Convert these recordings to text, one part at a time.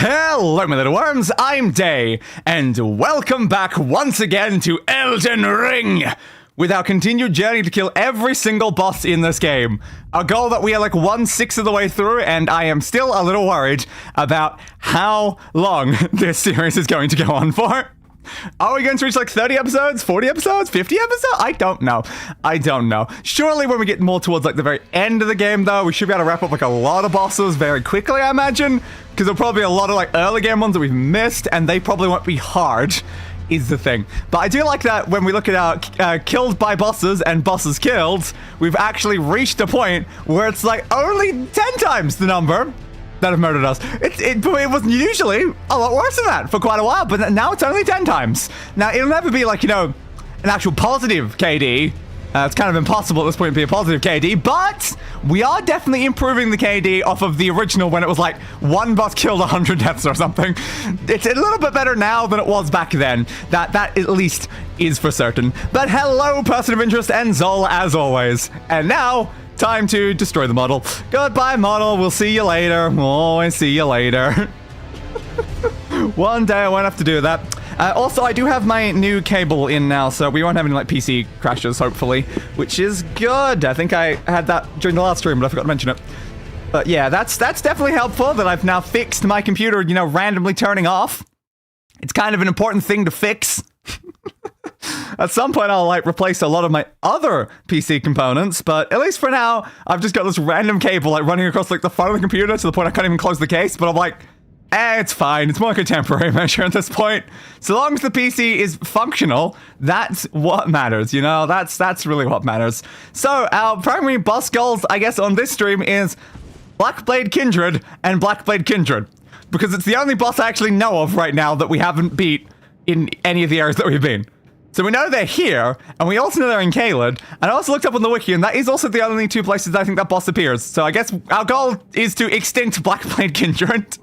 Hello, my little worms, I'm Day, and welcome back once again to Elden Ring! With our continued journey to kill every single boss in this game. A goal that we are like 1/6 of the way through, and I am still a little worried about how long this series is going to go on for. Are we going to reach like 30 episodes, 40 episodes, 50 episodes? I don't know. Surely when we get more towards like the very end of the game though, we should be able to wrap up like a lot of bosses very quickly, I imagine. Because there'll probably be a lot of like early game ones that we've missed, and they probably won't be hard, is the thing. But I do like that when we look at our killed by bosses and bosses killed, we've actually reached a point where it's like only 10 times the number that have murdered us. It was usually a lot worse than that for quite a while, but now it's only 10 times. Now, it'll never be like, you know, an actual positive KD. It's kind of impossible at this point to be a positive KD, but we are definitely improving the KD off of the original when it was like one boss killed 100 deaths or something. It's a little bit better now than it was back then. That at least is for certain. But hello, person of interest, and Zol as always. And now, time to destroy the model. Goodbye, model. We'll see you later. Always see you later. One day I won't have to do that. Also, I do have my new cable in now, so we won't have any like PC crashes, hopefully, which is good. I think I had that during the last stream, but I forgot to mention it. But yeah, that's definitely helpful that I've now fixed my computer, you know, randomly turning off. It's kind of an important thing to fix. At some point, I'll like replace a lot of my other PC components, but at least for now, I've just got this random cable like running across like the front of the computer to the point I can't even close the case, but I'm like, it's fine. It's more like a temporary measure at this point. So long as the PC is functional, that's what matters, you know? That's really what matters. So our primary boss goals, I guess, on this stream is Black Blade Kindred and Black Blade Kindred, because it's the only boss I actually know of right now that we haven't beat in any of the areas that we've been. So we know they're here, and we also know they're in Caelid, and I also looked up on the wiki, and that is also the only two places I think that boss appears. So I guess our goal is to extinct Black Blade Kindred.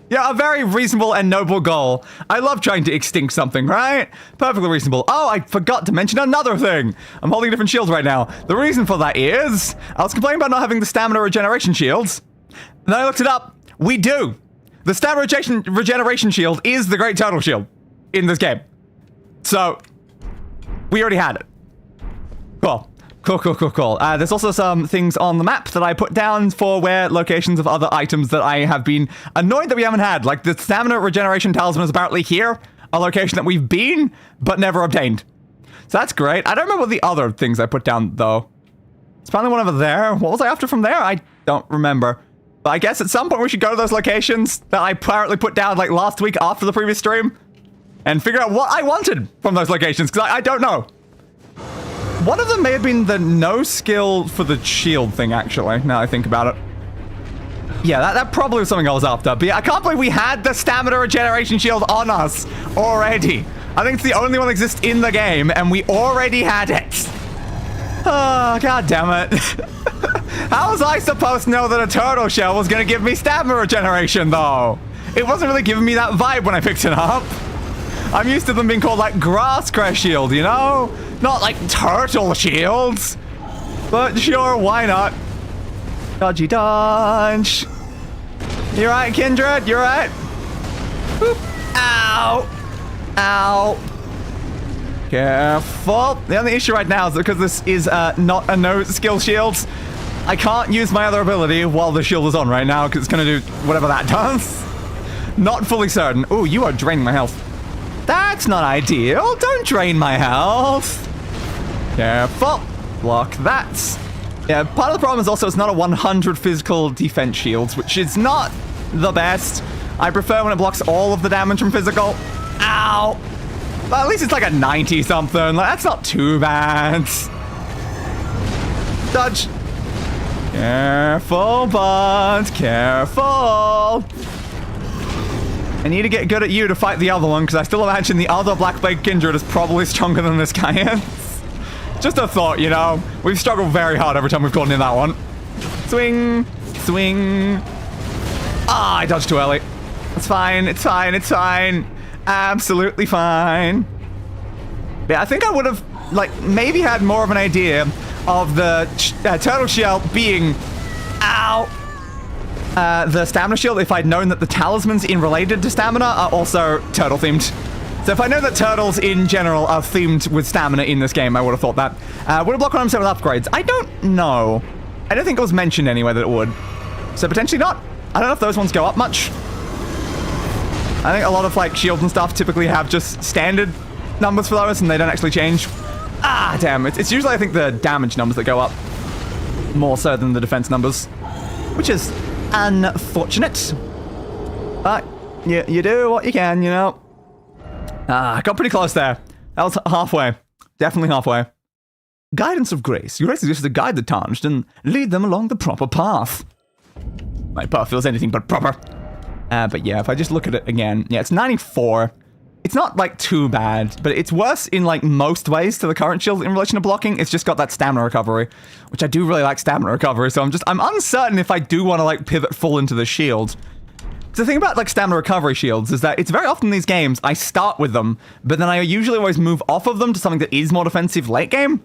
Yeah, a very reasonable and noble goal. I love trying to extinct something, right? Perfectly reasonable. Oh, I forgot to mention another thing. I'm holding a different shield right now. The reason for that is I was complaining about not having the stamina regeneration shields. And then I looked it up. We do. The stamina regeneration shield is the Great Total Shield in this game. So, we already had it. Cool. Cool. There's also some things on the map that I put down for where locations of other items that I have been annoyed that we haven't had. Like the stamina regeneration talisman is apparently here, a location that we've been, but never obtained. So that's great. I don't remember the other things I put down, though. It's probably one over there. What was I after from there? I don't remember. But I guess at some point we should go to those locations that I apparently put down like last week after the previous stream and figure out what I wanted from those locations, because I don't know. One of them may have been the no skill for the shield thing, actually, now I think about it. Yeah, that probably was something I was after. But yeah, I can't believe we had the stamina regeneration shield on us already. I think it's the only one that exists in the game, and we already had it. Oh, god damn it. How was I supposed to know that a turtle shell was going to give me stamina regeneration, though? It wasn't really giving me that vibe when I picked it up. I'm used to them being called, like, grass crest shield, you know? Not, like, turtle shields. But sure, why not? Dodgy dodge. You right, Kindred? You right? Boop. Ow. Ow. Careful. The only issue right now is because this is not a no-skill shield, I can't use my other ability while the shield is on right now, because it's going to do whatever that does. Not fully certain. Ooh, you are draining my health. That's not ideal. Don't drain my health. Careful. Block that. Yeah, part of the problem is also it's not a 100 physical defense shields, which is not the best. I prefer when it blocks all of the damage from physical. Ow. But at least it's like a 90 something. Like, that's not too bad. Dodge. Careful, bud. Careful. I need to get good at you to fight the other one, because I still imagine the other Black Blade Kindred is probably stronger than this guy is. Just a thought, you know? We've struggled very hard every time we've gone in that one. Swing. Swing. Ah, I dodged too early. It's fine. It's fine. It's fine. Absolutely fine. Yeah, I think I would have, like, maybe had more of an idea of the turtle shell being... Ow. the stamina shield if I'd known that the talismans in related to stamina are also turtle themed. So if I know that turtles in general are themed with stamina in this game, I would have thought that. Would it block when I'm set with upgrades? I don't know. I don't think it was mentioned anywhere that it would. So potentially not. I don't know if those ones go up much. I think a lot of like shields and stuff typically have just standard numbers for those and they don't actually change. Ah, damn. It's usually, I think, the damage numbers that go up more so than the defense numbers, which is unfortunate. But you do what you can, you know. Ah, got pretty close there. That was halfway. Definitely halfway. Guidance of Grace. Your Grace exists to guide the Tarnished and lead them along the proper path. My path feels anything but proper. But yeah, if I just look at it again, yeah, it's 94. It's not, like, too bad, but it's worse in, like, most ways to the current shield in relation to blocking. It's just got that stamina recovery, which I do really like stamina recovery, so I'm uncertain if I do want to, like, pivot full into the shield. The thing about, like, stamina recovery shields is that it's very often in these games, I start with them, but then I usually always move off of them to something that is more defensive late game.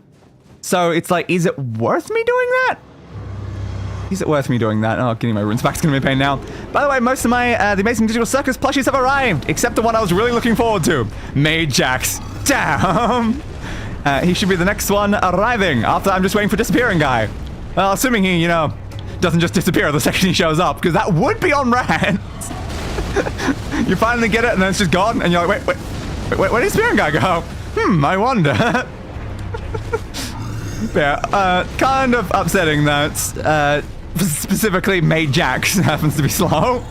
So it's like, is it worth me doing that? Is it worth me doing that? Oh, getting my runes back is going to be a pain now. By the way, most of my The Amazing Digital Circus plushies have arrived, except the one I was really looking forward to. Mage Jax. Damn! He should be the next one arriving, after I'm just waiting for Disappearing Guy. Well, assuming he, you know, doesn't just disappear the second he shows up, because that would be on rant. You finally get it, and then it's just gone, and you're like, wait, where did Disappearing Guy go? I wonder. Yeah, kind of upsetting that, specifically Mage Jax happens to be slow.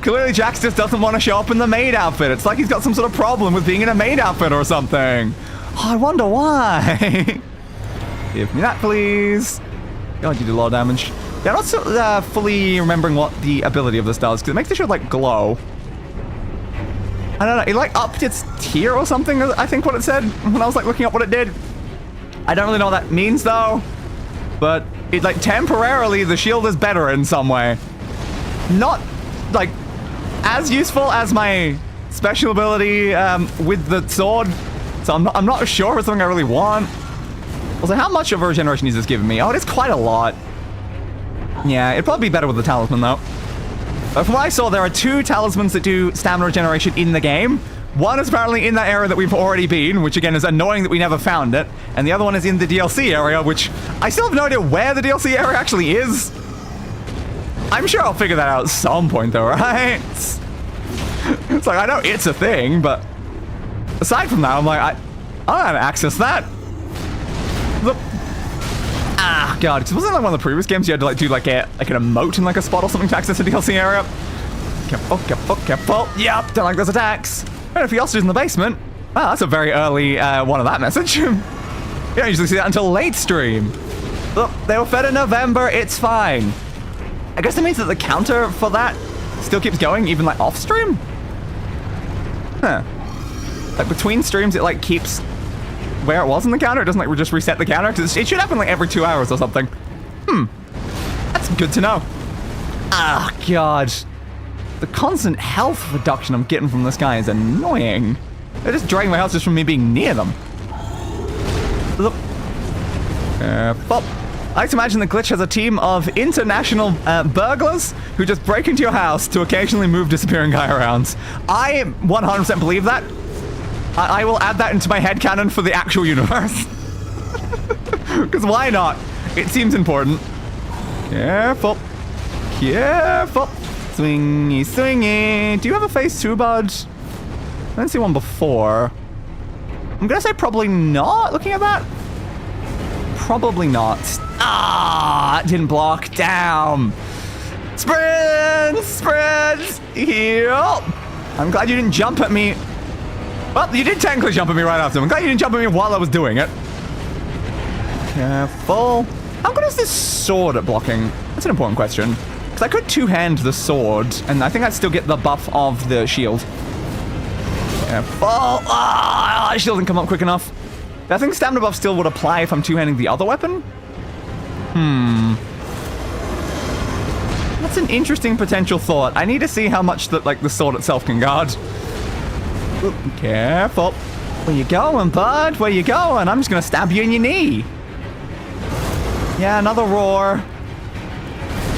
Clearly Jax just doesn't want to show up in the maid outfit. It's like he's got some sort of problem with being in a maid outfit or something. Oh, I wonder why. Give me that, please. God, you did a lot of damage. Yeah, I'm not fully remembering what the ability of this does, because it makes the shield, like, glow. I don't know, it, like, upped its tier or something, I think what it said when I was, like, looking up what it did. I don't really know what that means, though. But it, like, temporarily, the shield is better in some way. Not, like, as useful as my special ability with the sword. So I'm not sure if it's something I really want. Also, how much of a regeneration is this giving me? Oh, it is quite a lot. Yeah, it'd probably be better with the talisman, though. But from what I saw, there are 2 talismans that do stamina regeneration in the game. One is apparently in that area that we've already been, which again is annoying that we never found it. And the other one is in the DLC area, which I still have no idea where the DLC area actually is. I'm sure I'll figure that out at some point though, right? It's like, I know it's a thing, but aside from that, I'm like, I don't know how to access that. Look. Ah, God, because wasn't it like one of the previous games you had to like do like an emote in like a spot or something to access the DLC area? Careful, careful, careful. Yep, don't like those attacks. I don't know if he also is in the basement. Wow, that's a very early one of that message. You don't usually see that until late stream. Look, they were fed in November, it's fine. I guess that means that the counter for that still keeps going, even like off stream? Huh. Like between streams, it like keeps where it was in the counter. It doesn't like just reset the counter, because it should happen like every 2 hours or something. That's good to know. Ah, God. The constant health reduction I'm getting from this guy is annoying. They're just draining my health just from me being near them. Look. Pop. I like to imagine the glitch has a team of international burglars who just break into your house to occasionally move Disappearing Guy around. I 100% believe that. I will add that into my headcanon for the actual universe. Because why not? It seems important. Careful. Careful. Swingy, swingy. Do you have a phase 2, bud? I didn't see one before. I'm gonna say probably not, looking at that. Probably not. Ah, it didn't block. Damn. Sprint! Sprint! Yep. I'm glad you didn't jump at me. Well, you did technically jump at me right after. I'm glad you didn't jump at me while I was doing it. Careful. How good is this sword at blocking? That's an important question. Because I could two-hand the sword, and I think I'd still get the buff of the shield. Careful. Ah, shield didn't come up quick enough. I think stamina buff still would apply if I'm two-handing the other weapon. That's an interesting potential thought. I need to see how much the sword itself can guard. Ooh, careful. Where you going, bud? Where you going? I'm just gonna stab you in your knee. Yeah, another roar.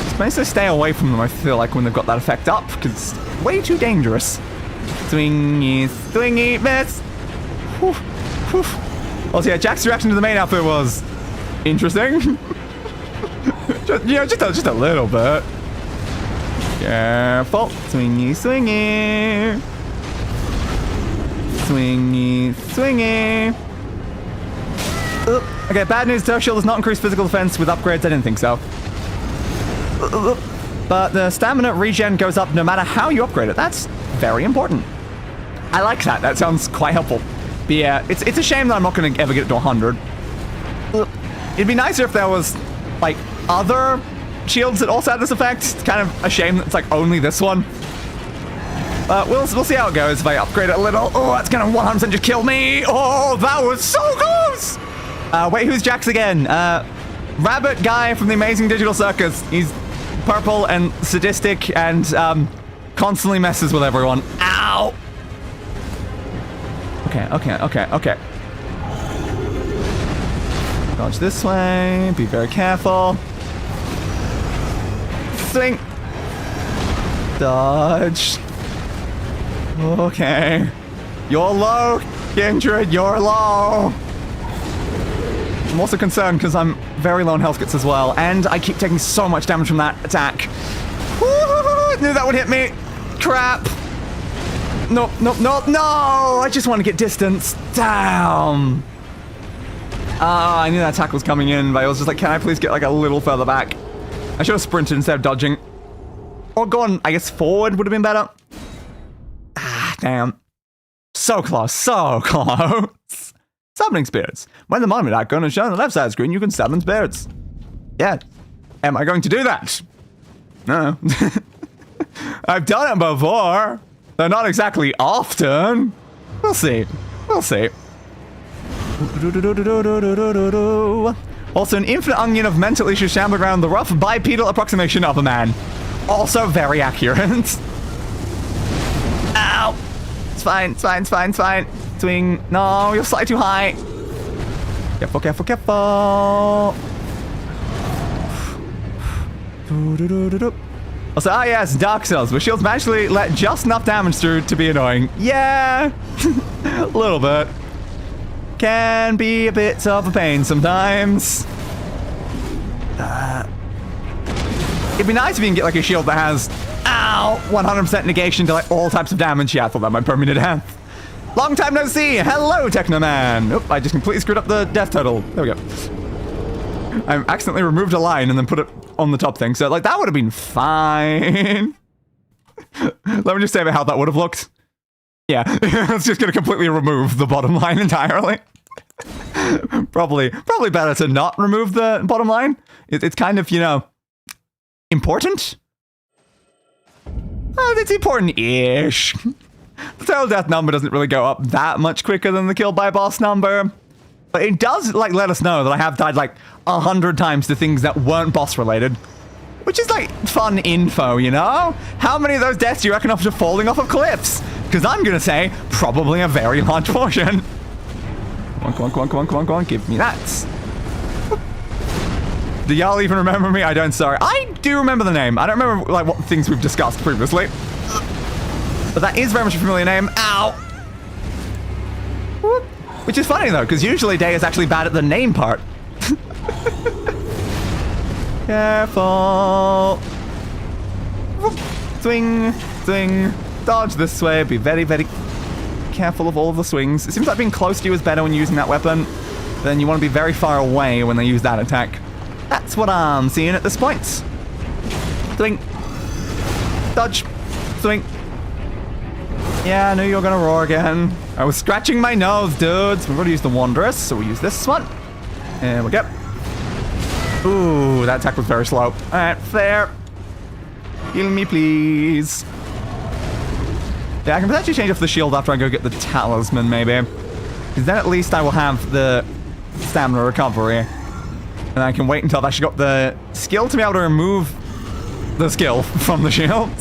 Just Nice to stay away from them, I feel like, when they've got that effect up, because it's way too dangerous. Swingy, swingy, miss! Whew, whew. Also, yeah, Jack's reaction to the main outfit was interesting. just a little bit. Careful. Swingy, swingy. Swingy, swingy. Okay, bad news, Turf Shield does not increase physical defense with upgrades. I didn't think so. But the stamina regen goes up no matter how you upgrade it. That's very important. I like that. That sounds quite helpful. But yeah, it's a shame that I'm not going to ever get it to 100. It'd be nicer if there was, like, other shields that also had this effect. It's kind of a shame that it's, like, only this one. But we'll see how it goes if I upgrade it a little. Oh, that's going to 100% just kill me. Oh, that was so close. Wait, who's Jax again? Rabbit guy from the Amazing Digital Circus. He's purple and sadistic and constantly messes with everyone. Ow! Okay. Dodge this way. Be very careful. Swing. Dodge. Okay. You're low, Kindred. You're low. I'm also concerned because I'm very low on health kits as well, and I keep taking so much damage from that attack. I knew that would hit me. Crap. Nope. No! I just want to get distance. Damn. I knew that attack was coming in, but I was just like, can I please get like a little further back? I should have sprinted instead of dodging. Or gone, I guess, forward would have been better. Ah, damn. So close. Summoning spirits. When the monument icon is shown on the left side of the screen, you can summon spirits. Yeah. Am I going to do that? No. I've done it before. They're not exactly often. We'll see. Also, an infinite onion of mental issues shambling around the rough bipedal approximation of a man. Also very accurate. Ow! It's fine. Swing. No, you're slightly too high. Careful. Also, yes, Dark Souls, where shields magically let just enough damage through to be annoying. Yeah, a little bit. Can be a bit of a pain sometimes. It'd be nice if you can get like a shield that has, 100% negation to like all types of damage. Yeah, I thought that might perm me to death. Long time no see. Hello, Technoman. Oop, I just completely screwed up the death total. There we go. I accidentally removed a line and then put it on the top thing. So, like, that would have been fine. Let me just say about how that would have looked. Yeah, it's just going to completely remove the bottom line entirely. Probably better to not remove the bottom line. It's kind of, important. Oh, it's important-ish. The total death number doesn't really go up that much quicker than the kill by boss number. But it does, like, let us know that I have died, like, 100 times to things that weren't boss-related. Which is, like, fun info, you know? How many of those deaths do you reckon after falling off of cliffs? Because I'm gonna say, probably a very large portion. Come on, give me that. Do y'all even remember me? I don't, sorry. I do remember the name. I don't remember, like, what things we've discussed previously. But that is very much a familiar name. Ow! Which is funny, though, because usually Day is actually bad at the name part. Careful. Swing. Dodge this way. Be very, very careful of all of the swings. It seems like being close to you is better when using that weapon. Then you want to be very far away when they use that attack. That's what I'm seeing at this point. Swing. Dodge. Swing. Yeah, I knew you were gonna roar again. I was scratching my nose, dudes. We've already used the Wanderous, so we'll use this one. And we go. Ooh, that attack was very slow. Alright, fair. Heal me, please. Yeah, I can potentially change off the shield after I go get the talisman, maybe. Because then at least I will have the stamina recovery. And I can wait until I've actually got the skill to be able to remove the skill from the shield.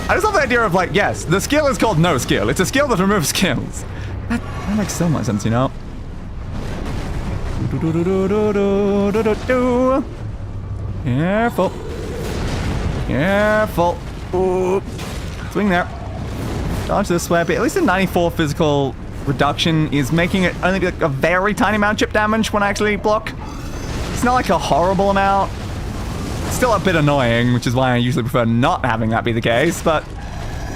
I just love the idea of, like, yes, the skill is called no skill. It's a skill that removes skills. That makes so much sense, you know? Careful. Careful. Ooh. Swing there. Dodge this way, but at least a 94 physical reduction is making it only be like a very tiny amount of chip damage when I actually block. It's not like a horrible amount. It's still a bit annoying, which is why I usually prefer not having that be the case, but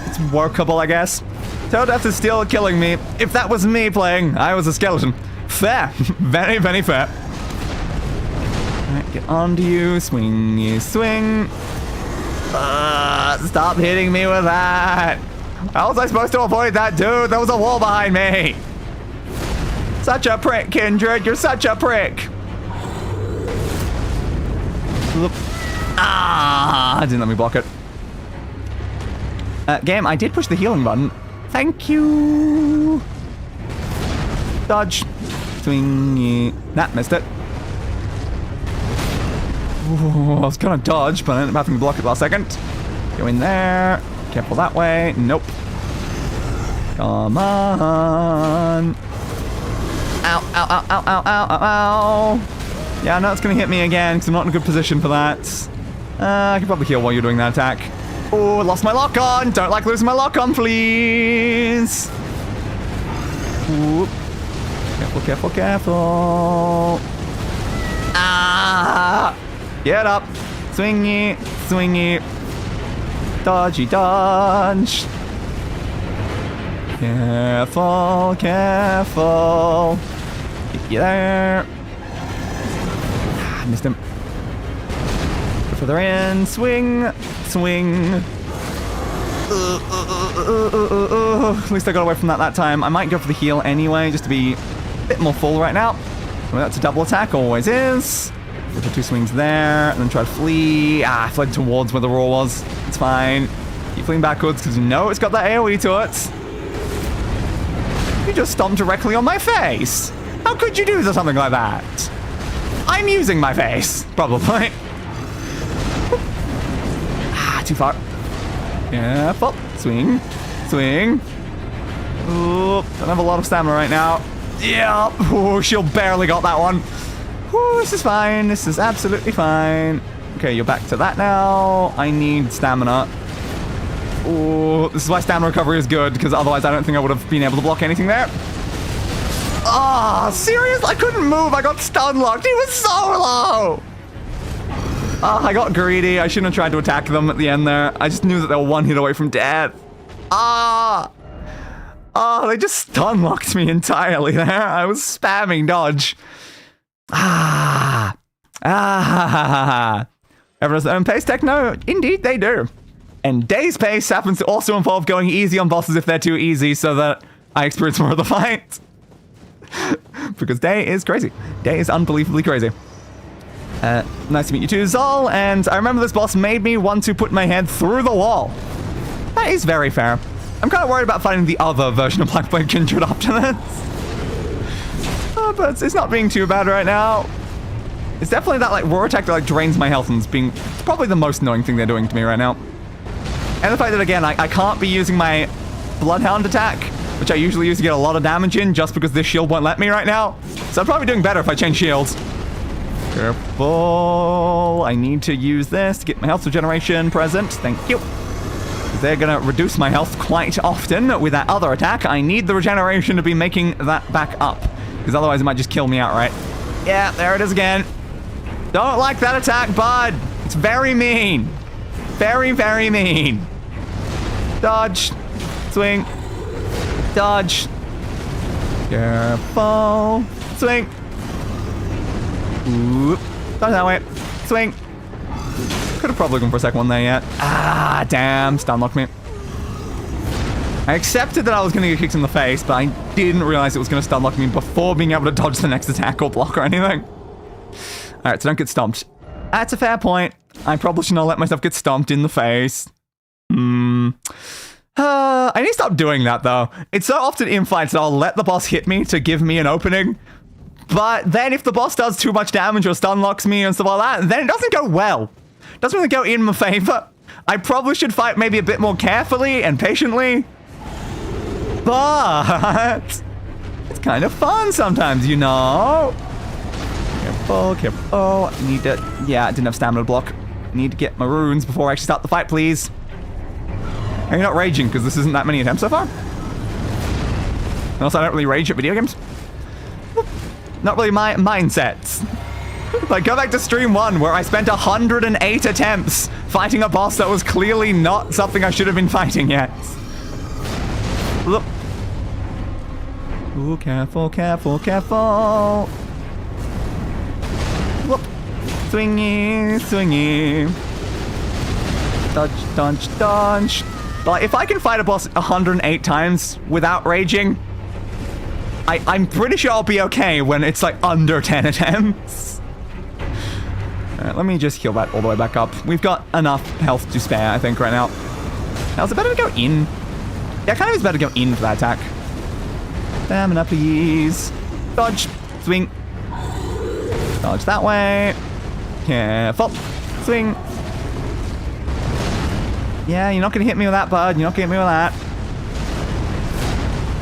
it's workable, I guess. Toe Death is still killing me. If that was me playing, I was a skeleton. Fair. Very, very fair. Alright, get onto you. Swing, you swing. Stop hitting me with that. How was I supposed to avoid that, dude? There was a wall behind me. Such a prick, Kindred. You're such a prick. Didn't let me block it. Game, I did push the healing button. Thank you. Dodge. Swing. Nah, missed it. Ooh, I was gonna dodge, but I ended up having to block it last second. Go in there. Careful that way. Nope. Come on. Ow, ow, ow, ow, ow, ow, ow, ow. Yeah, no, it's gonna hit me again because I'm not in a good position for that. I can probably heal while you're doing that attack. Oh, lost my lock on. Don't like losing my lock on, please. Ooh. Careful, careful, careful. Get up. Swingy, swingy. Dodgy dodge. Careful, careful. Get you there. Missed him. Go further in. Swing, swing. At least I got away from that time. I might go for the heal anyway, just to be a bit more full right now. Well, that's a double attack, always is. Go for 2 swings there, and then try to flee. I fled towards where the roar was. It's fine. Keep fleeing backwards, because you know it's got that AoE to it. You just stomped directly on my face. How could you do something like that? I'm using my face, probably. Too far. Careful. Swing. Swing. Ooh, don't have a lot of stamina right now. Yeah. Oh, she'll barely got that one. Ooh, this is fine. This is absolutely fine. Okay, you're back to that now. I need stamina. Ooh, this is why stamina recovery is good, because otherwise I don't think I would have been able to block anything there. Ah, serious? I couldn't move. I got stun locked. He was so low. I got greedy. I shouldn't have tried to attack them at the end there. I just knew that they were 1 hit away from death. They just stun locked me entirely there. I was spamming dodge. Everyone has their own pace, Techno? Indeed, they do. And Day's pace happens to also involve going easy on bosses if they're too easy, so that I experience more of the fight. Because Day is crazy. Day is unbelievably crazy. Nice to meet you too, Zol, and I remember this boss made me want to put my head through the wall. That is very fair. I'm kind of worried about fighting the other version of Black Blade Kindred after this. But it's not being too bad right now. It's definitely that like roar attack that like drains my health and it's probably the most annoying thing they're doing to me right now. And the fact that again, I can't be using my Bloodhound attack, which I usually use to get a lot of damage in just because this shield won't let me right now. So I'm probably doing better if I change shields. Careful. I need to use this to get my health regeneration present. Thank you. They're going to reduce my health quite often with that other attack. I need the regeneration to be making that back up, because otherwise it might just kill me outright. Yeah, there it is again. Don't like that attack, bud. It's very mean. Very, very mean. Dodge. Swing. Dodge. Careful. Swing. Oop. Dodge that way. Swing. Could have probably gone for a second one there yet. Damn. Stun locked me. I accepted that I was going to get kicked in the face, but I didn't realize it was going to stun lock me before being able to dodge the next attack or block or anything. Alright, so don't get stomped. That's a fair point. I probably should not let myself get stomped in the face. I need to stop doing that, though. It's so often in fights that I'll let the boss hit me to give me an opening. But then if the boss does too much damage or stun locks me and stuff like that, then it doesn't go well. It doesn't really go in my favor. I probably should fight maybe a bit more carefully and patiently. But it's kind of fun sometimes, you know? Careful, careful. I need to... Yeah, I didn't have stamina to block. Need to get my runes before I actually start the fight, please. Are you not raging because this isn't that many attempts so far? And also, I don't really rage at video games. Not really my mindset. Like, go back to stream 1 where I spent 108 attempts fighting a boss that was clearly not something I should have been fighting yet. Look. Ooh, careful, careful, careful. Whoop. Swingy, swingy. Dodge, dodge, dodge. But like, if I can fight a boss 108 times without raging, I'm pretty sure I'll be okay when it's like under 10 attempts. Alright, let me just heal that all the way back up. We've got enough health to spare, I think, right now. Now, is it better to go in? Yeah, kind of is better to go in for that attack. Stamina, please. Dodge. Swing. Dodge that way. Careful. Swing. Yeah, you're not going to hit me with that, bud. You're not going to hit me with that.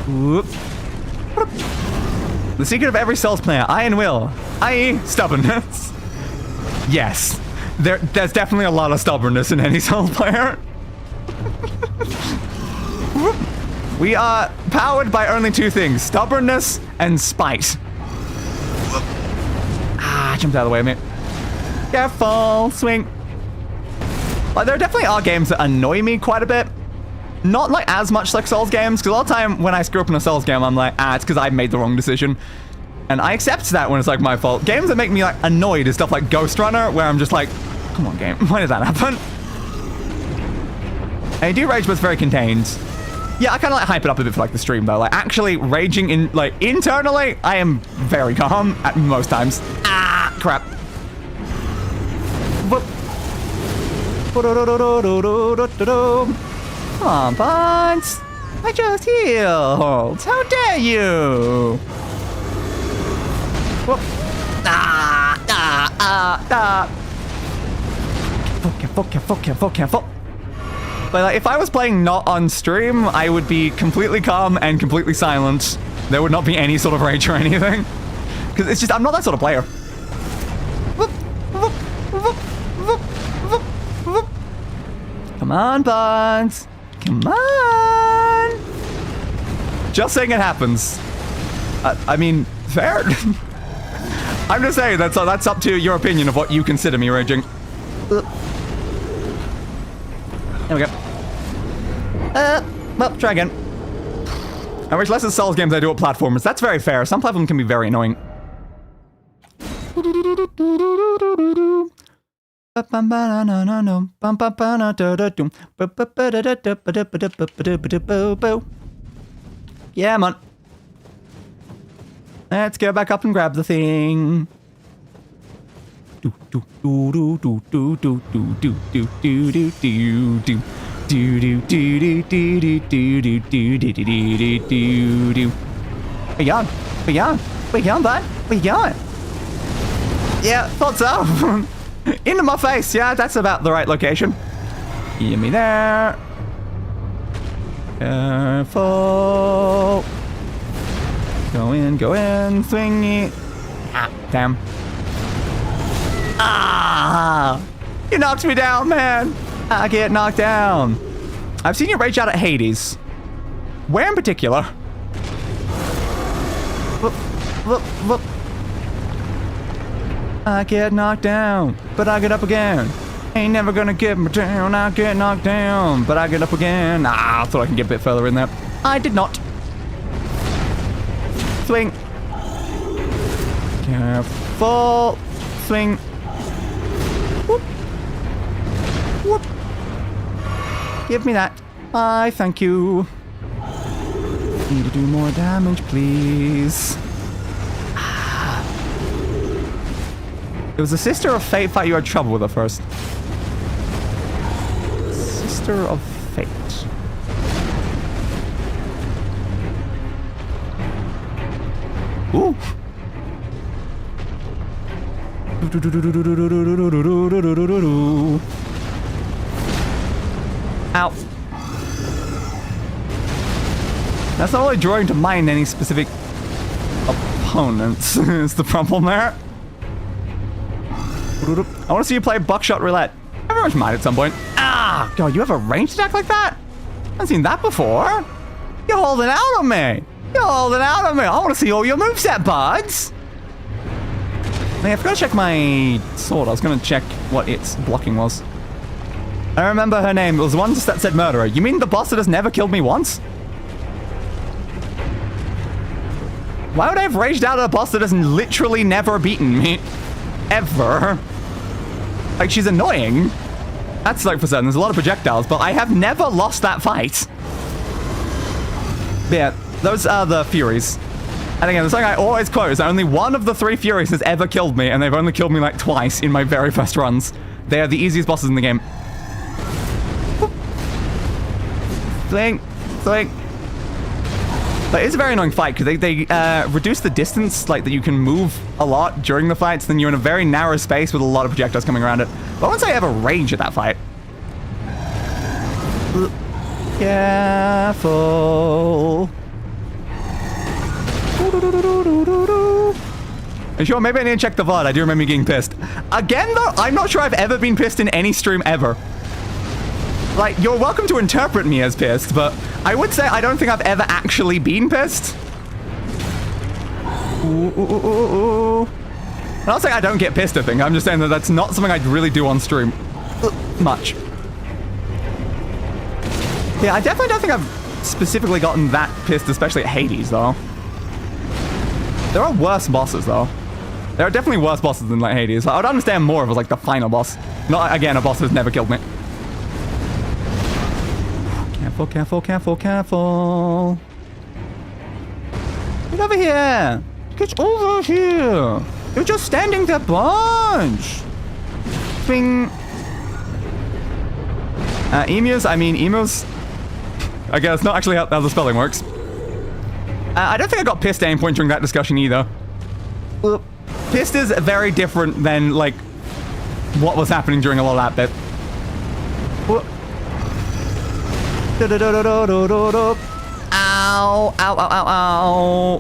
Whoop. The secret of every Souls player, iron will, i.e. stubbornness. Yes, there's definitely a lot of stubbornness in any Souls player. We are powered by only 2 things, stubbornness and spite. Ah, jumped out of the way, mate. Careful, swing. Like, there definitely are games that annoy me quite a bit. Not like as much like Souls games, because all the time when I screw up in a Souls game, I'm like, it's because I made the wrong decision. And I accept that when it's like my fault. Games that make me like annoyed is stuff like Ghost Runner, where I'm just like, come on game, why did that happen? And I do rage, but it's very contained. Yeah, I kind of like hype it up a bit for like the stream though. Like actually raging in like internally, I am very calm at most times. Ah, crap. Come on, Buns. I just healed. How dare you? Whoop. Careful, careful, careful, careful. But like, if I was playing not on stream, I would be completely calm and completely silent. There would not be any sort of rage or anything. Because it's just, I'm not that sort of player. Come on, Buns. Come on. Just saying it happens. I mean, fair. I'm just saying that's up to your opinion of what you consider me raging. There we go. Well, try again. I rage less at Souls games than I do at platformers. That's very fair. Some platforms can be very annoying. Yeah, man. Let's go back up and grab the thing. Where you going? Where you going? Where you going, bud? Where you going? Yeah, thought so. Into my face. Yeah, that's about the right location. Give me there. Careful. Go in, swingy. Ah, damn. Ah! You knocked me down, man. I get knocked down. I've seen you rage out at Hades. Where in particular? Whoop. I get knocked down, but I get up again. Ain't never gonna get me down. I get knocked down, but I get up again. I thought I could get a bit further in there. I did not. Swing. Careful. Swing. Whoop. Whoop. Give me that. Thank you. Need to do more damage, please. It was the Sister of Fate fight you had trouble with at first. Sister of Fate. Ooh. Ow. That's not really drawing to mind any specific opponents. Is the problem there? I want to see you play Buckshot Roulette. very much might at some point. Ah! God, you have a ranged attack like that? I haven't seen that before. You're holding out on me. You're holding out on me. I want to see all your moveset, buds. Hey, I forgot to check my sword. I was going to check what its blocking was. I remember her name. It was the one that said murderer. You mean the boss that has never killed me once? Why would I have raged out at a boss that has literally never beaten me? Ever. Like, she's annoying. That's like for certain. There's a lot of projectiles, but I have never lost that fight. But yeah, those are the Furies. And again, the thing I always quote is that only one of the 3 Furies has ever killed me, and they've only killed me like twice in my very first runs. They are the easiest bosses in the game. Swing, swing. But it's a very annoying fight because they reduce the distance, like that you can move a lot during the fights. Then you're in a very narrow space with a lot of projectiles coming around it. But once I have a range at that fight, careful. Are you sure? Maybe I need to check the VOD. I do remember getting pissed. Again, though, I'm not sure I've ever been pissed in any stream ever. Like, you're welcome to interpret me as pissed, but I would say I don't think I've ever actually been pissed. Ooh, ooh, ooh, ooh, ooh. I'm not saying I don't get pissed, I think. I'm just saying that that's not something I'd really do on stream. Much. Yeah, I definitely don't think I've specifically gotten that pissed, especially at Hades, though. There are worse bosses, though. There are definitely worse bosses than, like, Hades. I would understand more if it was, like, the final boss. Not, again, a boss that's never killed me. Careful, careful, careful, careful. Get over here. Get over here. You're just standing there, bunch. Bing. Emus, emus. I guess not actually how the spelling works. I don't think I got pissed at any point during that discussion either. Pissed is very different than, like, what was happening during a lot of that bit. Ow, ow, ow, ow, ow.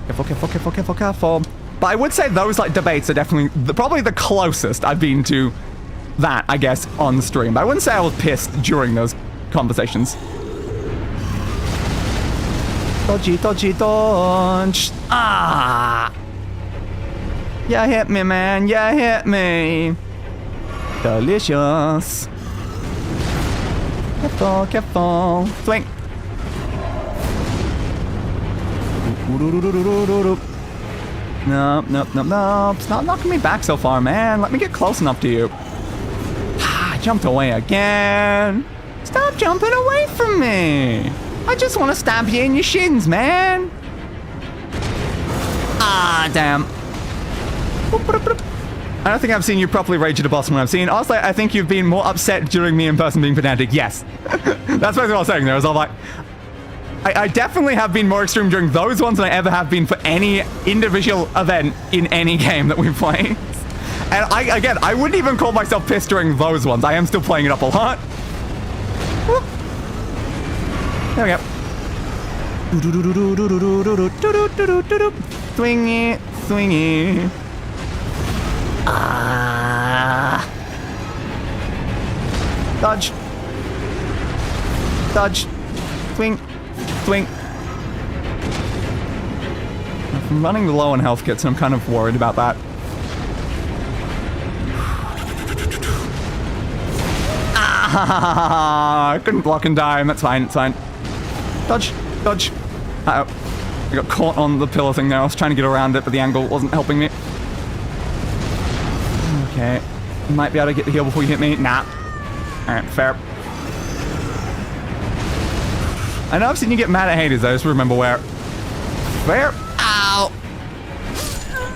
Careful, careful, careful, careful, careful. But I would say those, like, debates are definitely probably the closest I've been to that, I guess, on stream. But I wouldn't say I was pissed during those conversations. Dodgy, dodgy, dodge. Ah! You hit me, man. You hit me. Delicious. Careful, careful. Swing. Nope, nope, nope, nope. Stop knocking me back so far, man. Let me get close enough to you. I jumped away again. Stop jumping away from me. I just want to stab you in your shins, man. Ah, damn. I don't think I've seen you properly rage at a boss when I've seen. Honestly, I think you've been more upset during me in person being pedantic. Yes. That's basically what I was saying there. I was all like, I definitely have been more extreme during those ones than I ever have been for any individual event in any game that we play. And again, I wouldn't even call myself pissed during those ones. I am still playing it up a lot. Whoop. There we go. Swingy, swingy. Ah. Dodge. Dodge. Swing. Swing. I'm running low on health kits, and I'm kind of worried about that. Ah, I couldn't block in time. That's fine. It's fine. Dodge. Dodge. Uh-oh. I got caught on the pillar thing there. I was trying to get around it, but the angle wasn't helping me. Okay. You might be able to get the heal before you hit me. Nah. Alright, fair. I know I've seen you get mad at Hades, I just remember where. Where? Ow!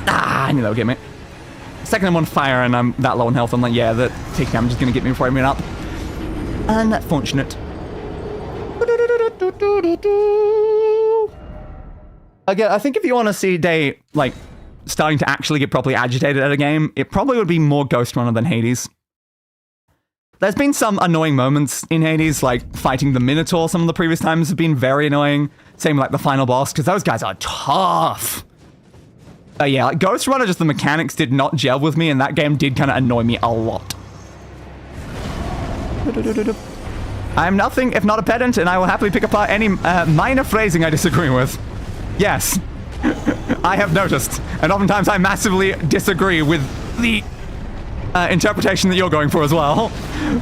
Ah, I knew that would get me. Second I'm on fire and I'm that low on health, I'm like, yeah, the take damage is gonna get me before I move up. Unfortunate. Again, I think if you want to see Day, like, starting to actually get properly agitated at a game, it probably would be more Ghost Runner than Hades. There's been some annoying moments in Hades, like fighting the Minotaur. Some of the previous times have been very annoying. Same like the final boss, because those guys are tough. Yeah, like Ghost Runner, just the mechanics did not gel with me, and that game did kind of annoy me a lot. I am nothing if not a pedant, and I will happily pick apart any minor phrasing I disagree with. Yes. I have noticed, and oftentimes I massively disagree with the interpretation that you're going for as well,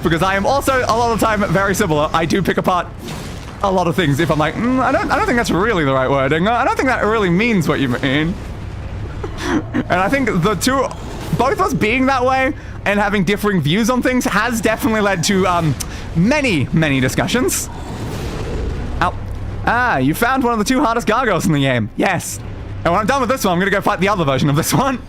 because I am also a lot of the time very similar. I do pick apart a lot of things if I'm like, I don't think that's really the right wording. I don't think that really means what you mean. And I think the two, both us being that way and having differing views on things has definitely led to many discussions. Ow. You found one of the 2 hardest gargoyles in the game. Yes. And when I'm done with this one, I'm gonna go fight the other version of this one.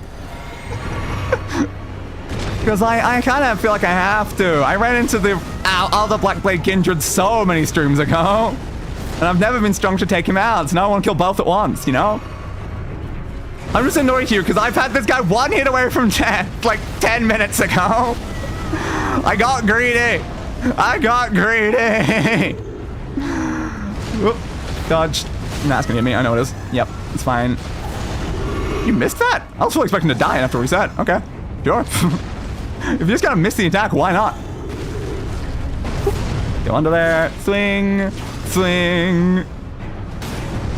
Because I kind of feel like I have to. I ran into the other Black Blade Kindred so many streams ago. And I've never been strong to take him out, so now I want to kill both at once, you know? I'm just annoyed here because I've had this guy 1 hit away from death like 10 minutes ago. I got greedy. Whoop. Dodge. Nah, it's gonna hit me. I know it is. Yep, it's fine. You missed that? I was fully expecting to die and have to reset. Okay, sure. If you just gotta miss the attack, why not? Go under there. Swing.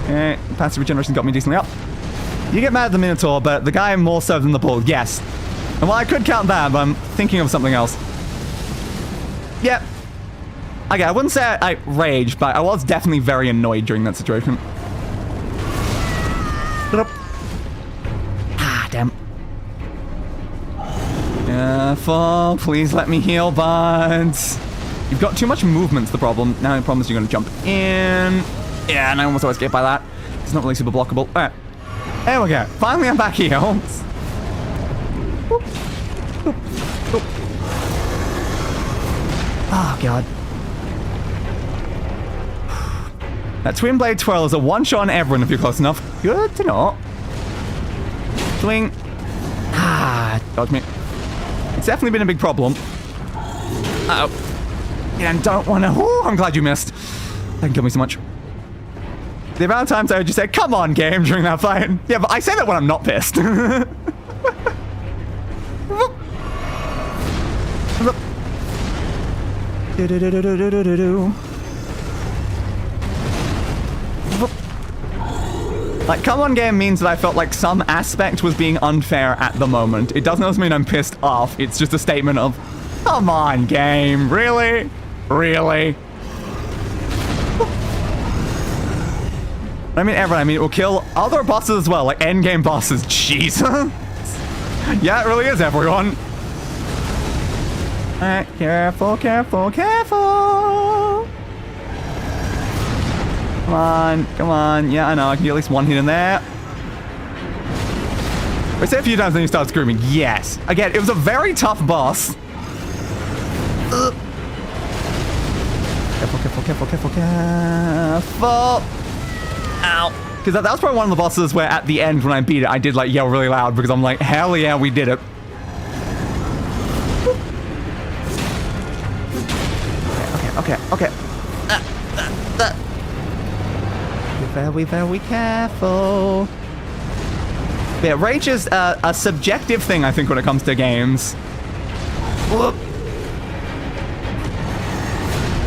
Okay, passive regeneration got me decently up. You get mad at the Minotaur, but the guy more so than the bull, yes. And while I could count that, but I'm thinking of something else. Yep. Okay, I wouldn't say I raged, but I was definitely very annoyed during that situation. Damn. Careful, please let me heal, buds. You've got too much movement's the problem. Now the problem is you're gonna jump in. Yeah, and I almost always get by that. It's not really super blockable. Alright. There we go. Finally, I'm back healed. Oh, God. That Twin Blade Twirl is a one-shot on everyone if you're close enough. Good to know. Swing. Dodge me. It's definitely been a big problem. Uh-oh. Yeah, and don't want to... Oh, I'm glad you missed. That can kill me so much. The amount of times I would just say, come on, game, during that fight. Yeah, but I say that when I'm not pissed. Like, come on, game means that I felt like some aspect was being unfair at the moment. It doesn't also mean I'm pissed off. It's just a statement of, come on, game. Really? Really? I mean, everyone. I mean, it will kill other bosses as well, like endgame bosses. Jesus. Yeah, it really is, everyone. Alright, careful. Come on. Yeah, I know. I can get at least 1 hit in there. I say a few times, then you start screaming. Yes. Again, it was a very tough boss. Careful. Ow. Because that was probably one of the bosses where at the end when I beat it, I did like yell really loud because I'm like, hell yeah, we did it. Okay. Be very careful. Yeah, rage is a subjective thing, I think, when it comes to games. Whoop.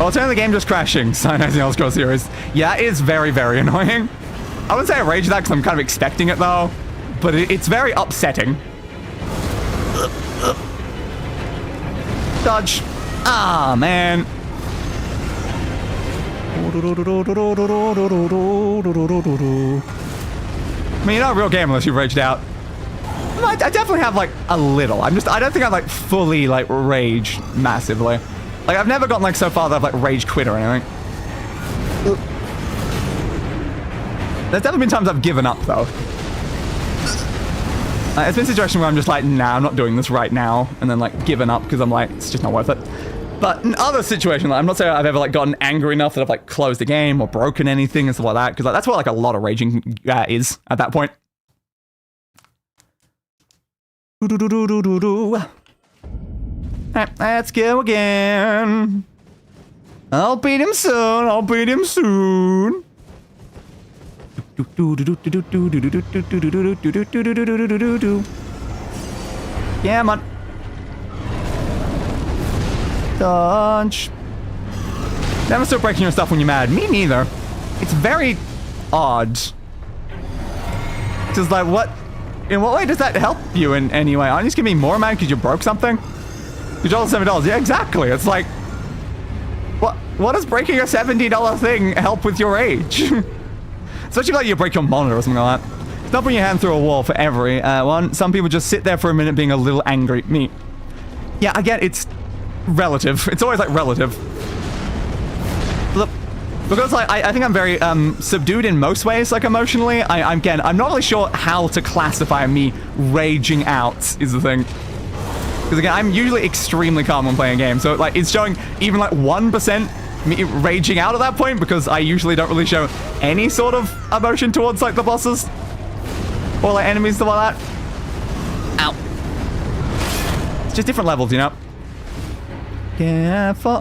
Oh, turn the game just crashing. Cyanide Elder Scrolls series. Yeah, it is very annoying. I wouldn't say I rage that because I'm kind of expecting it though, but it's very upsetting. Dodge. Ah, man. I mean, you're not a real gamer unless you've raged out. I definitely have like a little. I don't think I've like fully like raged massively. Like, I've never gotten, like, so far that I've, like, rage quit or anything. There's definitely been times I've given up, though. It's been a situation where I'm just like, nah, I'm not doing this right now. And then, like, given up because I'm like, it's just not worth it. But in other situations, like, I'm not saying I've ever, like, gotten angry enough that I've, like, closed the game or broken anything and stuff like that. Because like, that's what, like, a lot of raging is at that point. Let's go again. I'll beat him soon. Yeah, man. Dodge. Never stop breaking your stuff when you're mad. Me neither. It's very odd. Just like, what? In what way does that help you in any way? Aren't you just gonna be more mad because you broke something? You dropped $7. Yeah, exactly. It's like, what does breaking a $70 thing help with your rage? Especially like you break your monitor or something like that. Not putting your hand through a wall for every one. Some people just sit there for a minute being a little angry. Me. Yeah, again, it's relative. It's always like relative. Look, because like I think I'm very subdued in most ways, like emotionally. I'm not really sure how to classify me raging out is the thing. Because again, I'm usually extremely calm when playing a game. So like it's showing even like 1% me raging out at that point because I usually don't really show any sort of emotion towards like the bosses or like enemies, stuff like that. Ow. It's just different levels, you know? Careful.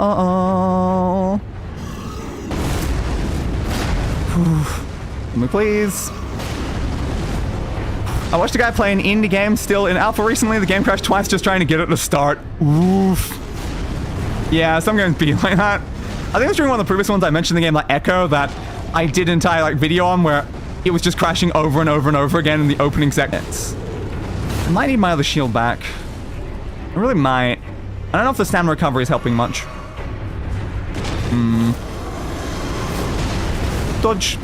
Let me please. I watched a guy play an indie game still in alpha recently. The game crashed twice just trying to get it to start. Oof. Yeah, some games be like that. I think it was during one of the previous ones I mentioned the game like Echo that I did an entire like video on where it was just crashing over and over and over again in the opening seconds. I might need my other shield back. I really might. I don't know if the stamina recovery is helping much. Dodge.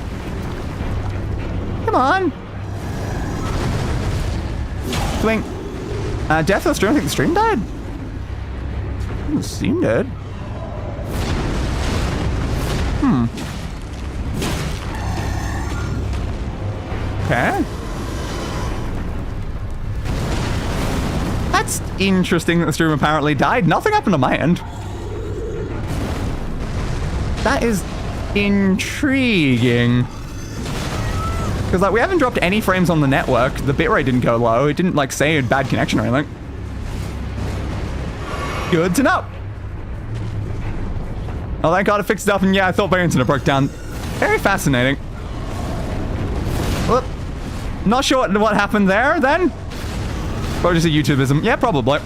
Come on. Swing. Death of the stream. I think the stream died. Doesn't seem dead. Okay. That's interesting that the stream apparently died. Nothing happened on my end. That is intriguing. Because like we haven't dropped any frames on the network. The bitrate didn't go low. It didn't like say a bad connection or anything. Good to know. Oh, thank God it fixed it up. And yeah, I thought by internet broke down. Very fascinating. Whoop. Not sure what happened there then. Probably just a YouTubeism. Yeah, probably.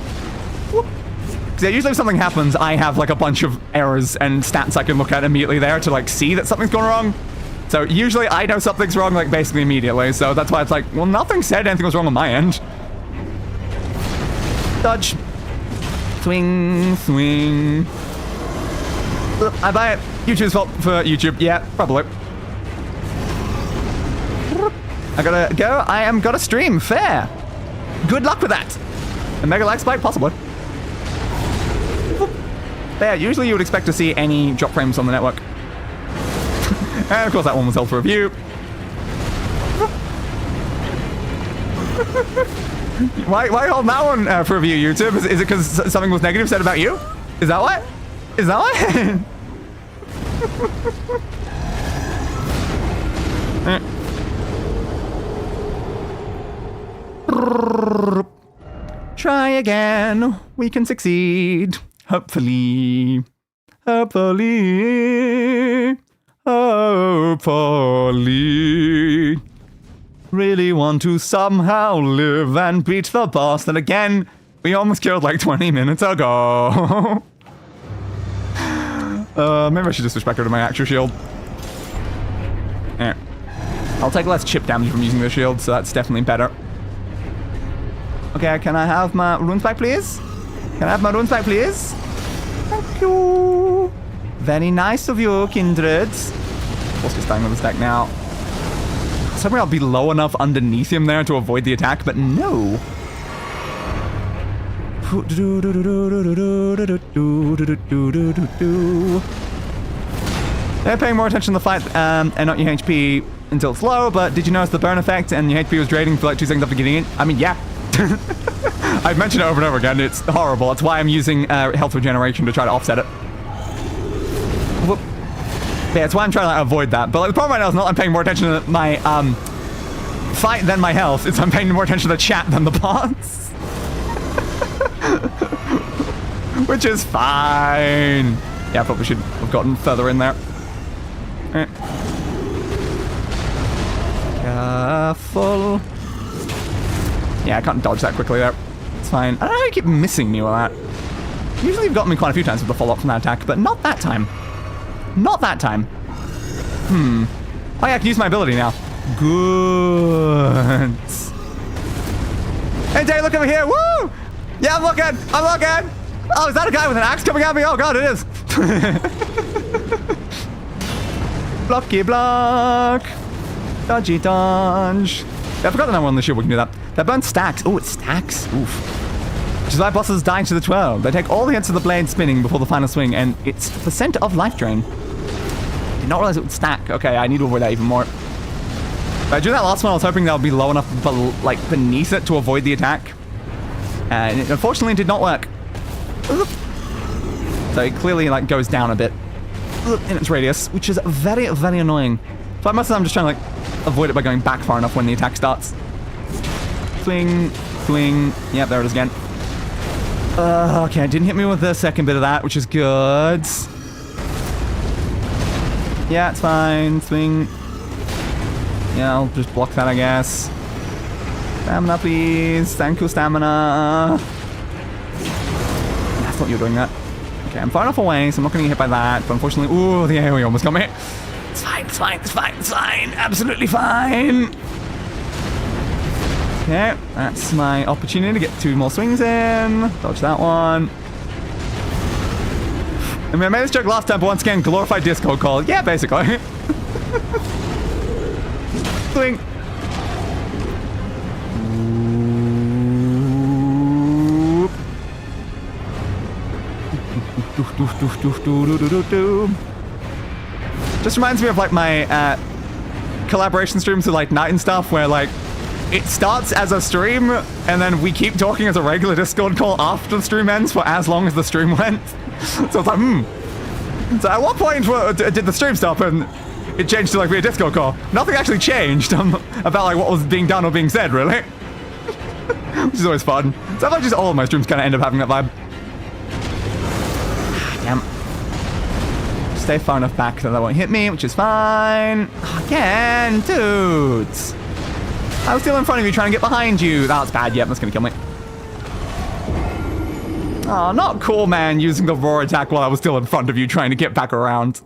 Because yeah, usually if something happens, I have like a bunch of errors and stats I can look at immediately there to like see that something's going wrong. So usually I know something's wrong like basically immediately. So that's why it's like, well, nothing said anything was wrong on my end. Dodge. Swing, swing. I buy it. YouTube's fault for YouTube. Yeah, probably. I gotta go. I am gotta stream. Fair. Good luck with that. A mega lag spike, possibly. There, usually you would expect to see any drop frames on the network. And of course that one was held for review. Why hold that one for review, YouTube? Is it because something was negative said about you? Is that what? Is that what? Try again. We can succeed. Hopefully. Hopefully. Hopefully. Really want to somehow live and beat the boss that again we almost killed like 20 minutes ago. Maybe I should just switch back over to my actual shield. Yeah. I'll take less chip damage from using the shield, so that's definitely better. Okay, can I have my runes back, please? Can I have my runes back, please? Thank you. Very nice of you, Kindred. What's just dying with the stack now? Somewhere I'll be low enough underneath him there to avoid the attack, but no. They're paying more attention to the fight and not your HP until it's low, but did you notice the burn effect and your HP was draining for like 2 seconds after getting in? I mean, yeah. I've mentioned it over and over again. It's horrible. That's why I'm using health regeneration to try to offset it. Whoop. Yeah, that's why I'm trying to avoid that. But like, the problem right now is not I'm paying more attention to my fight than my health. It's I'm paying more attention to the chat than the bots. Which is fine. Yeah, I probably should have gotten further in there. Right. Careful. Yeah, I can't dodge that quickly there. It's fine. I don't know how you keep missing me with that. Usually you've gotten me quite a few times with the follow-up from that attack, but not that time. Not that time. Oh yeah, I can use my ability now. Good. Hey, Day, look over here. Woo! Yeah, I'm looking. Oh, is that a guy with an axe coming at me? Oh, God, it is. Blocky block. Dodgy dodge. Yeah, I forgot that I'm on the shield. We can do that. That burns stacks. Oh, it stacks. Oof. Which is why bosses die to the 12. They take all the hits of the blade spinning before the final swing, and it's percent of life drain. Did not realize it would stack. Okay, I need to avoid that even more. But during that last one, I was hoping that would be low enough, like, beneath it to avoid the attack. And it unfortunately did not work. So it clearly, like, goes down a bit in its radius, which is very, very annoying. So most of the time I'm just trying to, like, avoid it by going back far enough when the attack starts. Swing, swing. Yep, there it is again. Okay, didn't hit me with the second bit of that, which is good. Yeah, it's fine. Swing. Yeah, I'll just block that, I guess. Stamina, please. Thank you, stamina. I thought you were doing that. Okay, I'm far enough away, so I'm not going to get hit by that. But unfortunately, ooh, the AoE almost got me. It's fine, it's fine, it's fine, it's fine. Absolutely fine. Okay, that's my opportunity to get 2 more swings in. Dodge that one. I mean, I made this joke last time, but once again, glorified Discord call. Yeah, basically. Swing. Just reminds me of like my collaboration streams with like Night and stuff, where like it starts as a stream and then we keep talking as a regular Discord call after the stream ends for as long as the stream went. So it's like, So at what point did the stream stop and it changed to like be a Discord call? Nothing actually changed about like what was being done or being said, really. Which is always fun. So I feel like just all of my streams kind of end up having that vibe. Damn. Stay far enough back so that won't hit me, which is fine. Again, dudes. I was still in front of you trying to get behind you. That's bad. Yep, that's gonna kill me. Oh, not cool, man, using the roar attack while I was still in front of you trying to get back around.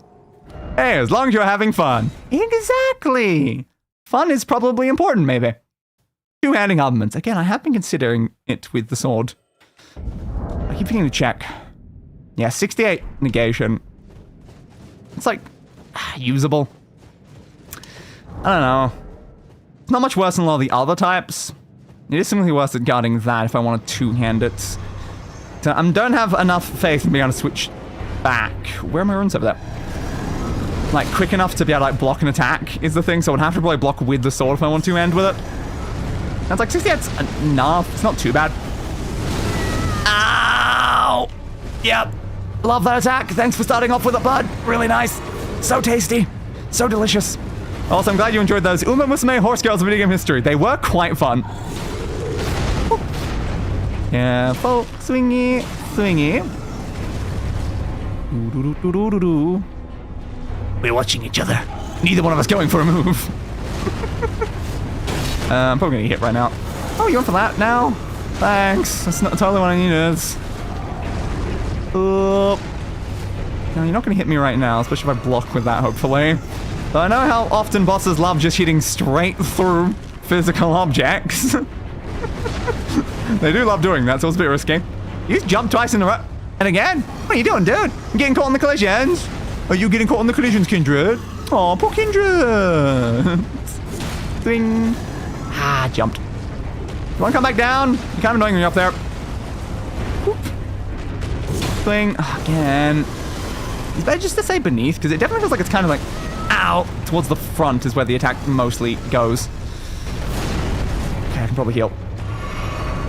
Hey, as long as you're having fun. Exactly. Fun is probably important, maybe. Two-handing armaments. Again, I have been considering it with the sword. I keep thinking to check. Yeah, 68 negation. It's like, usable. I don't know. It's not much worse than a lot of the other types. It is simply worse at guarding that if I want to two-hand it. So I don't have enough faith in being able to switch back. Where are my runes over there? Like, quick enough to be able to like, block an attack is the thing, so I would have to probably block with the sword if I want to end with it. That's like 68's enough. It's not too bad. Ow! Yep. Love that attack. Thanks for starting off with it, bud. Really nice. So tasty. So delicious. Also, I'm glad you enjoyed those Uma Musume Horse Girls of video game history. They were quite fun. Careful. Swingy. Swingy. Doo-doo-doo-doo-doo-doo. We're watching each other. Neither one of us going for a move. I'm probably gonna get hit right now. Oh, you went for that now? Thanks. That's not totally what I needed. No, you're not gonna hit me right now, especially if I block with that, hopefully. But I know how often bosses love just hitting straight through physical objects. They do love doing that, so it's a bit risky. You just jumped twice in a row. And again? What are you doing, dude? You getting caught in the collisions? Are you getting caught in the collisions, Kindred? Oh, poor Kindred. Swing. Ah, jumped. You want to come back down? You're kind of annoying when you're up there. Whoop. Swing. Again. It's better just to say beneath, because it definitely feels like it's kind of like, ow, towards the front is where the attack mostly goes. Okay, I can probably heal.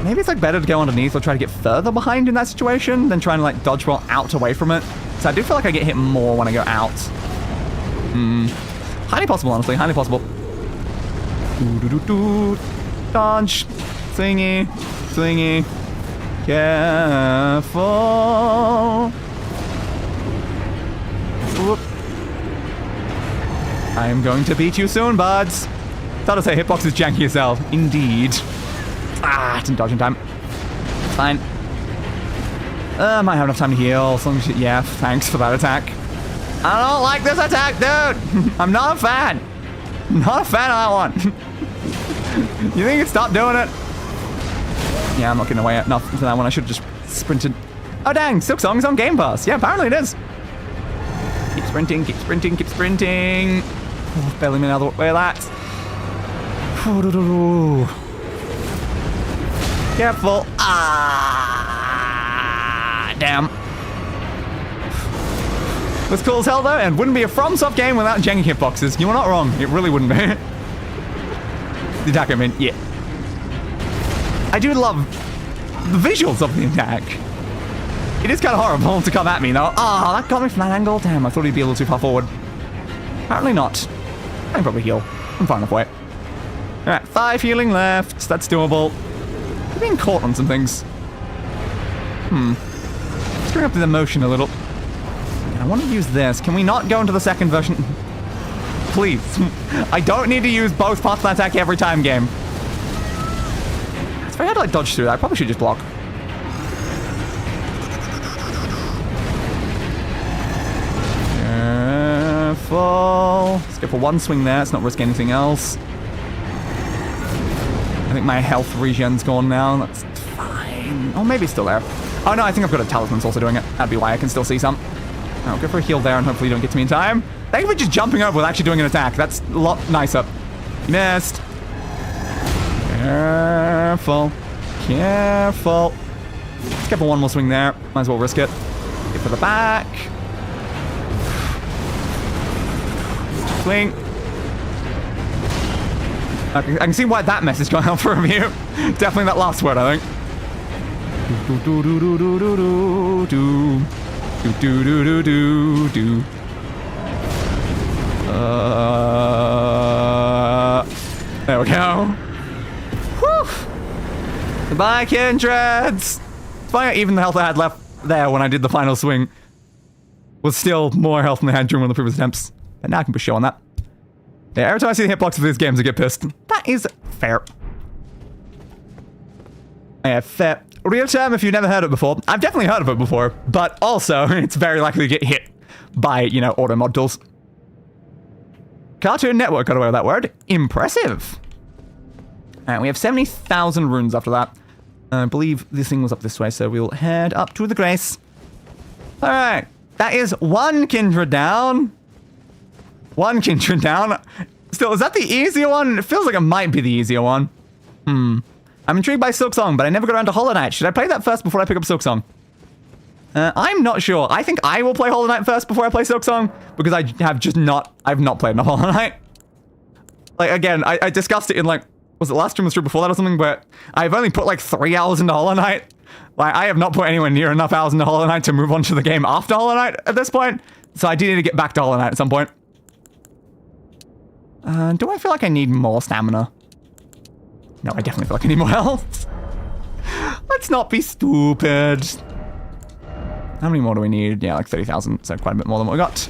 Maybe it's like better to go underneath or try to get further behind in that situation than trying to like dodge roll out away from it. So I do feel like I get hit more when I go out. Highly possible, honestly. Highly possible. Doo-doo-doo-doo. Dodge. Swingy. Swingy. Careful. Whoop. I am going to beat you soon, buds. Thought to say hitbox is janky as hell. Indeed. Ah, didn't dodge in time. Fine. Might have enough time to heal. As long as yeah, thanks for that attack. I don't like this attack, dude. I'm not a fan. Not a fan of that one. You think you'd stop doing it? Yeah, I'm not getting away enough for that one. I should have just sprinted. Oh, dang. Silksong's on Game Pass. Yeah, apparently it is. Keep sprinting, keep sprinting, keep sprinting. Oh, barely made another way of that. Careful. Ah, damn. Was cool as hell though, and wouldn't be a FromSoft game without janky hitboxes. You were not wrong. It really wouldn't be. The attack, I mean, yeah. I do love the visuals of the attack. It is kind of horrible to come at me though. Ah, that got me from that angle. Damn, I thought he'd be a little too far forward. Apparently not. I can probably heal. I'm far enough away. Alright, 5 healing left. That's doable. I'm being caught on some things. Let's bring up the emotion a little. And I want to use this. Can we not go into the second version? Please. I don't need to use both parts of the attack every time, game. If I had to like dodge through that, I probably should just block. Careful. Let's go for one swing there. Let's not risk anything else. I think my health regen's gone now. That's fine. Oh, maybe it's still there. Oh, no, I think I've got a talisman's also doing it. That'd be why I can still see some. I'll go for a heal there and hopefully you don't get to me in time. Thank you for just jumping over with actually doing an attack. That's a lot nicer. Missed. Careful. Careful. Let's get for one more swing there. Might as well risk it. Get for the back. Swing. I can see why that message got out from you. Definitely that last word, I think. There we go. Whew. Goodbye, Kindreds. It's funny, even the health I had left there when I did the final swing was still more health than I had during one of the previous attempts. And now I can push show on that. Yeah, every time I see the hitbox of these games, I get pissed. That is fair. Yeah, fair. Real term, if you've never heard it before. I've definitely heard of it before, but also, it's very likely to get hit by, you know, auto mod tools. Cartoon Network got away with that word. Impressive. Alright, we have 70,000 runes after that. I believe this thing was up this way, so we'll head up to the Grace. Alright, that is one Kindred down. One Kindred down. Still, is that the easier one? It feels like it might be the easier one. I'm intrigued by Silksong, but I never got around to Hollow Knight. Should I play that first before I pick up Silksong? I'm not sure. I think I will play Hollow Knight first before I play Silksong, because I've not played enough Hollow Knight. Like, again, I discussed it in, like, was it last stream or stream before that or something, but I've only put, like, 3 hours into Hollow Knight. Like, I have not put anywhere near enough hours into Hollow Knight to move on to the game after Hollow Knight at this point, so I do need to get back to Hollow Knight at some point. Do I feel like I need more stamina? No, I definitely feel like I need more health. Let's not be stupid. How many more do we need? Yeah, like 30,000, so quite a bit more than what we got.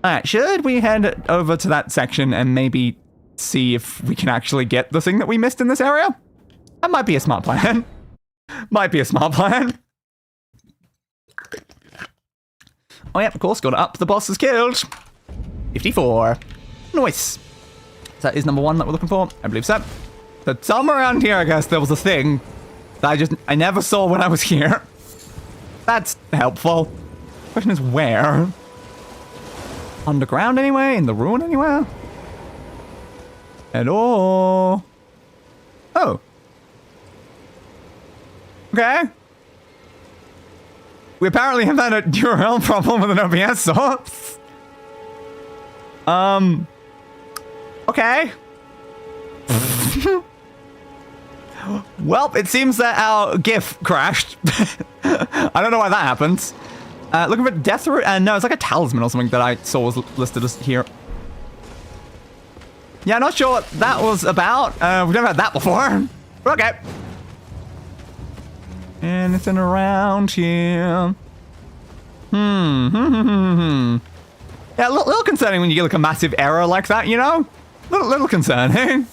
Alright, should we head over to that section and maybe see if we can actually get the thing that we missed in this area? That might be a smart plan. Might be a smart plan. Oh yeah, of course, got it up. The boss is killed. 54. Nice. That is number 1 that we're looking for. I believe so. But somewhere around here, I guess, there was a thing that I never saw when I was here. That's helpful. Question is where? Underground anyway? In the ruin anywhere? Hello? Oh. Okay. We apparently have had a URL problem with an OBS source. Okay. Well, it seems that our GIF crashed. I don't know why that happened. Looking for death root? No, it's like a talisman or something that I saw was listed as here. Yeah, not sure what that was about. We've never had that before. Okay. Anything around here? Yeah, a little concerning when you get like a massive error like that, you know? Little concerning.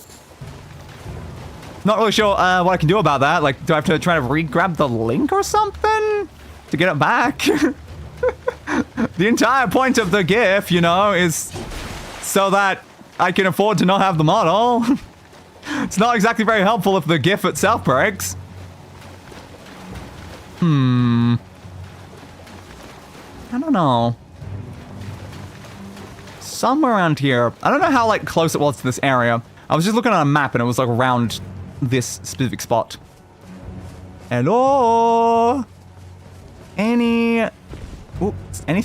Not really sure what I can do about that. Like, do I have to try to re-grab the link or something? to get it back. The entire point of the GIF, you know, is so that I can afford to not have the model. It's not exactly very helpful if the GIF itself breaks. I don't know. Somewhere around here. I don't know how, like, close it was to this area. I was just looking at a map and it was, like, around this specific spot. Hello? Anything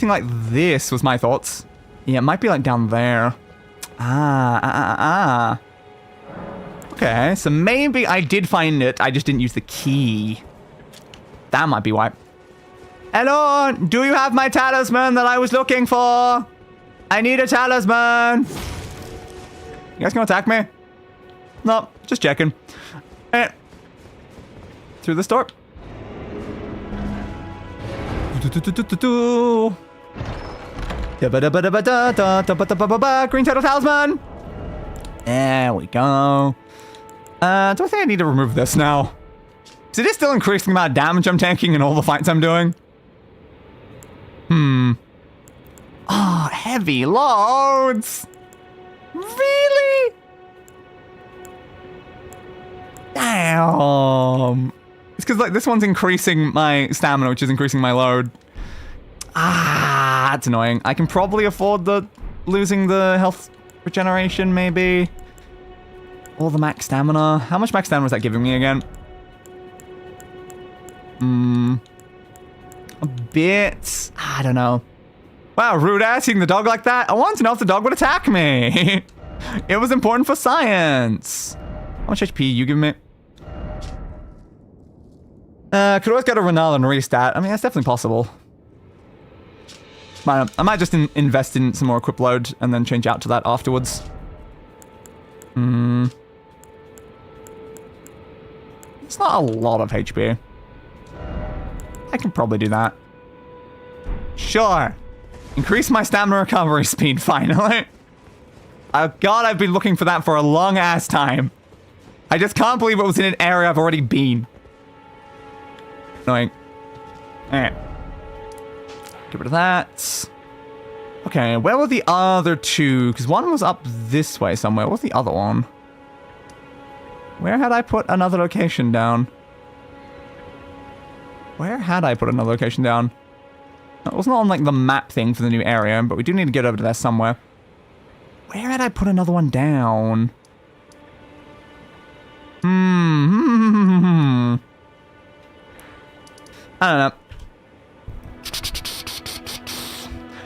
like this was my thoughts. Yeah, it might be, like, down there. Okay, so maybe I did find it. I just didn't use the key. That might be why. Hello? Do you have my talisman that I was looking for? I need a talisman. You guys gonna attack me? No, just checking. Through this door. Green turtle talisman. There we go. Do I think I need to remove this now? Is it still increasing the amount of damage I'm taking in all the fights I'm doing? Oh, heavy loads. Really? Damn. It's because, like, this one's increasing my stamina, which is increasing my load. That's annoying. I can probably afford losing the health regeneration, maybe. Or the max stamina. How much max stamina was that giving me again? A bit. I don't know. Wow, rude asking the dog like that. I wanted to know if the dog would attack me. It was important for science. How much HP you give me? Could always go to Renal and restat. I mean, that's definitely possible. I might just invest in some more equip load and then change out to that afterwards. It's not a lot of HP. I can probably do that. Sure. Increase my stamina recovery speed, finally. Oh god, I've been looking for that for a long ass time. I just can't believe it was in an area I've already been. Annoying. Alright. Get rid of that. Okay, where were the other two? Because one was up this way somewhere. What's the other one? Where had I put another location down? Where had I put another location down? It wasn't on, like, the map thing for the new area, but we do need to get over to there somewhere. Where had I put another one down? I don't know.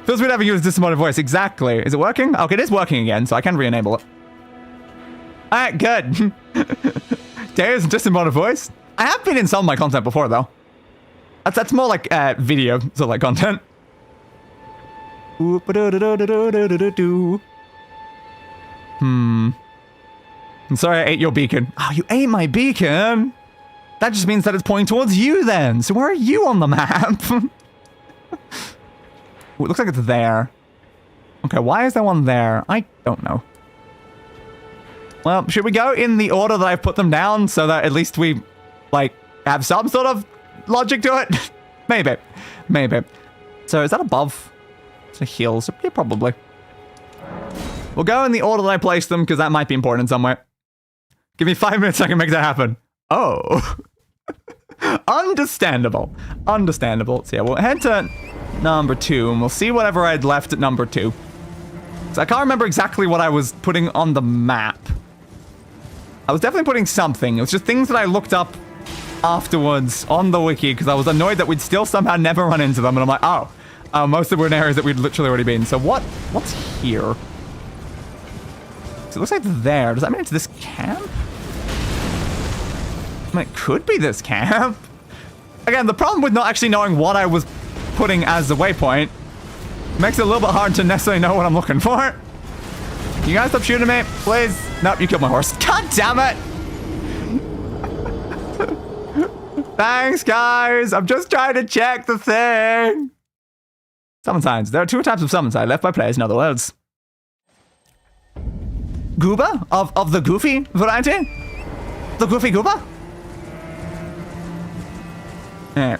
Feels weird having you as disembodied voice. Exactly. Is it working? Okay, it is working again, so I can re-enable it. Alright, good. Deus and disembodied voice. I have been in some of my content before, though. That's more like video, sort of like content. I'm sorry I ate your beacon. Oh, you ate my beacon? That just means that it's pointing towards you then. So where are you on the map? Ooh, it looks like it's there. Okay, why is there one there? I don't know. Well, should we go in the order that I've put them down so that at least we, like, have some sort of logic to it? Maybe. Maybe. So is that above? It's a hill, so yeah, probably. We'll go in the order that I placed them because that might be important in some way. Give me 5 minutes, I can make that happen. Oh. Understandable. Understandable. So yeah, we'll head to number 2 and we'll see whatever I'd left at number 2. So I can't remember exactly what I was putting on the map. I was definitely putting something. It was just things that I looked up afterwards on the wiki because I was annoyed that we'd still somehow never run into them. And I'm like, oh, most of them were in areas that we'd literally already been. So what's here? So it looks like there. Does that mean it's this camp? I mean, it could be this camp. Again, the problem with not actually knowing what I was putting as the waypoint makes it a little bit hard to necessarily know what I'm looking for. You guys stop shooting me, please. Nope, you killed my horse. God damn it. Thanks, guys. I'm just trying to check the thing. Summon signs. There are 2 types of summon signs left by players, in other words. Gooba? Of the goofy variety? The goofy Gooba? Alright.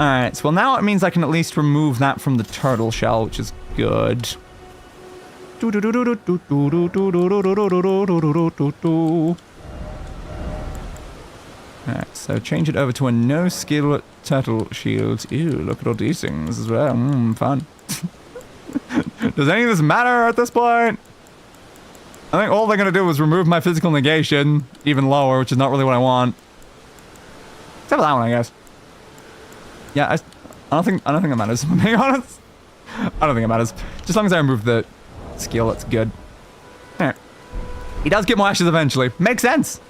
Alright, so well now it means I can at least remove that from the turtle shell, which is good. Alright, so change it over to a no-skill turtle shield. Ew, look at all these things as well. Fun. Does any of this matter at this point? I think all they're gonna do is remove my physical negation even lower, which is not really what I want. Except for that one, I guess. Yeah, I don't think it matters, if I'm being honest. I don't think it matters. Just as long as I remove the skill, that's good. Alright. He does get more ashes eventually. Makes sense.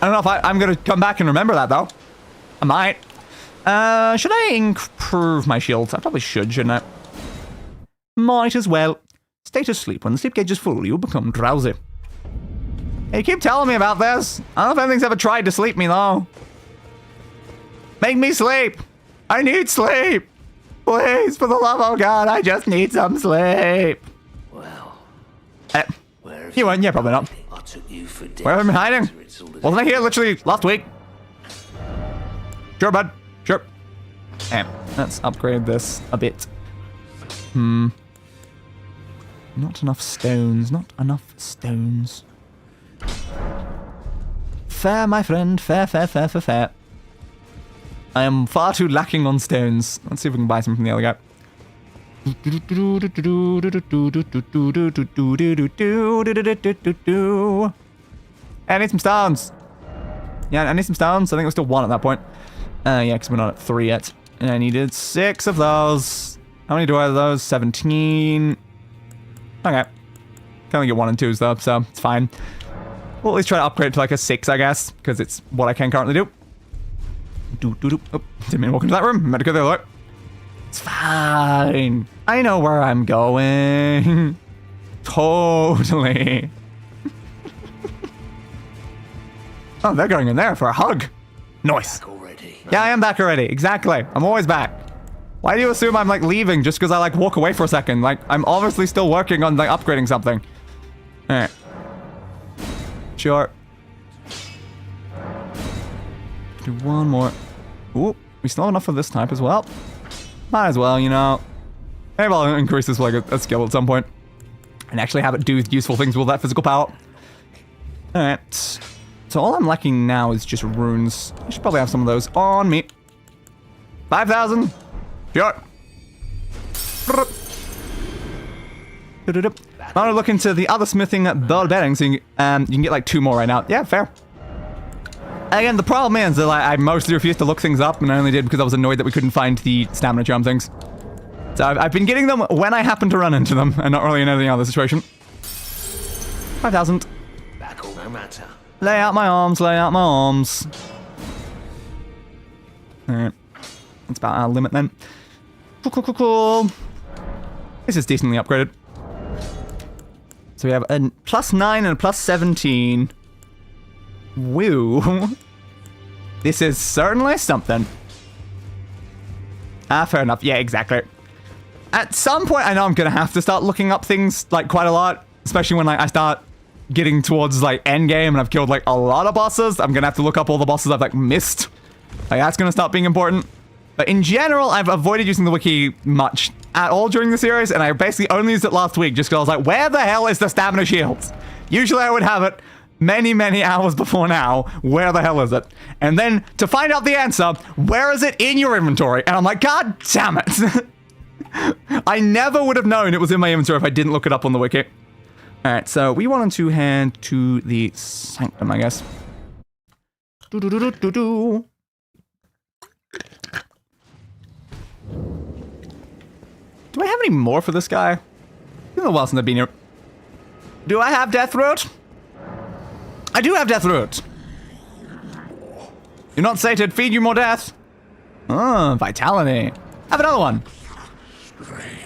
I don't know if I'm gonna come back and remember that, though. I might. Should I improve my shields? I probably should, shouldn't I? Might as well. State asleep. When the sleep gauge is full, you become drowsy. Hey, you keep telling me about this. I don't know if anything's ever tried to sleep me, though. Make me sleep. I need sleep. Please, for the love of God, I just need some sleep. Well, you weren't, yeah, probably not. I took you for dead. Where have I been hiding? Wasn't I here literally last week? Sure, bud. Sure. Let's upgrade this a bit. Not enough stones. Not enough stones. Fair, my friend. Fair, fair, fair, fair, fair. I am far too lacking on stones. Let's see if we can buy some from the other guy. I need some stones. Yeah, I need some stones. I think we're still 1 at that point. Yeah, because we're not at 3 yet. And I needed 6 of those. How many do I have of those? 17. Okay. Can only get 1 and 2s though, so it's fine. We'll at least try to upgrade it to like a 6, I guess, because it's what I can currently do. Oh, didn't mean to walk into that room. I'm meant to go there, look. It's fine. I know where I'm going. Totally. Oh, they're going in there for a hug. Nice. Back already. Yeah, I am back already. Exactly. I'm always back. Why do you assume I'm like leaving just because I like walk away for a second? Like, I'm obviously still working on like upgrading something. Alright. Sure. Do 1 more. Ooh, we still have enough of this type as well. Might as well, you know. Maybe I'll increase this for like a skill at some point. And actually have it do useful things with that physical power. Alright. So all I'm lacking now is just runes. I should probably have some of those on me. 5,000. Sure. I'm gonna look into the other smithing ball bearings, so you can get like 2 more right now. Yeah, fair. Again, the problem is that like, I mostly refused to look things up, and I only did because I was annoyed that we couldn't find the stamina charm things. So I've been getting them when I happen to run into them, and not really in any other situation. 5,000. Back all no matter. Lay out my arms, lay out my arms. Alright. That's about our limit then. Cool. This is decently upgraded. So we have a +9 and a +17. Woo. This is certainly something. Fair enough. Yeah, exactly. At some point, I know I'm gonna have to start looking up things, like, quite a lot. Especially when, like, I start getting towards, like, endgame and I've killed, like, a lot of bosses. I'm gonna have to look up all the bosses I've, like, missed. Like, that's gonna start being important. But in general, I've avoided using the wiki much at all during the series, and I basically only used it last week just because I was like, where the hell is the stamina shields? Usually I would have it many hours before now. Where the hell is it? And then to find out the answer, where is it in your inventory? And I'm like, God damn it. I never would have known it was in my inventory if I didn't look it up on the wiki. Alright, so we wanted to head to the sanctum, I guess. Do I have any more for this guy? It's been a while since I've been here. Do I have death root? I do have death root. You're not sated, feed you more death. Oh, vitality. Have another one.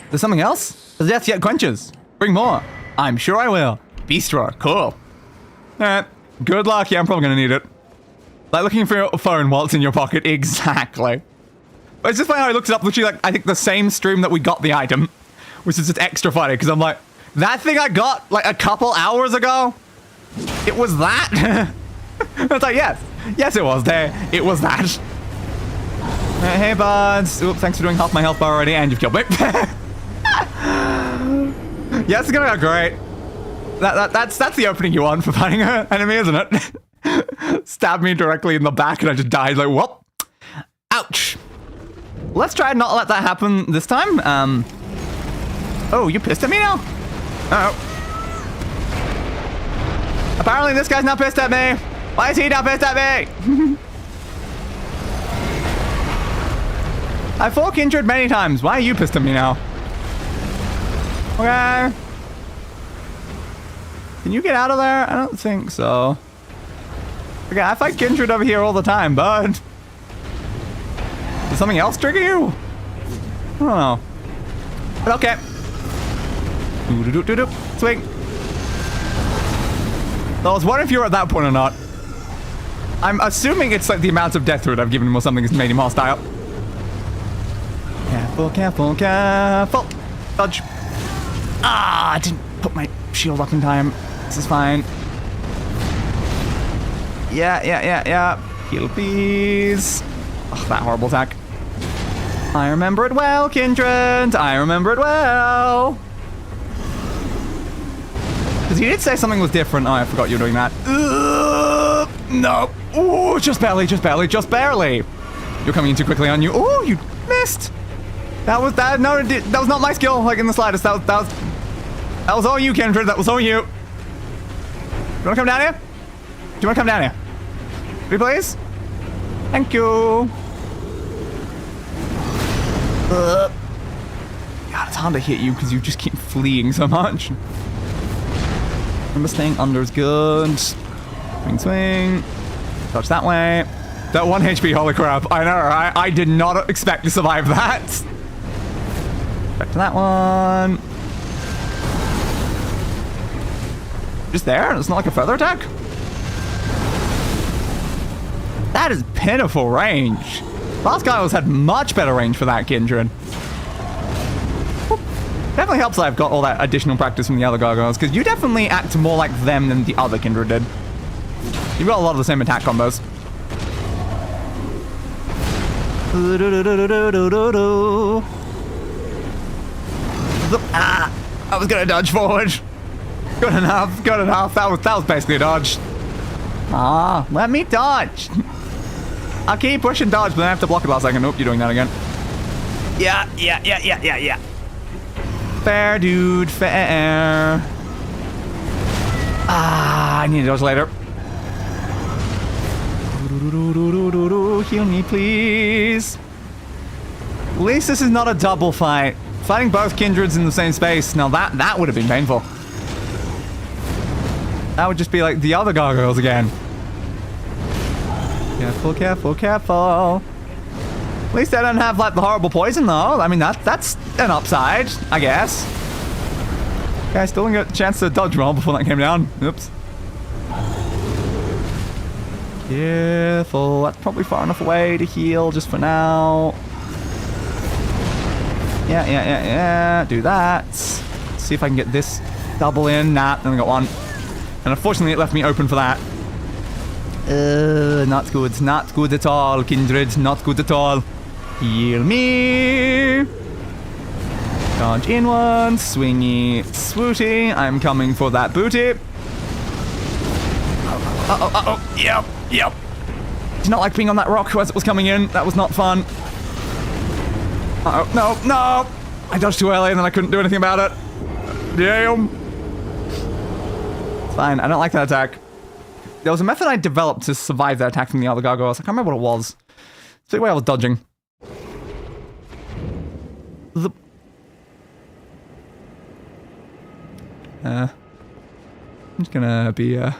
There's something else? The death yet quenches. Bring more. I'm sure I will. Beast roar, cool. Alright, good luck. Yeah, I'm probably gonna need it. Like looking for your phone while it's in your pocket. Exactly. But it's just funny how I looked it up literally like, I think the same stream that we got the item. Which is just extra funny, because I'm like, that thing I got like a couple hours ago? It was that? I was like, yes. Yes, it was there. It was that. Hey, buds. Oops, thanks for doing half my health bar already, and you've killed me. Yeah, it's gonna go great. That's the opening you want for fighting an enemy, isn't it? Stabbed me directly in the back and I just died like, whoop. Ouch. Let's try and not let that happen this time. Oh, you pissed at me now? Uh-oh. Apparently this guy's not pissed at me. Why is he not pissed at me? I fought Kindred many times. Why are you pissed at me now? Okay. Can you get out of there? I don't think so. Okay, I fight Kindred over here all the time, bud. Does something else trigger you? I don't know. But okay. Do-do-do-do-do. Swing. So I was wondering if you were at that point or not. I'm assuming it's like the amount of death root I've given him or something has made him hostile. Careful, careful, careful. Dodge. Ah, I didn't put my shield up in time. This is fine. Yeah. Heal, please. Oh, that horrible attack. I remember it well, Kindred. I remember it well. Because he did say something was different. Oh, I forgot you were doing that. No. Ooh, just barely. You're coming in too quickly on you. Ooh, you missed. That was not my skill, like in the slightest. That was all you, Kindred. That was all you. You wanna come down here? Do you wanna come down here? Will you please? Thank you. God, it's hard to hit you because you just keep fleeing so much. Remember, staying under is good. Swing. Dodge that way. That 1 HP, holy crap. I know, right? I did not expect to survive that. Back to that one. Just there? It's not like a further attack? That is pitiful range. Last guy had much better range for that, Kindred. Definitely helps that I've got all that additional practice from the other gargoyles, because you definitely act more like them than the other Kindred did. You've got a lot of the same attack combos. Ah, I was gonna dodge forward. Good enough. That was basically a dodge. Ah, let me dodge. I'll keep pushing dodge, but then I have to block it last second. Nope, you're doing that again. Yeah. Fair, dude, fair. Ah, I need to dodge later. Heal me, please. At least this is not a double fight. Fighting both Kindreds in the same space. Now that would have been painful. That would just be like the other gargoyles again. Careful. At least they don't have like the horrible poison though. I mean that's an upside, I guess. Okay, I still didn't get a chance to dodge roll before that came down. Oops. Careful. That's probably far enough away to heal just for now. Yeah. Do that. Let's see if I can get this double in. Nah, then I got one. And unfortunately, it left me open for that. Not good at all, Kindred. Not good at all. Heal me. Dodge in one. Swingy, swooty. I'm coming for that booty. Uh-oh. Yep. Did not like being on that rock as it was coming in. That was not fun. Uh-oh. No. I dodged too early and then I couldn't do anything about it. Damn. Fine, I don't like that attack. There was a method I developed to survive that attack from the other gargoyles. I can't remember what it was. It's the way I was dodging. I'm just gonna be a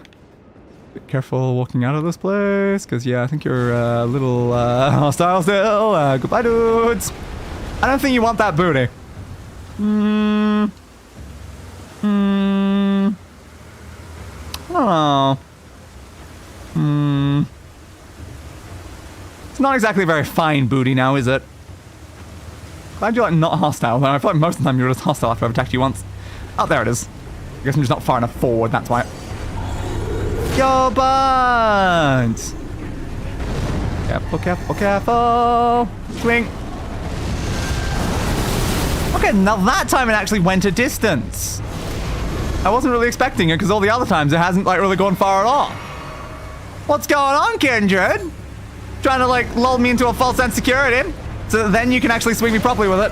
bit careful walking out of this place, because yeah, I think you're a little hostile still. Goodbye, dudes. I don't think you want that booty. I don't know. It's not exactly a very fine booty now, is it? Glad you're like not hostile, though. I feel like most of the time you're just hostile after I've attacked you once. Oh, there it is. I guess I'm just not far enough forward, that's why. Yo, buds! Careful, careful, careful. Swing. Okay, now that time it actually went a distance. I wasn't really expecting it because all the other times it hasn't like really gone far at all. What's going on, Kindred? Trying to like lull me into a false sense of security so that then you can actually swing me properly with it.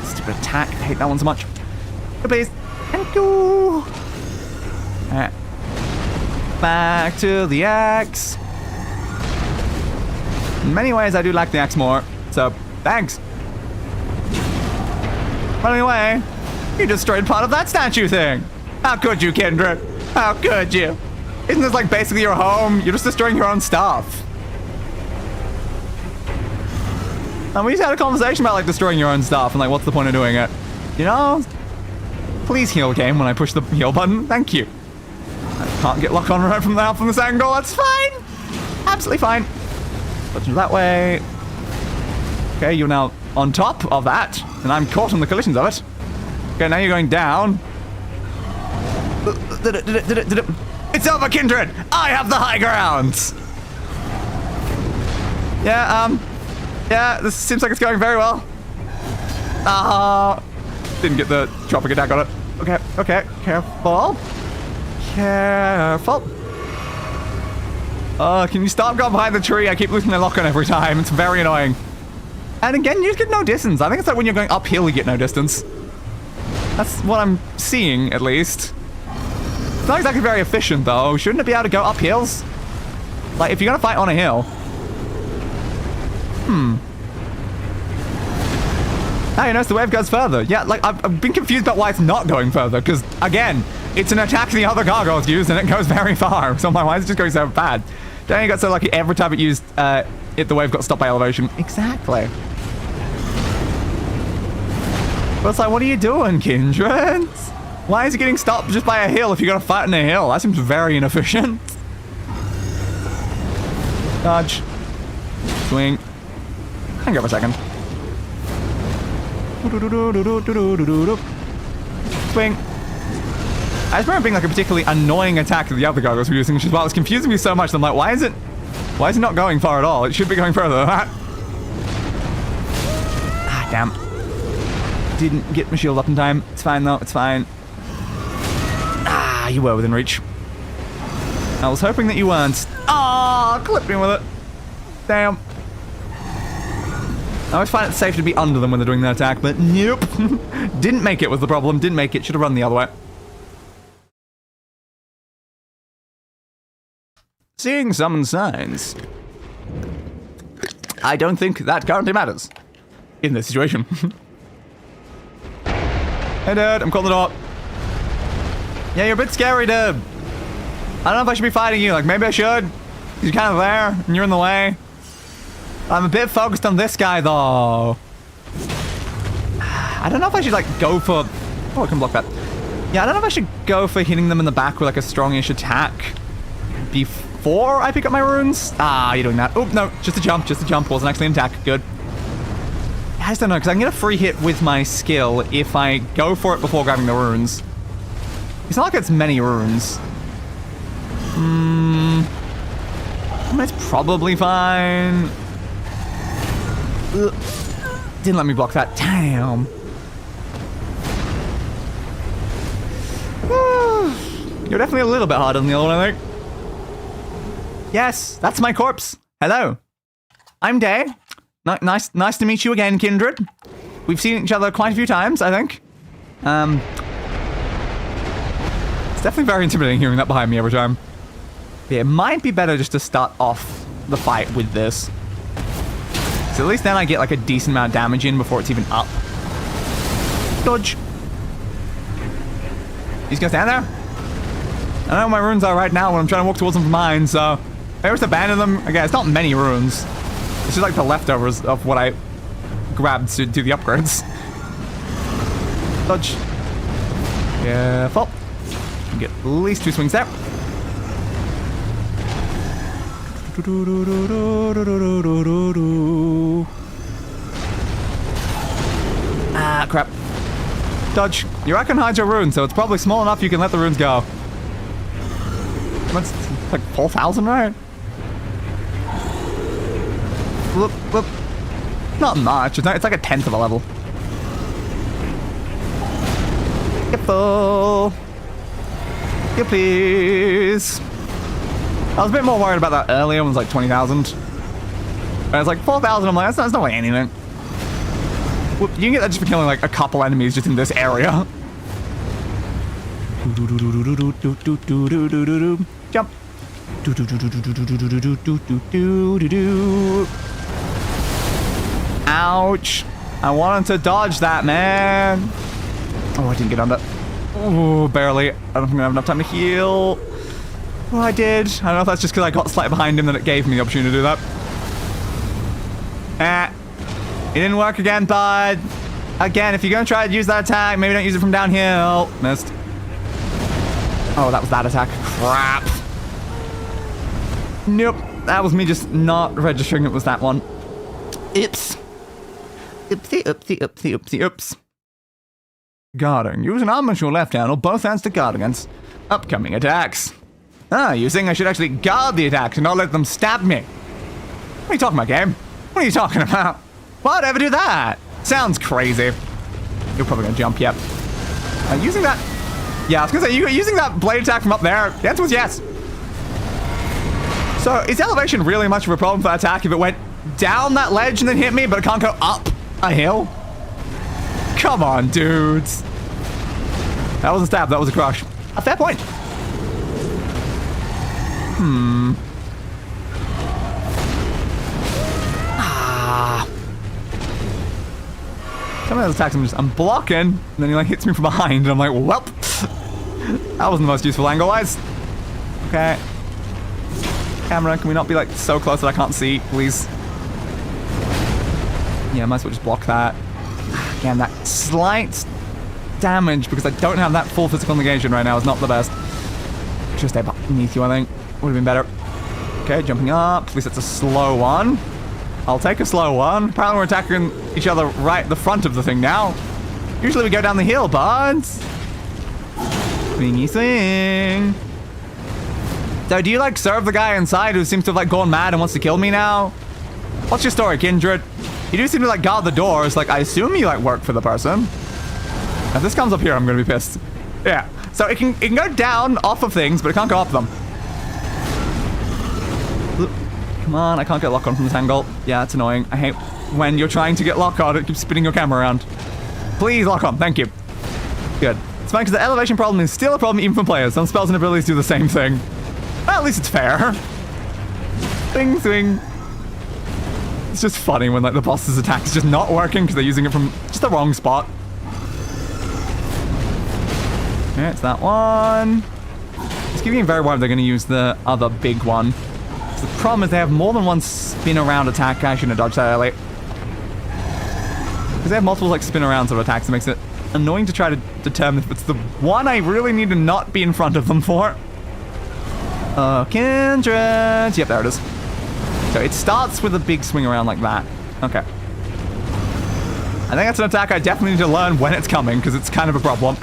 Stupid attack. I hate that one so much. Go, please. Thank you. Alright. Back to the axe. In many ways, I do like the axe more. So, thanks. But anyway, you destroyed part of that statue thing. How could you, Kindred? How could you? Isn't this like basically your home? You're just destroying your own stuff. And we just had a conversation about like destroying your own stuff and like what's the point of doing it? You know? Please heal game when I push the heal button. Thank you. I can't get lock on right from this angle. That's fine. Absolutely fine. Touch that way. Okay, you're now on top of that, and I'm caught in the collisions of it. Okay, now you're going down. It's over, Kindred! I have the high ground! Yeah, this seems like it's going very well. Didn't get the dropping attack on it. Okay, careful. Careful. Can you stop going behind the tree? I keep losing my lock on every time. It's very annoying. And again, you just get no distance. I think it's like when you're going uphill, you get no distance. That's what I'm seeing, at least. It's not exactly very efficient, though. Shouldn't it be able to go up hills? Like, if you're gonna fight on a hill. Now you notice the wave goes further. Yeah, like, I've been confused about why it's not going further, because, again, it's an attack the other gargoyles use, and it goes very far. So I'm like, why is it just going so bad? Danny got so lucky every time it used the wave got stopped by elevation. Exactly. But it's like, what are you doing, Kindred? Why is it getting stopped just by a hill if you're going to fight in a hill? That seems very inefficient. Dodge. Swing. Hang on a second. Swing. I just remember being like a particularly annoying attack that the other gargoyles were using, which is why it was confusing me so much. I'm like, why is it not going far at all? It should be going further than that. Ah, damn. Didn't get my shield up in time. It's fine though, it's fine. Ah, you were within reach. I was hoping that you weren't. Ah, clipped me with it. Damn. I always find it safe to be under them when they're doing their attack, but nope. Didn't make it was the problem. Didn't make it. Should have run the other way. Seeing summon signs. I don't think that currently matters in this situation. Hey, dude, I'm calling the door. Yeah, you're a bit scary, dude. I don't know if I should be fighting you. Like, maybe I should. You're kind of there, and you're in the way. I'm a bit focused on this guy, though. I don't know if I should, like, go for... Oh, I can block that. Yeah, I don't know if I should go for hitting them in the back with, like, a strongish attack before I pick up my runes. Ah, you're doing that. Oh, no, just a jump. Just a jump. Wasn't actually an attack. Good. I just don't know, because I can get a free hit with my skill if I go for it before grabbing the runes. It's not like it's many runes. That's probably fine. Ugh. Didn't let me block that. Damn. You're definitely a little bit harder than the other one, I think. Yes, that's my corpse. Hello. I'm Day. Nice to meet you again, Kindred. We've seen each other quite a few times, I think. It's definitely very intimidating hearing that behind me every time. Yeah, it might be better just to start off the fight with this. So at least then I get like a decent amount of damage in before it's even up. Dodge. He's gonna stand there? I don't know where my runes are right now when I'm trying to walk towards them from mine, so maybe just abandon them. Again, it's not many runes. It's just like the leftovers of what I grabbed to do the upgrades. Dodge. Careful. Get at least 2 swings there. Ah, crap. Dodge. Your icon hides your runes, so it's probably small enough you can let the runes go. That's like 4,000, right? Whoop, whoop. Not much. It's like a tenth of a level. Get full. Yeah, please. I was a bit more worried about that earlier. It was like 20,000. And it's like 4,000. I'm like, that's not really anything. Whoop, you can get that just for killing like a couple enemies just in this area. Jump. Ouch. I wanted to dodge that, man. Oh, I didn't get under. Oh, barely. I don't think I have enough time to heal. Oh, I did. I don't know if that's just because I got slightly behind him that it gave me the opportunity to do that. It didn't work again, bud. Again, if you're going to try to use that attack, maybe don't use it from downhill. Missed. Oh, that was that attack. Crap. Nope. That was me just not registering it was that one. Oops. Oopsie, oopsie, oopsie, oopsie, oops. Guarding. Use an arm with your left hand or both hands to guard against upcoming attacks. Ah, you're saying I should actually guard the attacks and not let them stab me. What are you talking about, game? What are you talking about? Why'd I ever do that? Sounds crazy. You're probably gonna jump, yep. Using that... Yeah, I was gonna say, using that blade attack from up there, the answer was yes. So, is elevation really much of a problem for that attack if it went down that ledge and then hit me, but it can't go up a hill? Come on, dudes. That was a stab, that was a crush. A fair point. Some of those attacks I'm blocking, and then he like hits me from behind, and I'm like, well, that wasn't the most useful angle-wise. Okay. Camera, can we not be like so close that I can't see, please? Yeah, I might as well just block that. Again, that slight damage, because I don't have that full physical negation right now, is not the best. Should stay beneath you, I think. Would have been better. Okay, jumping up. At least it's a slow one. I'll take a slow one. Apparently we're attacking each other right at the front of the thing now. Usually we go down the hill, buds. Swingy swing. So do you like serve the guy inside who seems to have like gone mad and wants to kill me now? What's your story, Kindred? You do seem to like guard the doors. Like I assume you like work for the person. If this comes up here, I'm gonna be pissed. Yeah. So it can go down off of things, but it can't go up them. Come on, I can't get lock on from this angle. Yeah, it's annoying. I hate when you're trying to get lock on, it keeps spinning your camera around. Please lock on, thank you. Good. It's fine because the elevation problem is still a problem even for players. Some spells and abilities do the same thing. Well, at least it's fair. Swing, swing. It's just funny when like the boss's attack is just not working because they're using it from just the wrong spot. Okay, it's that one. It's giving me very worried they're going to use the other big one. So the problem is they have more than one spin around attack. I shouldn't have dodged that early. Because they have multiple like spin around sort of attacks, it makes it annoying to try to determine if it's the one I really need to not be in front of them for. Kindred. Yep, there it is. So it starts with a big swing around like that. Okay. I think that's an attack I definitely need to learn when it's coming, because it's kind of a problem.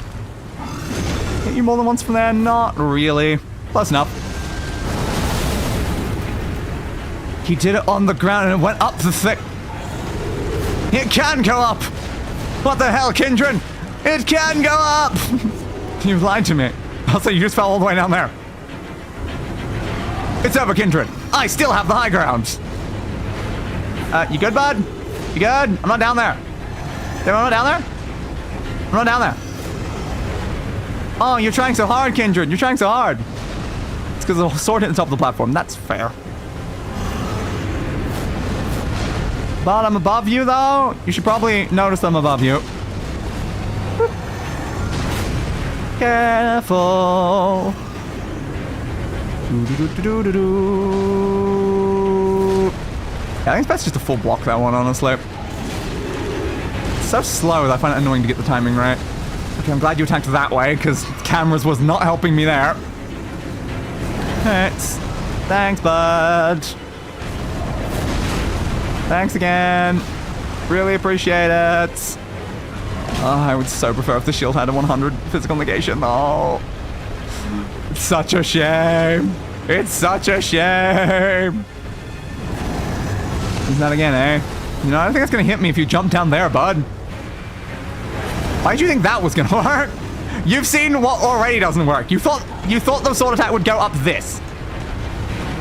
Hit you more than once from there? Not really. Close enough. He did it on the ground and it went up the thing. It can go up! What the hell, Kindred? It can go up! You lied to me. Also, you just fell all the way down there. It's over, Kindred. I still have the high ground. You good, bud? You good? I'm not down there. I'm not down there? I'm not down there. Oh, you're trying so hard, Kindred. You're trying so hard. It's because the sword hit the top of the platform. That's fair. But I'm above you, though. You should probably notice I'm above you. Careful. Yeah, I think it's best just to full block that one, honestly. It's so slow that I find it annoying to get the timing right. Okay, I'm glad you attacked that way, because cameras was not helping me there. Thanks, bud. Thanks again. Really appreciate it. Oh, I would so prefer if the shield had a 100 physical negation, though. It's such a shame. It's such a shame. Is that again, eh? You know, I don't think that's gonna hit me if you jump down there, bud. Why did you think that was gonna work? You've seen what already doesn't work. You thought the sword attack would go up this.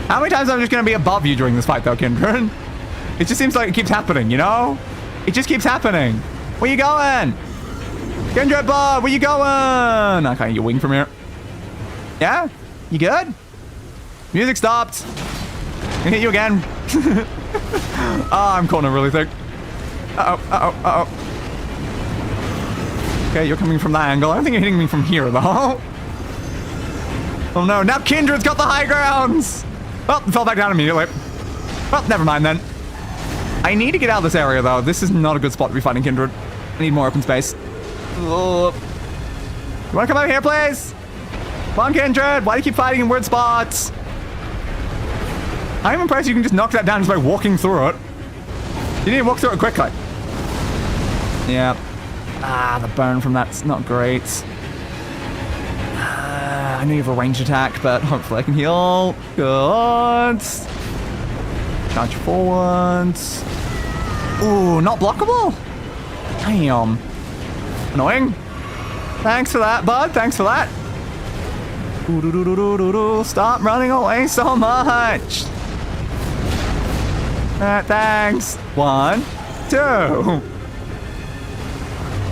How many times am I just gonna be above you during this fight, though, Kindred? It just seems like it keeps happening, you know? It just keeps happening. Where you going? Kindred, bud, where you going? Okay, you wing from here. Yeah? You good? Music stopped. I'm gonna hit you again. Oh, I'm cornered really thick. Uh-oh. Okay, you're coming from that angle. I don't think you're hitting me from here, though. Oh, no. Now Kindred's got the high grounds. Well, fell back down immediately. Well, never mind, then. I need to get out of this area, though. This is not a good spot to be fighting Kindred. I need more open space. Ugh. You want to come over here, please? Come on, Kindred. Why do you keep fighting in weird spots? I'm impressed you can just knock that down just by walking through it. You need to walk through it quickly. Yeah. Ah, the burn from that's not great. I know you have a ranged attack, but hopefully I can heal. Good. Charge forwards. Ooh, not blockable? Damn. Annoying. Thanks for that, bud. Thanks for that. Stop running away so much. Thanks. 1, 2.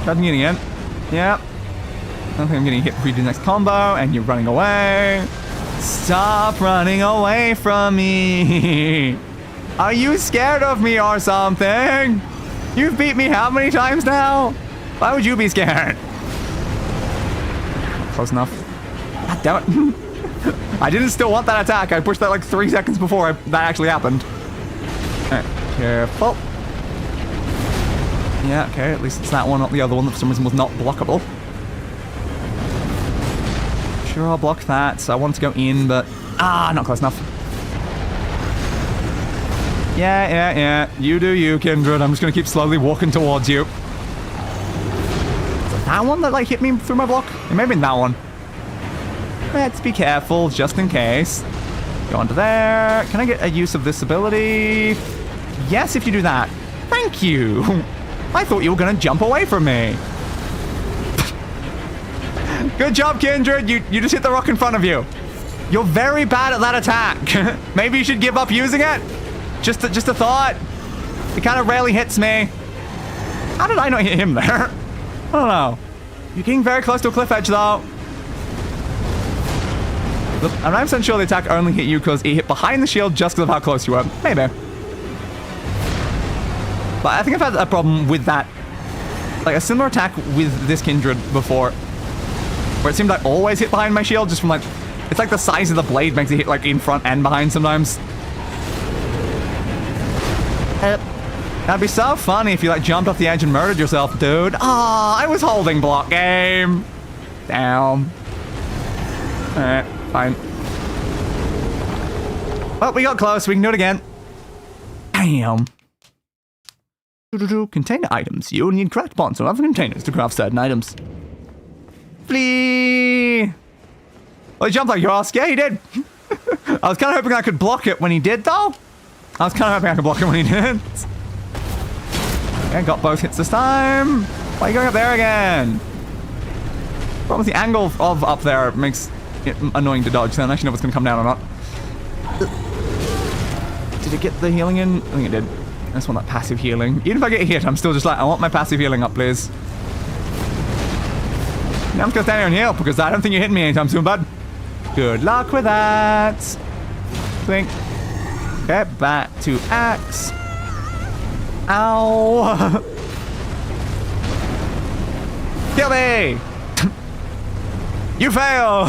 Try getting in. Yep. I don't think I'm getting hit before you do the next combo, and you're running away. Stop running away from me. Are you scared of me or something? You've beat me how many times now? Why would you be scared? Close enough. God damn it. I didn't still want that attack. I pushed that like 3 seconds before that actually happened. Alright, careful. Yeah, okay, at least it's that one, not the other one that for some reason was not blockable. Sure, I'll block that, so I want to go in, but... Ah, not close enough. Yeah. You do you, Kindred. I'm just gonna keep slowly walking towards you. Is it that one that, like, hit me through my block? It may have been that one. Let's be careful, just in case. Go onto there. Can I get a use of this ability? Yes, if you do that. Thank you. I thought you were gonna jump away from me. Good job, Kindred. You just hit the rock in front of you. You're very bad at that attack. Maybe you should give up using it. Just a thought. It kind of rarely hits me. How did I not hit him there? I don't know. You're getting very close to a cliff edge, though. Look, I'm 9% sure the attack only hit you because it hit behind the shield just because of how close you were. Maybe. But I think I've had a problem with that. Like, a similar attack with this Kindred before. Where it seemed like always hit behind my shield just from, like... It's like the size of the blade makes it hit, like, in front and behind sometimes. That'd be so funny if you, like, jumped off the edge and murdered yourself, dude. Aw, I was holding block game. Damn. Alright, fine. Well, we got close. We can do it again. Damn. Container items. You need craft bonds or other containers to craft certain items. Flee! Well, he jumped like yours. Yeah, he did. I was kind of hoping I could block it when he did, though. I was kind of hoping I could block it when he did. Okay, got both hits this time. Why are you going up there again? Problem with the angle of up there makes it annoying to dodge, so I don't actually know if it's going to come down or not. Did it get the healing in? I think it did. I just want that passive healing. Even if I get hit, I'm still just like, I want my passive healing up, please. Now I'm just going to stand here and heal, because I don't think you're hitting me anytime soon, bud. Good luck with that. Think. Okay, back to axe. Ow. Kill me. You fail.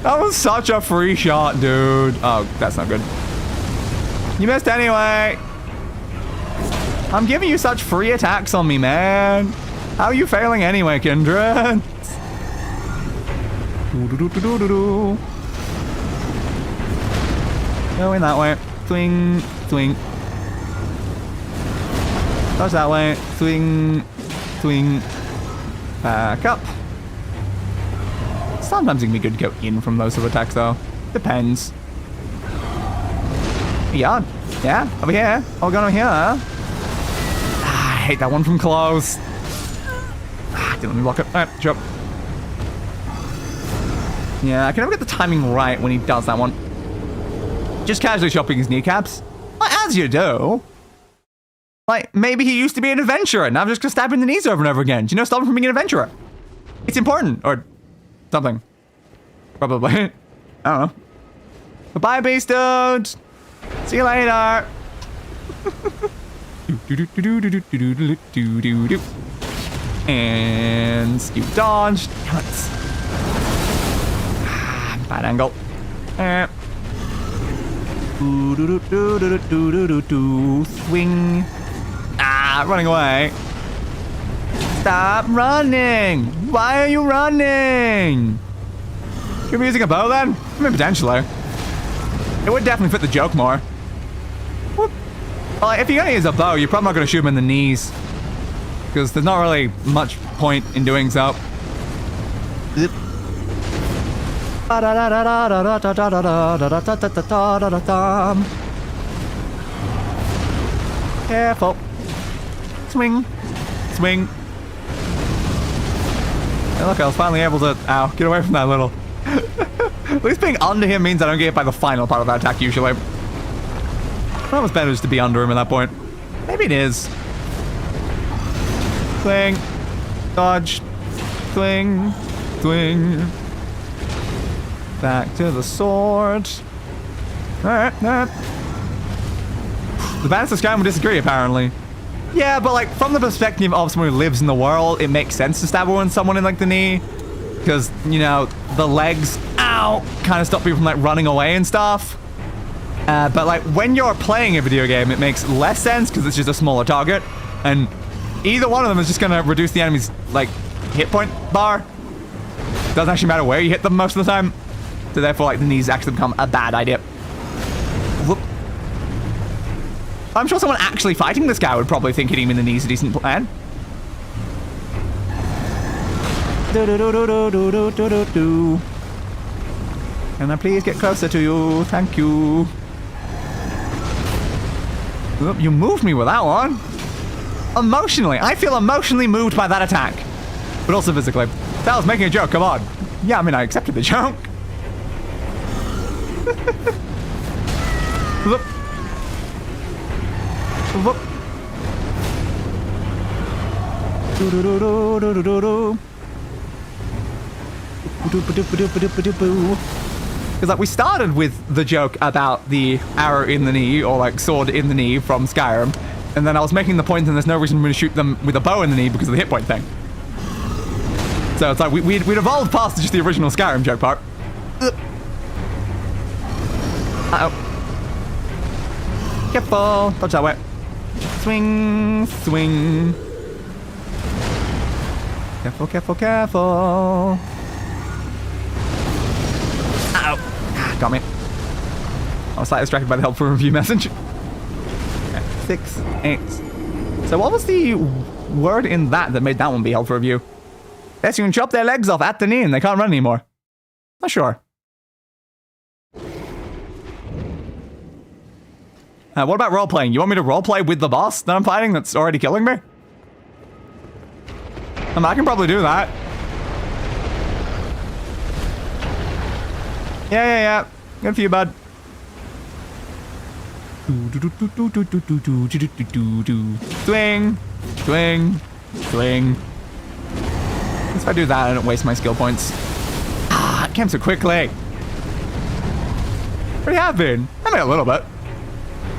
That was such a free shot, dude. Oh, that's not good. You missed anyway. I'm giving you such free attacks on me, man. How are you failing anyway, Kindred? Going that way. Swing, swing. Dodge that way. Swing, swing. Back up. Sometimes it can be good to go in from those sort of attacks, though. Depends. Yeah, yeah, over here. Oh, going over here. Ah, I hate that one from close. Ah, didn't let me block it. Alright, jump. Yeah, I can never get the timing right when he does that one. Just casually chopping his kneecaps. Well, as you do. Like, maybe he used to be an adventurer, and now I'm just gonna stab him in the knees over and over again. Do you know, stop him from being an adventurer? It's important, or something. Probably. I don't know. Goodbye, beast dude. See you later. And you dodged. Bad angle. Swing. Ah, running away. Stop running. Why are you running? You're using a bow then? I mean, potentially. It would definitely fit the joke more. Whoop. Well, if you're gonna use a bow, you're probably not gonna shoot him in the knees. Because there's not really much point in doing so. Zip. Careful. Swing. Swing. Hey, look, I was finally able to... Ow, get away from that little... At least being under him means I don't get hit by the final part of that attack, usually. It's almost better just to be under him at that point. Maybe it is. Swing. Dodge. Swing. Swing. Back to the sword. Alright, alright. The Bannister Sky would disagree, apparently. Yeah, but like, from the perspective of someone who lives in the world, it makes sense to stab someone in like the knee. Because, you know, the legs, ow, kind of stop people from like running away and stuff. But like, when you're playing a video game, it makes less sense because it's just a smaller target. And either one of them is just going to reduce the enemy's like hit point bar. Doesn't actually matter where you hit them most of the time. So therefore, like, the knees actually become a bad idea. Whoop. I'm sure someone actually fighting this guy would probably think hitting him in the knees is a decent plan. Can I please get closer to you? Thank you. Oop, you moved me with that one. Emotionally. I feel emotionally moved by that attack. But also physically. That was making a joke, come on. Yeah, I mean, I accepted the joke. Whoop. Whoop. Because like we started with the joke about the arrow in the knee or like sword in the knee from Skyrim, and then I was making the point and there's no reason for me to shoot them with a bow in the knee because of the hit point thing. So it's like we'd evolved past just the original Skyrim joke part. Uh-oh. Careful. Dodge that way. Swing. Swing. Careful, careful, careful. Uh-oh. Got me. I was slightly distracted by the helpful review message. Okay. 6, 8. So what was the word in that made that one be helpful review? Yes, you can chop their legs off at the knee and they can't run anymore. Not sure. What about role-playing? You want me to role-play with the boss that I'm fighting that's already killing me? I can probably do that. Yeah. Good for you, bud. Swing. Swing. Swing. If I do that, I don't waste my skill points. Ah, it came so quickly. Pretty have been. I mean, a little bit.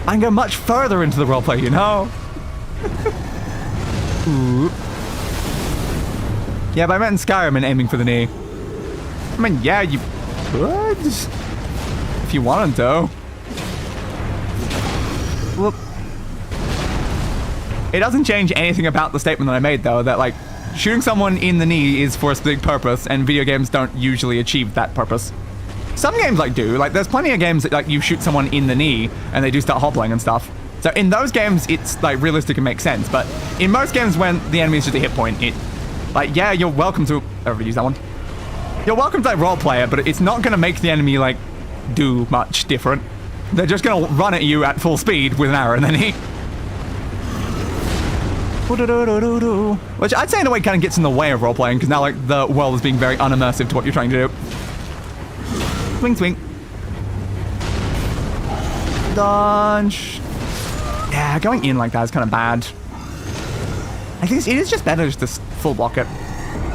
I can go much further into the roleplay, you know? Ooh. Yeah, but I meant in Skyrim and aiming for the knee. I mean, yeah, you could. If you wanted to. Whoop. It doesn't change anything about the statement that I made, though, that, like, shooting someone in the knee is for a specific purpose, and video games don't usually achieve that purpose. Some games, like, do. Like, there's plenty of games that, like, you shoot someone in the knee, and they do start hobbling and stuff. So in those games, it's, like, realistic and makes sense. But in most games when the enemy is just a hit point, like, yeah, you're welcome to... overuse that one. You're welcome to, like, roleplay it, but it's not going to make the enemy, like, do much different. They're just gonna run at you at full speed with an arrow and then he... Which I'd say in a way kind of gets in the way of role-playing, because now like the world is being very unimmersive to what you're trying to do. Swing, swing. Dodge. Yeah, going in like that is kind of bad. I think it is just better just to full block it.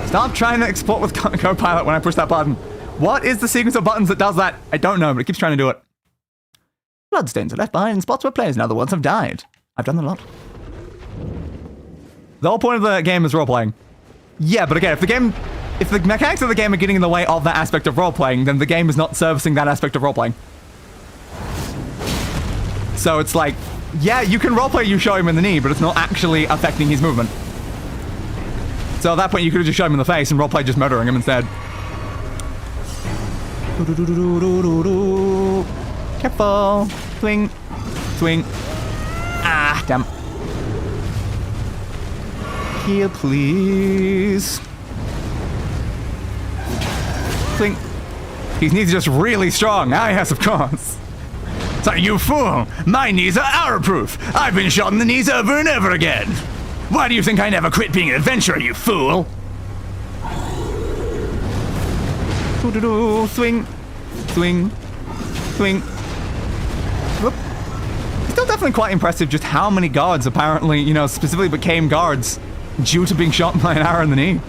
Stop trying to export with Copilot when I push that button. What is the sequence of buttons that does that? I don't know, but it keeps trying to do it. Bloodstains are left behind in spots where players and other ones have died. I've done that a lot. The whole point of the game is role-playing. Yeah, but again, if the mechanics of the game are getting in the way of that aspect of role-playing, then the game is not servicing that aspect of role-playing. So it's like, yeah, you can roleplay you show him in the knee, but it's not actually affecting his movement. So at that point, you could have just shot him in the face and roleplay just murdering him instead. Careful. Swing. Swing. Ah, damn. Heal, please. Swing. His knees are just really strong. Ah, yes, of course. So, you fool! My knees are arrow-proof! I've been shot in the knees over and over again! Why do you think I never quit being an adventurer, you fool? Swing. Swing. Swing. Whoop. It's still definitely quite impressive just how many guards apparently, you know, specifically became guards due to being shot by an arrow in the knee.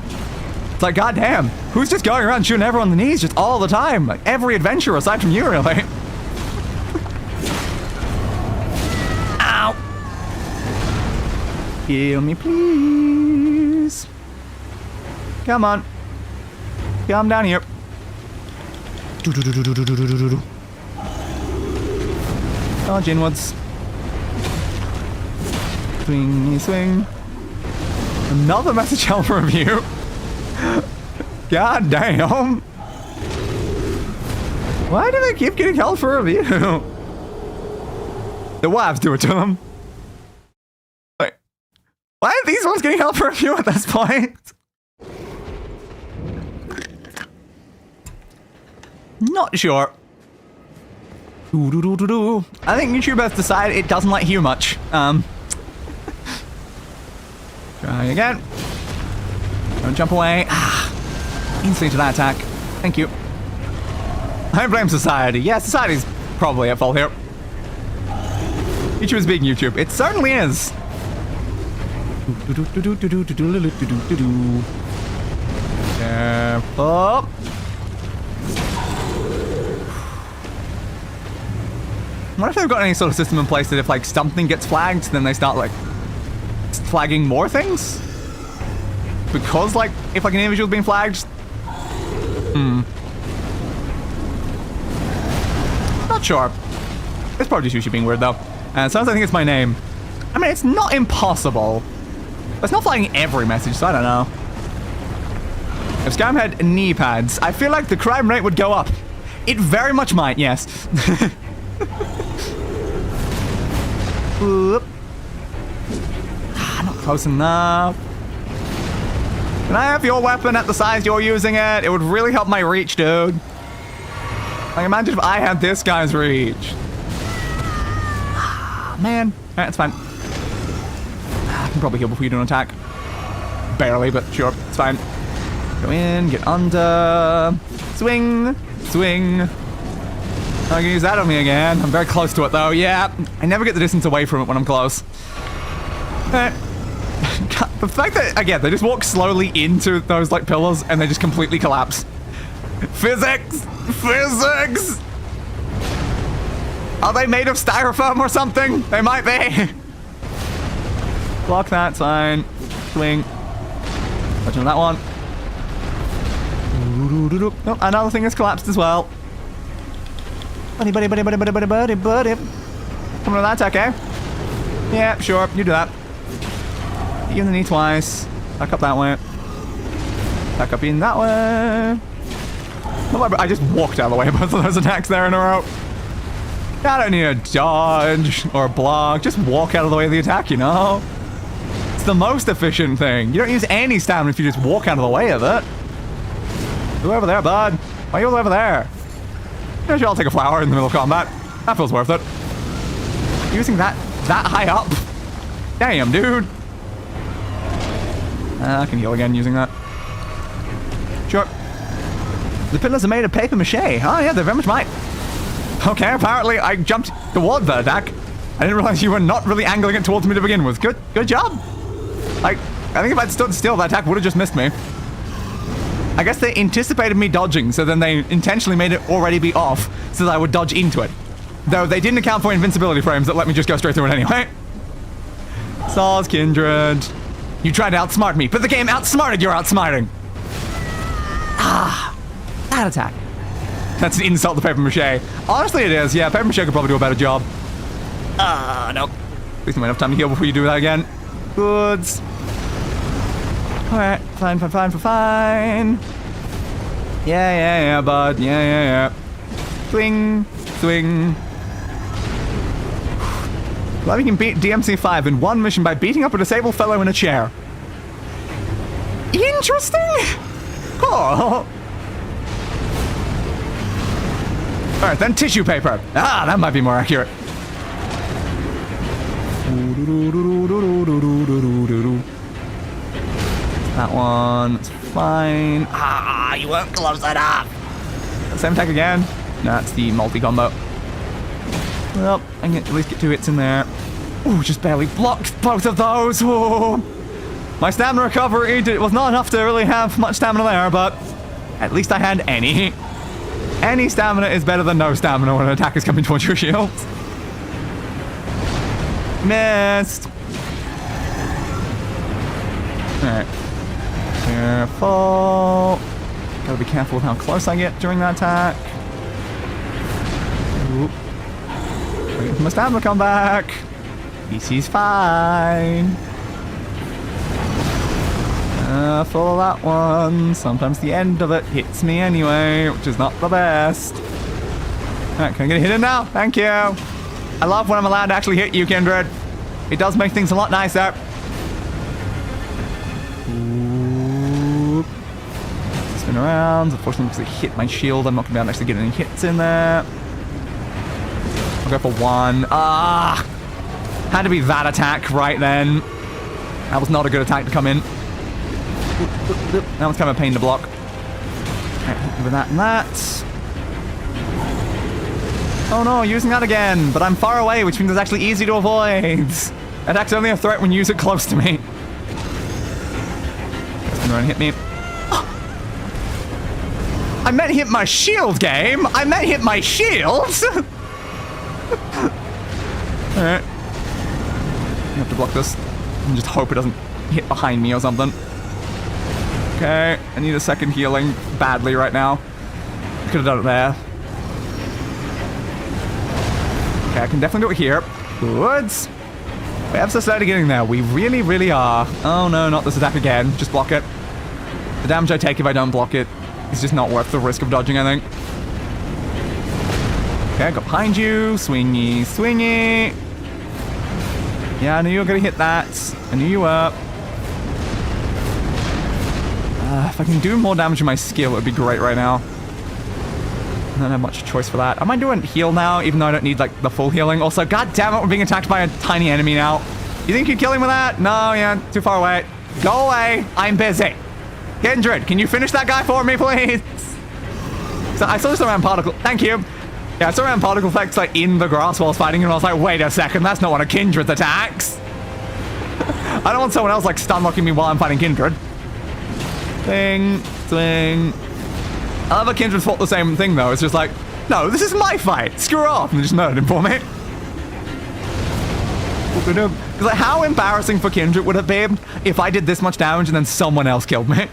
It's like, goddamn, who's just going around shooting everyone in the knees just all the time? Like, every adventurer aside from you, really. Ow! Heal me, please. Come on. Come down here. Dodge inwards. Swing, swing. Another message helper review. God damn. Why do they keep getting held for review? The wives do it to them. Wait. Why are these ones getting held for review at this point? Not sure. I think YouTube has decided it doesn't like you much. Try again. Don't jump away. Ah, instantly to that attack. Thank you. I blame society. Yeah, society's probably at fault here. YouTube is being YouTube. It certainly is. Careful. I wonder if they've got any sort of system in place that if like something gets flagged, then they start like flagging more things? Because like if like an individual's being flagged? Not sure. It's probably just YouTube being weird though. And sometimes I think it's my name. I mean, it's not impossible. But it's not flagging every message, so I don't know. If Scam had knee pads, I feel like the crime rate would go up. It very much might, yes. Oop. Ah, not close enough. Can I have your weapon at the size you're using it? It would really help my reach, dude. Like, imagine if I had this guy's reach. Ah, man. Alright, it's fine. I can probably heal before you do an attack. Barely, but sure, it's fine. Go in, get under. Swing. Swing. I can use that on me again. I'm very close to it though. Yeah, I never get the distance away from it when I'm close. The fact that, again, they just walk slowly into those like pillars and they just completely collapse. Physics! Physics! Are they made of styrofoam or something? They might be. Block that, fine. Swing. Touch on that one. Oh, another thing has collapsed as well. Buddy. Coming to that attack, eh? Yeah, sure, you do that. Hit you in the knee twice. Back up that way. Back up in that way. I just walked out of the way of both of those attacks there in a row. I don't need a dodge or a block. Just walk out of the way of the attack, you know? It's the most efficient thing. You don't use any stamina if you just walk out of the way of it. Go over there, bud. Why are you over there? Maybe I'll take a flower in the middle of combat. That feels worth it. Using that high up? Damn, dude. I can heal again using that. Sure. The pillars are made of paper mache. Oh yeah, they very much might. Okay, apparently I jumped toward the attack. I didn't realize you were not really angling it towards me to begin with. Good job. Like, I think if I'd stood still, that attack would have just missed me. I guess they anticipated me dodging, so then they intentionally made it already be off so that I would dodge into it. Though they didn't account for invincibility frames that let me just go straight through it anyway. Saws Kindred. You tried to outsmart me, but the game outsmarted your outsmarting. Ah, that attack. That's an insult to paper mache. Honestly, it is. Yeah, paper mache could probably do a better job. Nope. At least I might have time to heal before you do that again. Goods. Alright, fine. Yeah, bud. Yeah. Swing. Glad we can beat DMC5 in one mission by beating up a disabled fellow in a chair. Interesting. Cool. Alright, then tissue paper. Ah, that might be more accurate. That one's fine. Ah, you weren't close enough. Same attack again. No, that's the multi-combo. Well, I can at least get 2 hits in there. Ooh, just barely blocked both of those. Ooh. My stamina recovery was not enough to really have much stamina there, but at least I had any. Any stamina is better than no stamina when an attack is coming towards your shield. Missed. Alright. Careful. Gotta be careful with how close I get during that attack. Oop. Wait for my stamina to come back. PC's fine. For that one. Sometimes the end of it hits me anyway, which is not the best. Alright, can I get a hit in now? Thank you. I love when I'm allowed to actually hit you, Kindred. It does make things a lot nicer. Ooh. Spin around. Unfortunately, because it hit my shield, I'm not going to be able to actually get any hits in there. I'll go for 1. Ah! Had to be that attack right then. That was not a good attack to come in. That was kind of a pain to block. Alright, with that and that. Oh no, using that again, but I'm far away, which means it's actually easy to avoid. Attack's only a threat when you use it close to me. Spin around and hit me. I meant hit my shield, game! I meant hit my shield! Alright. I have to block this and just hope it doesn't hit behind me or something. Okay, I need a second healing badly right now. Could have done it there. Okay, I can definitely do it here. Good. We're ever so slowly getting there. We really, really are. Oh no, not this attack again. Just block it. The damage I take if I don't block it is just not worth the risk of dodging, I think. Okay, I got behind you. Swingy, swingy. Yeah, I knew you were going to hit that. I knew you were. If I can do more damage with my skill, it would be great right now. I don't have much choice for that. I might do a heal now, even though I don't need, like, the full healing. Also, god damn it, we're being attacked by a tiny enemy now. You think you'd kill him with that? No, yeah, too far away. Go away. I'm busy. Kindred, can you finish that guy for me, please? So I saw this around particle. Thank you. Yeah, I saw around particle effects, like, in the grass while I was fighting, and I was like, wait a second, that's not one of Kindred's attacks. I don't want someone else, like, stun locking me while I'm fighting Kindred. Swing, swing. I love how Kindred fought the same thing, though. It's just like, no, this is my fight. Screw off. And just murdered him for me. It's like, how embarrassing for Kindred would it be if I did this much damage and then someone else killed me?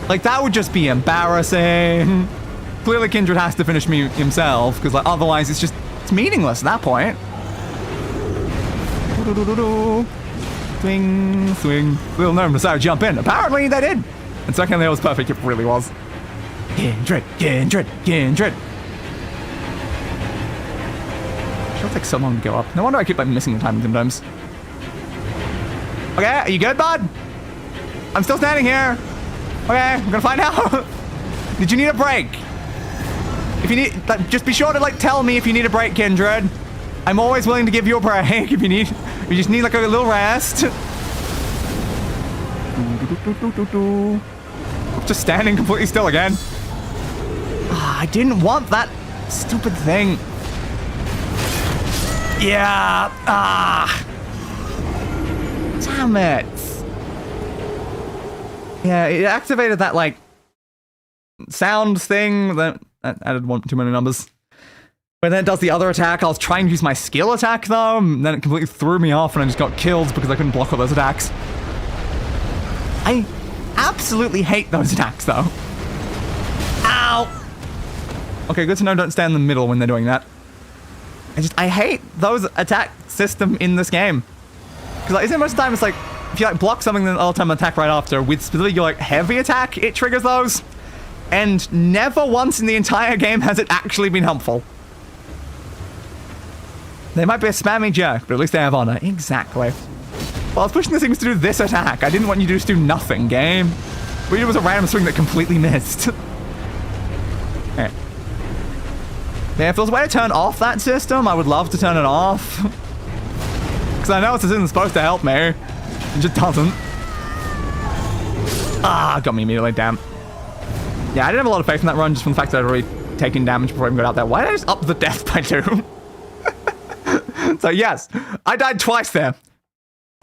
Like, that would just be embarrassing. Clearly, Kindred has to finish me himself, because, like, otherwise it's meaningless at that point. Swing, swing. Little gnome decided to jump in. Apparently they did. And secondly, it was perfect. It really was. Kindred, Kindred, Kindred. It'll take so long to go up. No wonder I keep, like, missing the timing sometimes. Okay, are you good, bud? I'm still standing here. Okay, I'm gonna find out. Did you need a break? If you need, like, just be sure to like tell me if you need a break, Kindred. I'm always willing to give you a break if you just need like a little rest. Just standing completely still again. Ah, I didn't want that stupid thing. Yeah. Ah. Damn it. Yeah, it activated that like sound thing that added too many numbers. But then it does the other attack. I was trying to use my skill attack though, and then it completely threw me off and I just got killed because I couldn't block all those attacks. I absolutely hate those attacks though. Ow! Okay, good to know don't stand in the middle when they're doing that. I hate those attack system in this game. Because like, isn't it most of the time it's like, if you like block something then all the time attack right after, with specifically your like heavy attack, it triggers those. And never once in the entire game has it actually been helpful. They might be a spammy jerk, but at least they have honor. Exactly. Well, I was pushing the things to do this attack. I didn't want you to just do nothing, game. But it was a random swing that completely missed. Okay. Yeah, if there was a way to turn off that system, I would love to turn it off. Because I know this isn't supposed to help me. It just doesn't. Ah, got me immediately, damn. Yeah, I didn't have a lot of faith in that run, just from the fact that I'd already taken damage before I even got out there. Why did I just up the death by 2? So yes, I died twice there.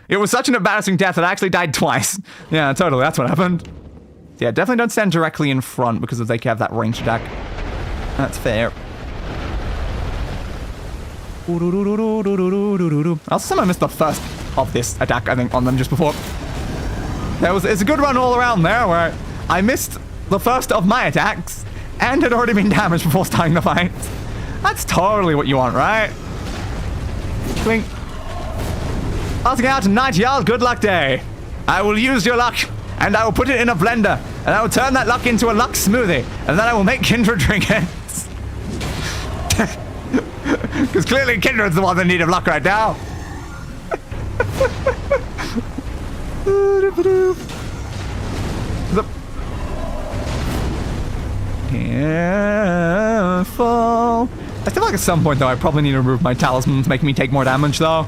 It was such an embarrassing death that I actually died twice. Yeah, totally, that's what happened. Yeah, definitely don't stand directly in front because they can have that ranged attack. That's fair. I also somehow missed the first of this attack, I think, on them just before. It's a good run all around there, where I missed the first of my attacks and had already been damaged before starting the fight. That's totally what you want, right? Swing. Passing out tonight, y'all. Good luck day. I will use your luck, and I will put it in a blender, and I will turn that luck into a luck smoothie, and then I will make Kindred drink it. Because clearly Kindred's the one in need of luck right now. Careful. I feel like at some point, though, I probably need to remove my talismans, making me take more damage, though.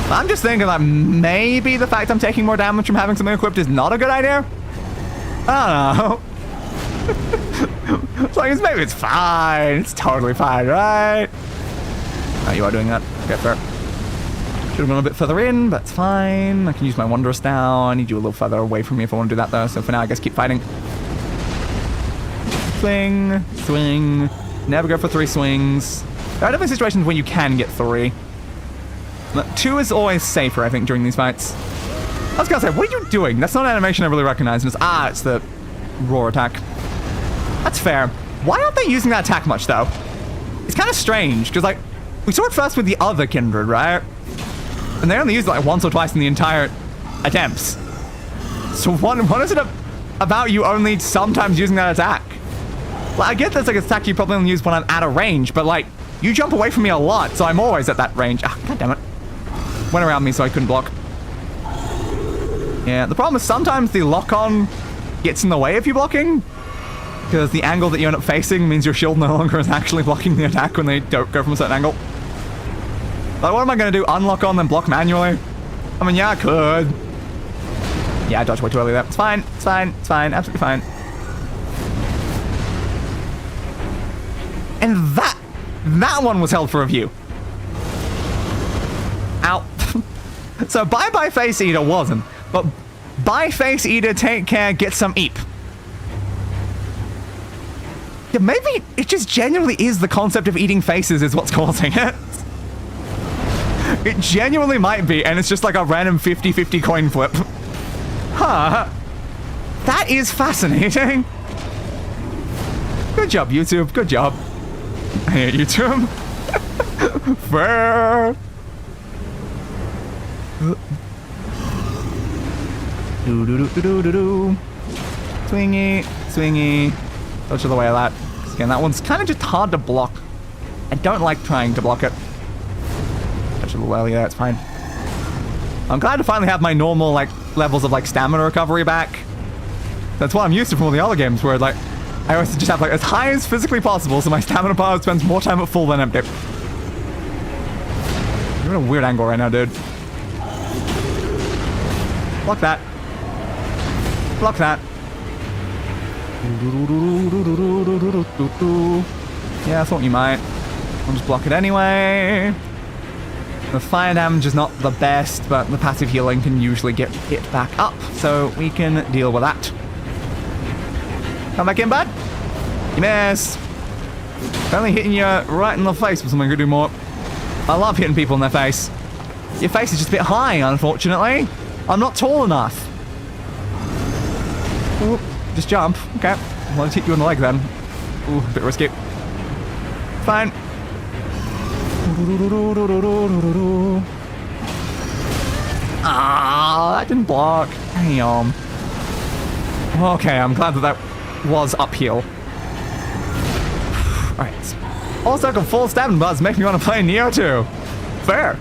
I'm just thinking that maybe the fact I'm taking more damage from having something equipped is not a good idea. I don't know. As long as maybe it's fine. It's totally fine, right? Oh, you are doing that. Okay, fair. Should have gone a bit further in, but it's fine. I can use my Wondrous now. I need you a little further away from me if I want to do that, though. So for now, I guess keep fighting. Swing, swing. Never go for 3 swings. There are definitely situations when you can get 3. But 2 is always safer, I think, during these fights. I was gonna say, what are you doing? That's not an animation I really recognize. And it's the roar attack. That's fair. Why aren't they using that attack much, though? It's kind of strange, because, like, we saw it first with the other Kindred, right? And they only used it, like, once or twice in the entire attempts. So what is it about you only sometimes using that attack? Well, I get that's, like, an attack you probably only use when I'm at a range, but, like, you jump away from me a lot, so I'm always at that range. Ah, God damn it. Went around me so I couldn't block. Yeah, the problem is sometimes the lock-on gets in the way of you blocking, because the angle that you end up facing means your shield no longer is actually blocking the attack when they don't go from a certain angle. Like, what am I going to do? Unlock on, then block manually? I mean, yeah, I could. Yeah, I dodged way too early there. It's fine. It's fine. It's fine. Absolutely fine. And that one was held for review. Ow. So bye-bye Face Eater wasn't. But bye Face Eater, take care, get some eep. Yeah, maybe it just genuinely is the concept of eating faces is what's causing it. It genuinely might be, and it's just like a random 50-50 coin flip. Huh. That is fascinating. Good job, YouTube. Good job. I hate YouTube. Fair. Do-do-do-do-do-do. Swingy, swingy. Dodge the way of that. Again, that one's kind of just hard to block. I don't like trying to block it. Touch a little early there, it's fine. I'm glad to finally have my normal, like, levels of, like, stamina recovery back. That's what I'm used to from all the other games where, like, I always just have like as high as physically possible so my stamina bar spends more time at full than empty. You're in a weird angle right now, dude. Block that. Block that. Yeah, I thought you might. I'll just block it anyway. The fire damage is not the best, but the passive healing can usually get hit back up, so we can deal with that. Come back in, bud. You missed. Only hitting you right in the face with something could do more. I love hitting people in their face. Your face is just a bit high, unfortunately. I'm not tall enough. Ooh, just jump. Okay. I'll just hit you in the leg then. Ooh, a bit risky. Fine. Ah, that didn't block. Damn. Okay, I'm glad that that was uphill. Alright. Also, I can full stamina bars make me want to play Neo 2. Fair.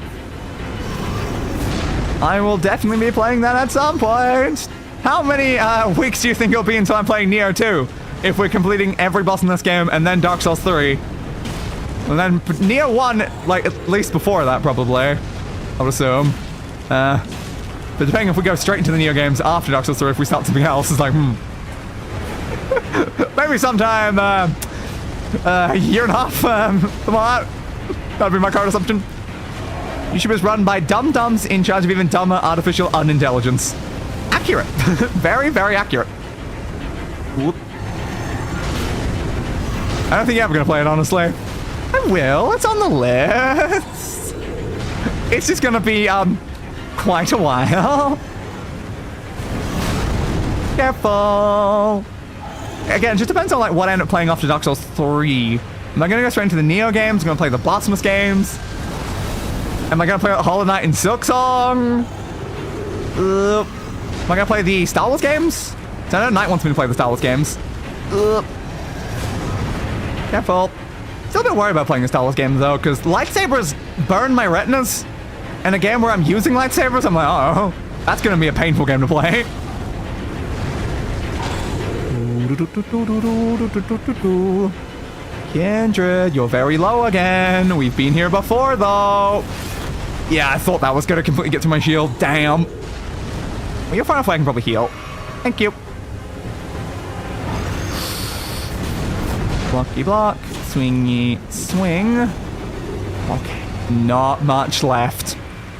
I will definitely be playing that at some point. How many weeks do you think it'll be until I'm playing Neo 2? If we're completing every boss in this game and then Dark Souls 3. And then Neo 1, like, at least before that, probably. I would assume. But depending if we go straight into the Neo games after Dark Souls 3, if we start something else, it's like, maybe sometime, a year and a half, come on. That'd be my current assumption. YouTube is run by dum-dums in charge of even dumber artificial unintelligence. Accurate. Very, very accurate. Whoop. I don't think you're ever gonna play it, honestly. I will. It's on the list. It's just gonna be, quite a while. Careful. Again, it just depends on, like, what I end up playing after Dark Souls 3. Am I gonna go straight into the Neo games? Am I gonna play the Blasphemous games? Am I gonna play Hollow Knight and Silksong? Am I gonna play the Star Wars games? So I know Knight wants me to play the Star Wars games. Careful. Still a bit worried about playing the Star Wars games though, because lightsabers burn my retinas. In a game where I'm using lightsabers, I'm like, oh, that's gonna be a painful game to play. Kindred, you're very low again. We've been here before though. Yeah, I thought that was gonna completely get to my shield. Damn. Well, you're far enough away, I can probably heal. Thank you. Blocky block. Swingy swing. Okay. Not much left.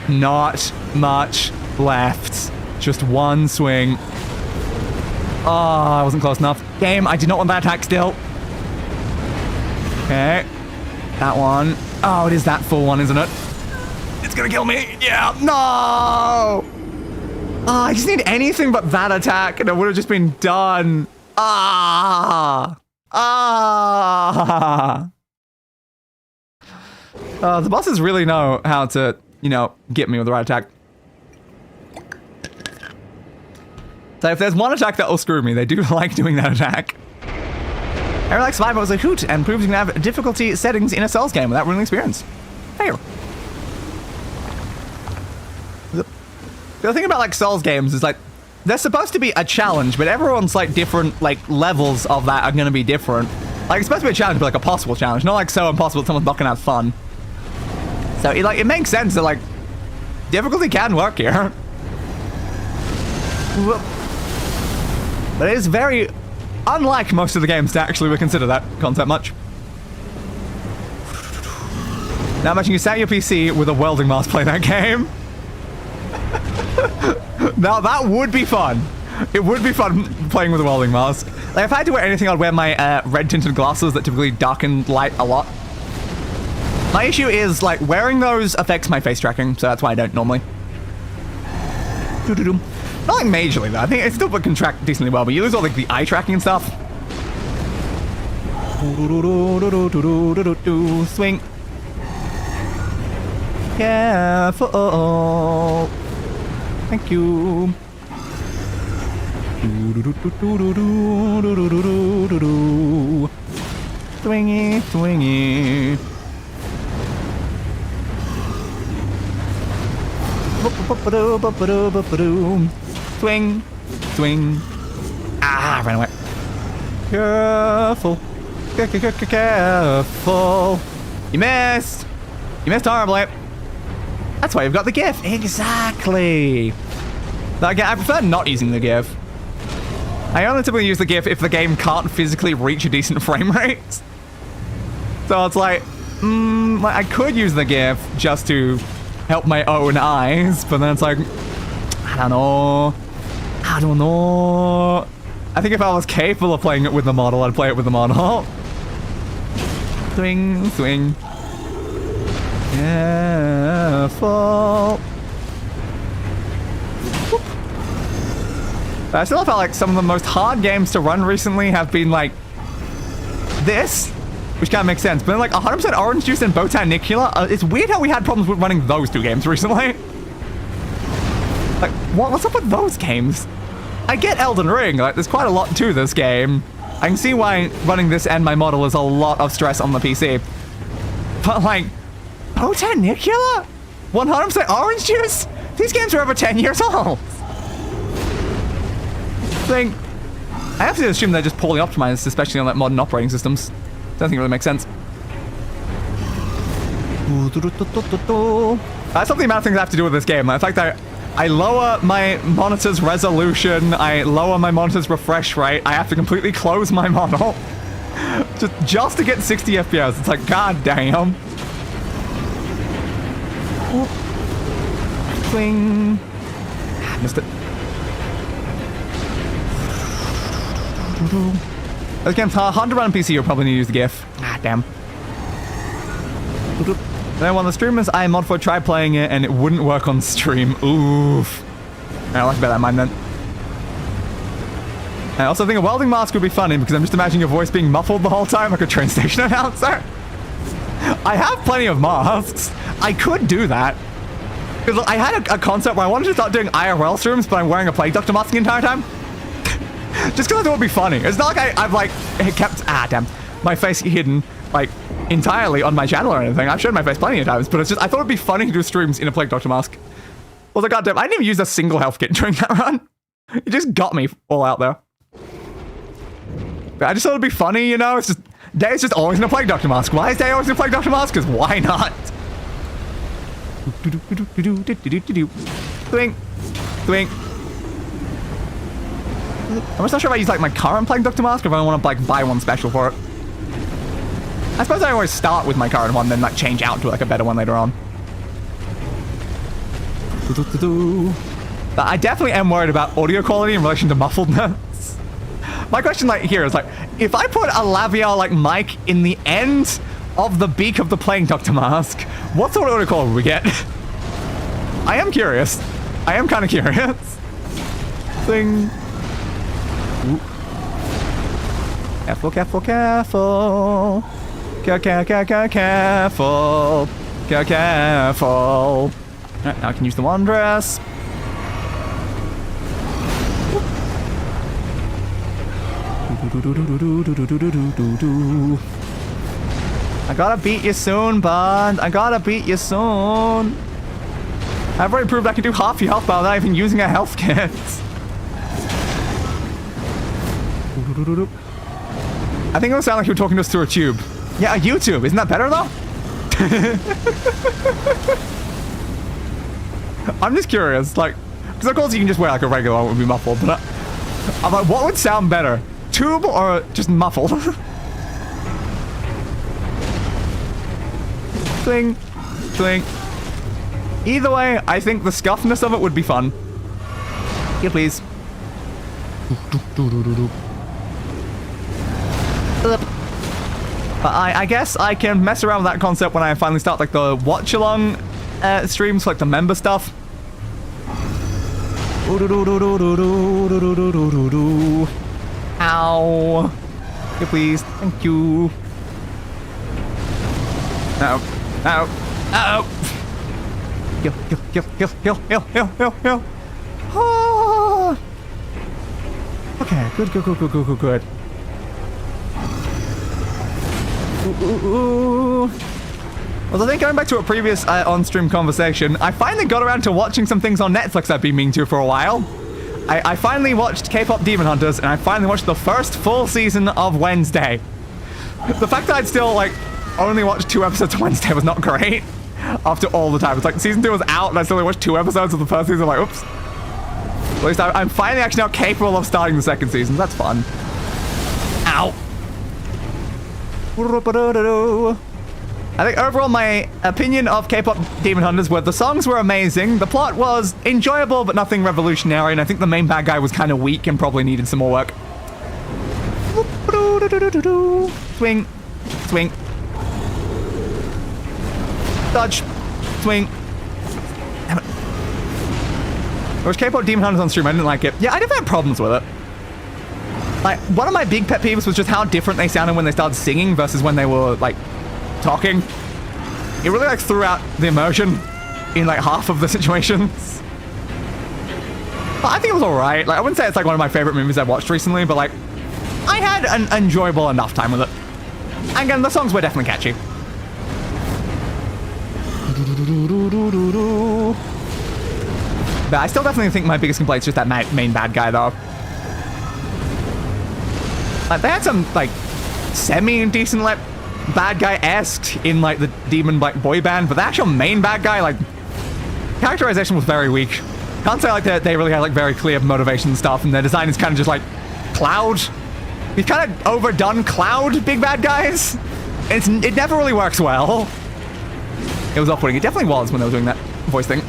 Not much left. Just one swing. Oh, I wasn't close enough. Game, I did not want that attack still. Okay. That one. Oh, it is that full one, isn't it? It's gonna kill me. Yeah. No! Oh, I just need anything but that attack and it would have just been done. Ah! Ah! The bosses really know how to, you know, get me with the right attack. So if there's one attack that will screw me, they do like doing that attack. Airlock Survivor was a hoot and proves you can have difficulty settings in a Souls game without ruining experience. Fair. The thing about like Souls games is like they're supposed to be a challenge, but everyone's like different like levels of that are going to be different. Like it's supposed to be a challenge, but like a possible challenge, not like so impossible that someone's not going to have fun. So it makes sense that like difficulty can work here. But it is very unlike most of the games to actually consider that concept much. Now imagine you sat your PC with a welding mask playing that game. Now that would be fun. It would be fun playing with a welding mask. Like if I had to wear anything, I'd wear my red tinted glasses that typically darken light a lot. My issue is like wearing those affects my face tracking, so that's why I don't normally. Not like majorly though. I think it still can track decently well, but you lose all like the eye tracking and stuff. Swing. Careful. Thank you. Swingy, swingy. Swing, swing. Ah, I ran away. Careful. Careful. You missed. You missed horribly. That's why you've got the GIF. Exactly. Again, I prefer not using the GIF. I only typically use the GIF if the game can't physically reach a decent frame rate. So it's like, I could use the GIF just to help my own eyes, but then it's like, I don't know. I think if I was capable of playing it with the model, I'd play it with the model. Swing, swing. Careful. I still felt like some of the most hard games to run recently have been like this, which kind of makes sense. But then like 100% Orange Juice and Botanicula, it's weird how we had problems with running those two games recently. Like, what's up with those games? I get Elden Ring, like there's quite a lot to this game. I can see why running this and my model is a lot of stress on the PC. But like, Botanicula? 100% Orange Juice? These games are over 10 years old. I have to assume they're just poorly optimized, especially on like modern operating systems. Don't think it really makes sense. That's something about things I have to do with this game. The fact that I lower my monitor's resolution, I lower my monitor's refresh rate, I have to completely close my model just to get 60 FPS. It's like, god damn. Swing. Missed it. This game's hard to run on PC, you'll probably need to use the GIF. Ah, damn. Then one of the streamers I mod for tried playing it and it wouldn't work on stream. Oof. I'll have to bear that in mind then. I also think a welding mask would be funny because I'm just imagining your voice being muffled the whole time like a train station announcer. I have plenty of masks. I could do that. Because I had a concept where I wanted to start doing IRL streams, but I'm wearing a Plague Doctor mask the entire time. Just because I thought it would be funny. It's not like I've like kept my face hidden like entirely on my channel or anything. I've shown my face plenty of times, but it's just I thought it'd be funny to do streams in a Plague Doctor mask. I was like, goddamn, I didn't even use a single health kit during that run. It just got me all out there. But I just thought it'd be funny, you know? It's just Deus just always in a Plague Doctor mask. Why is Deus always in a Plague Doctor mask? Because why not? Swing, swing. I'm just not sure if I use like my current Plague Doctor mask or if I want to like buy one special for it. I suppose I always start with my current one, then like change out to like a better one later on. But I definitely am worried about audio quality in relation to muffledness. My question like here is like, if I put a Laviar like mic in the end of the beak of the Plague Doctor mask, what sort of audio quality would we get? I am curious. I am kind of curious. Thing. Ooh. Careful, careful, careful. Careful. Careful. Alright, now I can use the Wanderess. I gotta beat you soon, bud. I gotta beat you soon. I've already proved I can do half your health bar without even using a health kit. I think it will sound like you're talking to us through a tube. Yeah, a YouTube. Isn't that better, though? I'm just curious, like, because of course you can just wear like a regular one, it would be muffled, but I'm like, what would sound better? Tube or just muffled? Swing, swing. Either way, I think the scuffness of it would be fun. Here, please. But I guess I can mess around with that concept when I finally start like the watch-along streams, like the member stuff. Ow. Here, please. Thank you. Ow. Ow. Ow. Heal, heal, heal, heal, heal, heal, heal, heal, heal. Oh. Okay, good, good, good, good, good, good, good. Ooh. Well, I think going back to a previous on-stream conversation, I finally got around to watching some things on Netflix I've been meaning to for a while. I finally watched K-pop Demon Hunters, and I finally watched the first full season of Wednesday. The fact that I'd still, like, only watched 2 episodes of Wednesday was not great after all the time. It's like season 2 was out, and I still only watched 2 episodes of the first season. I'm like, oops. At least I'm finally actually now capable of starting the second season. That's fun. Ow. I think overall my opinion of K-pop Demon Hunters were the songs were amazing, the plot was enjoyable but nothing revolutionary, and I think the main bad guy was kind of weak and probably needed some more work. Swing. Swing. Dodge. Swing. Damn it. There was K-pop Demon Hunters on stream, I didn't like it. Yeah, I definitely had problems with it. Like, one of my big pet peeves was just how different they sounded when they started singing versus when they were, like, talking. It really, like, threw out the immersion in, like, half of the situations. But I think it was alright. Like, I wouldn't say it's, like, one of my favorite movies I've watched recently, but, like, I had an enjoyable enough time with it. And again, the songs were definitely catchy. But I still definitely think my biggest complaint is just that main bad guy, though. Like, they had some, like, semi-decent, like, bad guy-esque in, like, the demon, like, boy band, but the actual main bad guy, like, characterization was very weak. Can't say, like, they really had, like, very clear motivation and stuff, and their design is kind of just, like, Cloud. We've kind of overdone Cloud big bad guys. It never really works well. It was off-putting. It definitely was when they were doing that voice thing.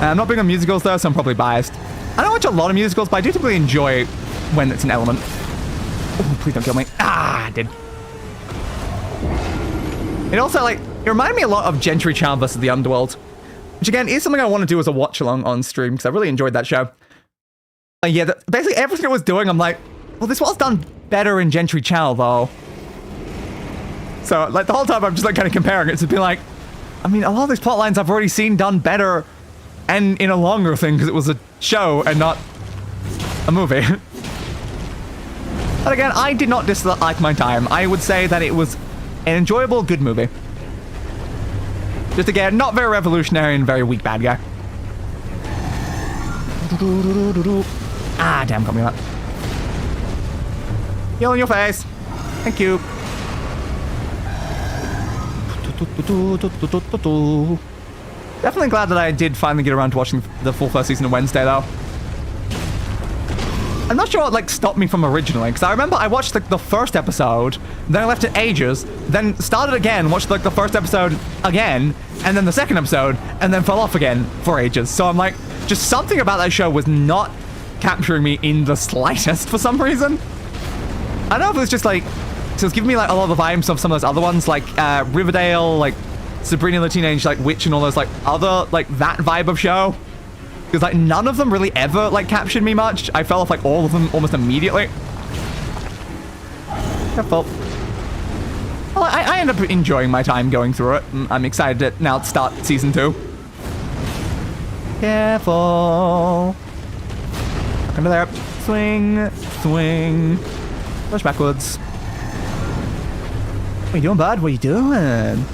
I'm not big on musicals though, so I'm probably biased. I don't watch a lot of musicals, but I do typically enjoy when it's an element. Oh, please don't kill me. Ah, I did. It also, like, it reminded me a lot of Gentry Child vs. the Underworld, which again is something I want to do as a watch along on stream because I really enjoyed that show. Yeah, basically everything it was doing, I'm like, well, this was done better in Gentry Child though. So, like, the whole time I'm just, like, kind of comparing it to be like, I mean, a lot of these plot lines I've already seen done better and in a longer thing because it was a show and not a movie. But again, I did not dislike my time. I would say that it was an enjoyable, good movie. Just again, not very revolutionary and very weak bad guy. Ah, damn, got me that. Yell in your face. Thank you. Definitely glad that I did finally get around to watching the full first season of Wednesday, though. I'm not sure what, like, stopped me from originally, because I remember I watched, like, the first episode, then I left it ages, then started again, watched, like, the first episode again, and then the second episode, and then fell off again for ages. So I'm like, just something about that show was not capturing me in the slightest for some reason. I don't know if it was just, like, so it's giving me, like, a lot of the vibes of some of those other ones, like, Riverdale, like, Sabrina the Teenage, like, Witch and all those, like, other, like, that vibe of show. Because, like, none of them really ever, like, captured me much. I fell off, like, all of them almost immediately. Careful. Well, I end up enjoying my time going through it. I'm excited to now start season 2. Careful. Under there. Swing. Swing. Push backwards. What are you doing, bud? What are you doing?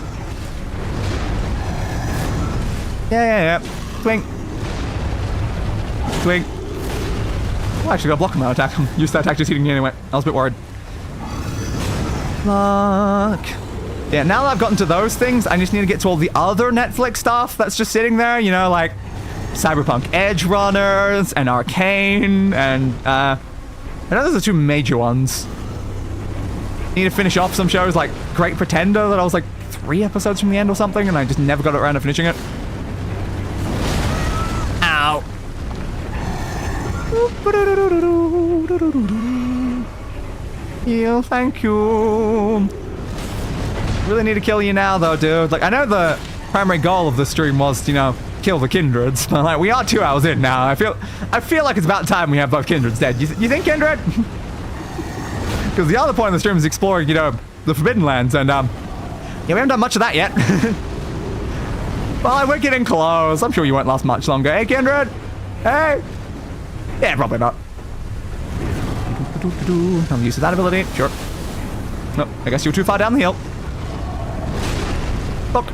Yeah. Swing. Swing. Oh, I actually got a block on that attack. I'm used to that attack just hitting me anyway. I was a bit worried. Block. Yeah, now that I've gotten to those things, I just need to get to all the other Netflix stuff that's just sitting there, you know, like Cyberpunk Edge Runners and Arcane, and I know those are 2 major ones. Need to finish off some shows like Great Pretender that I was like 3 episodes from the end or something, and I just never got around to finishing it. Ow. Heal, thank you. Really need to kill you now, though, dude. Like, I know the primary goal of the stream was, you know, kill the Kindreds, but like, we are 2 hours in now. I feel like it's about time we have both Kindreds dead. You think, Kindred? Because the other point of the stream is exploring, you know, the Forbidden Lands, and yeah, we haven't done much of that yet. Well, we're getting close. I'm sure you won't last much longer. Hey, Kindred? Hey? Yeah, probably not. I'm used to that ability. Sure. No, I guess you're too far down the hill. Look.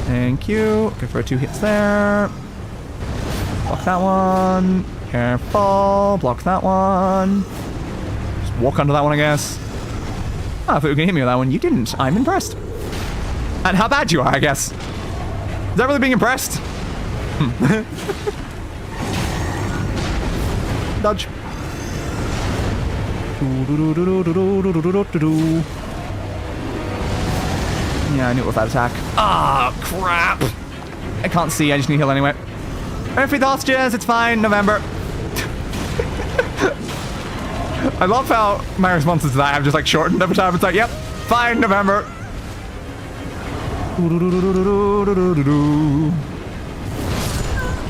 Thank you. Go for 2 hits there. Block that one. Careful. Block that one. Just walk under that one, I guess. Oh, I thought you were going to hit me with that one. You didn't. I'm impressed. And how bad you are, I guess. Is that really being impressed? Dodge. Yeah, I knew it was that attack. Ah, crap. I can't see. I just need heal anyway. Every hostages, it's fine. November. I love how my responses to that have just like shortened every time. It's like, yep, fine, November.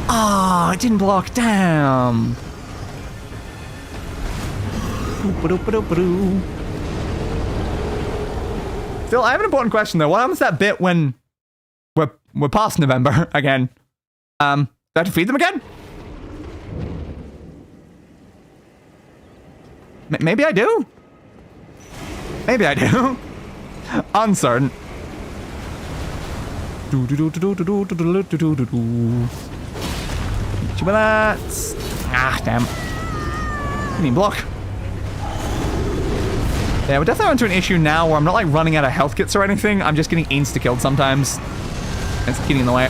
Ah, it didn't block. Damn. Still, I have an important question though. What happens to that bit when we're past November again? Do I have to feed them again? Maybe I do. Maybe I do. Uncertain. Hit you with that. Ah, damn. Didn't even block. Yeah, we're definitely onto an issue now where I'm not like running out of health kits or anything. I'm just getting insta-killed sometimes. It's getting in the way.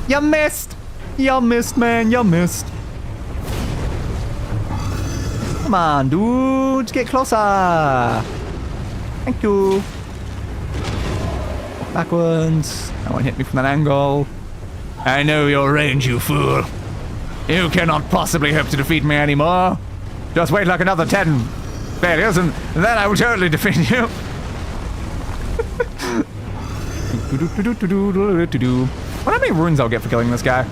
You missed! You missed, man. You missed. Come on, dudes. Get closer. Thank you. Backwards. That one hit me from that angle. I know your range, you fool. You cannot possibly hope to defeat me anymore. Just wait like another 10 failures and then I will totally defeat you. Wonder how many runes I'll get for killing this guy.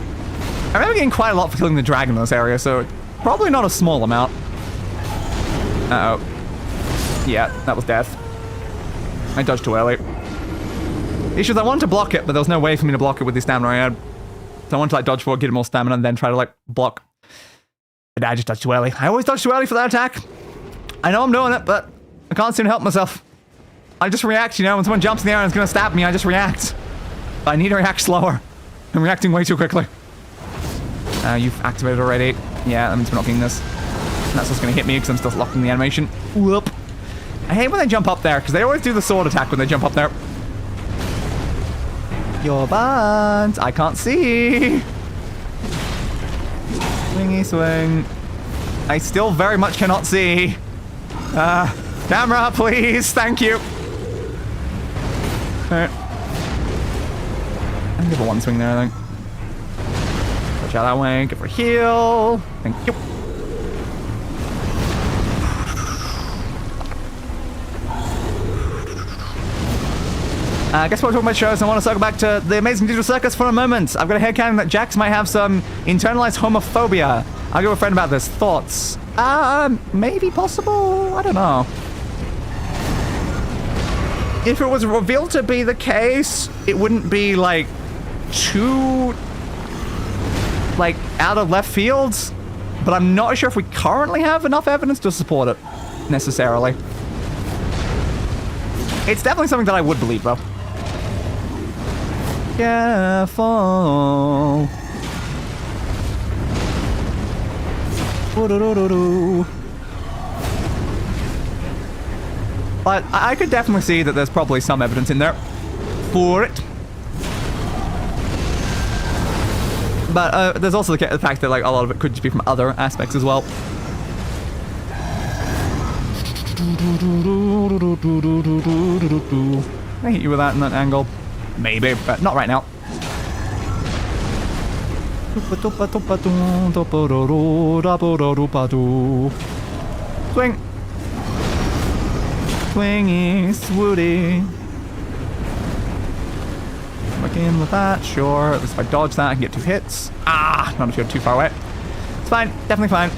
I'm really getting quite a lot for killing the dragon in this area, so probably not a small amount. Uh-oh. Yeah, that was death. I dodged too early. The issue is I wanted to block it, but there was no way for me to block it with the stamina I had. So I wanted to like dodge for it, get more stamina, and then try to like block. But I just dodged too early. I always dodge too early for that attack. I know I'm doing it, but I can't seem to help myself. I just react, you know, when someone jumps in the air and is going to stab me, I just react. But I need to react slower. I'm reacting way too quickly. You've activated already. Yeah, that means we're not getting this. And that's what's going to hit me because I'm still locked in the animation. Whoop. I hate when they jump up there because they always do the sword attack when they jump up there. Your buns. I can't see. Swingy swing. I still very much cannot see. Camera, please. Thank you. Alright. I'll give her one swing there, I think. Watch out that way. Give her a heal. Thank you. I guess we're talking about shows. I want to circle back to the Amazing Digital Circus for a moment. I've got a headcanon that Jax might have some internalized homophobia. I'll give a friend about this. Thoughts? Maybe possible? I don't know. If it was revealed to be the case, it wouldn't be, like, too, like, out of left fields. But I'm not sure if we currently have enough evidence to support it, necessarily. It's definitely something that I would believe, though. Careful. But I could definitely see that there's probably some evidence in there for it. But there's also the fact that like a lot of it could just be from other aspects as well. Can I hit you with that in that angle? Maybe, but not right now. Swing. Swingy, swooty. Back in with that, sure. At least if I dodge that, I can get 2 hits. Ah, not if you're too far away. It's fine, definitely fine.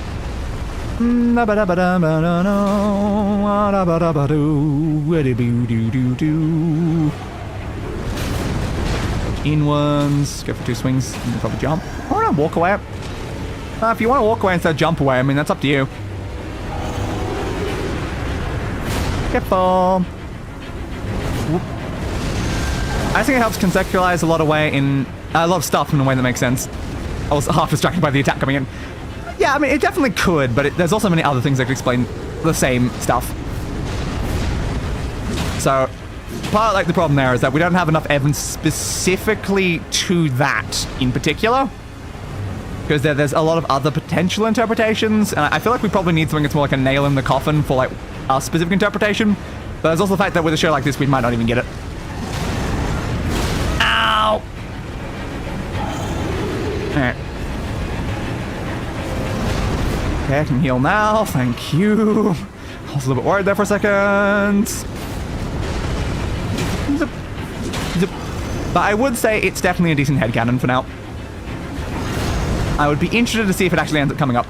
In ones, go for 2 swings, and then probably jump. Or walk away. If you want to walk away instead of jump away, I mean, that's up to you. Careful. Whoop. I think it helps conceptualize a lot of stuff in a way that makes sense. I was half distracted by the attack coming in. Yeah, I mean, it definitely could, but there's also many other things that could explain the same stuff. So, part of like the problem there is that we don't have enough evidence specifically to that in particular. Because there's a lot of other potential interpretations, and I feel like we probably need something that's more like a nail in the coffin for like a specific interpretation. But there's also the fact that with a show like this, we might not even get it. Ow! Alright. Okay, I can heal now, thank you. I was a little bit worried there for a second. Zip. Zip. But I would say it's definitely a decent headcanon for now. I would be interested to see if it actually ends up coming up.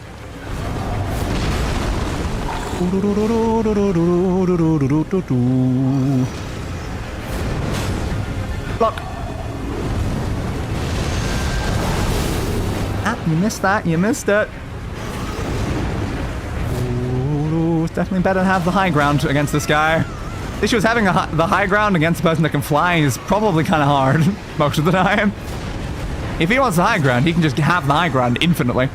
Block. Ah, you missed that. You missed it. Ooh, it's definitely better to have the high ground against this guy. The issue is having the high ground against a person that can fly is probably kind of hard most of the time. If he wants the high ground, he can just have the high ground infinitely.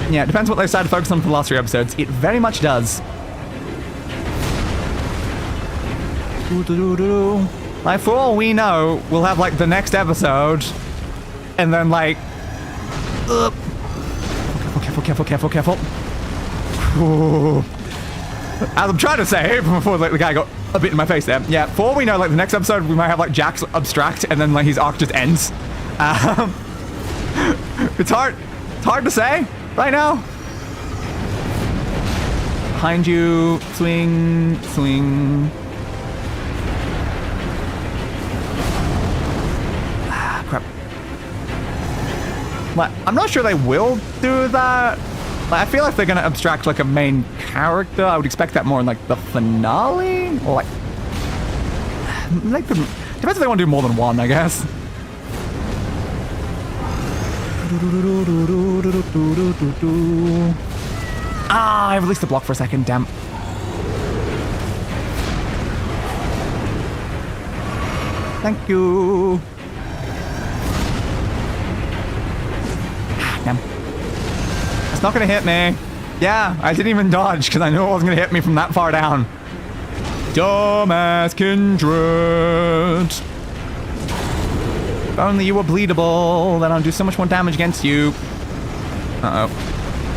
Yeah, it depends what they decide to focus on for the last 3 episodes. It very much does. Like, for all we know, we'll have, like, the next episode, and then, like... Careful. Ooh. As I'm trying to say, before like, the guy got a bit in my face there. Yeah, for all we know, like, the next episode, we might have, like, Jax abstract, and then, like, his arc just ends. It's hard to say right now. Behind you. Swing. Ah, crap. Like, I'm not sure they will do that. Like, I feel like they're gonna abstract, like, a main character. I would expect that more in, like, the finale? Or, like... depends if they want to do more than one, I guess. Ah, I released the block for a second, damn. Thank you. Damn. It's not gonna hit me. Yeah, I didn't even dodge because I knew it wasn't gonna hit me from that far down. Dumbass Kindred. If only you were bleedable, then I'll do so much more damage against you. Uh-oh.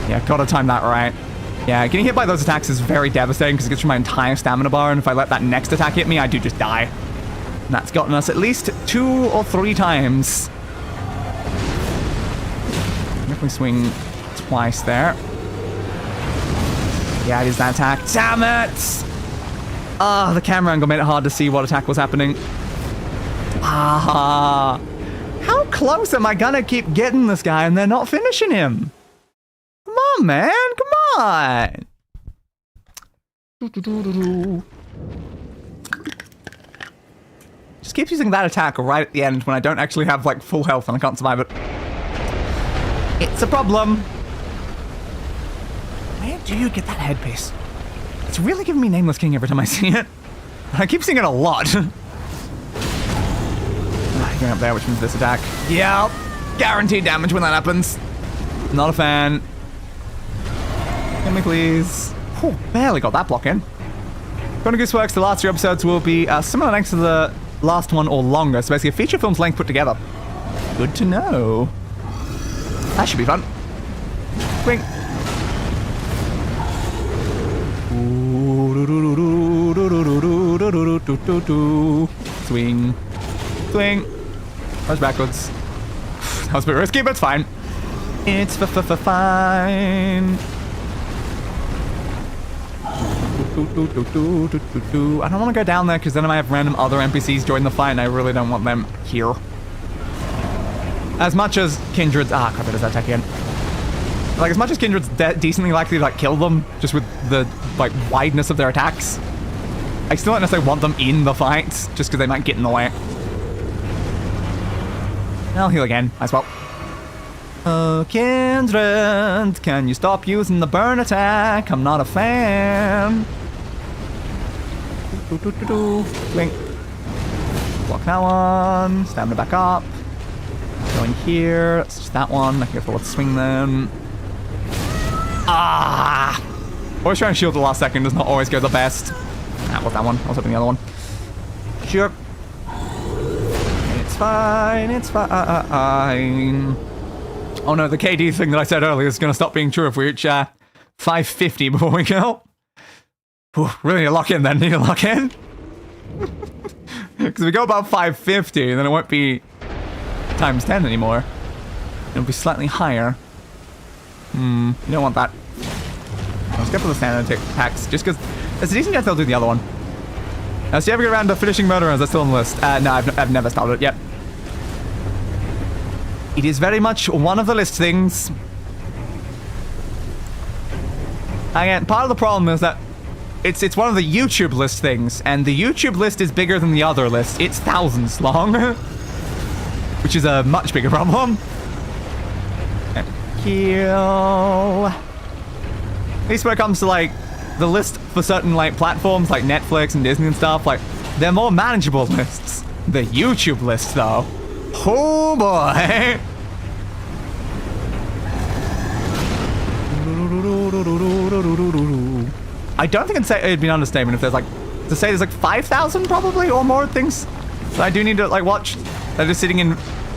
Yeah, gotta time that right. Yeah, getting hit by those attacks is very devastating because it gets through my entire stamina bar, and if I let that next attack hit me, I do just die. And that's gotten us at least 2 or 3 times. Definitely swing twice there. Yeah, it is that attack. Damn it! Ah, the camera angle made it hard to see what attack was happening. Ah, how close am I gonna keep getting this guy and they're not finishing him? Come on, man, come on! Just keeps using that attack right at the end when I don't actually have, like, full health and I can't survive it. It's a problem. Where do you get that headpiece? It's really giving me Nameless King every time I see it. I keep seeing it a lot. Going up there, which means this attack. Yep. Guaranteed damage when that happens. Not a fan. Can we please? Whew, barely got that block in. Gonna Gooseworks, the last 3 episodes will be similar length to the last one or longer. So basically a feature film's length put together. Good to know. That should be fun. Swing. Swing. Swing. Punch backwards. That was a bit risky, but it's fine. It's fine. I don't want to go down there because then I might have random other NPCs join the fight and I really don't want them here. As much as Kindred's... Ah, crap, it is that attack again. Like, as much as Kindred's decently likely to, like, kill them just with the, like, wideness of their attacks, I still don't necessarily want them in the fight just because they might get in the way. I'll heal again, as well. Oh, Kindred, can you stop using the burn attack? I'm not a fan. Blink. Block that one. Stamina back up. Go in here. It's just that one. I can go for a swing then. Ah! Always trying to shield the last second does not always go the best. That was that one. I was hoping the other one. Sure. It's fine. It's fine. Oh no, the KD thing that I said earlier is going to stop being true if we reach 550 before we go. Whew, really need to lock in then. Need to lock in. Because if we go about 550, then it won't be times 10 anymore. It'll be slightly higher. You don't want that. Let's go for the standard attacks, just because there's a decent chance they'll do the other one. Now, so you ever get around to finishing murderers? That's still on the list. No, I've never started it yet. It is very much one of the list things. Again, part of the problem is that it's one of the YouTube list things, and the YouTube list is bigger than the other list. It's thousands long, which is a much bigger problem. Kill. At least when it comes to like the list for certain like platforms like Netflix and Disney and stuff, like they're more manageable lists. The YouTube list though, oh boy. I don't think it'd be an understatement if there's like to say there's like 5,000 probably or more things that I do need to like watch. They're just sitting in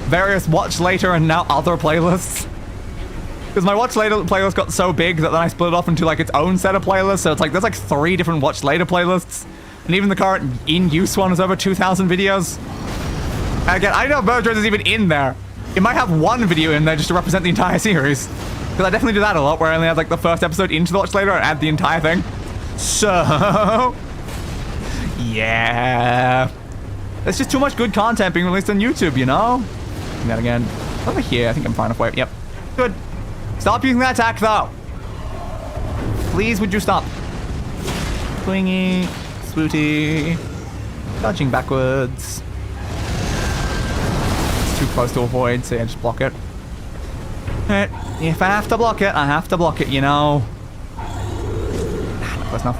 various watch later and now other playlists. Because my watch later playlist got so big that then I split it off into like its own set of playlists. So it's like there's like 3 different watch later playlists, and even the current in use one is over 2,000 videos. And again, I know Bird Race is even in there. It might have one video in there just to represent the entire series. Because I definitely do that a lot, where I only add like the first episode into the watch later and add the entire thing. So yeah, there's just too much good content being released on YouTube, you know. And then again, over here, I think I'm far enough away. Yep, good. Stop using that attack, though. Please, would you stop? Swingy, swooty, dodging backwards. It's too close to avoid, so yeah, just block it. Alright, if I have to block it, I have to block it, you know. Not close enough.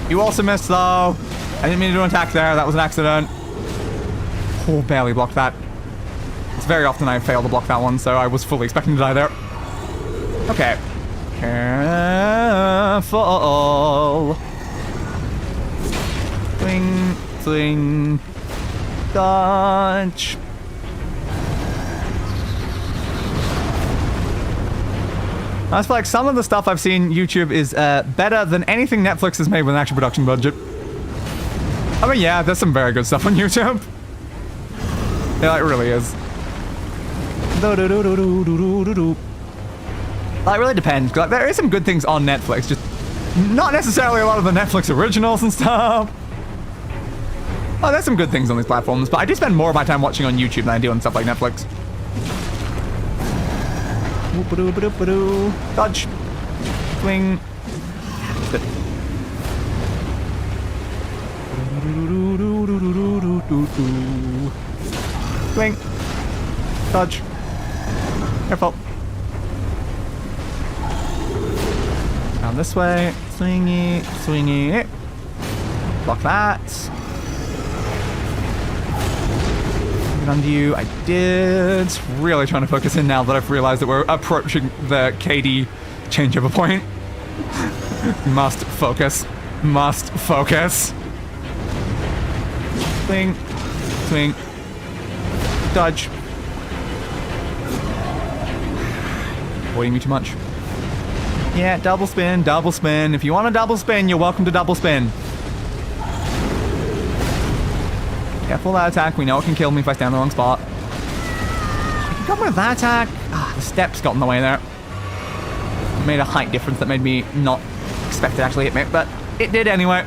You also missed, though. I didn't mean to do an attack there. That was an accident. Oh, barely blocked that. It's very often I fail to block that one, so I was fully expecting to die there. Okay. Careful. Swing, swing, dodge. I just feel like some of the stuff I've seen YouTube is better than anything Netflix has made with an actual production budget. I mean, yeah, there's some very good stuff on YouTube. Yeah, it really is. It really depends. Like, there is some good things on Netflix, just not necessarily a lot of the Netflix originals and stuff. Oh, there's some good things on these platforms, but I do spend more of my time watching on YouTube than I do on stuff like Netflix. Dodge. Swing. Good. Swing. Dodge. Careful. Down this way. Swingy, swingy. Block that. Get under you. I did. Really trying to focus in now that I've realized that we're approaching the KD changeover point. Must focus. Must focus. Swing. Swing. Dodge. Avoiding me too much. Yeah, double spin, double spin. If you want a double spin, you're welcome to double spin. Careful that attack. We know it can kill me if I stand in the wrong spot. I can come with that attack. Ah, the steps got in the way there. It made a height difference that made me not expect it to actually hit me, but it did anyway.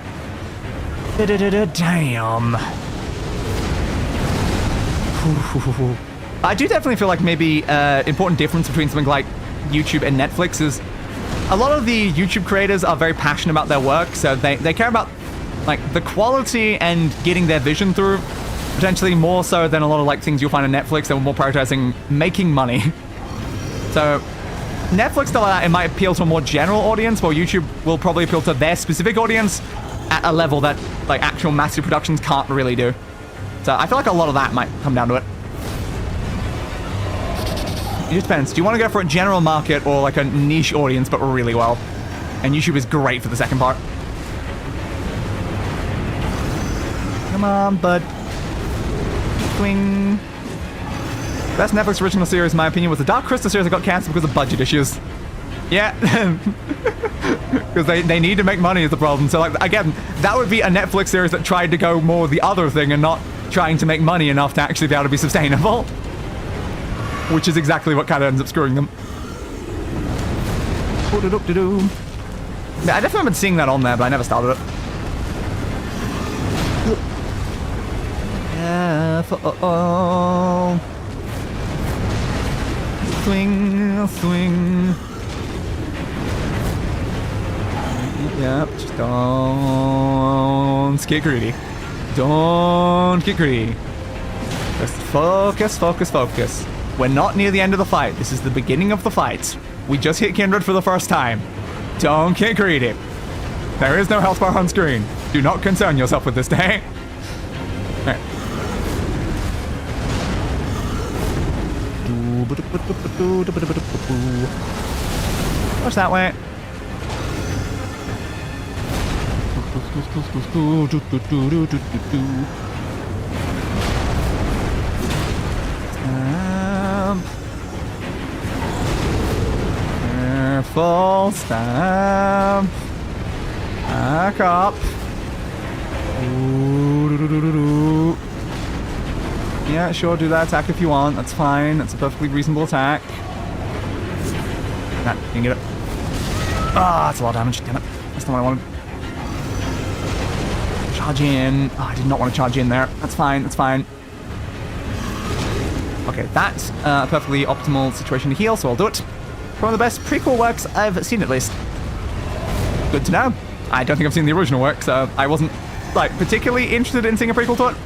Damn. I do definitely feel like maybe important difference between something like YouTube and Netflix is a lot of the YouTube creators are very passionate about their work, so they care about like the quality and getting their vision through, potentially more so than a lot of like things you'll find on Netflix that were more prioritizing making money. So Netflix stuff like that, it might appeal to a more general audience, while YouTube will probably appeal to their specific audience at a level that like actual massive productions can't really do. So I feel like a lot of that might come down to it. It just depends. Do you want to go for a general market or like a niche audience but really well? And YouTube is great for the second part. Come on, bud. Swing. Best Netflix original series, in my opinion, was the Dark Crystal series that got cancelled because of budget issues. Yeah. Because they need to make money is the problem. So, like, again, that would be a Netflix series that tried to go more the other thing and not trying to make money enough to actually be able to be sustainable. Which is exactly what kind of ends up screwing them. Yeah, I definitely haven't seen that on there, but I never started it. Oh. Swing, swing. Yep, just don't get greedy. Don't get greedy. Just focus, focus, focus. We're not near the end of the fight. This is the beginning of the fight. We just hit Kindred for the first time. Don't get greedy. There is no health bar on screen. Do not concern yourself with this day. Alright. Watch that way. Careful, stamp. Back up. Yeah, sure, do that attack if you want. That's fine. That's a perfectly reasonable attack. Nah, you can get it. Ah, that's a lot of damage. Damn it. That's not what I wanted. Charge in. Oh, I did not want to charge in there. That's fine. That's fine. Okay, that's a perfectly optimal situation to heal, so I'll do it. One of the best prequel works I've seen, at least. Good to know. I don't think I've seen the original work, so I wasn't, like, particularly interested in seeing a prequel to it.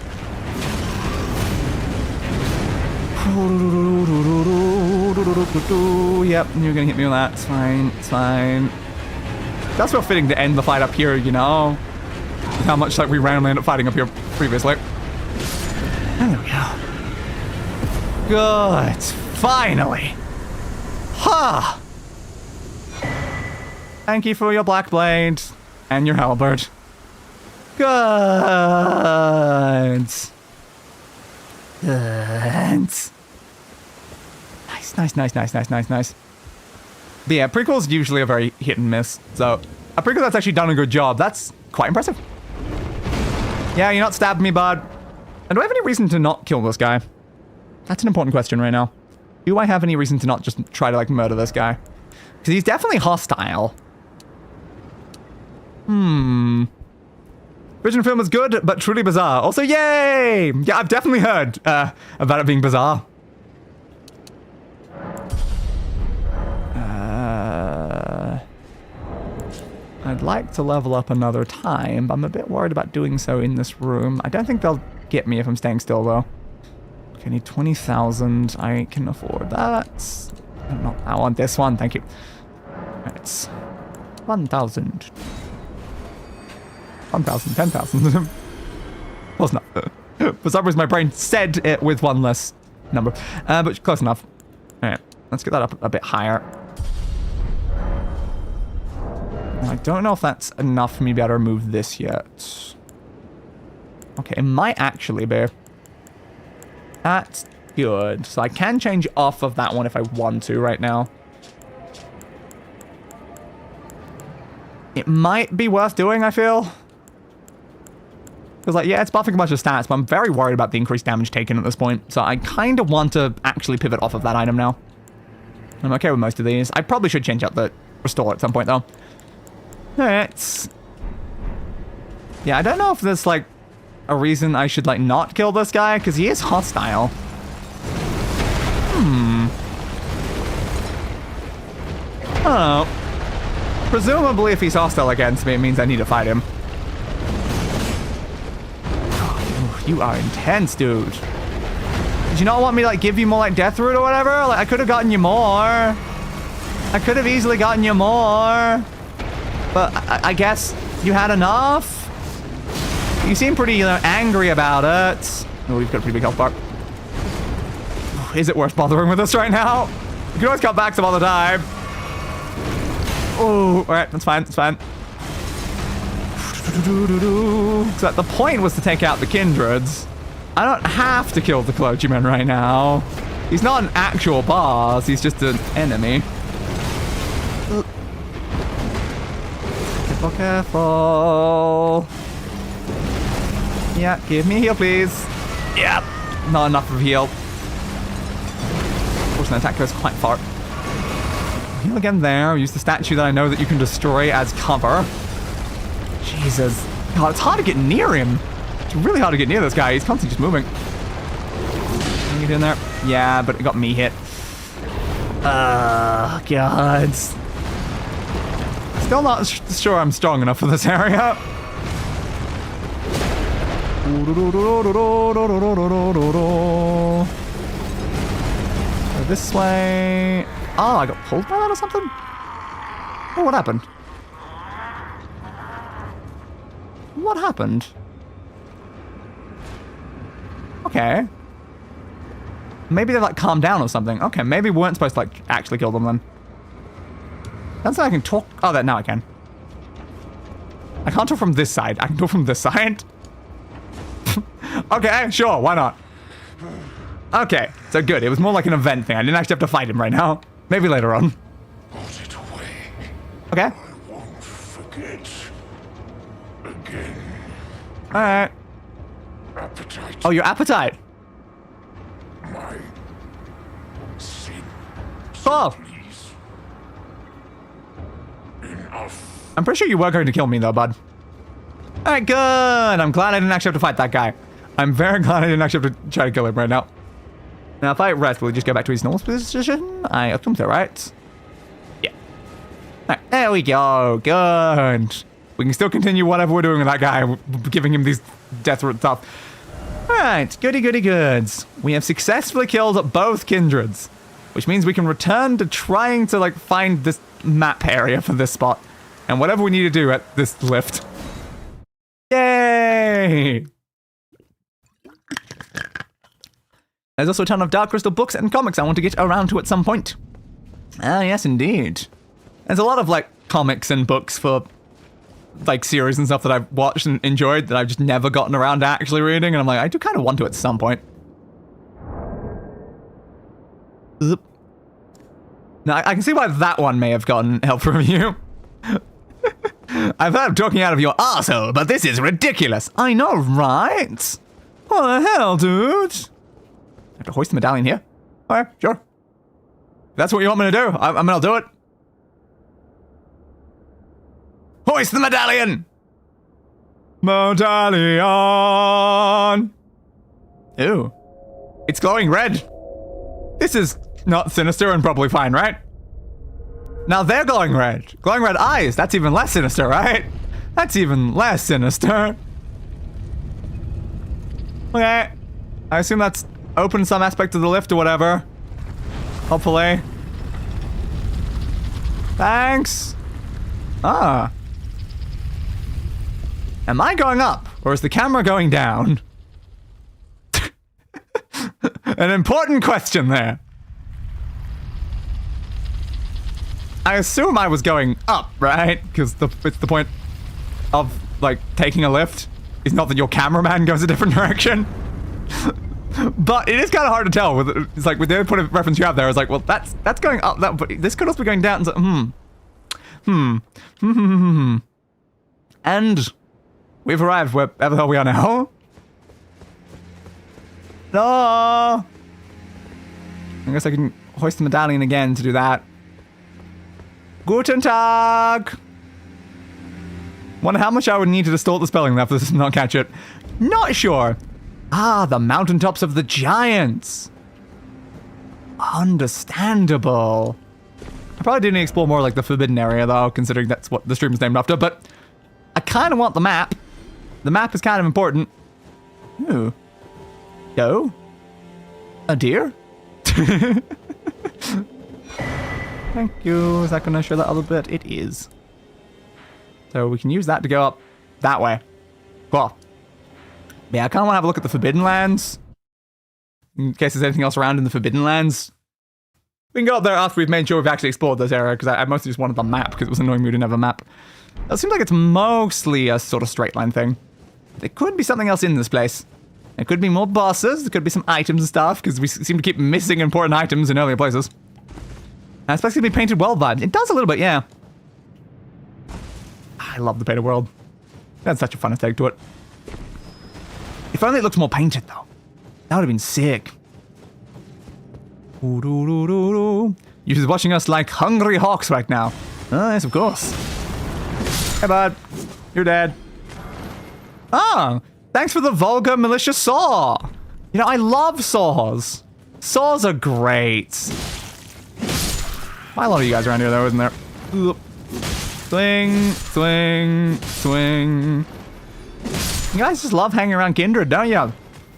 Yep, you're gonna hit me with that. It's fine. It's fine. That's real fitting to end the fight up here, you know? How much, like, we randomly end up fighting up here previously. And there we go. Good. Finally. Ha! Thank you for your Black Blade and your halberd. Good. Good. Nice, nice, nice, nice, nice, nice. But yeah, prequels usually are very hit and miss. So a prequel that's actually done a good job, that's quite impressive. Yeah, you're not stabbing me, bud. And do I have any reason to not kill this guy? That's an important question right now. Do I have any reason to not just try to, like, murder this guy? Because he's definitely hostile. Original film was good, but truly bizarre. Also, yay! Yeah, I've definitely heard about it being bizarre. I'd like to level up another time, but I'm a bit worried about doing so in this room. I don't think they'll get me if I'm staying still, though. Okay, I need 20,000. I can afford that. No, I want this one. Thank you. It's 1,000. 1,000, 10,000. Close enough. For some reason, my brain said it with one less number. But close enough. Alright, let's get that up a bit higher. Now, I don't know if that's enough for me to be able to remove this yet. Okay, it might actually be. That's good. So I can change off of that one if I want to right now. It might be worth doing, I feel. Because, like, yeah, it's buffing a bunch of stats, but I'm very worried about the increased damage taken at this point. So I kind of want to actually pivot off of that item now. I'm okay with most of these. I probably should change out the restore at some point, though. Alright. Yeah, I don't know if there's, like, a reason I should, like, not kill this guy, because he is hostile. I don't know. Presumably, if he's hostile against me, it means I need to fight him. Oh, you are intense, dude. Did you not want me to, like, give you more, like, death root or whatever? Like, I could have gotten you more. I could have easily gotten you more. But I guess you had enough. You seem pretty, you know, angry about it. Oh, we've got a pretty big health bar. Is it worth bothering with us right now? You can always come back some other time. Oh, alright, that's fine, that's fine. So the point was to take out the kindreds. I don't have to kill the clergyman right now. He's not an actual boss, he's just an enemy. Careful, careful. Yeah, give me a heal, please. Yep, not enough of a heal. Fortunately, the attack goes quite far. Heal again there. Use the statue that I know that you can destroy as cover. Jesus. God, it's hard to get near him. It's really hard to get near this guy. He's constantly just moving. Can you get in there? Yeah, but it got me hit. God. Still not sure I'm strong enough for this area. Go this way. Oh, I got pulled by that or something? Oh, what happened? What happened? Okay. Maybe they like calmed down or something. Okay, maybe we weren't supposed to like actually kill them then. That's like I can talk. Oh, that now I can. I can't talk from this side. I can talk from this side. Okay, sure, why not? Okay, so good. It was more like an event thing. I didn't actually have to fight him right now. Maybe later on. Put it away. Okay. I won't forget. Again. Alright. Appetite. Oh, your appetite. My sin. Oh. Please. Enough. I'm pretty sure you were going to kill me though, bud. Alright, good. I'm glad I didn't actually have to fight that guy. I'm very glad I didn't actually have to try to kill him right now. Now, if I rest, will he just go back to his normal position? I assume so, right? Yeah. Alright, there we go. Good. We can still continue whatever we're doing with that guy, giving him these death root stuff. Alright, goody goody goods. We have successfully killed both kindreds, which means we can return to trying to, like, find this map area for this spot, and whatever we need to do at this lift. Yay! There's also a ton of Dark Crystal books and comics I want to get around to at some point. Ah, yes, indeed. There's a lot of, like, comics and books for, like, series and stuff that I've watched and enjoyed that I've just never gotten around to actually reading, and I'm like, I do kind of want to at some point. Oop. Now, I can see why that one may have gotten help from you. I've heard of talking out of your arsehole, but this is ridiculous. I know, right? What the hell, dude? I have to hoist the medallion here? Okay, sure. If that's what you want me to do, I'm gonna do it. Hoist the medallion! Medallion! Ooh. It's glowing red. This is not sinister and probably fine, right? Now they're glowing red. Glowing red eyes. That's even less sinister, right? That's even less sinister. Okay. I assume that's open some aspect of the lift or whatever. Hopefully. Thanks. Ah. Am I going up? Or is the camera going down? An important question there. I assume I was going up, right? Because it's the point of, like, taking a lift. It's not that your cameraman goes a different direction. But it is kind of hard to tell. It's like, with the point of reference you have there, it's like, well, that's going up, but this could also be going down. It's like, And we've arrived wherever the hell we are now. No! I guess I can hoist the medallion again to do that. Guten Tag! Wonder how much I would need to distort the spelling there for this to not catch it. Not sure. Ah, the mountaintops of the giants. Understandable. I probably do need to explore more like the forbidden area though, considering that's what the stream is named after, but I kind of want the map. The map is kind of important. Ooh. Go. A deer? Thank you. Is that going to show that other bit? It is. So we can use that to go up that way. Cool. Yeah, I kind of want to have a look at the Forbidden Lands. In case there's anything else around in the Forbidden Lands. We can go up there after we've made sure we've actually explored this area, because I mostly just wanted the map, because it was annoying me to never map. It seems like it's mostly a sort of straight line thing. There could be something else in this place. There could be more bosses, there could be some items and stuff, because we seem to keep missing important items in earlier places. And it's supposed to be painted world vibe. It does a little bit, yeah. I love the painted world. That's such a fun aesthetic to it. If only it looked more painted, though. That would have been sick. You're just watching us like hungry hawks right now. Oh, yes, of course. Hey, bud. You're dead. Oh, thanks for the vulgar malicious saw. You know, I love saws. Saws are great. Quite a lot of you guys around here, though, isn't there? Swing, swing, swing. You guys just love hanging around Kindred, don't you?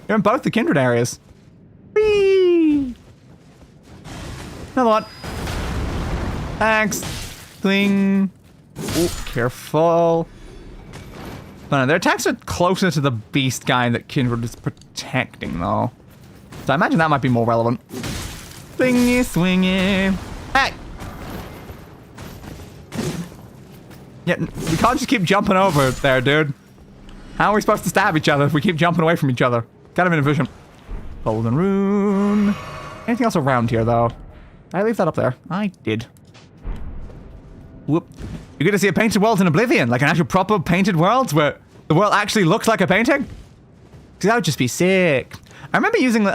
You're in both the Kindred areas. Whee! Another one. Thanks. Swing. Oh, careful. No, their attacks are closer to the beast guy that Kindred is protecting, though. So I imagine that might be more relevant. Swingy, swingy. Hey! Yeah, we can't just keep jumping over there, dude. How are we supposed to stab each other if we keep jumping away from each other? Kind of inefficient. Golden rune. Anything else around here, though? Did I leave that up there? I did. Whoop. You're going to see a painted world in Oblivion, like an actual proper painted world where the world actually looks like a painting? Because that would just be sick. I remember using, it's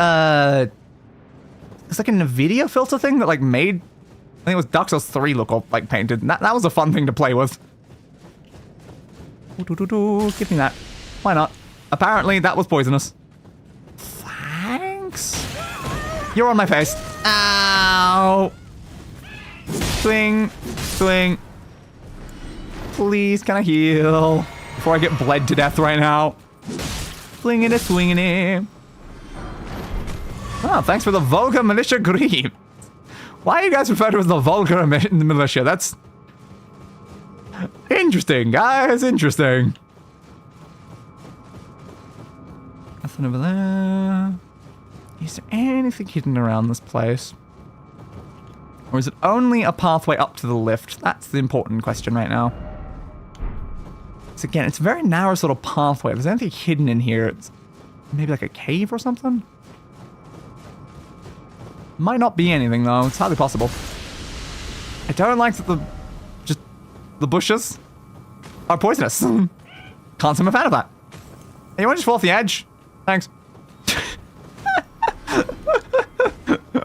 like a NVIDIA filter thing that, like, made, I think it was Dark Souls 3 look all, like, painted. And that was a fun thing to play with. Give me that. Why not? Apparently, that was poisonous. Thanks. You're on my face. Ow. Swing. Swing. Please, can I heal? Before I get bled to death right now. Swinging it, swinging it. Oh, thanks for the vulgar militia green. Why are you guys referred to as the vulgar militia? That's interesting, guys. Interesting. Nothing over there. Is there anything hidden around this place? Or is it only a pathway up to the lift? That's the important question right now. So again, it's a very narrow sort of pathway. If there's anything hidden in here, it's maybe like a cave or something? Might not be anything, though. It's hardly possible. I don't like that the bushes are poisonous. Can't say I'm a fan of that. Hey, you want to just fall off the edge? Thanks.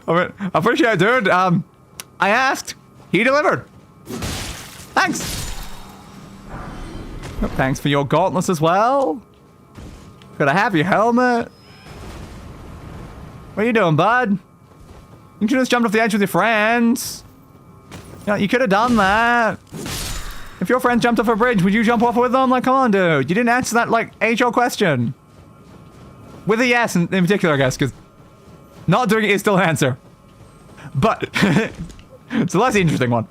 I appreciate it, dude. I asked. He delivered. Thanks. Oh, thanks for your gauntlets as well. Could I have your helmet? What are you doing, bud? You could have just jumped off the edge with your friends. You know, you could have done that. If your friends jumped off a bridge, would you jump off with them? Like, come on, dude. You didn't answer that, like, age-old question. With a yes in particular, I guess, because not doing it is still an answer. But it's a less interesting one.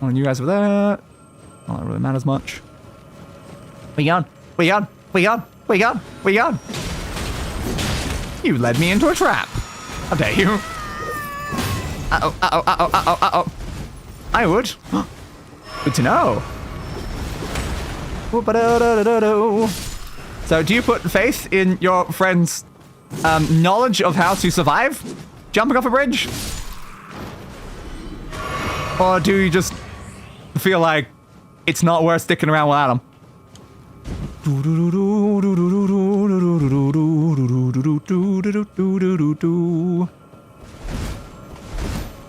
Oh, and you guys were there. Not that really matters much. We on. We on. We on. We on. We on. You led me into a trap. How dare you? Uh-oh, uh-oh, uh-oh, uh-oh, uh-oh. I would. Good to know. So, do you put faith in your friend's knowledge of how to survive jumping off a bridge? Or do you just feel like it's not worth sticking around without him?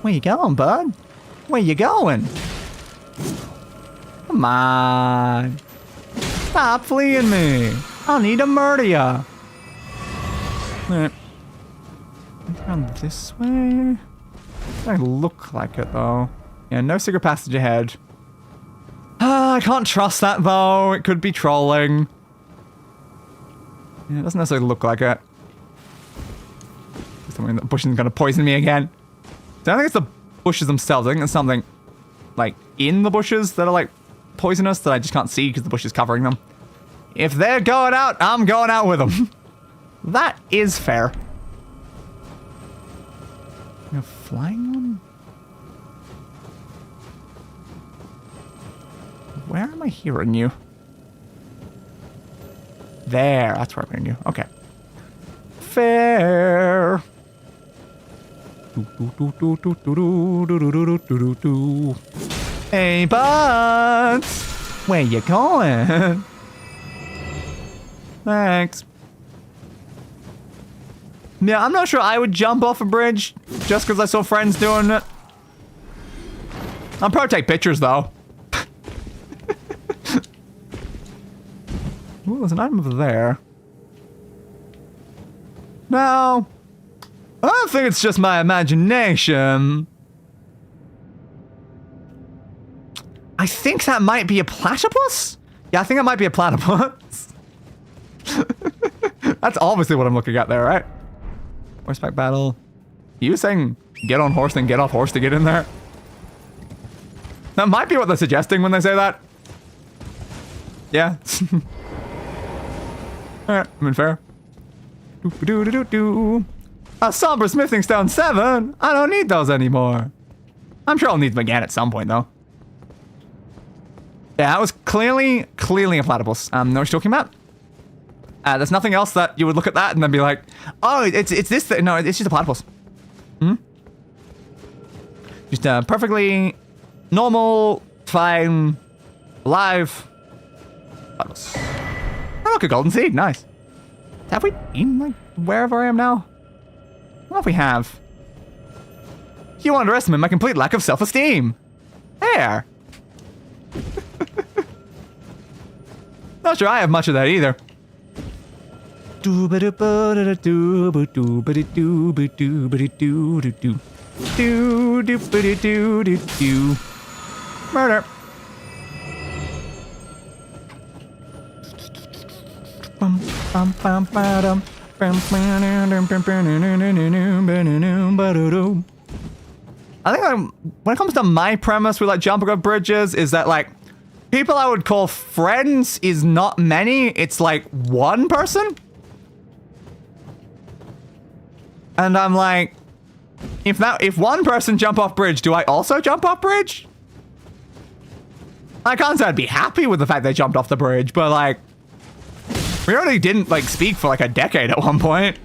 Where you going, bud? Where you going? Come on. Stop fleeing me. I'll need to murder ya. Alright. Around this way? I look like it, though. Yeah, no secret passage ahead. I can't trust that, though. It could be trolling. Yeah, it doesn't necessarily look like it. Something that bush is gonna poison me again. So I don't think it's the bushes themselves. I think it's something like in the bushes that are like poisonous that I just can't see because the bush is covering them. If they're going out, I'm going out with them. That is fair. You're flying one? Where am I hearing you? There, that's where I'm hearing you. Okay. Fair. Hey, buds! Where you going? Thanks. Yeah, I'm not sure I would jump off a bridge just because I saw friends doing it. I'll probably take pictures, though. Ooh, there's an item over there. No. I don't think it's just my imagination. I think that might be a platypus? Yeah, I think it might be a platypus. That's obviously what I'm looking at there, right? Horseback battle. You saying get on horse then get off horse to get in there? That might be what they're suggesting when they say that. Yeah. Alright, I mean fair. A somber smithing stone 7? I don't need those anymore. I'm sure I'll need them again at some point though. Yeah, that was clearly a platypus. Know what you're talking about? There's nothing else that you would look at that and then be like, oh, it's this thing. No, it's just a platypus. Hmm? Just a perfectly normal, fine, alive platypus. Oh, look, a golden seed. Nice. Have we been, like, wherever I am now? I don't know if we have. You underestimate my complete lack of self-esteem. There. Not sure I have much of that either. Murder. I think when it comes to my premise with like jumping off bridges is that like people I would call friends is not many. It's like one person. And I'm like, if one person jump off bridge, do I also jump off bridge? I can't say I'd be happy with the fact they jumped off the bridge, but like, we already didn't like speak for like a decade at one point.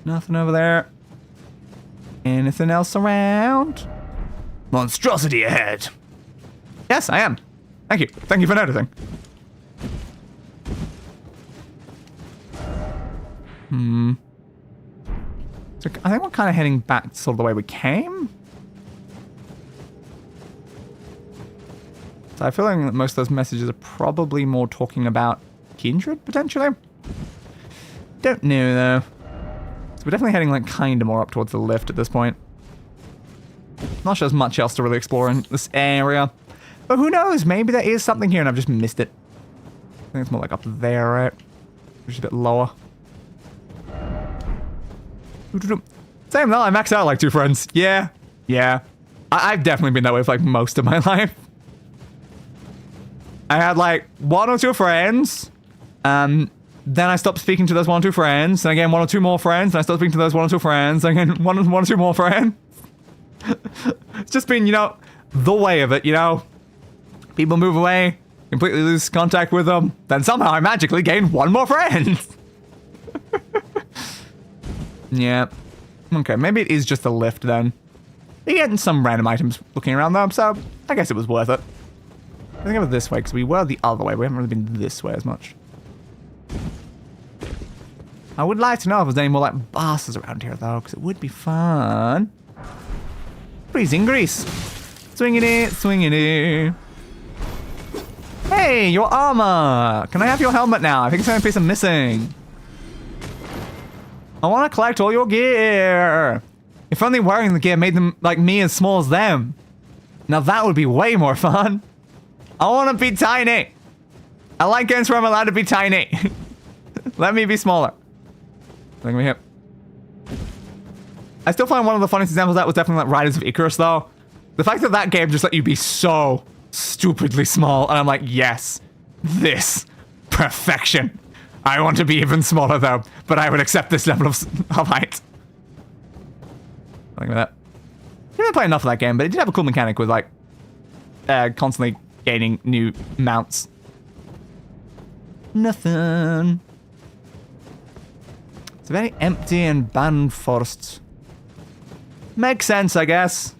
Nothing over there. Anything else around? Monstrosity ahead. Yes, I am. Thank you. Thank you for noticing. So I think we're kind of heading back sort of the way we came. So I feel like most of those messages are probably more talking about Kindred, potentially. Don't know, though. So we're definitely heading, like, kind of more up towards the lift at this point. Not sure there's much else to really explore in this area. But who knows? Maybe there is something here and I've just missed it. I think it's more like up there, right? Just a bit lower. Same though, I maxed out like 2 friends. Yeah. I've definitely been that way for like most of my life. I had like 1 or 2 friends. Then I stopped speaking to those 1 or 2 friends. And again, 1 or 2 more friends. And I stopped speaking to those 1 or 2 friends. And again, 1 or 2 more friends. It's just been, you know, the way of it, you know? People move away, completely lose contact with them. Then somehow I magically gain 1 more friend. Yeah. Okay, maybe it is just a lift then. You're getting some random items looking around though, so I guess it was worth it. I think it was this way, because we were the other way. We haven't really been this way as much. I would like to know if there's any more like bosses around here though, because it would be fun. Freezing grease. Swinging it. Hey, your armor. Can I have your helmet now? I think it's the only piece I'm missing. I want to collect all your gear. If only wearing the gear made them like me as small as them. Now that would be way more fun. I want to be tiny. I like games where I'm allowed to be tiny. Let me be smaller. Let me hit. I still find one of the funniest examples of that was definitely like Riders of Icarus, though. The fact that that game just let you be so stupidly small, and I'm like, yes, this perfection. I want to be even smaller though, but I would accept this level of height. Something like that. I didn't play enough of that game, but it did have a cool mechanic with like constantly gaining new mounts. Nothing. It's very empty and banned forests. Makes sense, I guess.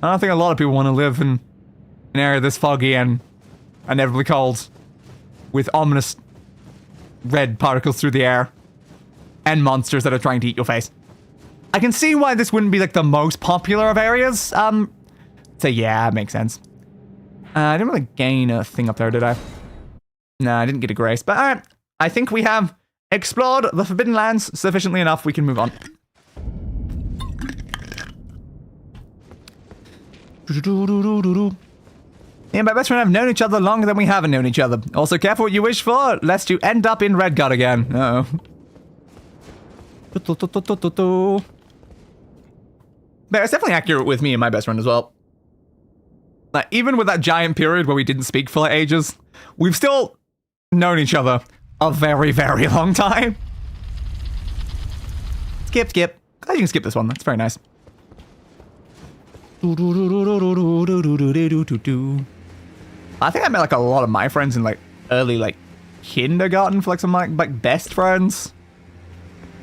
I don't think a lot of people want to live in an area this foggy and inevitably cold, with ominous red particles through the air and monsters that are trying to eat your face. I can see why this wouldn't be like the most popular of areas. So yeah, it makes sense. I didn't really gain a thing up there, did I? No, I didn't get a grace. But alright, I think we have explored the Forbidden Lands sufficiently enough. We can move on. Me and my best friend have known each other longer than we haven't known each other. Also, careful what you wish for, lest you end up in Redguard again. Uh-oh. But it's definitely accurate with me and my best friend as well. Like, even with that giant period where we didn't speak for like ages, we've still known each other a very, very long time. Skip, skip. Glad you can skip this one. That's very nice. I think I met like a lot of my friends in like early like kindergarten for like some like best friends.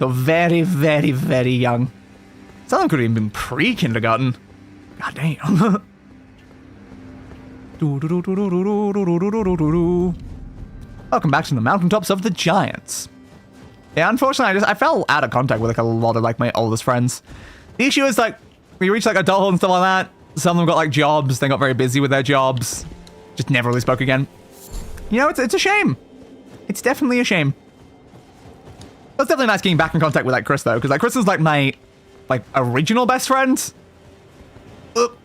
So very, very, very young. Some of them could have even been pre-kindergarten. God damn. Welcome back to the mountaintops of the giants. Yeah, unfortunately, I fell out of contact with like a lot of like my oldest friends. The issue is like we reached like adulthood and stuff like that. Some of them got like jobs. They got very busy with their jobs. Just never really spoke again. You know, it's a shame. It's definitely a shame. It's definitely nice getting back in contact with like Chris though, because like Chris is like my like original best friend.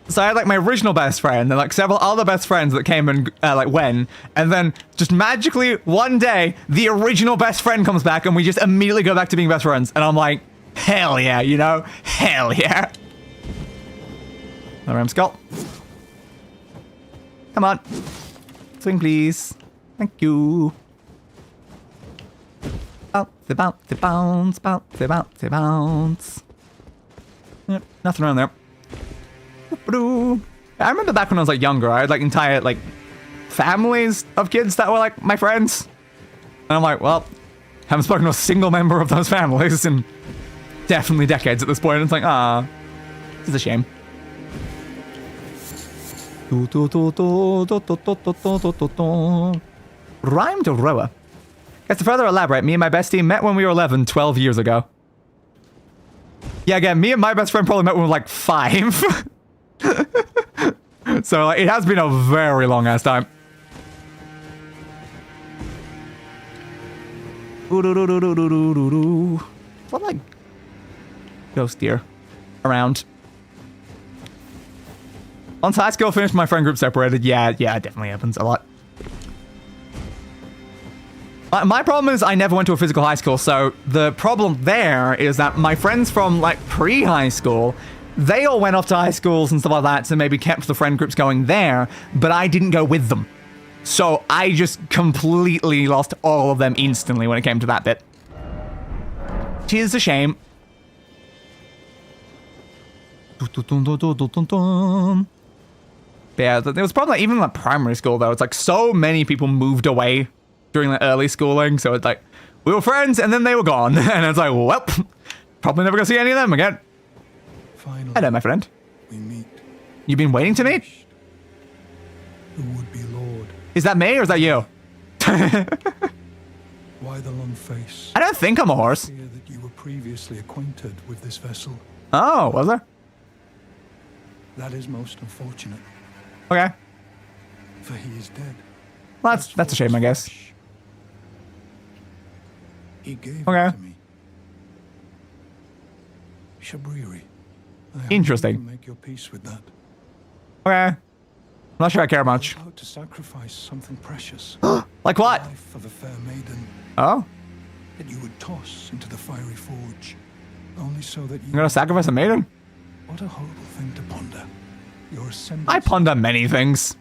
So I had like my original best friend and like several other best friends that came and like went, and then just magically one day the original best friend comes back and we just immediately go back to being best friends, and I'm like, hell yeah, you know, hell yeah. Another skull. Come on, swing please. Thank you. Bounce, bounce, bounce, bounce, bounce, bounce. Yep, nothing around there. I remember back when I was like younger, I had like entire like families of kids that were like my friends. And I'm like, well, haven't spoken to a single member of those families in definitely decades at this point. And it's like, this is a shame. Rhyme to rower. Guess to further elaborate, me and my bestie met when we were 11, 12 years ago. Yeah, again, me and my best friend probably met when we were like 5. So like, it has been a very long ass time. What like ghost deer around? Once high school finished, my friend group separated. Yeah, it definitely happens a lot. My problem is I never went to a physical high school, so the problem there is that my friends from like pre-high school, they all went off to high schools and stuff like that, so maybe kept the friend groups going there, but I didn't go with them. So I just completely lost all of them instantly when it came to that bit. Which is a shame. But yeah, there was probably like, even like primary school though, it's like so many people moved away during the early schooling, so it's like we were friends and then they were gone, and it's like, well, probably never gonna see any of them again. Finally, hello, my friend. we meet. You've been waiting to meet? Who would be Lord? Is that me or is that you? Why the long face? I don't think I'm a horse. Fear that you were previously acquainted with this vessel. Oh, was there? That is most unfortunate, Okay. for he is dead. Well, that's a shame, I guess. He gave Okay. it to me. Shabriri. I hope Interesting. you can make your peace with that. Okay. not sure I care much. About to sacrifice something precious. Like what? The life of a fair maiden Oh? that you would toss into the fiery forge, only so that you. I'm gonna sacrifice a maiden? What a horrible thing to ponder. Your ascendance I ponder many things.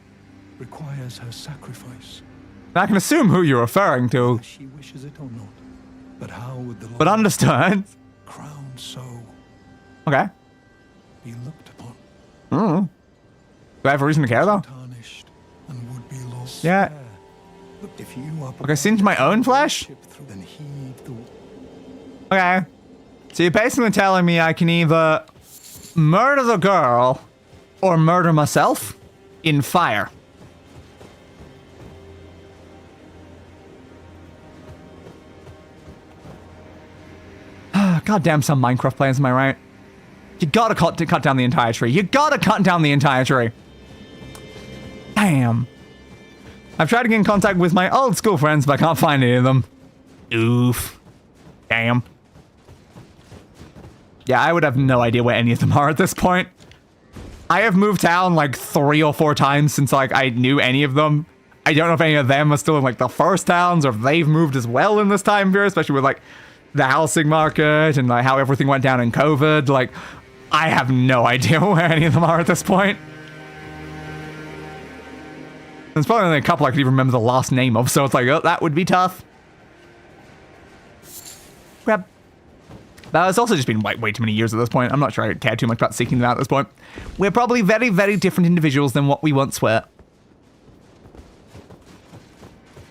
requires her sacrifice. I can assume who you're referring to, Whether she wishes it or not. But how would the but Lord understood. crowned so Okay. be looked upon? Do I have a reason to care, though? Tarnished and would be lost. Yeah. there. But if you are Okay, singe my own flesh? then heed the Okay. So you're basically telling me I can either murder the girl or murder myself in fire. Goddamn, some Minecraft players, am I right? You gotta cut down the entire tree. You gotta cut down the entire tree. Damn. I've tried to get in contact with my old school friends, but I can't find any of them. Oof. Damn. Yeah, I would have no idea where any of them are at this point. I have moved town like 3 or 4 times since like I knew any of them. I don't know if any of them are still in like the first towns or if they've moved as well in this time period, especially with like the housing market and like how everything went down in COVID. Like, I have no idea where any of them are at this point. There's probably only a couple I could even remember the last name of, so it's like, oh, that would be tough. Grab. But it's also just been way too many years at this point. I'm not sure I care too much about seeking them out at this point. We're probably very, very different individuals than what we once were.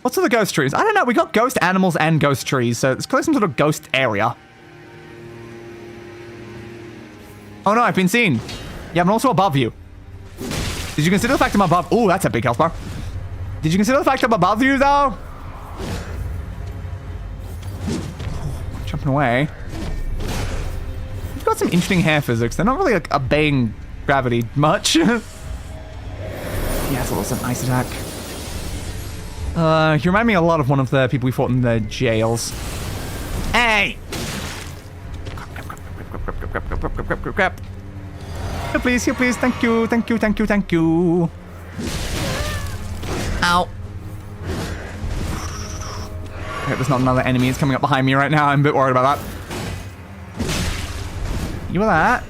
What's with the ghost trees? I don't know. We got ghost animals and ghost trees, so it's clearly some sort of ghost area. Oh no, I've been seen. Yeah, I'm also above you. Did you consider the fact I'm above? Oh, that's a big health bar. Did you consider the fact I'm above you, though? Jumping away. You've got some interesting hair physics. They're not really like obeying gravity much. Yeah, it's also an ice attack. You remind me a lot of one of the people we fought in the jails. Hey! Crap. Here, please, thank you. Ow. Okay, there's not another enemy. It's coming up behind me right now. I'm a bit worried about that. You with that?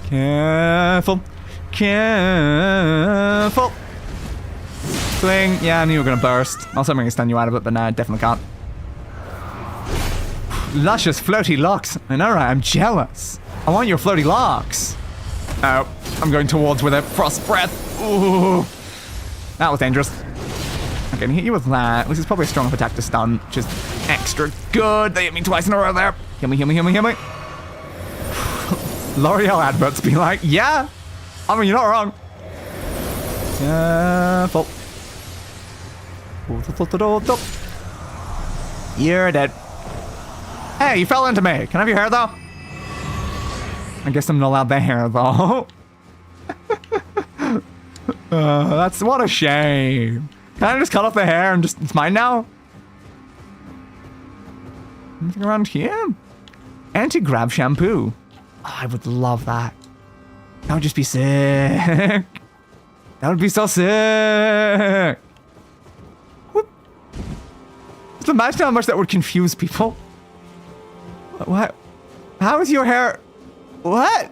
Careful. Swing. Yeah, I knew you were going to burst. Also, I'm going to stun you out of it, but no, I definitely can't. Luscious floaty locks. I know, right? I'm jealous. I want your floaty locks. Oh, I'm going towards with a frost breath. Ooh. That was dangerous. I'm going to hit you with that. This is probably a strong enough attack to stun. Just extra good. They hit me twice in a row there. Heal me. L'Oreal adverts be like, yeah. I mean, you're not wrong. Careful. You're dead. Hey, you fell into me. Can I have your hair, though? I guess I'm not allowed the hair, though. That's what a shame. Can I just cut off the hair and just... It's mine now? Anything around here? Anti-grab shampoo. Oh, I would love that. That would just be sick. That would be so sick. Whoop. Just imagine how much that would confuse people. What? How is your hair... What?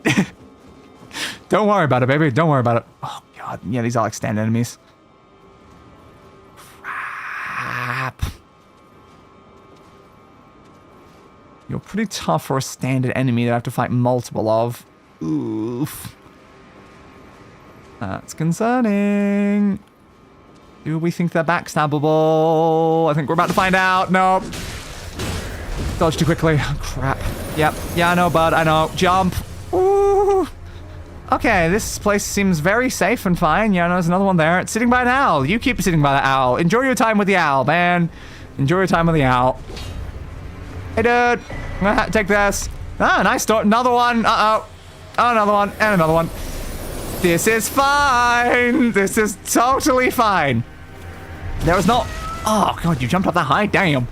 Don't worry about it, baby. Don't worry about it. Oh, God. Yeah, these are like stand enemies. Crap. You're pretty tough for a standard enemy that I have to fight multiple of. Oof. That's concerning. Do we think they're backstabbable? I think we're about to find out. Nope. Dodge too quickly. Oh, crap. Yep. Yeah, I know, bud. I know. Jump. Ooh. Okay, this place seems very safe and fine. Yeah, I know there's another one there. It's sitting by an owl. You keep sitting by the owl. Enjoy your time with the owl, man. Enjoy your time with the owl. Hey, dude. I'm gonna take this. Ah, nice door. Another one. Uh-oh. Oh, another one. And another one. This is fine. This is totally fine. There is not... Oh, God, you jumped up that high? Damn.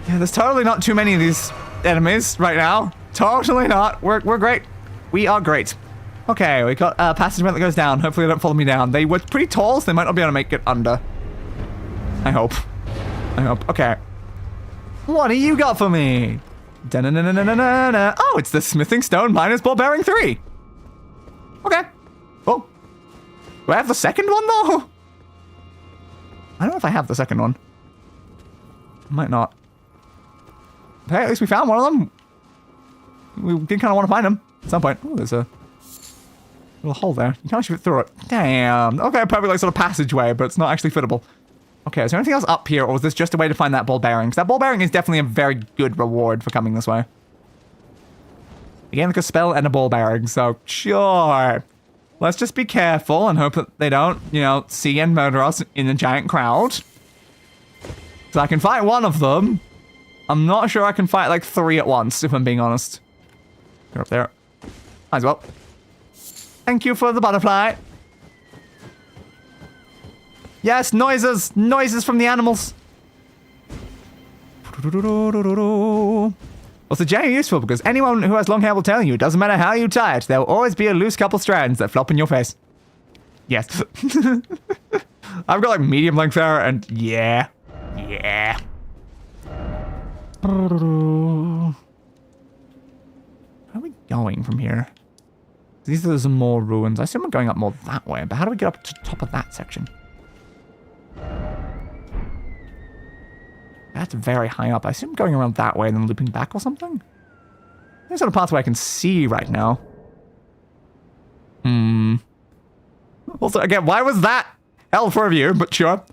Yeah, there's totally not too many of these enemies right now. Totally not. We're great. We are great. Okay, we got a passage that goes down. Hopefully they don't follow me down. They were pretty tall, so they might not be able to make it under. I hope. Okay. What do you got for me? Da-na-na-na-na-na-na. Oh, it's the smithing stone minus ball bearing 3. Okay. Oh. Do I have the second one, though? I don't know if I have the second one. Might not. Hey, at least we found one of them. We did kind of want to find them at some point. Oh, there's a little hole there. You can't shoot through it. Damn. Okay, probably like sort of passageway, but it's not actually fittable. Okay, is there anything else up here, or was this just a way to find that ball bearing? Because that ball bearing is definitely a very good reward for coming this way. Again, like a spell and a ball bearing, so sure. Let's just be careful and hope that they don't, you know, see and murder us in a giant crowd. So I can fight one of them. I'm not sure I can fight like 3 at once, if I'm being honest. They're up there. Might as well. Thank you for the butterfly. Yes, noises! Noises from the animals! Well, the J are useful because anyone who has long hair will tell you, it doesn't matter how you tie it, there will always be a loose couple strands that flop in your face. Yes. I've got like medium length hair and yeah. Yeah. Where are we going from here? These are some more ruins. I assume we're going up more that way, but how do we get up to the top of that section? That's very high up. I assume going around that way and then looping back or something? There's not a pathway I can see right now. Also, again, why was that hell for a view? But sure.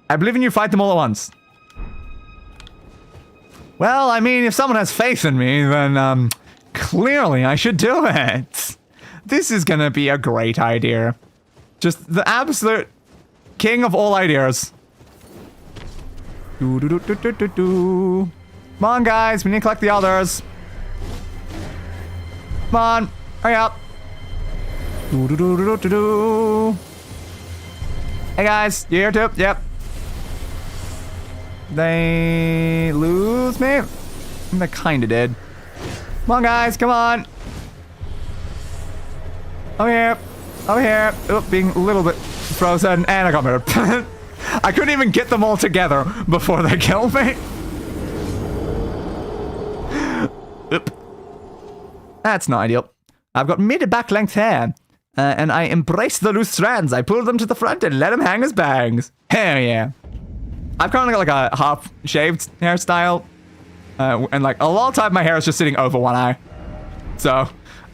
I believe in you, fight them all at once. Well, I mean, if someone has faith in me, then, clearly I should do it. This is gonna be a great idea. Just the absolute king of all ideas. Come on, guys. We need to collect the others. Come on. Hurry up. Hey, guys. You here, too? Yep. They lose me? They kind of did. Come on, guys. Come on. Over here. Over here. Oop, being a little bit frozen. And I got murdered. I couldn't even get them all together before they killed me. Oop. That's not ideal. I've got mid-back length hair, and I embrace the loose strands. I pull them to the front and let them hang as bangs. Hell yeah. I've currently got like a half-shaved hairstyle, and like a lot of time my hair is just sitting over one eye. So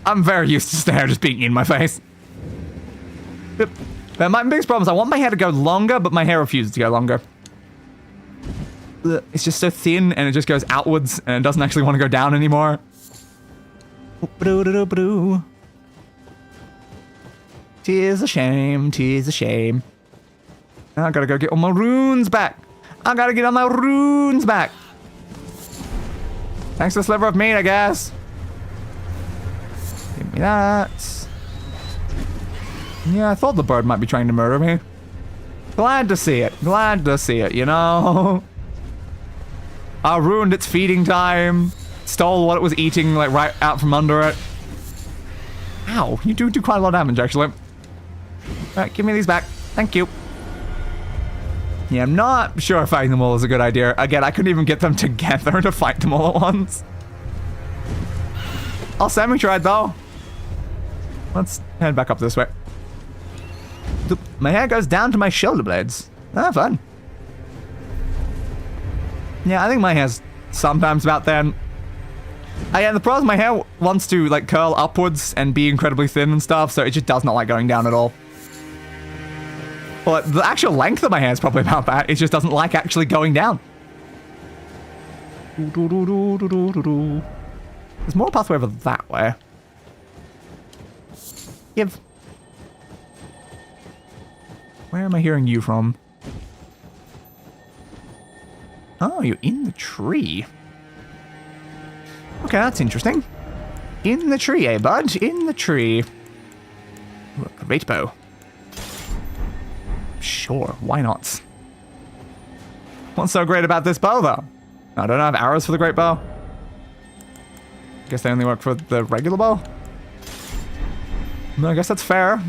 I'm very used to the hair just being in my face. Oop. But my biggest problem is I want my hair to go longer, but my hair refuses to go longer. It's just so thin, and it just goes outwards, and it doesn't actually want to go down anymore. Tis a shame, tis a shame. I gotta go get all my runes back. I gotta get all my runes back. Thanks to the sliver of meat, I guess. Give me that. Yeah, I thought the bird might be trying to murder me. Glad to see it. Glad to see it, you know? I ruined its feeding time. Stole what it was eating, like, right out from under it. Ow, you do quite a lot of damage, actually. Alright, give me these back. Thank you. Yeah, I'm not sure fighting them all is a good idea. Again, I couldn't even get them together to fight them all at once. I'll semi-tried, though. Let's head back up this way. My hair goes down to my shoulder blades. Ah, fun. Yeah, I think my hair's sometimes about then. Yeah, the problem is my hair wants to, like, curl upwards and be incredibly thin and stuff, so it just does not like going down at all. But the actual length of my hair is probably about that. It just doesn't like actually going down. There's more pathway over that way. Give. Where am I hearing you from? Oh, you're in the tree. Okay, that's interesting. In the tree, eh, bud? In the tree. Ooh, a great bow. Sure, why not? What's so great about this bow, though? I don't have arrows for the great bow. Guess they only work for the regular bow? I guess that's fair,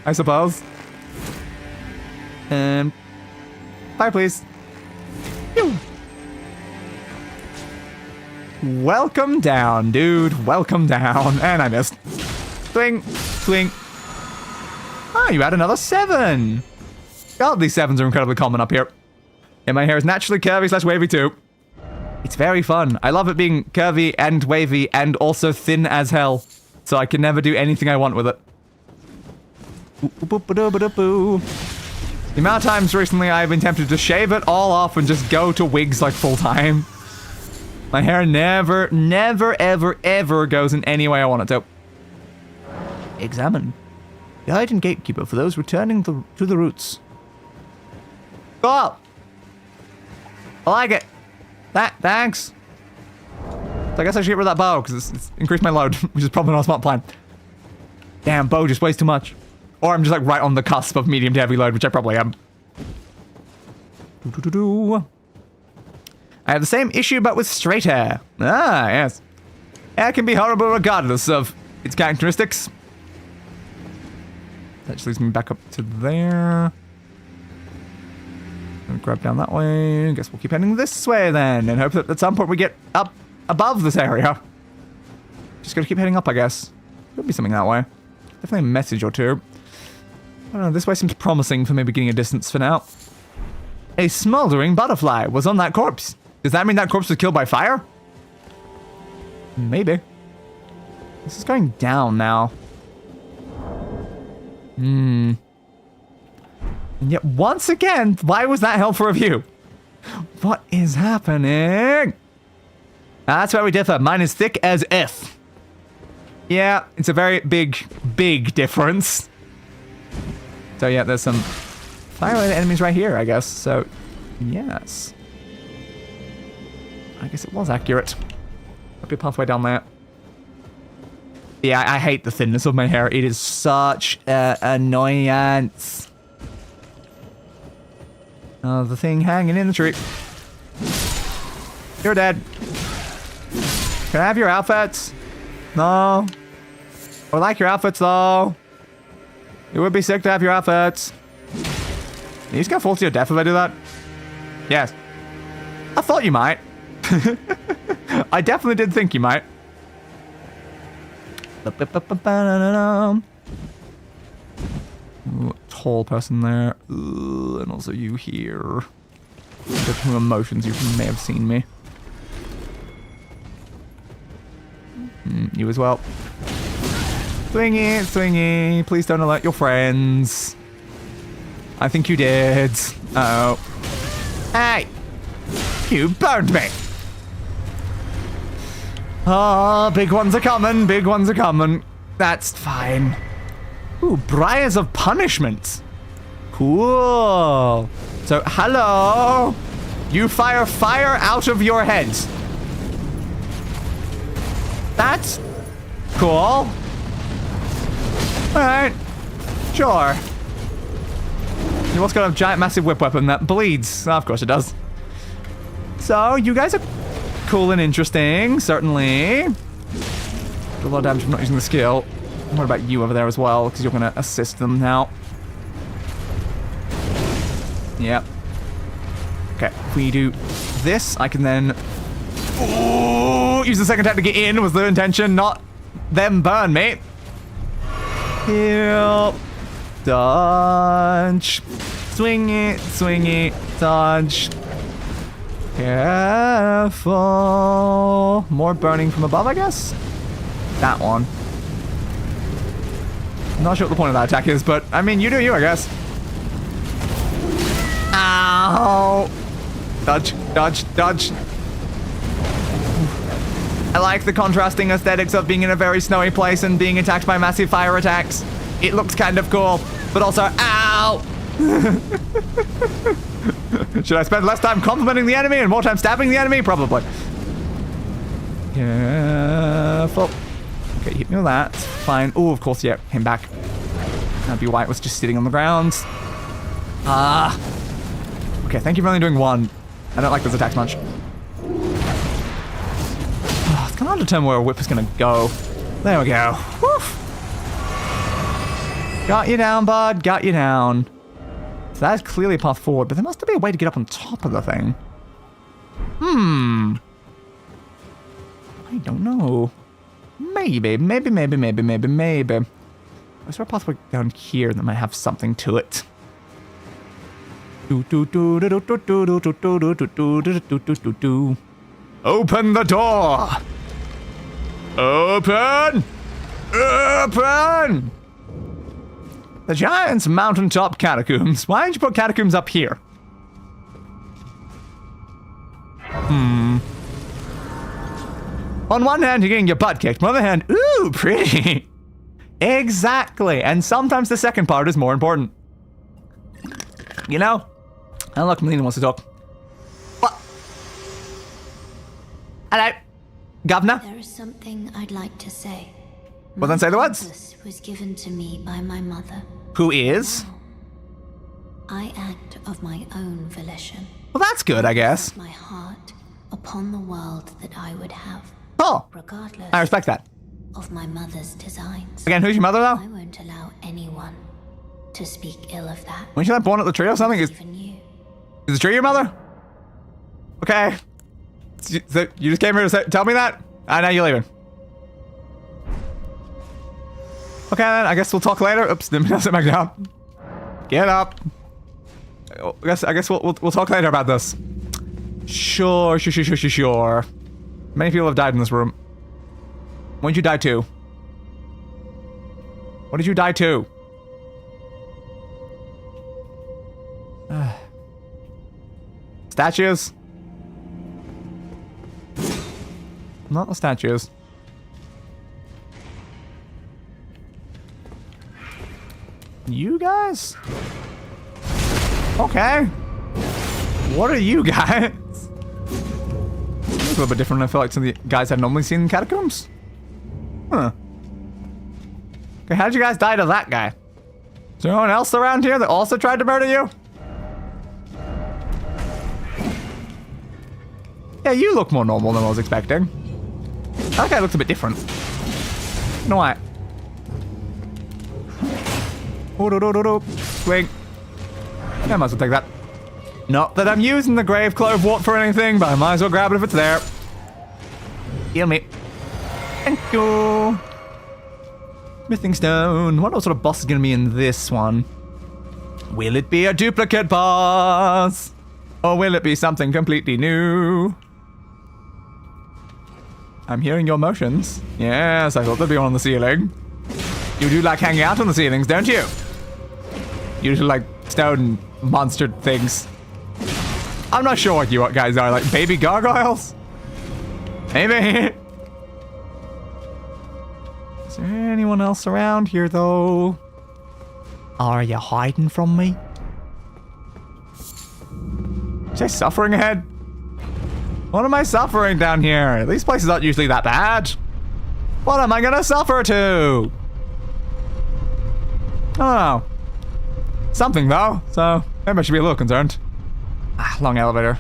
I suppose. Fire, please. Phew. Welcome down, dude. Welcome down. And I missed. Swing, swing. Oh, you had another 7. God, these 7s are incredibly common up here. And my hair is naturally curvy / wavy too. It's very fun. I love it being curvy and wavy and also thin as hell. So I can never do anything I want with it. The amount of times recently I've been tempted to shave it all off and just go to wigs like full time. My hair never, ever, ever goes in any way I want it to. Examine. Guide and gatekeeper for those returning to the roots. Cool. I like it. Thanks. So I guess I should get rid of that bow, because it's increased my load, which is probably not a smart plan. Damn, bow just weighs too much. Or I'm just like right on the cusp of medium to heavy load, which I probably am. I have the same issue, but with straight hair. Ah, yes. Hair can be horrible regardless of its characteristics. That just leads me back up to there. Gonna grab down that way. Guess we'll keep heading this way then, and hope that at some point we get up above this area. Just gotta keep heading up, I guess. Could be something that way. Definitely a message or two. I don't know, this way seems promising for maybe getting a distance for now. A smoldering butterfly was on that corpse. Does that mean that corpse was killed by fire? Maybe. This is going down now. And yet, once again, why was that hell for a view? What is happening? That's where we differ. Mine is thick as F. Yeah, it's a very big difference. So yeah, there's some fire-related enemies right here, I guess. So, yes. I guess it was accurate. Might be a pathway down there. Yeah, I hate the thinness of my hair. It is such an annoyance. Oh, the thing hanging in the tree. You're dead. Can I have your outfits? No. I would like your outfits, though. It would be sick to have your outfits. Are you just gonna fall to your death if I do that? Yes. I thought you might. I definitely did think you might. Ooh, tall person there. Ooh, and also you here. The two emotions you may have seen me. You as well. Swingy, swingy. Please don't alert your friends. I think you did. Uh oh. Hey! You burned me! Oh, big ones are coming. Big ones are coming. That's fine. Ooh, Briars of Punishment. Cool. So, hello. You fire fire out of your heads. That's cool. Alright. Sure. You also got a giant massive whip weapon that bleeds. Oh, of course it does. So, you guys are cool and interesting, certainly. A lot of damage from not using the skill. What about you over there as well? Because you're going to assist them now. Yep. Okay, if we do this, I can then... Ooh, use the second attack to get in was the intention, not them burn me. Heal. Dodge. Swing it, dodge. Careful. More burning from above, I guess? That one. I'm not sure what the point of that attack is, but, I mean, you do you, I guess. Ow! Dodge, dodge, dodge. I like the contrasting aesthetics of being in a very snowy place and being attacked by massive fire attacks. It looks kind of cool, but also, ow! Should I spend less time complimenting the enemy and more time stabbing the enemy? Probably. Careful. Okay, hit me with that. Fine. Oh, of course, yeah, came back. That'd be why it was just sitting on the ground. Ah. Okay, thank you for only doing one. I don't like those attacks much. Oh, it's kind of hard to determine where a whip is going to go. There we go. Whew. Got you down, bud. Got you down. So that's clearly a path forward, but there must be a way to get up on top of the thing. I don't know. Maybe. Is there a pathway down here that might have something to it? Open the door! Open! Open! The Giant's mountaintop catacombs. Why didn't you put catacombs up here? On one hand, you're getting your butt kicked. On the other hand, ooh, pretty. Exactly. And sometimes the second part is more important. You know? Oh, look, Melina wants to talk. What? Hello, Governor. There is something I'd like to say. Well, then say the words. This was given to me by my mother. Who is? I act of my own volition. Well, that's good, I guess. My heart upon the world that I would have. Oh, regardless I respect that. of my mother's designs. Again, who's your mother, though? I won't allow anyone to speak ill of that. When you like born at the tree or something? Is Even you. the tree your mother? Okay. So you just came here to tell me that? And now you're leaving. Okay, then. I guess we'll talk later. Oops, didn't mean to sit back down. Get up. I guess we'll talk later about this. Sure. Many people have died in this room. When did you die to? What did you die to? Statues? Not the statues. You guys? Okay. What are you guys? It's a little bit different. I feel like some of the guys I've normally seen in catacombs. Huh. Okay, how did you guys die to that guy? Is there anyone else around here that also tried to murder you? Yeah, you look more normal than I was expecting. That guy looks a bit different. You know what? Swing. Yeah, I might as well take that. Not that I'm using the grave clove wart for anything, but I might as well grab it if it's there. Heal me. Thank you. Smithing stone. What sort of boss is going to be in this one? Will it be a duplicate boss? Or will it be something completely new? I'm hearing your motions. Yes, I thought there'd be one on the ceiling. You do like hanging out on the ceilings, don't you? You do like stone monster things. I'm not sure what you guys are, like baby gargoyles? Maybe. Is there anyone else around here, though? Are you hiding from me? Is there suffering ahead? What am I suffering down here? These places aren't usually that bad. What am I gonna suffer to? Oh. Something, though, so maybe I should be a little concerned. Long elevator.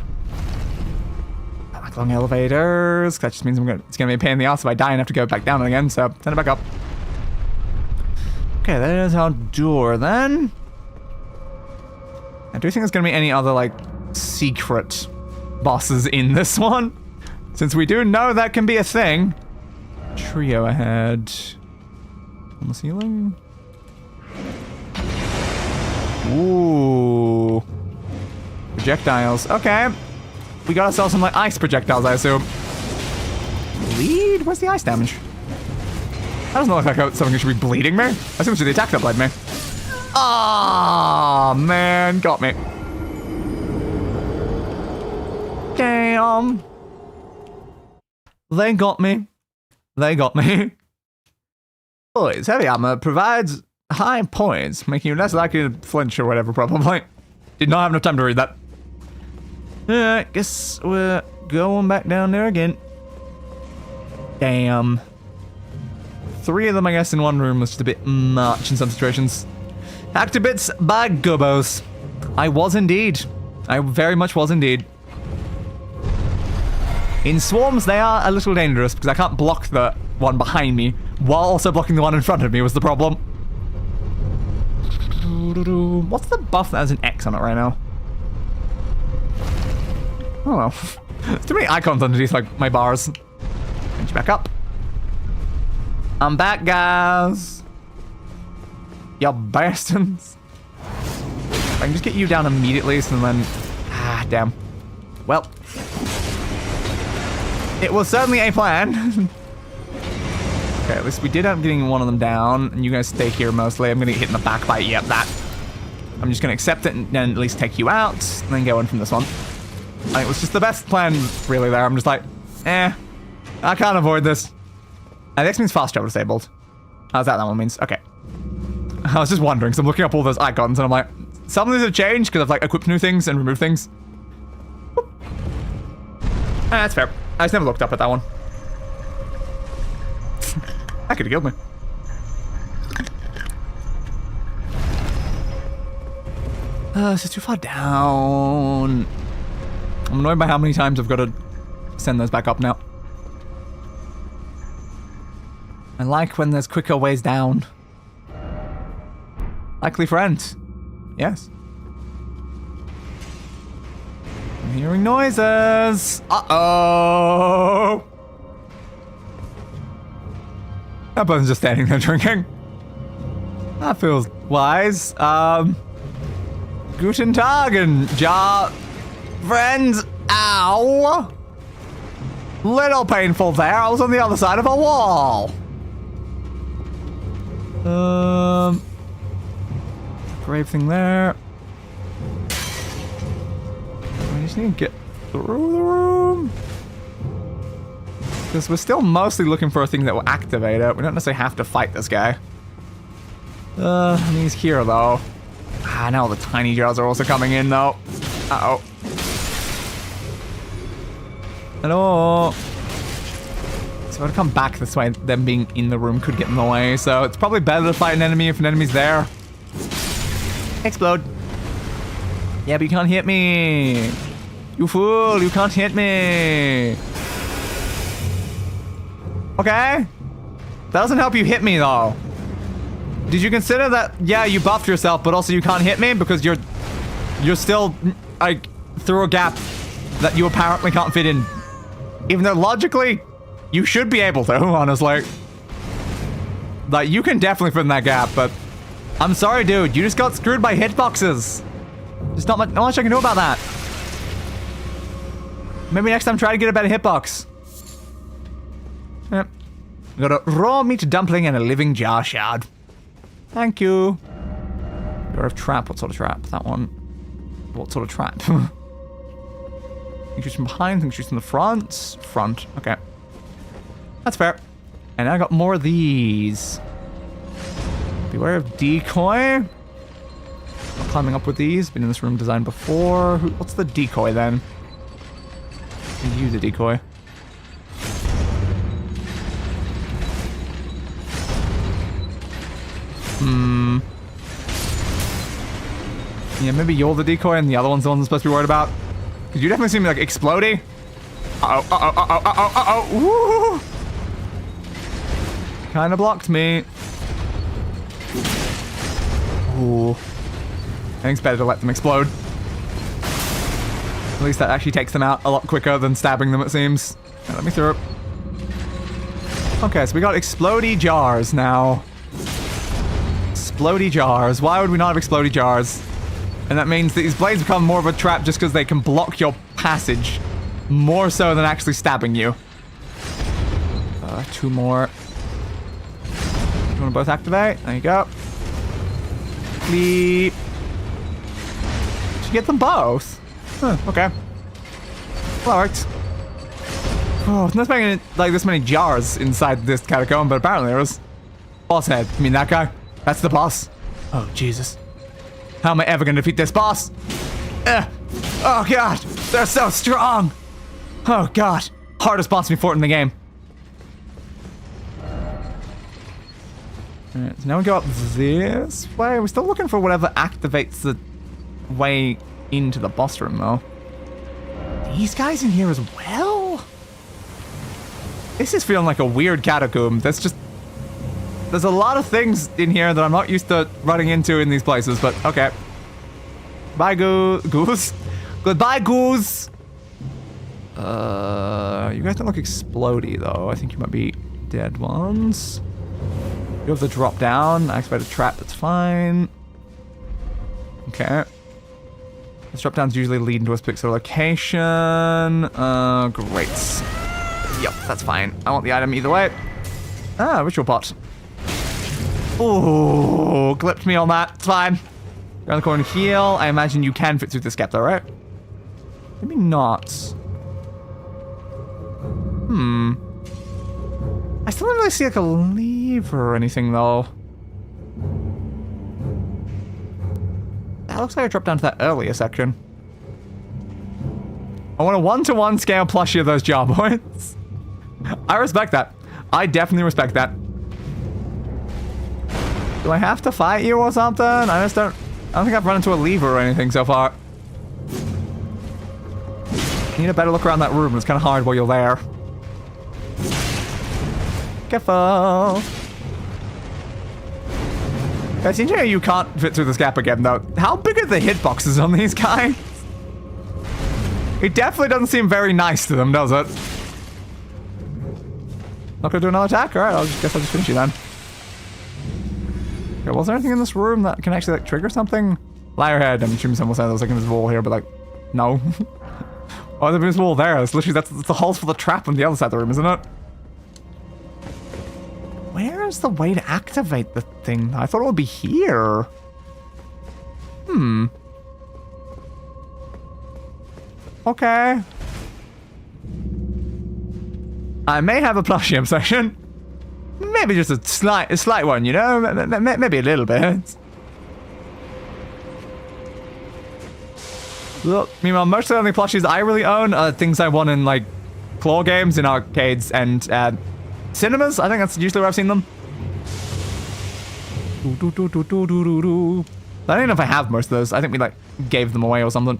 I like long elevators. That just means it's gonna be a pain in the ass if I die and have to go back down again, so send it back up. Okay, there's our door then. I do think there's gonna be any other, like, secret bosses in this one. Since we do know that can be a thing. Trio ahead. On the ceiling? Ooh. Projectiles. Okay. We got ourselves some, like, ice projectiles, I assume. Bleed? Where's the ice damage? That doesn't look like something that should be bleeding me. I assume it's the attack that bled me. Ah, man. Got me. Damn. They got me. They got me. Boys, heavy armor provides high points, making you less likely to flinch or whatever, probably. Did not have enough time to read that. Alright, guess we're going back down there again. Damn. 3 of them, I guess, in one room was just a bit much in some situations. Hacked to bits by gobos. I was indeed. I very much was indeed. In swarms, they are a little dangerous because I can't block the one behind me while also blocking the one in front of me was the problem. What's the buff that has an X on it right now? Oh well. There's too many icons underneath like my bars. Change back up. I'm back, guys. You bastards. I can just get you down immediately, so then... Ah, damn. Well. It was certainly a plan. Okay, at least we did end up getting one of them down, and you guys stay here mostly. I'm gonna get hit in the back by, yep, that. I'm just gonna accept it and then at least take you out, and then go in from this one. I think it was just the best plan, really, there. I'm just like, I can't avoid this. X means fast travel disabled. How's that one means? Okay. I was just wondering, because I'm looking up all those icons, and I'm like, some of these have changed, because I've, like, equipped new things and removed things. That's fair. I just never looked up at that one. That could have killed me. This is too far down. I'm annoyed by how many times I've got to send those back up now. I like when there's quicker ways down. Likely friend. Yes. I'm hearing noises. Uh-oh. That person's just standing there drinking. That feels wise. Guten Tagen, ja, friends. Ow. Little painful there. I was on the other side of a wall. Grave thing there. I just need to get through the room. Because we're still mostly looking for a thing that will activate it. We don't necessarily have to fight this guy. He's here though. Ah, now the tiny jars are also coming in though. Uh-oh. Hello. So if I come back this way, them being in the room could get in the way. So it's probably better to fight an enemy if an enemy's there. Explode. Yeah, but you can't hit me. You fool, you can't hit me. Okay. That doesn't help you hit me though. Did you consider that, yeah, you buffed yourself, but also you can't hit me because you're still, like, through a gap that you apparently can't fit in. Even though logically, you should be able to, honestly. Like, you can definitely fit in that gap, but I'm sorry, dude. You just got screwed by hitboxes. There's not much I can do about that. Maybe next time try to get a better hitbox. Yep. Got a raw meat dumpling and a living jar shard. Thank you. Door of trap. What sort of trap? That one. What sort of trap? Think she's from behind. Think she's from the front. Front. Okay. That's fair. And I got more of these. Beware of decoy. I'm climbing up with these. Been in this room designed before. What's the decoy then? Use a decoy. Yeah, maybe you're the decoy and the other one's the one I'm supposed to be worried about. Because you definitely seem like explodey. Uh-oh. Woo! Kinda blocked me. Ooh. I think it's better to let them explode. At least that actually takes them out a lot quicker than stabbing them, it seems. Right, let me through it. Okay, so we got explodey jars now. Explodey jars. Why would we not have explodey jars? And that means that these blades become more of a trap just because they can block your passage. More so than actually stabbing you. Two more. You want to both activate? There you go. Bleep. Did you get them both? Huh, okay. Well, that worked. Oh, not expecting like this many jars inside this catacomb, but apparently there was. Boss head. You mean that guy? That's the boss? Oh, Jesus. How am I ever gonna defeat this boss? Oh, God. They're so strong. Oh, God. Hardest boss before in the game. Alright, so now we go up this way. We're still looking for whatever activates the way into the boss room, though. These guys in here as well? This is feeling like a weird catacomb. That's just There's a lot of things in here that I'm not used to running into in these places, but okay. Bye, goose. Goodbye, goose. You guys don't look explodey, though. I think you might be dead ones. You have to drop down. I expect a trap. That's fine. Okay. Those drop downs usually lead into a particular location. Great. Yep, that's fine. I want the item either way. Ah, ritual pot. Ooh, clipped me on that. It's fine. Around the corner, heal. I imagine you can fit through this gap, though, right? Maybe not. I still don't really see like a lever or anything, though. That looks like I dropped down to that earlier section. I want a 1-to-1 scale plushie of those jar boys. I respect that. I definitely respect that. Do I have to fight you or something? I don't think I've run into a lever or anything so far. I need a better look around that room. It's kind of hard while you're there. Careful. It seems like you can't fit through this gap again, though. How big are the hitboxes on these guys? It definitely doesn't seem very nice to them, does it? Not gonna do another attack? Alright, guess I'll just finish you then. Okay, was there anything in this room that can actually, like, trigger something? Liarhead, I'm assuming someone said there was, like, an invisible wall here, but, like, no. Oh, there's an invisible wall there. It's literally, that's the holes for the trap on the other side of the room, isn't it? Where is the way to activate the thing? I thought it would be here. Okay. I may have a plushie obsession. Maybe just a slight one, you know? Maybe a little bit. Look, meanwhile, most of the only plushies I really own are things I won in, like, claw games in arcades and cinemas. I think that's usually where I've seen them. I don't know if I have most of those. I think we, like, gave them away or something.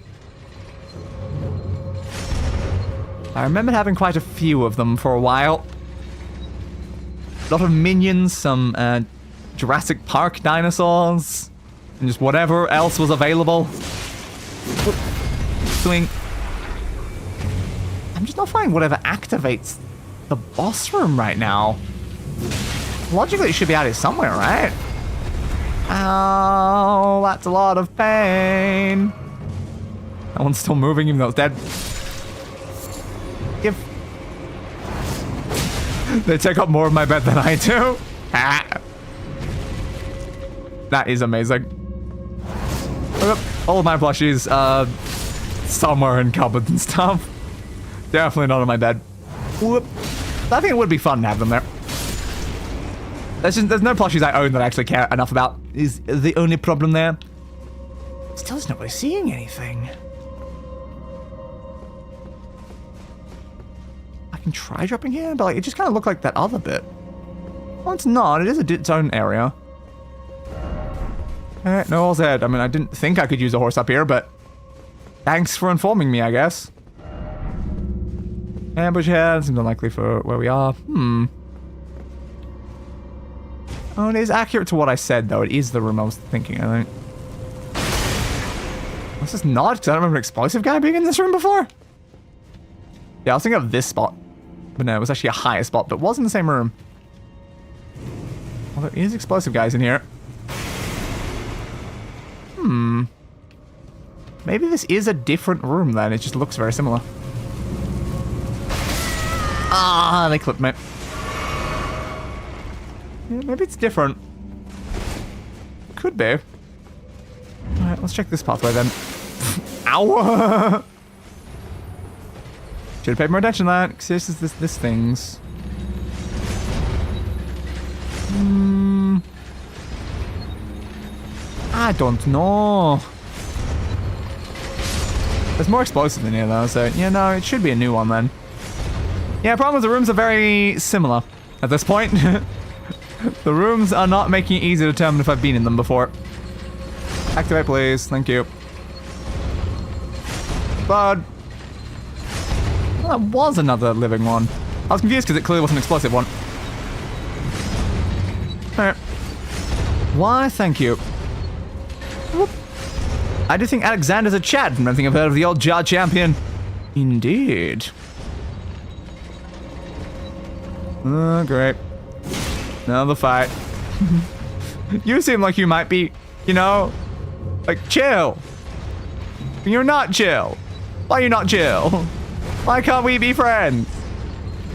I remember having quite a few of them for a while. A lot of minions, some Jurassic Park dinosaurs, and just whatever else was available. Swing. I'm just not finding whatever activates the boss room right now. Logically, it should be out here somewhere, right? Ow, that's a lot of pain. That one's still moving even though it's dead. They take up more of my bed than I do. That is amazing. All of my plushies, somewhere in cupboards and stuff. Definitely not on my bed. Whoop. I think it would be fun to have them there. There's no plushies I own that I actually care enough about, is the only problem there. Still just not really seeing anything. I can try dropping here, but like it just kind of looked like that other bit. Well, it's not. It is its own area. Alright, no all's dead. I mean, I didn't think I could use a horse up here, but thanks for informing me, I guess. Ambush head seems unlikely for where we are. Oh, it is accurate to what I said, though. It is the room I was thinking, I think. This is not, because I don't remember an explosive guy being in this room before. Yeah, I was thinking of this spot. But no, it was actually a higher spot, but it was in the same room. Well, there is explosive guys in here. Maybe this is a different room then. It just looks very similar. Ah, they clipped me. Yeah, maybe it's different. Could be. Alright, let's check this pathway then. Ow! Should have paid more attention to that, because this thing's... I don't know. There's more explosive in here though, so yeah, no, it should be a new one then. Yeah, problem is the rooms are very similar at this point. The rooms are not making it easy to determine if I've been in them before. Activate, please. Thank you. Blood. Well, that was another living one. I was confused because it clearly was an explosive one. Alright. Why, thank you. Whoop. I do think Alexander's a Chad from anything I've heard of the old Jar Champion. Indeed. Oh, great. Another fight. You seem like you might be, you know, like chill. You're not chill. Why are you not chill? Why can't we be friends?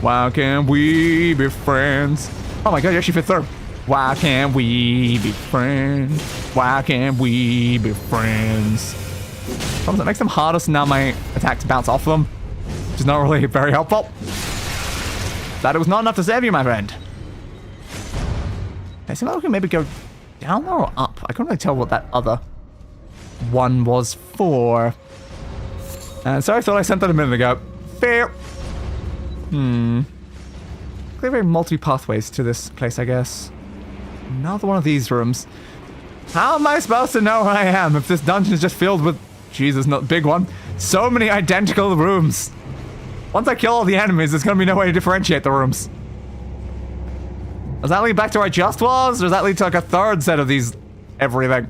Why can't we be friends? Oh my god, you actually fit through. Why can't we be friends? Why can't we be friends? Sometimes it makes them harder, so now my attacks bounce off them, which is not really very helpful. That it was not enough to save you, my friend. I seem like we can maybe go down there or up. I couldn't really tell what that other one was for. Sorry, I thought I sent that a minute ago. Fair. There are very multiple pathways to this place, I guess. Another one of these rooms. How am I supposed to know where I am if this dungeon is just filled with... Jesus, not big one. So many identical rooms. Once I kill all the enemies, there's going to be no way to differentiate the rooms. Does that lead back to where I just was? Or does that lead to like a third set of these everything?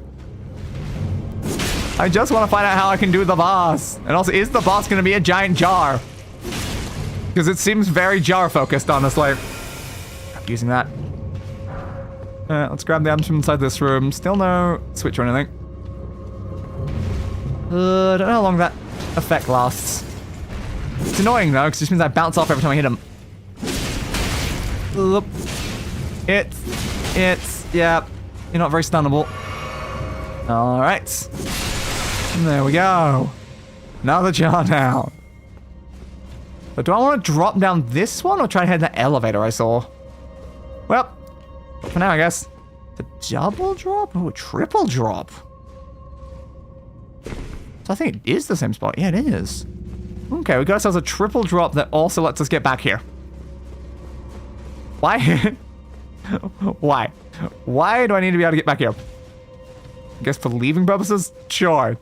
I just want to find out how I can do the boss. And also, is the boss going to be a giant jar? Because it seems very jar focused, honestly. Stop using that. Let's grab the items from inside this room. Still no switch or anything. I don't know how long that effect lasts. It's annoying though, because it just means I bounce off every time I hit him. Yeah, you're not very stunnable. Alright. There we go. Another jar down. But do I want to drop down this one or try to head that elevator I saw? Well, for now I guess. A double drop? Oh, a triple drop. So I think it is the same spot. Yeah, it is. Okay, we got ourselves a triple drop that also lets us get back here. Why? Why? Why do I need to be able to get back here? I guess for leaving purposes? Sure.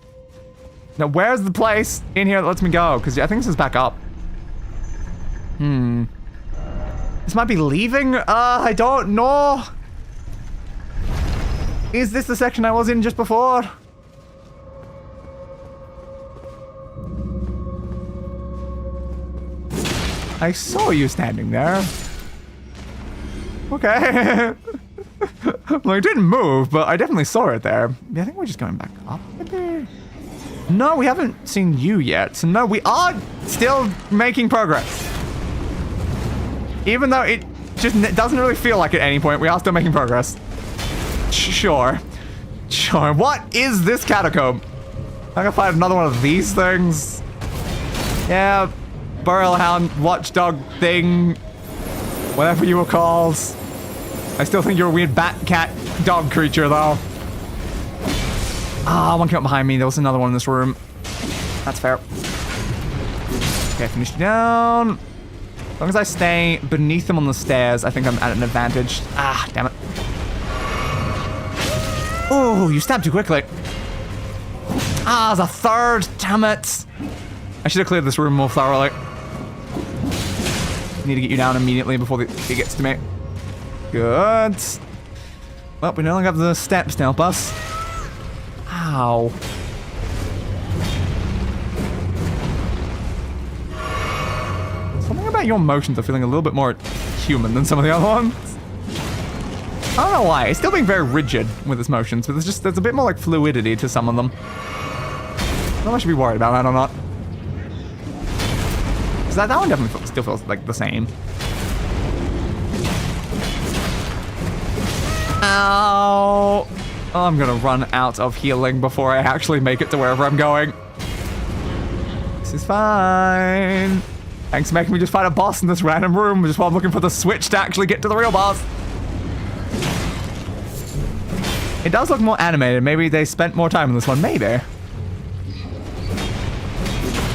Now, where's the place in here that lets me go? Because I think this is back up. This might be leaving? I don't know. Is this the section I was in just before? I saw you standing there. Okay. Well, it didn't move, but I definitely saw it there. Yeah, I think we're just going back up maybe. No, we haven't seen you yet. So no, we are still making progress. Even though it just doesn't really feel like at any point, we are still making progress. Sure. Sure. What is this catacomb? I'm gonna find another one of these things. Yeah. Burial hound, watchdog thing. Whatever you were called. I still think you're a weird bat, cat, dog creature, though. Ah, one came up behind me. There was another one in this room. That's fair. Okay, finish you down. As long as I stay beneath them on the stairs, I think I'm at an advantage. Ah, damn it. Oh, you stabbed too quickly. Ah, there's a third. Damn it. I should have cleared this room more thoroughly. Need to get you down immediately before it gets to me. Good. Well, we no longer have the steps to help us. Ow. Something about your motions are feeling a little bit more human than some of the other ones. I don't know why. It's still being very rigid with its motions, but there's a bit more like fluidity to some of them. I don't know if I should be worried about that or not. Because that one definitely still feels like the same. Ow! Oh, I'm gonna run out of healing before I actually make it to wherever I'm going. This is fine. Thanks for making me just fight a boss in this random room just while I'm looking for the switch to actually get to the real boss. It does look more animated. Maybe they spent more time on this one. Maybe. I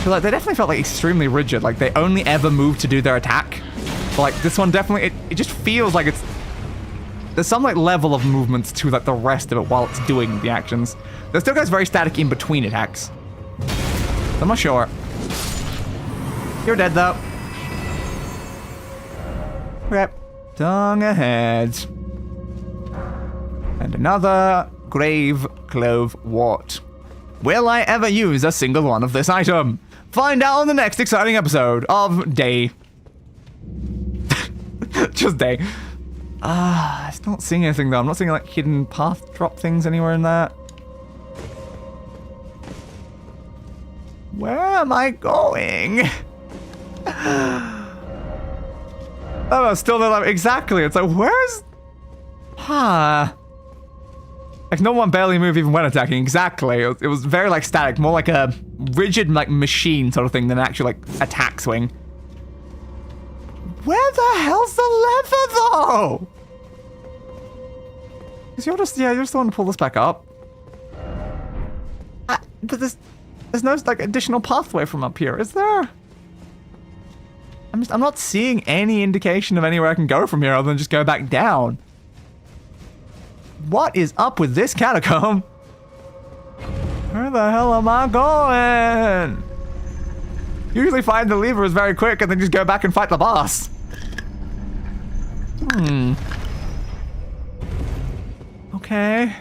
feel like they definitely felt like extremely rigid. Like they only ever moved to do their attack. But like this one definitely, it just feels like there's some like level of movements to like the rest of it while it's doing the actions. It still goes very static in between attacks. I'm not sure. You're dead though. Okay. Tongue ahead. And another grave clove wart. Will I ever use a single one of this item? Find out on the next exciting episode of Day. Just Day. I'm not seeing anything though. I'm not seeing like hidden path drop things anywhere in that. Where am I going? Oh, still not exactly. It's like, where's... Like, no one barely moved even when attacking. Exactly. It was very, like, static. More like a rigid, like, machine sort of thing than an actual, like, attack swing. Where the hell's the lever, though? Because you're just... Yeah, you're just the one to pull this back up. But there's no, like, additional pathway from up here, is there? I'm not seeing any indication of anywhere I can go from here other than just go back down. What is up with this catacomb? Where the hell am I going? Usually find the levers very quick and then just go back and fight the boss. Okay.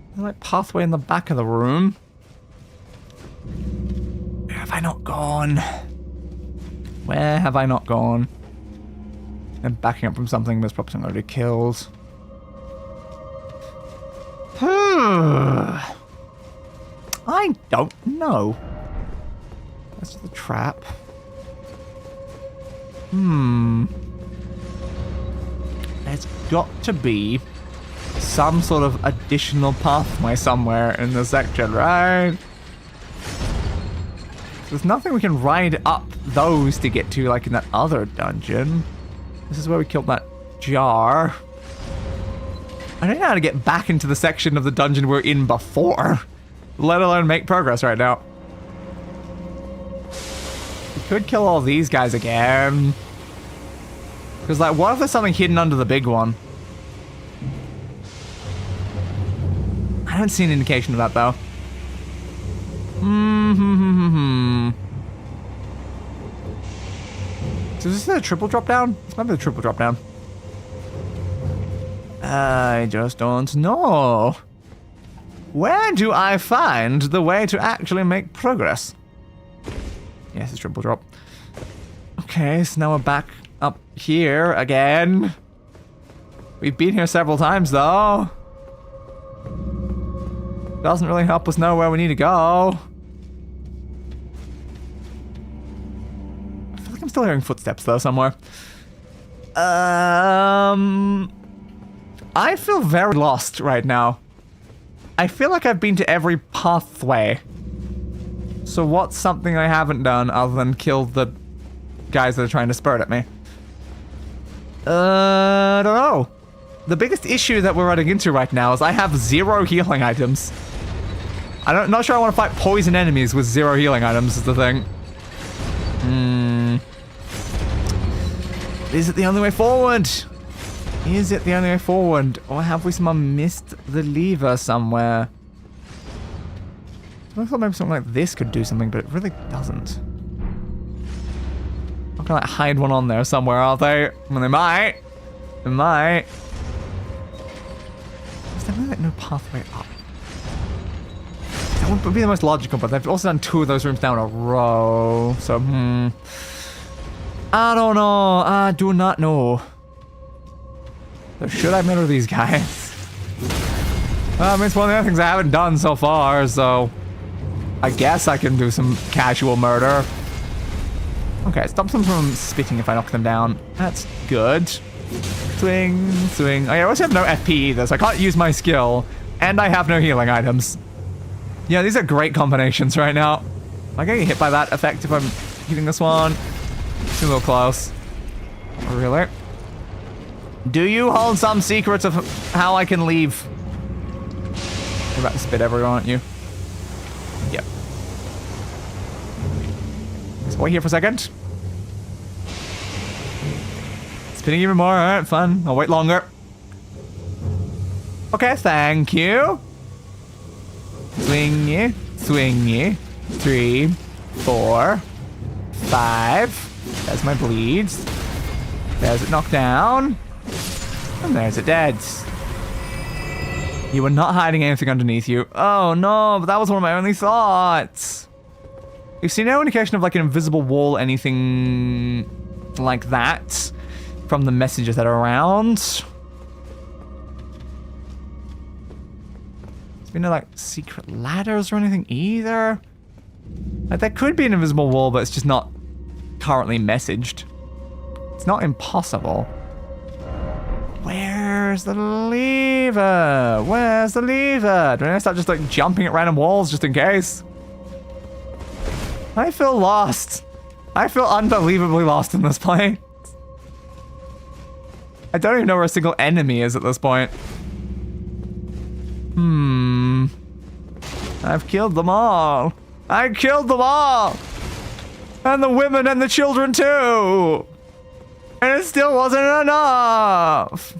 There's like pathway in the back of the room. Where have I not gone? Where have I not gone? I'm backing up from something that's probably already killed. I don't know. That's the trap. There's got to be some sort of additional pathway somewhere in the section, right? There's nothing we can ride up those to get to, like in that other dungeon. This is where we killed that jar. I don't know how to get back into the section of the dungeon we're in before, let alone make progress right now. We could kill all these guys again. Because, like, what if there's something hidden under the big one? I don't see an indication of that, though. So is this a triple drop down? This might be the triple drop down. I just don't know. Where do I find the way to actually make progress? Yes, it's triple drop. Okay, so now we're back up here again. We've been here several times, though. Doesn't really help us know where we need to go. I feel like I'm still hearing footsteps, though, somewhere. I feel very lost right now. I feel like I've been to every pathway. So what's something I haven't done other than kill the guys that are trying to spurt at me? I don't know. The biggest issue that we're running into right now is I have 0 healing items. I'm not sure I want to fight poison enemies with 0 healing items is the thing. Is it the only way forward? Is it the only way forward? Or have we somehow missed the lever somewhere? I thought maybe something like this could do something, but it really doesn't. I'm gonna like hide one on there somewhere, are they? I mean, they might. They might. There's definitely like no pathway up. That would be the most logical, but they've also done 2 of those rooms down a row. So, I don't know. I do not know. So should I murder these guys? Well, I mean, it's one of the other things I haven't done so far, so I guess I can do some casual murder. Okay, it stops them from spitting if I knock them down. That's good. Swing, swing. I also have no FP either, so I can't use my skill, and I have no healing items. Yeah, these are great combinations right now. Am I getting hit by that effect if I'm hitting this one? It's a little close. Really? Do you hold some secrets of how I can leave? You're about to spit everywhere, aren't you? Yep. So wait here for a second. Spitting even more, alright, fun. I'll wait longer. Okay, thank you. Swingy, swingy. 3, 4, 5. There's my bleeds. There's it knocked down. And there's a dead. You were not hiding anything underneath you. Oh no, but that was one of my only thoughts. You see no indication of like an invisible wall, anything like that from the messages that are around. There's been no like secret ladders or anything either. Like there could be an invisible wall, but it's just not currently messaged. It's not impossible. Where's the lever? Where's the lever? Do I start just like jumping at random walls just in case? I feel lost. I feel unbelievably lost in this place. I don't even know where a single enemy is at this point. I've killed them all. I killed them all. And the women and the children too. And it still wasn't enough.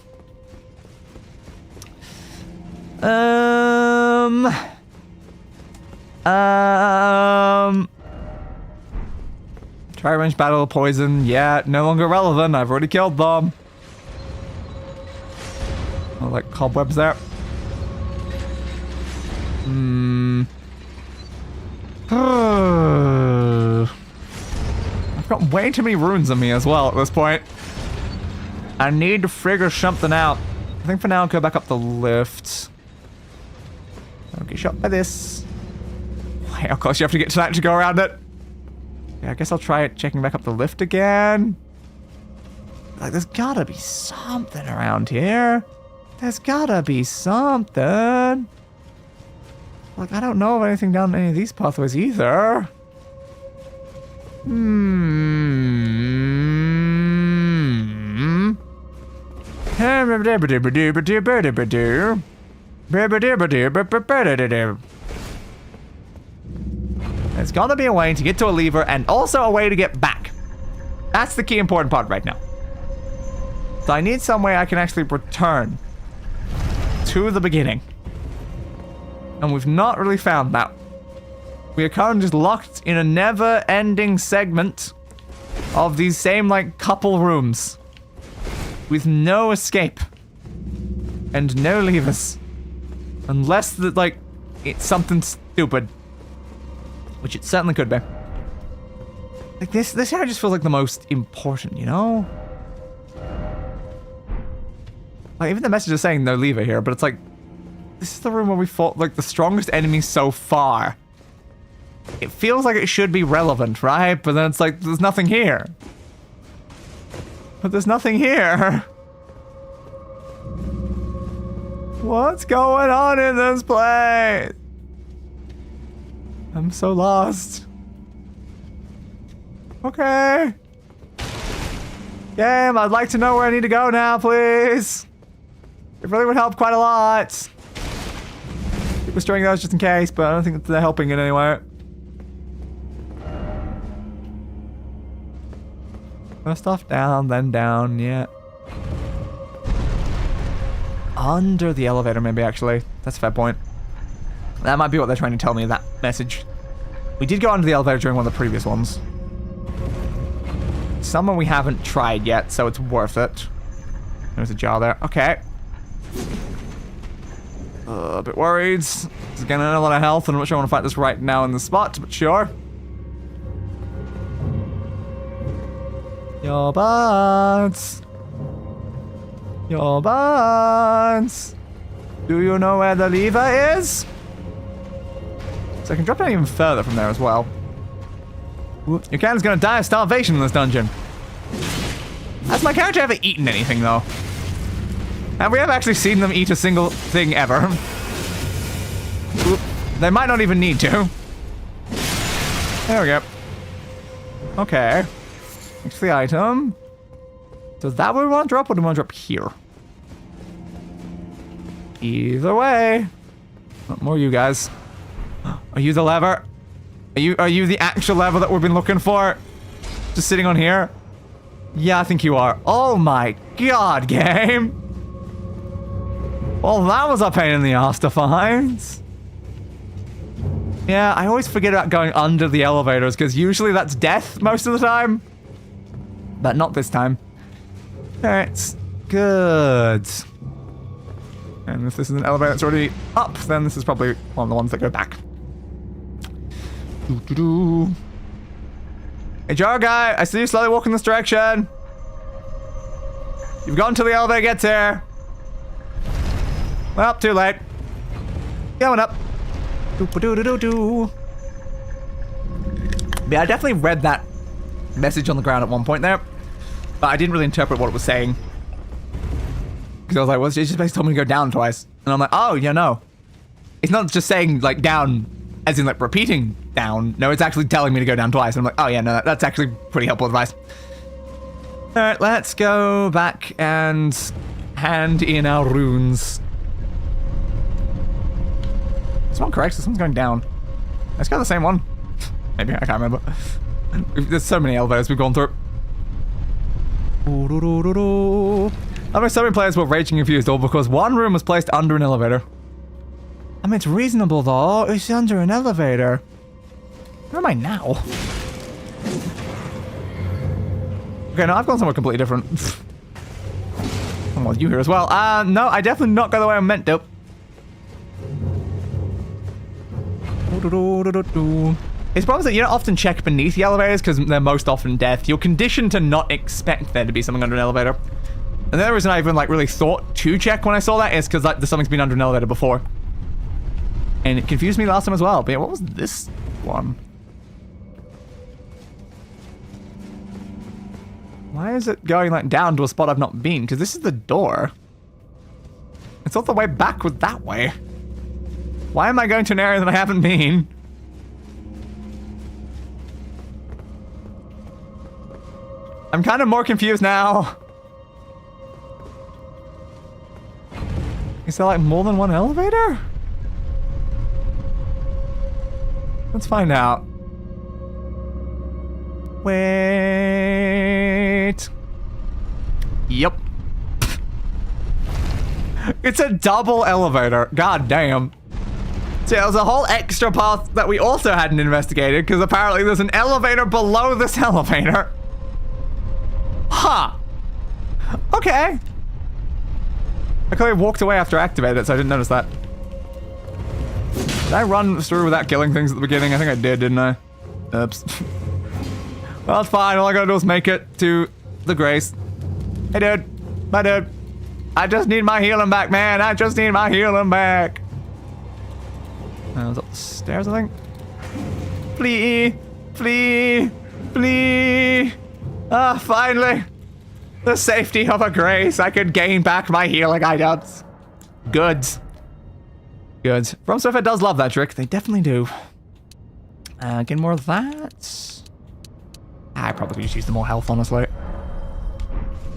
Try range battle poison. Yeah, no longer relevant. I've already killed them. Oh, like cobwebs there. I've got way too many runes on me as well at this point. I need to figure something out. I think for now I'll go back up the lift. I'll get shot by this. Wait, of course you have to get to that to go around it. Yeah, I guess I'll try it checking back up the lift again. Like, there's gotta be something around here. There's gotta be something. Like, I don't know of anything down any of these pathways either. There's gotta be a way to get to a lever and also a way to get back. That's the key important part right now. So I need some way I can actually return to the beginning. And we've not really found that. We are currently just locked in a never-ending segment of these same, like, couple rooms. With no escape. And no levers. Unless, like, it's something stupid. Which it certainly could be. Like, this area just feels like the most important, you know? Like, even the message is saying no lever here, but it's like, this is the room where we fought, like, the strongest enemies so far. It feels like it should be relevant, right? But then it's like, there's nothing here. But there's nothing here. What's going on in this place? I'm so lost. Okay. Game, I'd like to know where I need to go now, please. It really would help quite a lot. Keep restoring those just in case, but I don't think that they're helping in any way. First off down, then down, yeah. Under the elevator, maybe, actually. That's a fair point. That might be what they're trying to tell me, that message. We did go under the elevator during one of the previous ones. Someone we haven't tried yet, so it's worth it. There's a jar there. Okay. A bit worried. This is getting a lot of health, and I'm not sure I want to fight this right now in the spot, but sure. Your buds. Your buds. Do you know where the lever is? So I can drop it even further from there as well. Your character's gonna die of starvation in this dungeon. Has my character ever eaten anything, though? Have we ever actually seen them eat a single thing ever? Oop. They might not even need to. There we go. Okay. Thanks for the item. So is that what we want to drop, or do we want to drop here? Either way. Not more you guys. Are you the lever? Are you the actual lever that we've been looking for? Just sitting on here? Yeah, I think you are. Oh my god, game. Well, that was a pain in the ass to find. Yeah, I always forget about going under the elevators, because usually that's death most of the time. But not this time. Alright. Good. And if this is an elevator that's already up, then this is probably one of the ones that go back. Doo-doo-doo. Hey, Jar Guy, I see you slowly walking this direction. You've gone till the elevator gets here. Well, too late. Going up. Doo-doo-doo-doo-doo. Yeah, I definitely read that message on the ground at one point there, but I didn't really interpret what it was saying. Because I was like, well, it's just basically told me to go down twice. And I'm like, oh, yeah, no. It's not just saying, like, down, as in, like, repeating down. No, it's actually telling me to go down twice. And I'm like, oh, yeah, no, that's actually pretty helpful advice. All right, let's go back and hand in our runes. Is one correct? This one's going down. Let's go the same one. Maybe, I can't remember. There's so many elevators we've gone through. I mean, so many players were raging confused all because one room was placed under an elevator. I mean, it's reasonable though. It's under an elevator. Where am I now? Okay, no, I've gone somewhere completely different. Well, you here as well. No, I definitely not go the way I'm meant to. It's probably that you don't often check beneath the elevators because they're most often death. You're conditioned to not expect there to be something under an elevator. And the other reason I even like really thought to check when I saw that is because like something's been under an elevator before. And it confused me last time as well. But yeah, what was this one? Why is it going like down to a spot I've not been? Because this is the door. I thought the way back was that way. Why am I going to an area that I haven't been? I'm kind of more confused now. Is there like more than one elevator? Let's find out. Wait. Yep. It's a double elevator. God damn. So yeah, there's a whole extra path that we also hadn't investigated because apparently there's an elevator below this elevator. Huh. Okay. I clearly walked away after I activated it, so I didn't notice that. Did I run through without killing things at the beginning? I think I did, didn't I? Oops. Well, it's fine. All I gotta do is make it to the Grace. Hey, dude. Bye, dude. I just need my healing back, man. I just need my healing back. It was up the stairs, I think. Flee. Flee. Flee. Ah, finally. The safety of a Grace. I could gain back my healing items. Good. Good. From Software does love that trick. They definitely do. Get more of that. I probably could just use the more health, honestly.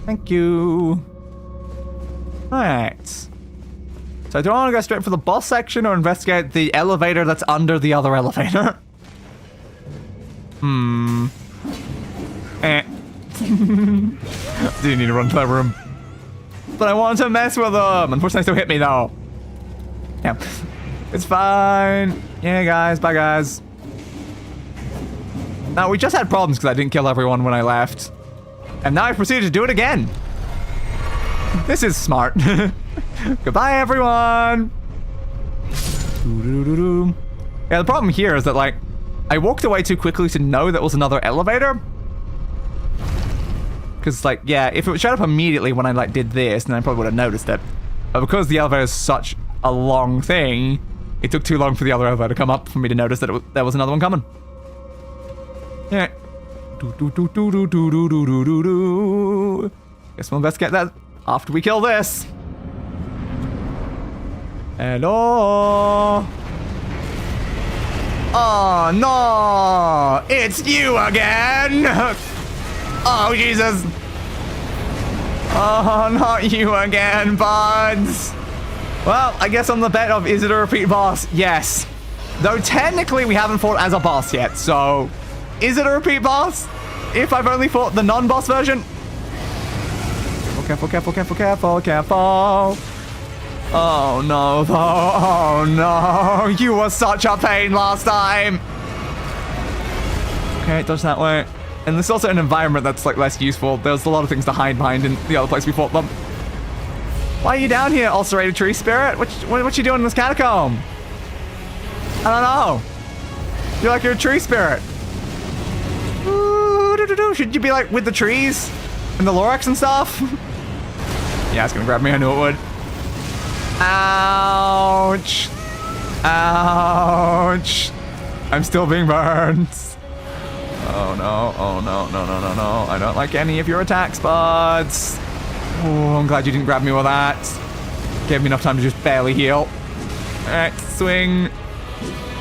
Thank you. Alright. So do I want to go straight for the boss section or investigate the elevator that's under the other elevator? Do need to run to that room. But I want to mess with them. Unfortunately, they still hit me though. Yeah. It's fine. Yeah, guys. Bye, guys. Now, we just had problems because I didn't kill everyone when I left. And now I proceeded to do it again. This is smart. Goodbye, everyone. Yeah, the problem here is that, like, I walked away too quickly to know that was another elevator. Because, like, yeah, if it showed up immediately when I, like, did this, then I probably would have noticed it. But because the elevator is such a long thing, it took too long for the other elevator to come up for me to notice that there was another one coming. Yeah. Guess we'll investigate that after we kill this. Hello? Oh, no! It's you again! Oh, Jesus! Oh, not you again, buds! Well, I guess on the bet of, is it a repeat boss? Yes. Though technically we haven't fought as a boss yet, so... Is it a repeat boss? If I've only fought the non-boss version? Careful, careful, careful, careful, careful. Oh no, though. Oh no. You were such a pain last time. Okay, dodge that way. And there's also an environment that's like less useful. There's a lot of things to hide behind in the other place we fought them. Why are you down here, ulcerated tree spirit? What you doing in this catacomb? I don't know. You're like you're a tree spirit. Ooh, should you be like with the trees and the Lorax and stuff? Yeah, it's gonna grab me. I knew it would. Ouch. Ouch. I'm still being burned. Oh no, oh no, no, no, no, no. I don't like any of your attacks, buds. Oh, I'm glad you didn't grab me with that. Gave me enough time to just barely heal. Alright, swing.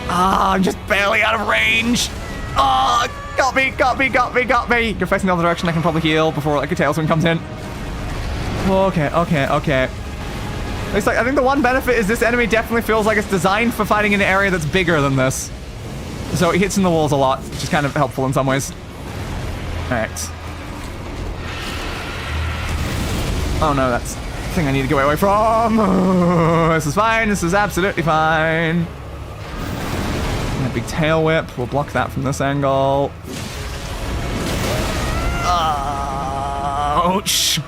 Ah, I'm just barely out of range. Ah, got me, got me, got me, got me. You're facing the other direction. I can probably heal before like a tail swing comes in. Okay, okay, okay. Looks like I think the one benefit is this enemy definitely feels like it's designed for fighting in an area that's bigger than this. So it hits in the walls a lot, which is kind of helpful in some ways. Alright. Oh no, that's the thing I need to get away from. This is fine, this is absolutely fine. And a big tail whip, we'll block that from this angle. Ouch.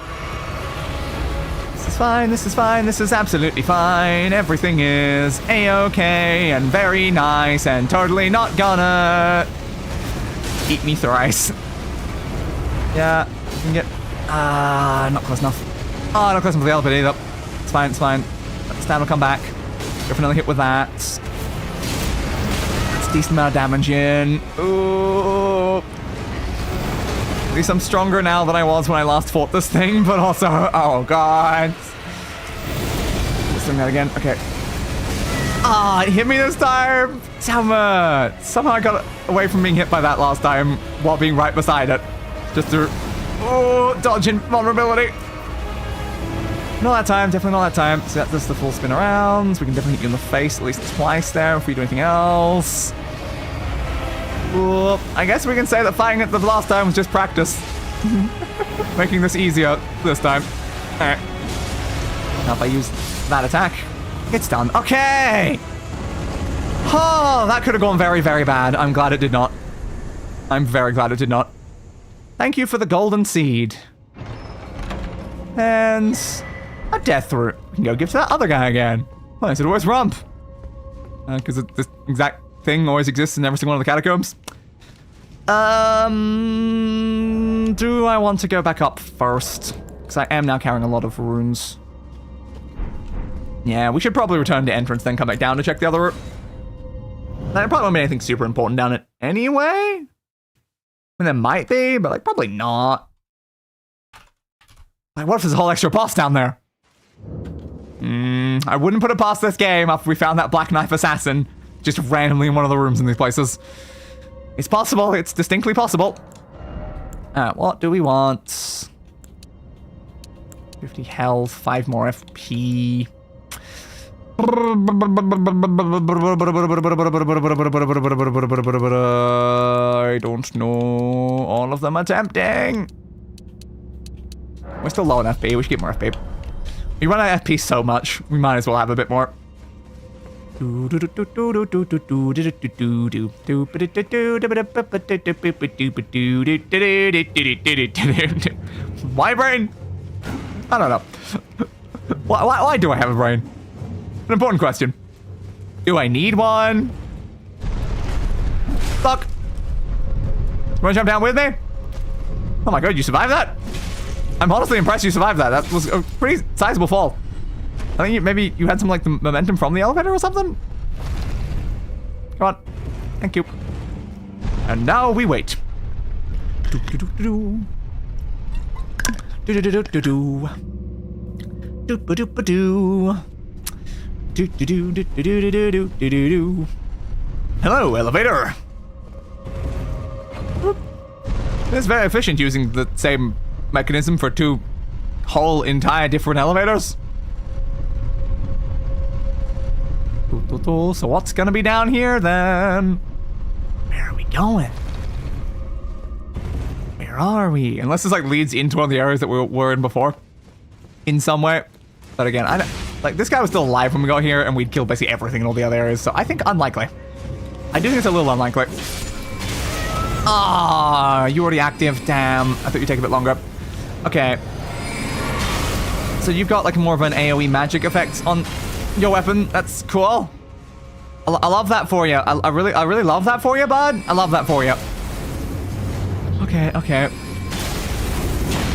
This is fine, this is fine, this is absolutely fine. Everything is a-okay and very nice and totally not gonna eat me thrice. Yeah, you can get... not close enough. Oh, not close enough to the elevator either. It's fine, it's fine. Stan will come back. Go for another hit with that. That's a decent amount of damage in. Ooh. At least I'm stronger now than I was when I last fought this thing, but also... Oh, God. Let's swing that again. Okay. Ah, it hit me this time. Damn it. Somehow I got away from being hit by that last time while being right beside it. Just through... Oh, dodging vulnerability. Not that time, definitely not that time. So that's just the full spin around. So we can definitely hit you in the face at least twice there if we do anything else. Ooh, I guess we can say that fighting it the last time was just practice. Making this easier this time. Alright. Now if I use that attack, it's done. Okay! Oh, that could have gone very, very bad. I'm glad it did not. I'm very glad it did not. Thank you for the golden seed. And a death root. We can go give to that other guy again. Oh, I said always rump. Because this exact thing always exists in every single one of the catacombs. Do I want to go back up first? Because I am now carrying a lot of runes. Yeah, we should probably return to entrance, then come back down to check the other route. There probably won't be anything super important down it anyway. I mean, there might be, but like probably not. Like, what if there's a whole extra boss down there? I wouldn't put it past this game after we found that Black Knife Assassin just randomly in one of the rooms in these places. It's possible. It's distinctly possible. What do we want? 50 health, 5 more FP. I don't know. All of them are tempting. We're still low on FP. We should get more FP. We run out of FP so much, we might as well have a bit more. Why brain? I don't know. Why do I have a brain? An important question. Do I need one? Fuck. You wanna jump down with me? Oh my god, you survived that? I'm honestly impressed you survived that. That was a pretty sizable fall. I think maybe you had some like the momentum from the elevator or something? Come on. Thank you. And now we wait. Hello, elevator. It's very efficient using the same mechanism for two whole entire different elevators. So what's gonna be down here then? Where are we going? Where are we? Unless this like leads into one of the areas that we were in before. In some way. But again, I don't, like this guy was still alive when we got here and we'd killed basically everything in all the other areas. So I think unlikely. I do think it's a little unlikely. Ah, you already active. Damn. I thought you'd take a bit longer. Okay. So you've got like more of an AoE magic effect on your weapon. That's cool. I love that for you. I really love that for you, bud. I love that for you. Okay, okay.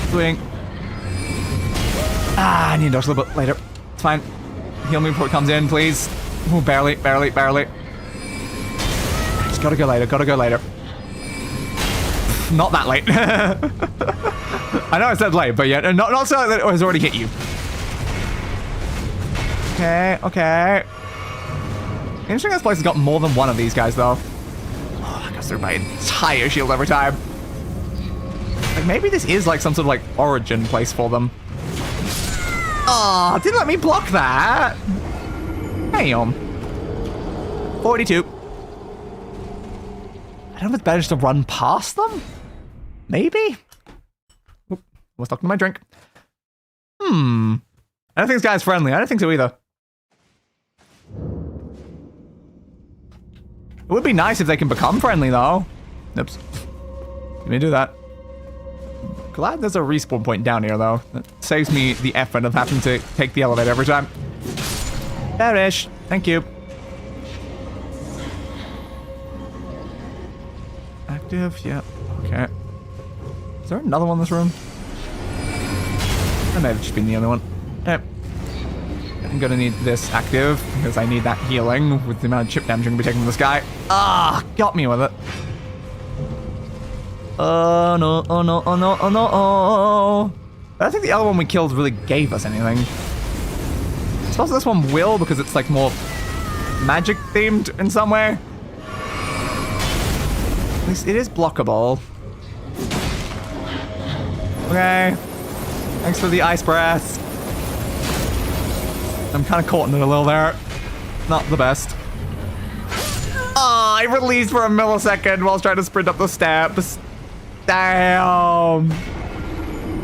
Swing. Ah, I need to dodge a little bit later. It's fine. Heal me before it comes in, please. Ooh, barely. Just gotta go later. Not that late. I know I said late, but yeah, not so that it has already hit you. Okay. Interesting this place has got more than one of these guys, though. Oh, that goes through my entire shield every time. Like, maybe this is like some sort of like origin place for them. Oh, didn't let me block that. Damn. 42. I don't know if it's better just to run past them? Maybe? Oop, was talking to my drink. I don't think this guy's friendly. I don't think so either. It would be nice if they can become friendly, though. Oops. Let me do that. Glad there's a respawn point down here, though. That saves me the effort of having to take the elevator every time. Perish. Thank you. Active, yeah. Okay. Is there another one in this room? That may have just been the only one. Okay. I'm gonna need this active, because I need that healing with the amount of chip damage I'm gonna be taking from this guy. Ah, got me with it. Oh no, oh no, oh no, oh no, oh. I don't think the other one we killed really gave us anything. I suppose this one will, because it's like more magic themed in some way. At least it is blockable. Okay. Thanks for the ice breath. I'm kind of caught in it a little there. Not the best. Ah, I released for a millisecond while I was trying to sprint up the steps. Damn.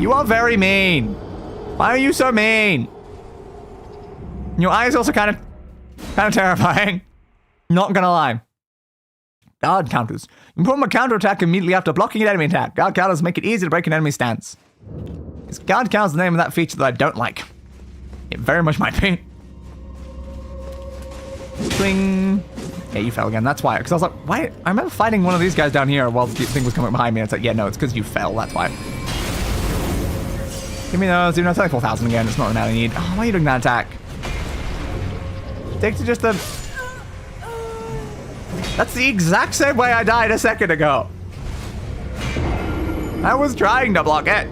You are very mean. Why are you so mean? Your eyes also kind of terrifying. Not gonna lie. Guard counters. You perform a counterattack immediately after blocking an enemy attack. Guard counters make it easy to break an enemy stance. Is guard counters the name of that feature that I don't like? It very much might be. Swing. Yeah, you fell again. That's why. Because I was like, why? I remember fighting one of these guys down here while the thing was coming behind me. And it's like, yeah, no, it's because you fell. That's why. Give me those. Even though it's only 4,000 again. It's not the amount I need. Oh, why are you doing that attack? Take to just the... That's the exact same way I died a second ago. I was trying to block it.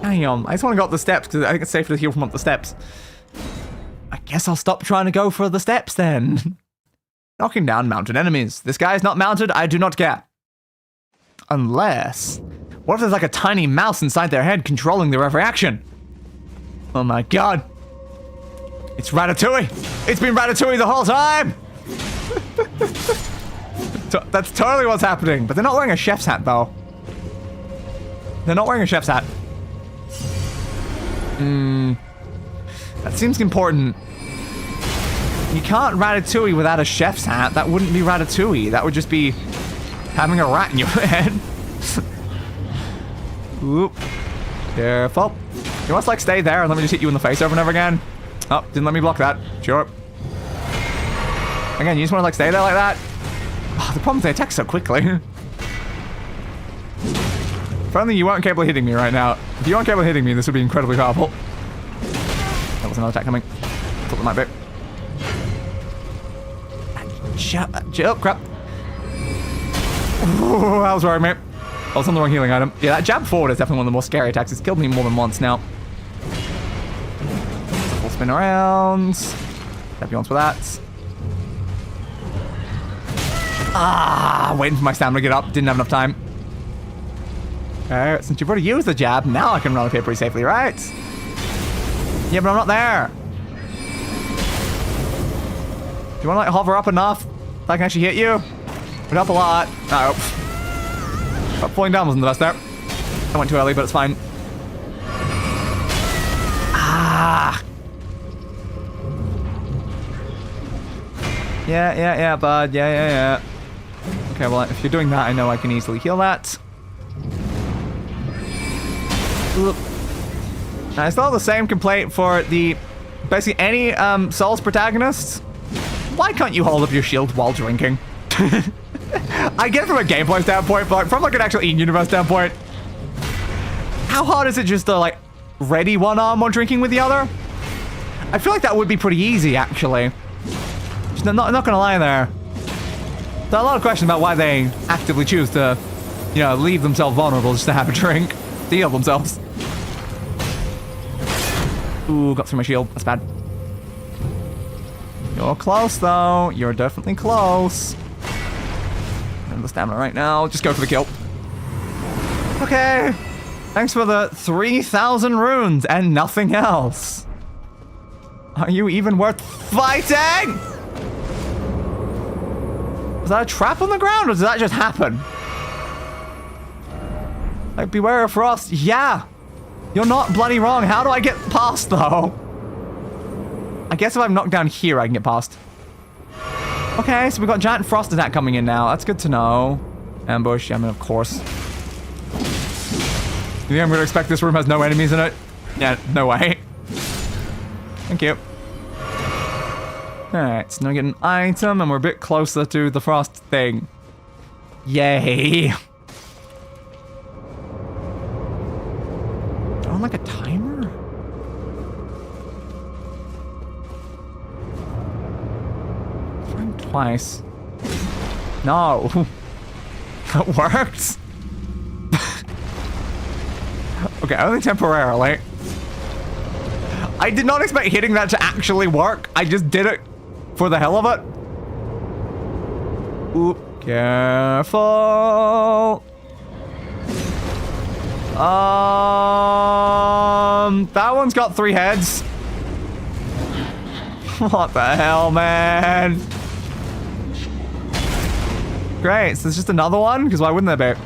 Damn, I just want to go up the steps because I think it's safer to heal from up the steps. I guess I'll stop trying to go for the steps then. Knocking down mounted enemies. This guy is not mounted, I do not care. Unless... What if there's like a tiny mouse inside their head controlling their every action? Oh my god. It's Ratatouille. It's been Ratatouille the whole time. That's totally what's happening. But they're not wearing a chef's hat though. They're not wearing a chef's hat. That seems important. You can't Ratatouille without a chef's hat. That wouldn't be Ratatouille. That would just be having a rat in your head. Oop. Careful. You want to like stay there and let me just hit you in the face over and over again? Oh, didn't let me block that. Sure. Again, you just want to like stay there like that? Oh, the problem is they attack so quickly. If only you weren't capable of hitting me right now. If you weren't capable of hitting me, this would be incredibly powerful. There was another attack coming. Thought there might be. Chill, crap. Ooh, that was worrying me. I was on the wrong healing item. Yeah, that jab forward is definitely one of the more scary attacks. It's killed me more than once now. Full spin around. Jab you once with that. Ah, waiting for my stamina to get up. Didn't have enough time. Okay, since you've already used the jab, now I can run up here pretty safely, right? Yeah, but I'm not there. Do you want to like hover up enough so I can actually hit you? Would help a lot. Oh. But falling down wasn't the best there. I went too early, but it's fine. Ah. Yeah, bud. Yeah. Okay, well, if you're doing that, I know I can easily heal that. Oop. I still have the same complaint for the basically any Souls protagonists. Why can't you hold up your shield while drinking? I get it from a gameplay standpoint, but like, from like an actual in-universe standpoint, how hard is it just to like ready one arm while drinking with the other? I feel like that would be pretty easy, actually. Just not gonna lie there. There are a lot of questions about why they actively choose to, you know, leave themselves vulnerable just to have a drink, to heal themselves. Ooh, got through my shield. That's bad. You're close, though. You're definitely close. And the stamina right now. Just go for the kill. Okay. Thanks for the 3,000 runes and nothing else. Are you even worth fighting? Was that a trap on the ground, or did that just happen? Like, beware of frost. Yeah. You're not bloody wrong. How do I get past, though? I guess if I'm knocked down here, I can get past. Okay, so we've got giant frost attack coming in now. That's good to know. Ambush, I mean, of course. You think I'm going to expect this room has no enemies in it? Yeah, no way. Thank you. Alright, so now we get an item, and we're a bit closer to the frost thing. Yay. On like a timer? Trying twice. No. That works. Okay, only temporarily. I did not expect hitting that to actually work. I just did it for the hell of it. Oop, careful. That one's got 3 heads. What the hell, man? Great, so there's just another one? Because why wouldn't there be?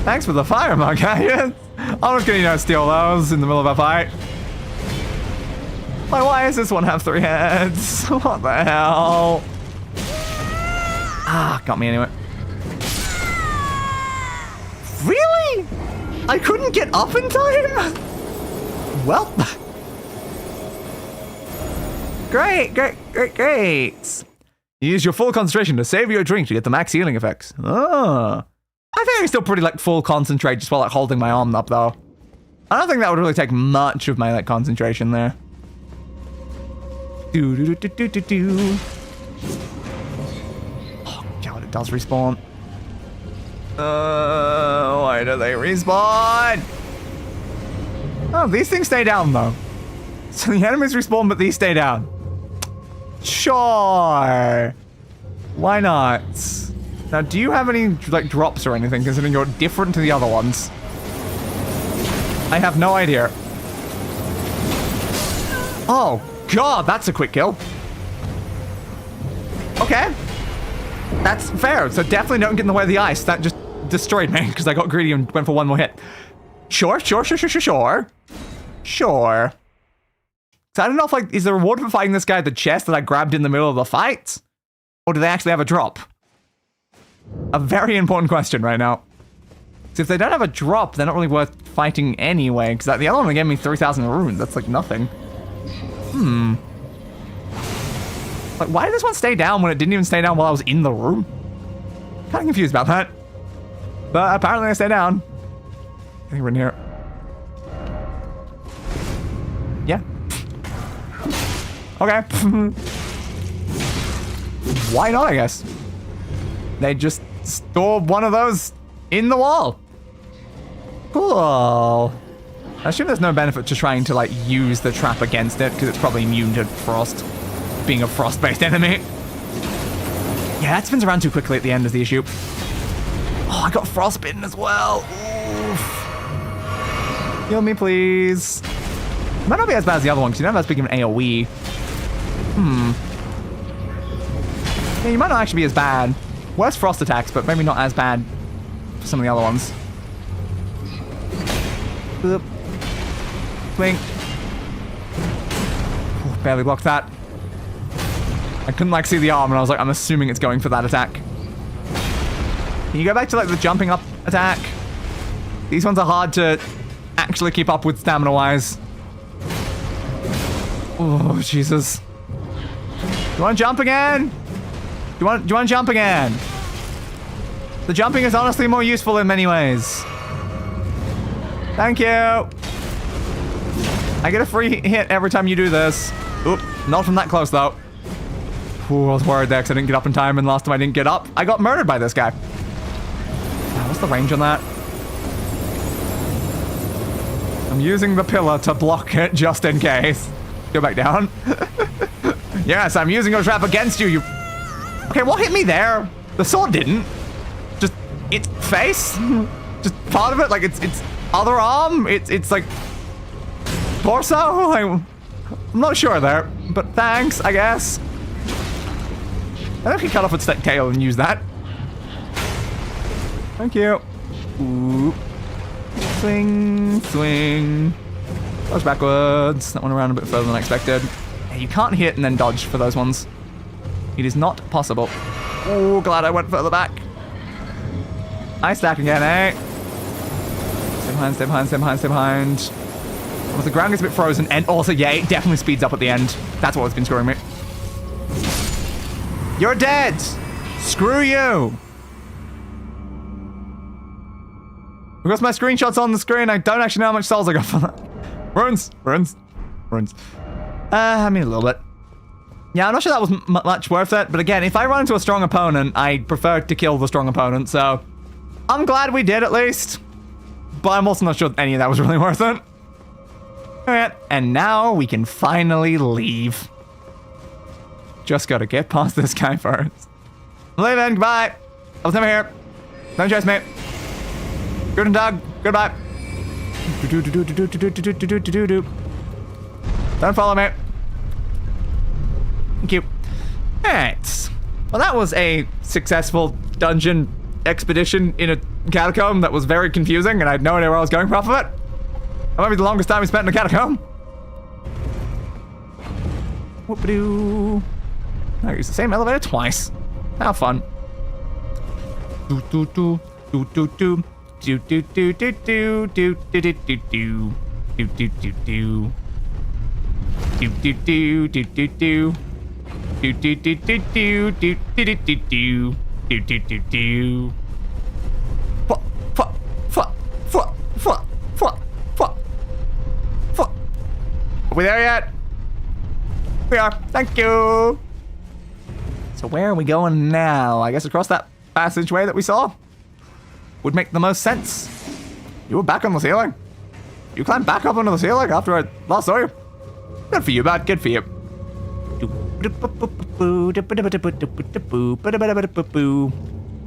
Thanks for the fire, my guy. I'm just gonna, you know, steal those in the middle of a fight. Like, why does this one have 3 heads? What the hell? Ah, got me anyway. Really? I couldn't get up in time? Well. Great. Use your full concentration to save your drink to get the max healing effects. Oh. I think I can still pretty, like, full concentrate just while, like, holding my arm up, though. I don't think that would really take much of my, like, concentration there. Oh, God, it does respawn. Why do they respawn? Oh, these things stay down, though. So the enemies respawn, but these stay down. Sure. Why not? Now, do you have any, like, drops or anything, considering you're different to the other ones? I have no idea. Oh, God, that's a quick kill. Okay. That's fair. So definitely don't get in the way of the ice. That just destroyed me, because I got greedy and went for one more hit. Sure. So I don't know if, like, is the reward for fighting this guy the chest that I grabbed in the middle of the fight? Or do they actually have a drop? A very important question right now. So if they don't have a drop, they're not really worth fighting anyway, because the other one gave me 3,000 runes. That's like nothing. Like, why did this one stay down when it didn't even stay down while I was in the room? Kind of confused about that. But apparently I stay down. I think we're in here. Yeah. Okay. Why not, I guess? They just stored one of those in the wall. Cool. I assume there's no benefit to trying to, like, use the trap against it, because it's probably immune to frost, being a frost-based enemy. Yeah, that spins around too quickly at the end is the issue. Oh, I got frostbitten as well. Oof. Heal me, please. It might not be as bad as the other one, because you never have to speak of an AoE. Yeah, you might not actually be as bad. Worse frost attacks, but maybe not as bad for some of the other ones. Boop. Blink. Ooh, barely blocked that. I couldn't, like, see the arm, and I was like, I'm assuming it's going for that attack. Can you go back to, like, the jumping up attack? These ones are hard to actually keep up with stamina-wise. Oh, Jesus. Do you want to jump again? Do you want to jump again? The jumping is honestly more useful in many ways. Thank you. I get a free hit every time you do this. Oop, not from that close though. Ooh, I was worried there because I didn't get up in time, and last time I didn't get up, I got murdered by this guy. What's the range on that? I'm using the pillar to block it just in case. Go back down. Yes, I'm using a trap against you. Okay, what hit me there? The sword didn't. Just its face? Just part of it? Like its other arm? It's like torso? I'm not sure there, but thanks, I guess. I think I can cut off its tail and use that. Thank you. Ooh. Swing, swing. Dodge backwards. That one around a bit further than I expected. Yeah, you can't hit and then dodge for those ones. It is not possible. Oh, glad I went further back. Ice stack again, eh? Stay behind, stay behind, stay behind, stay behind. Well, the ground gets a bit frozen, and also, yeah, it definitely speeds up at the end. That's what's been screwing me. You're dead! Screw you! Because my screenshot's on the screen, I don't actually know how much souls I got for that. Runes. I mean, a little bit. Yeah, I'm not sure that was much worth it, but again, if I run into a strong opponent, I prefer to kill the strong opponent, so I'm glad we did at least. But I'm also not sure any of that was really worth it. Alright, and now we can finally leave. Just gotta get past this guy first. I'm leaving, goodbye. I was never here. Don't chase me. Guten Tag, goodbye. Don't follow me. Thank you. Alright. Well, that was a successful dungeon expedition in a catacomb that was very confusing, and I had no idea where I was going off of it. That might be the longest time we spent in a catacomb. Whoop-a-doo. I used the same elevator twice. How fun. Do-do-do. Do-do-do. Do-do-do-do-do-do-do-do-do. Do-do-do-do. Do-do-do-do-do-do. Do-do-do-do-do-do-do-do-do. Do-do-do-do. Are we there yet? We are. Thank you. So where are we going now? I guess across that passageway that we saw would make the most sense. You were back on the ceiling. You climbed back up onto the ceiling after I last saw you. Good for you, bud. Good for you.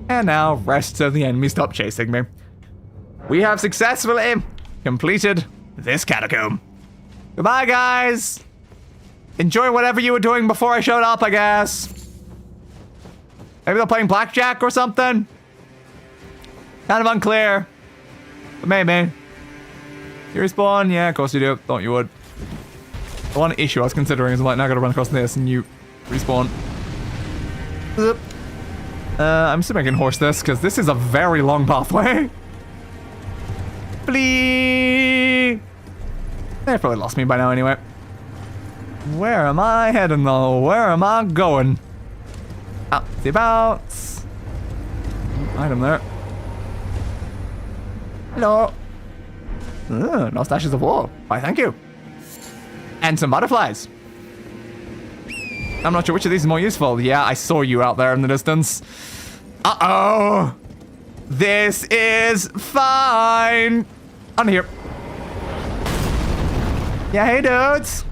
And now, rest so the enemy stop chasing me. We have successfully completed this catacomb. Goodbye, guys. Enjoy whatever you were doing before I showed up, I guess. Maybe they're playing blackjack or something. Kind of unclear. But maybe. You respawn? Yeah, of course you do. Thought you would. The one issue I was considering is I'm like, now I gotta run across this and you respawn. I'm assuming I can horse this, because this is a very long pathway. Flee! They probably lost me by now anyway. Where am I heading though? Where am I going? Out the abouts. Item there. Hello. No stashes of war. Why, thank you. And some butterflies. I'm not sure which of these is more useful. Yeah, I saw you out there in the distance. Uh-oh. This is fine. On here. Yeah, hey dudes.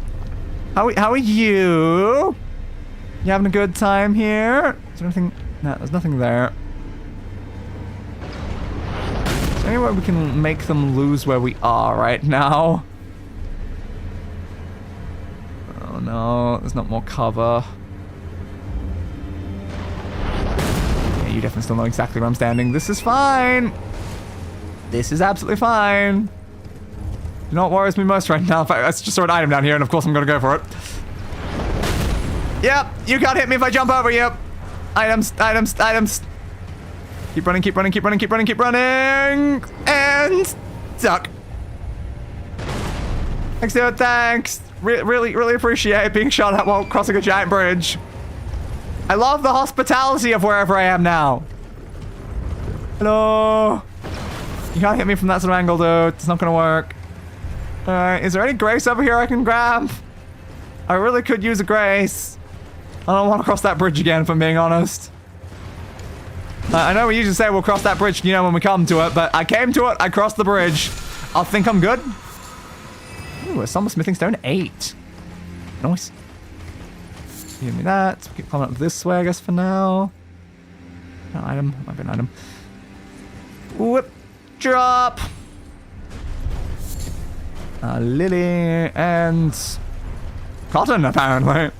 How are you? You having a good time here? Is there anything? No, there's nothing there. Is there any way we can make them lose where we are right now? Oh no, there's not more cover. Yeah, you definitely still know exactly where I'm standing. This is fine. This is absolutely fine. You know what worries me most right now? In fact, let's just throw an item down here, and of course I'm gonna go for it. Yep, you can't hit me if I jump over you. Items. Keep running. And stuck. Thanks, dude, thanks. Really appreciate being shot at while crossing a giant bridge. I love the hospitality of wherever I am now. Hello. You can't hit me from that sort of angle, dude. It's not gonna work. Alright, is there any grace over here I can grab? I really could use a grace. I don't want to cross that bridge again, if I'm being honest. I know we usually say we'll cross that bridge, you know, when we come to it, but I came to it, I crossed the bridge. I think I'm good. Ooh, a summer smithing stone 8. Nice. Give me that. Keep climbing up this way, I guess, for now. An item. Might be an item. Whip. Drop. Lily and cotton, apparently.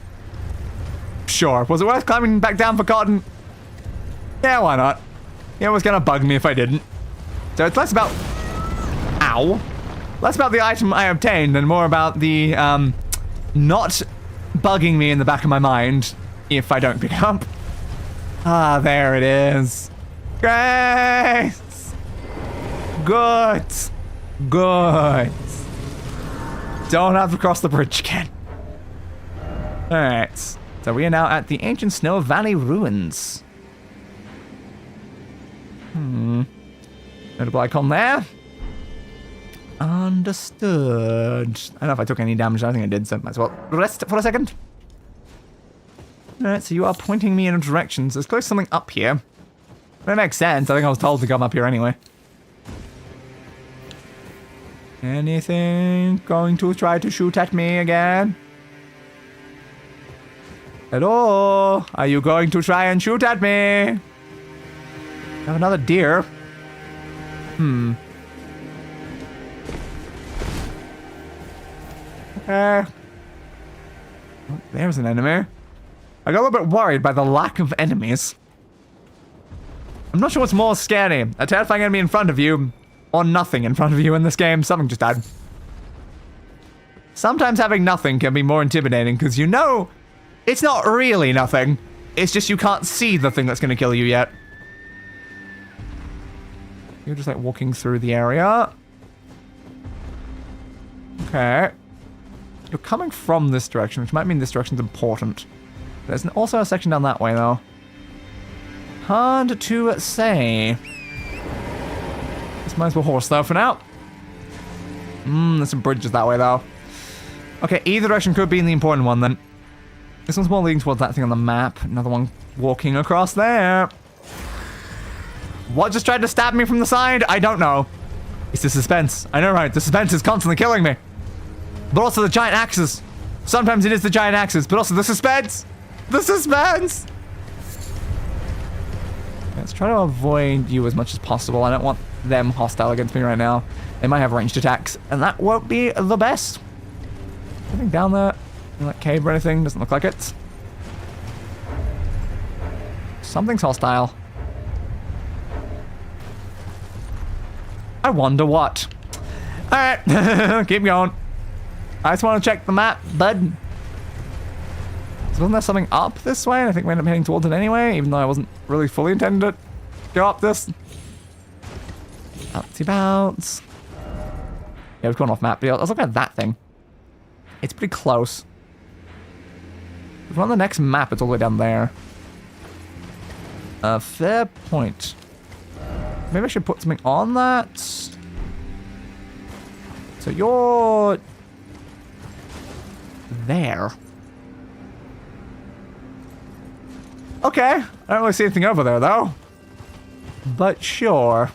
Sure. Was it worth climbing back down for cotton? Yeah, why not? It was gonna bug me if I didn't. So it's less about... Ow. Less about the item I obtained and more about the, not bugging me in the back of my mind if I don't pick it up. Ah, there it is. Grace! Good. Good. Don't have to cross the bridge again. Alright. So we are now at the ancient Snow Valley ruins. Notable icon there. Understood. I don't know if I took any damage. I think I did, so might as well rest for a second. Alright, so you are pointing me in a direction. So there's clearly something up here. That makes sense. I think I was told to come up here anyway. Anything going to try to shoot at me again? Hello? Are you going to try and shoot at me? I have another deer. Okay. Oh, there's an enemy. I got a little bit worried by the lack of enemies. I'm not sure what's more scary. A terrifying enemy in front of you, or nothing in front of you in this game. Something just died. Sometimes having nothing can be more intimidating, because you know it's not really nothing. It's just you can't see the thing that's going to kill you yet. You're just like walking through the area. Okay. You're coming from this direction, which might mean this direction's important. There's also a section down that way, though. Hard to say. This might as well horse, though, for now. There's some bridges that way, though. Okay, either direction could be the important one, then. This one's more leading towards that thing on the map. Another one walking across there. What just tried to stab me from the side? I don't know. It's the suspense. I know, right? The suspense is constantly killing me. But also the giant axes. Sometimes it is the giant axes, but also the suspense. The suspense! Let's try to avoid you as much as possible. I don't want them hostile against me right now. They might have ranged attacks, and that won't be the best. Anything down there? In that cave or anything? Doesn't look like it. Something's hostile. I wonder what. Alright, keep going. I just want to check the map, bud. So wasn't there something up this way? I think we ended up heading towards it anyway, even though I wasn't really fully intending to go up this. Bouncy bounce. Yeah, we've gone off map, but I was looking at that thing. It's pretty close. If we're on the next map, it's all the way down there. Fair point. Maybe I should put something on that. So you're... there. Okay. I don't really see anything over there, though. But sure.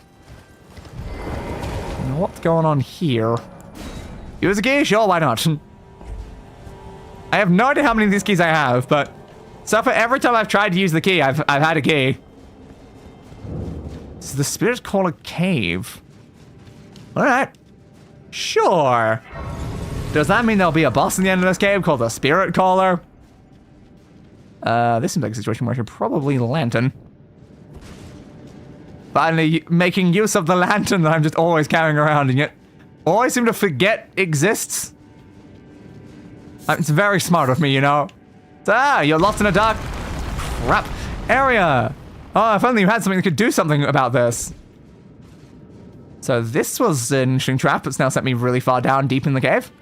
Now, what's going on here? Use a key? Sure, why not? I have no idea how many of these keys I have, but so far every time I've tried to use the key, I've had a key. This is the Spirit Caller Cave. Alright. Sure. Does that mean there'll be a boss in the end of this cave called the Spirit Caller? This seems like a situation where I should probably lantern. Finally making use of the lantern that I'm just always carrying around and yet always seem to forget exists. It's very smart of me, you know. You're lost in a dark crap area. Oh, if only you had something that could do something about this. So this was an interesting trap. It's now sent me really far down deep in the cave.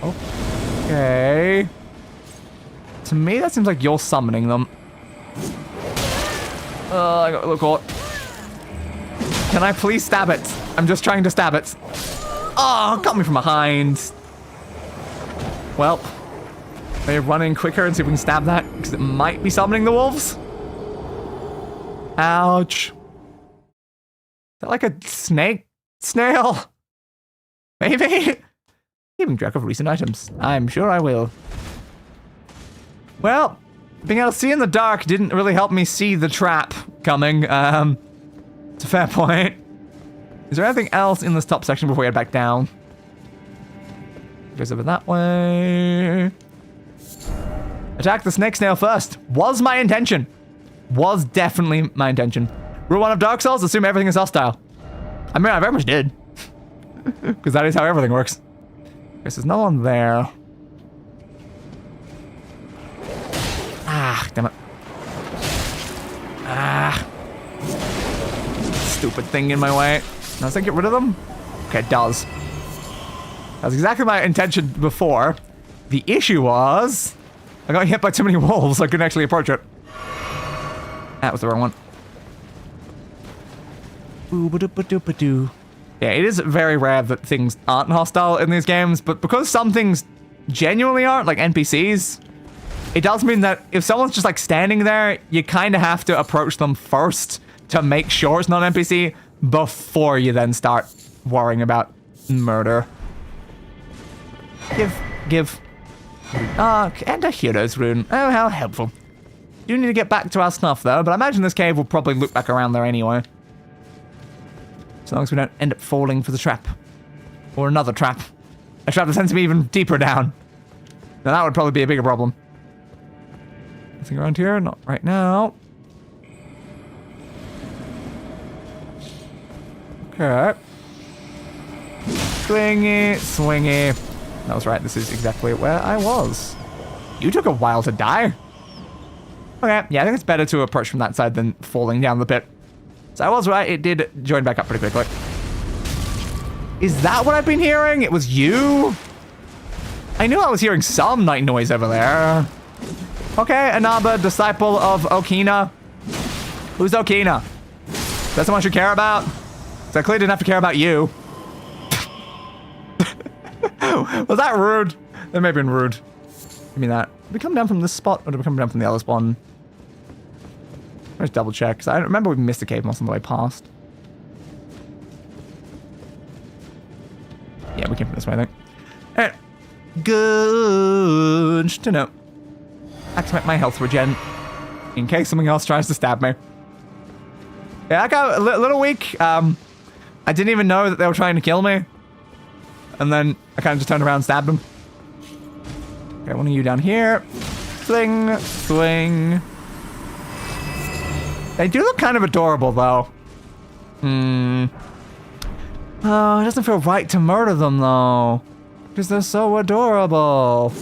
Okay. To me, that seems like you're summoning them. I got a little caught. Can I please stab it? I'm just trying to stab it. Oh, got me from behind. Well, maybe run in quicker and see if we can stab that, because it might be summoning the wolves. Ouch. Is that like a snake? Snail? Maybe? Keeping track of recent items. I'm sure I will. Well, being able to see in the dark didn't really help me see the trap coming. It's a fair point. Is there anything else in this top section before we head back down? Goes over that way. Attack the snake snail first. Was my intention. Was definitely my intention. Rule 1 of Dark Souls, assume everything is hostile. I mean, I very much did. Because that is how everything works. Guess there's no one there. Ah, damn it. Ah. Stupid thing in my way. Does that get rid of them? Okay, it does. That's exactly my intention before. The issue was I got hit by too many wolves, so I couldn't actually approach it. That was the wrong one. Boo-ba-doo-ba-doo-ba-doo. Yeah, it is very rare that things aren't hostile in these games, but because some things genuinely aren't, like NPCs, it does mean that if someone's just like standing there, you kind of have to approach them first to make sure it's not an NPC before you then start worrying about murder. Give. And a hero's rune. Oh, how helpful. Do need to get back to our stuff though, but I imagine this cave will probably loop back around there anyway. As long as we don't end up falling for the trap. Or another trap. A trap that sends me even deeper down. Now that would probably be a bigger problem. Nothing around here? Not right now. Okay. Swingy, swingy. That was right, this is exactly where I was. You took a while to die. Okay, yeah, I think it's better to approach from that side than falling down the pit. So I was right, it did join back up pretty quickly. Is that what I've been hearing? It was you? I knew I was hearing some night noise over there. Okay, Anaba, disciple of Okina. Who's Okina? Is that someone I should care about? So I clearly didn't have to care about you. Was that rude? That may have been rude. Give me that. Did we come down from this spot, or did we come down from the other spawn? Let's double check, because I remember we missed a cave most on the way past. Yeah, we came from this way, I think. Alright. Good to know. Activate my health regen, in case something else tries to stab me. Yeah, I got a little weak. I didn't even know that they were trying to kill me. And then I kind of just turned around and stabbed them. Okay, one of you down here. Swing, swing. They do look kind of adorable, though. Oh, it doesn't feel right to murder them, though. Because they're so adorable.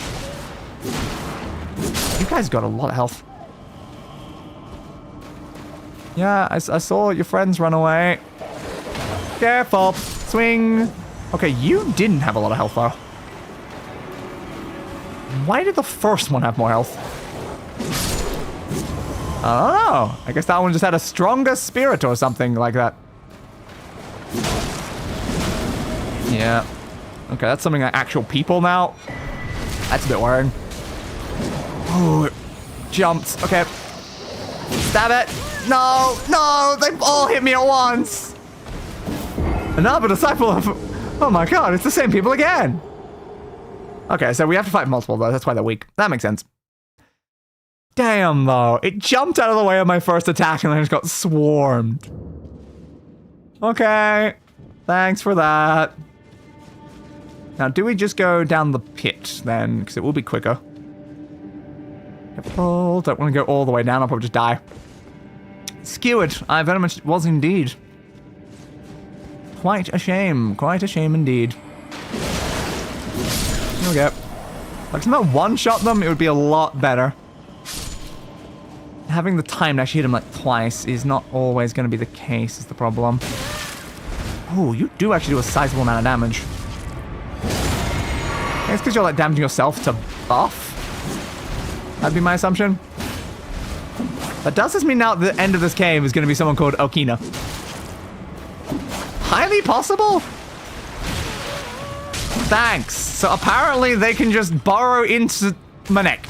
You guys got a lot of health. Yeah, I saw your friends run away. Careful. Swing. Okay, you didn't have a lot of health, though. Why did the first one have more health? I don't know. I guess that one just had a stronger spirit or something like that. Yeah. Okay, that's something like actual people now. That's a bit worrying. Oh, it jumped. Okay. Stab it. No, no, they all hit me at once. Another disciple of... Oh my god, it's the same people again. Okay, so we have to fight multiple, though. That's why they're weak. That makes sense. Damn, though. It jumped out of the way of my first attack and then I just got swarmed. Okay. Thanks for that. Now, do we just go down the pit, then? Because it will be quicker. Careful. Don't want to go all the way down. I'll probably just die. Skewered. I very much was indeed. Quite a shame. Quite a shame indeed. Here we go. Like, if somehow one-shot them, it would be a lot better. Having the time to actually hit him like twice is not always going to be the case, is the problem. Oh, you do actually do a sizable amount of damage. it's because you're like damaging yourself to buff. That'd be my assumption. But does this mean now the end of this cave is going to be someone called Okina? Highly possible? Thanks. So apparently they can just burrow into my neck.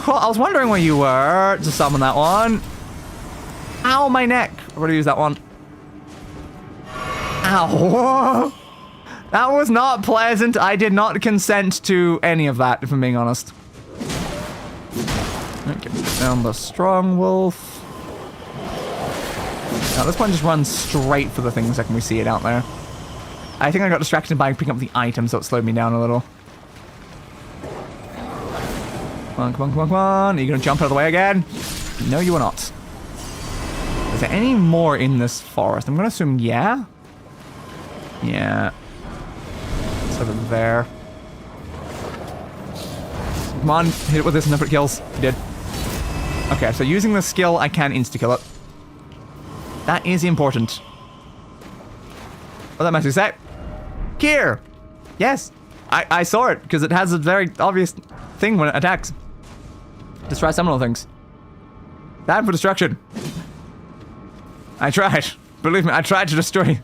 Well, I was wondering where you were to summon that one. Ow, my neck. I'm going to use that one. Ow. That was not pleasant. I did not consent to any of that, if I'm being honest. Okay, down the strong wolf. Now, this one just runs straight for the thing the second we see it out there. I think I got distracted by picking up the item, so it slowed me down a little. Come on, come on, come on, come on. Are you going to jump out of the way again? No, you are not. Is there any more in this forest? I'm going to assume yeah. Yeah. It's over there. Come on, hit it with this enough it kills. You did. Okay, so using the skill, I can insta-kill it. That is important. What that message say? Here! Yes! I saw it, because it has a very obvious thing when it attacks. Destroy seminal things. Bad for destruction. I tried. Believe me, I tried to destroy.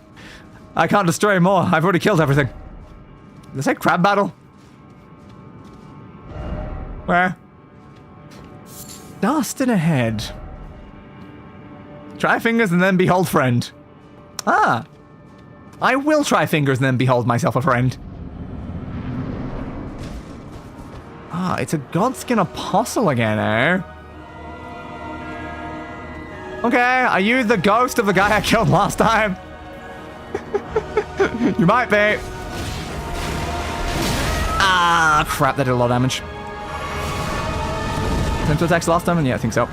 I can't destroy more. I've already killed everything. Did I say crab battle? Where? Dust in ahead. Try fingers and then behold friend. Ah. I will try fingers and then behold myself a friend. Ah, it's a Godskin Apostle again, eh? Okay, are you the ghost of the guy I killed last time? You might be. Ah, crap, that did a lot of damage. Sent to attacks last time, and yeah, I think so.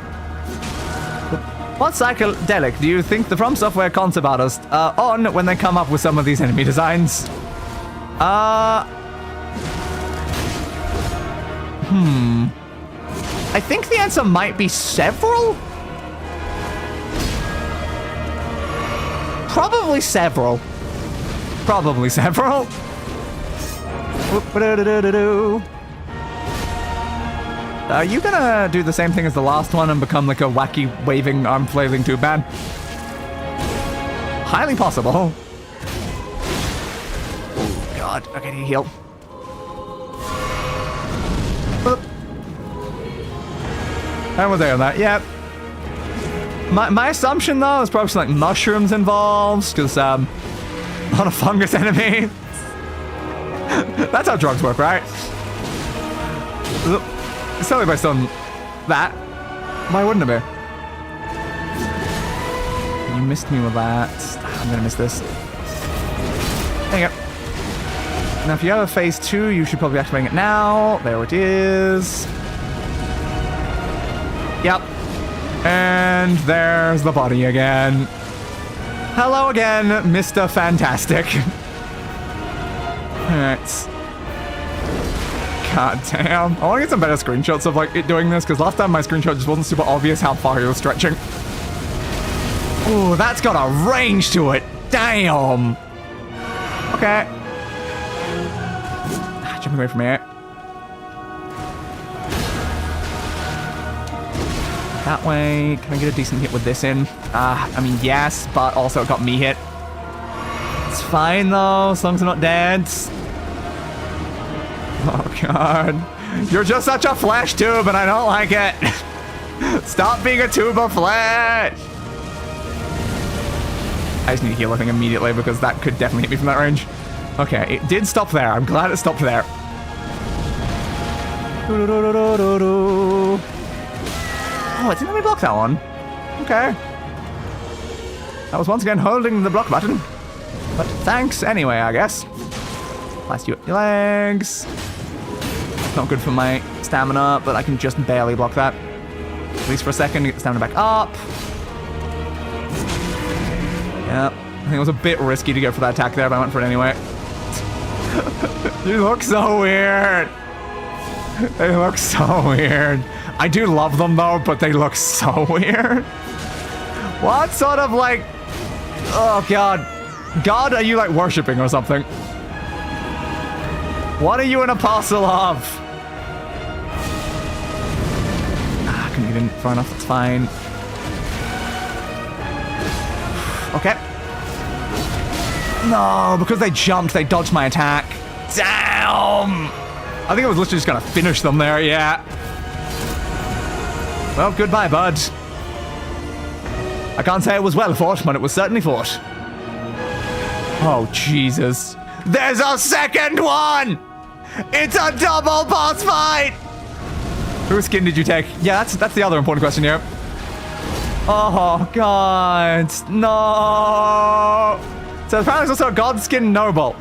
What psychedelic do you think the From Software concept artist on when they come up with some of these enemy designs? I think the answer might be several? Probably several. Probably several. Are you gonna do the same thing as the last one and become like a wacky waving arm flailing tube man? Highly possible. Oh god, okay, need to heal. And we're there on that, yep. My assumption though is probably some, like mushrooms involved, because not a fungus enemy. That's how drugs work, right? It's totally based on that. Why wouldn't it be? You missed me with that. I'm gonna miss this. There you go. Now, if you have a phase 2, you should probably be activating it now. There it is. Yep. And there's the body again. Hello again, Mr. Fantastic. Alright. God damn. I want to get some better screenshots of like it doing this, because last time my screenshot just wasn't super obvious how far he was stretching. Ooh, that's got a range to it. Damn. Okay. Jumping away from here. That way. Can I get a decent hit with this in? I mean, yes, but also it got me hit. It's fine though, as long as I'm not dead. Oh god. You're just such a flesh tube and I don't like it. Stop being a tube of flesh. I just need to heal, I think, immediately because that could definitely hit me from that range. Okay, it did stop there. I'm glad it stopped there. Oh, it didn't let me block that one. Okay. I was once again holding the block button. But thanks anyway, I guess. Blast you up your legs. Not good for my stamina, but I can just barely block that. At least for a second, get the stamina back up. Yep. I think it was a bit risky to go for that attack there, but I went for it anyway. You look so weird. They look so weird. I do love them though, but they look so weird. What sort of like... Oh god. God, are you like worshipping or something? What are you an apostle of? Ah, couldn't get in far enough, that's fine. Okay. No, because they jumped, they dodged my attack. Damn! I think I was literally just gonna finish them there, yeah. Well, goodbye, bud. I can't say it was well fought, but it was certainly fought. Oh, Jesus. There's a second one! It's a double boss fight! Whose skin did you take? Yeah, that's the other important question here. Oh, God. No! So apparently there's also a God Skin Noble.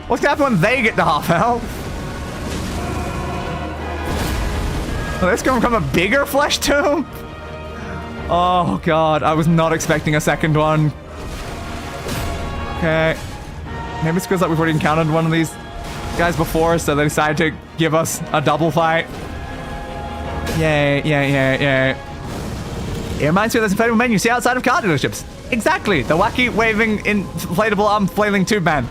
What's gonna happen when they get to half health? Will this gonna become a bigger flesh tomb? Oh, God. I was not expecting a second one. Okay. Maybe it's because like, we've already encountered one of these guys before, so they decided to give us a double fight. Yay, yay, yay, yay. It reminds me of this inflatable man you see outside of car dealerships. Exactly, the wacky waving inflatable arm flailing tube man.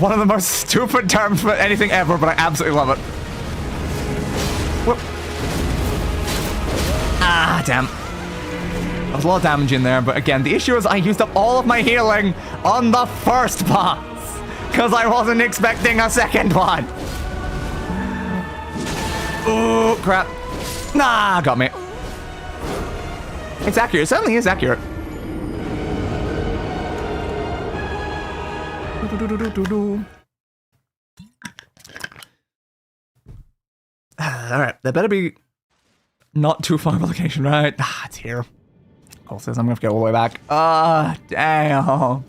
One of the most stupid terms for anything ever, but I absolutely love it. Whoop. Ah, damn. There was a lot of damage in there, but again, the issue is I used up all of my healing on the first boss, because I wasn't expecting a second one. Ooh, crap. Nah, got me. It's accurate. It certainly is accurate. Alright, there better be not too far of a location, right? Ah, it's here. Oh, says I'm gonna have to go all the way back. Ah, damn.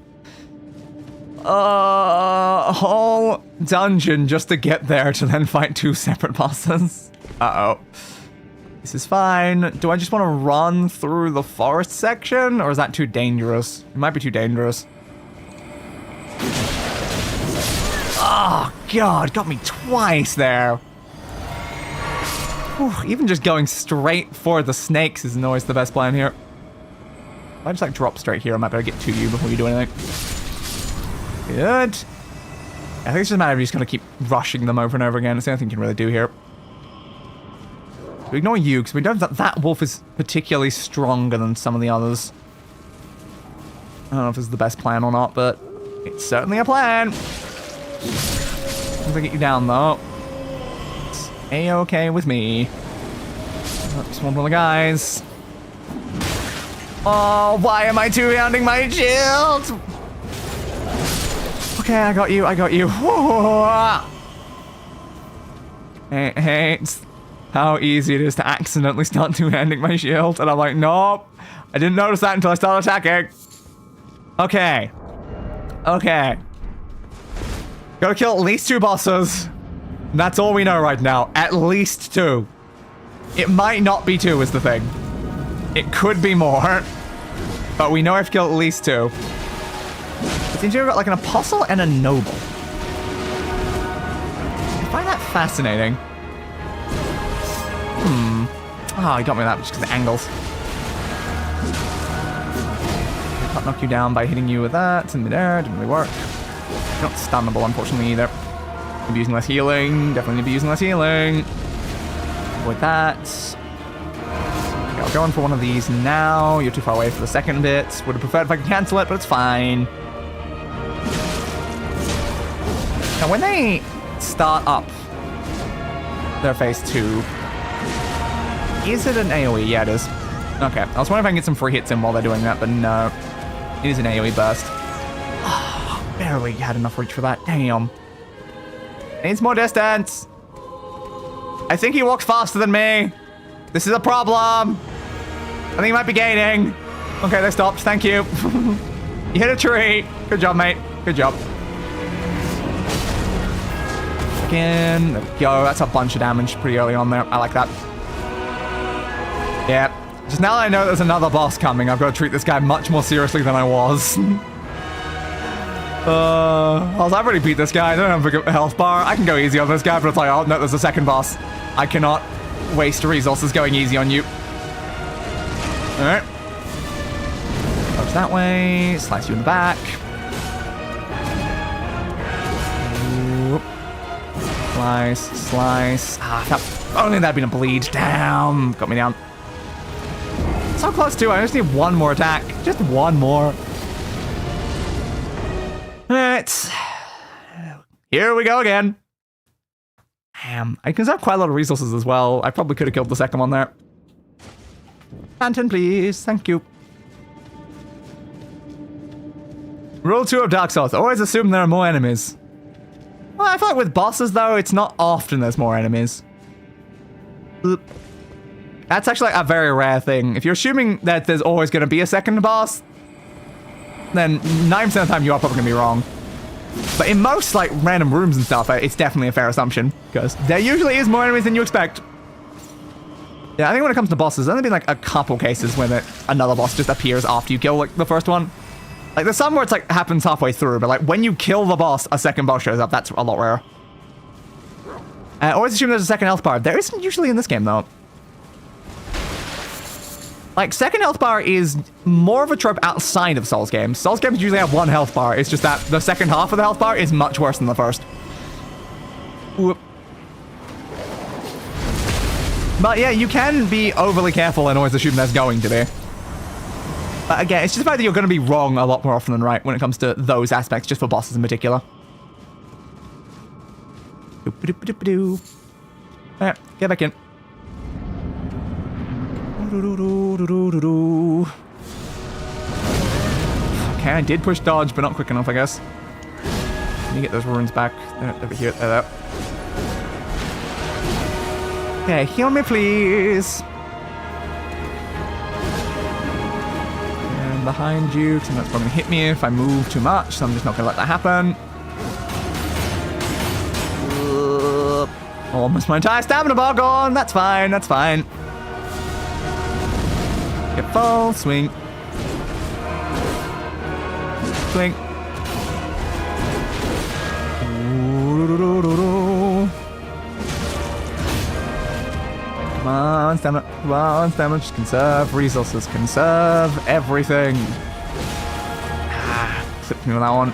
A whole dungeon just to get there to then fight two separate bosses. Uh-oh. This is fine. Do I just want to run through the forest section? Or is that too dangerous? It might be too dangerous. Oh, God. Got me twice there. Whew, even just going straight for the snakes isn't always the best plan here. If I just, like, drop straight here, I might better get to you before you do anything. Good. I think it's just a matter of just going to keep rushing them over and over again. That's the only thing you can really do here. We ignore you, because we know that wolf is particularly stronger than some of the others. I don't know if this is the best plan or not, but it's certainly a plan. Once I get you down, though, it's A-okay with me. Oh, just one of the guys. Oh, why am I two-handing my shield? Okay, I got you, I got you. Hey, it's how easy it is to accidentally start two-handing my shield. And I'm like, nope. I didn't notice that until I started attacking. Okay. Okay. Gotta kill at least two bosses. That's all we know right now. At least two. It might not be two is the thing. It could be more. But we know I have to kill at least two. It seems you've got like an apostle and a noble. I find that fascinating. Oh, he got me that just because of the angles. I can't knock you down by hitting you with that. It's in midair. Didn't really work. Not stunnable, unfortunately, either. I'll be using less healing. Definitely need to be using less healing. Avoid that. Okay, I'll go in for one of these now. You're too far away for the second bit. Would have preferred if I could cancel it, but it's fine. Now, when they start up their phase 2, is it an AoE? Yeah, it is. Okay, I was wondering if I can get some free hits in while they're doing that, but no. It is an AoE burst. Oh, barely had enough reach for that. Damn. Needs more distance. I think he walks faster than me. This is a problem. I think he might be gaining. Okay, they stopped. Thank you. You hit a tree. Good job, mate. Good job. Again. There we go. That's a bunch of damage pretty early on there. I like that. Yeah. Just now that I know there's another boss coming, I've got to treat this guy much more seriously than I was. I've already beat this guy. I don't have a health bar. I can go easy on this guy, but it's like, oh, no, there's a second boss. I cannot waste resources going easy on you. Alright. Goes that way. Slice you in the back. Slice, slice. Only that'd been a bleed. Damn, got me down. So close too. I just need one more attack. Just one more. Alright. Here we go again. Damn. I conserve quite a lot of resources as well. I probably could have killed the second one there. Lantern, please. Thank you. Rule 2 of Dark Souls. Always assume there are more enemies. Well, I feel like with bosses, though, it's not often there's more enemies. That's actually like a very rare thing. If you're assuming that there's always going to be a second boss, then 9% of the time you are probably going to be wrong. But in most, like, random rooms and stuff, it's definitely a fair assumption, because there usually is more enemies than you expect. Yeah, I think when it comes to bosses, there's only been, like, a couple cases when another boss just appears after you kill, like, the first one. Like, there's some where it's, like, happens halfway through, but, like, when you kill the boss, a second boss shows up. That's a lot rarer. Always assume there's a second health bar. There isn't usually in this game, though. Like, second health bar is more of a trope outside of Souls games. Souls games usually have one health bar. It's just that the second half of the health bar is much worse than the first. Whoop. But yeah, you can be overly careful and always assume there's going to be. But again, it's just the fact that you're going to be wrong a lot more often than right when it comes to those aspects, just for bosses in particular. Alright, get back in. Okay, I did push dodge, but not quick enough, I guess. Let me get those runes back. They're over here. There. Okay, heal me, please. And behind you, because that's probably going to hit me if I move too much, so I'm just not going to let that happen. Almost my entire stamina bar gone. That's fine, that's fine. Get full, swing. Swing. Come on, stamina. Come on, stamina. Just conserve resources. Conserve everything. Slipped me with that one.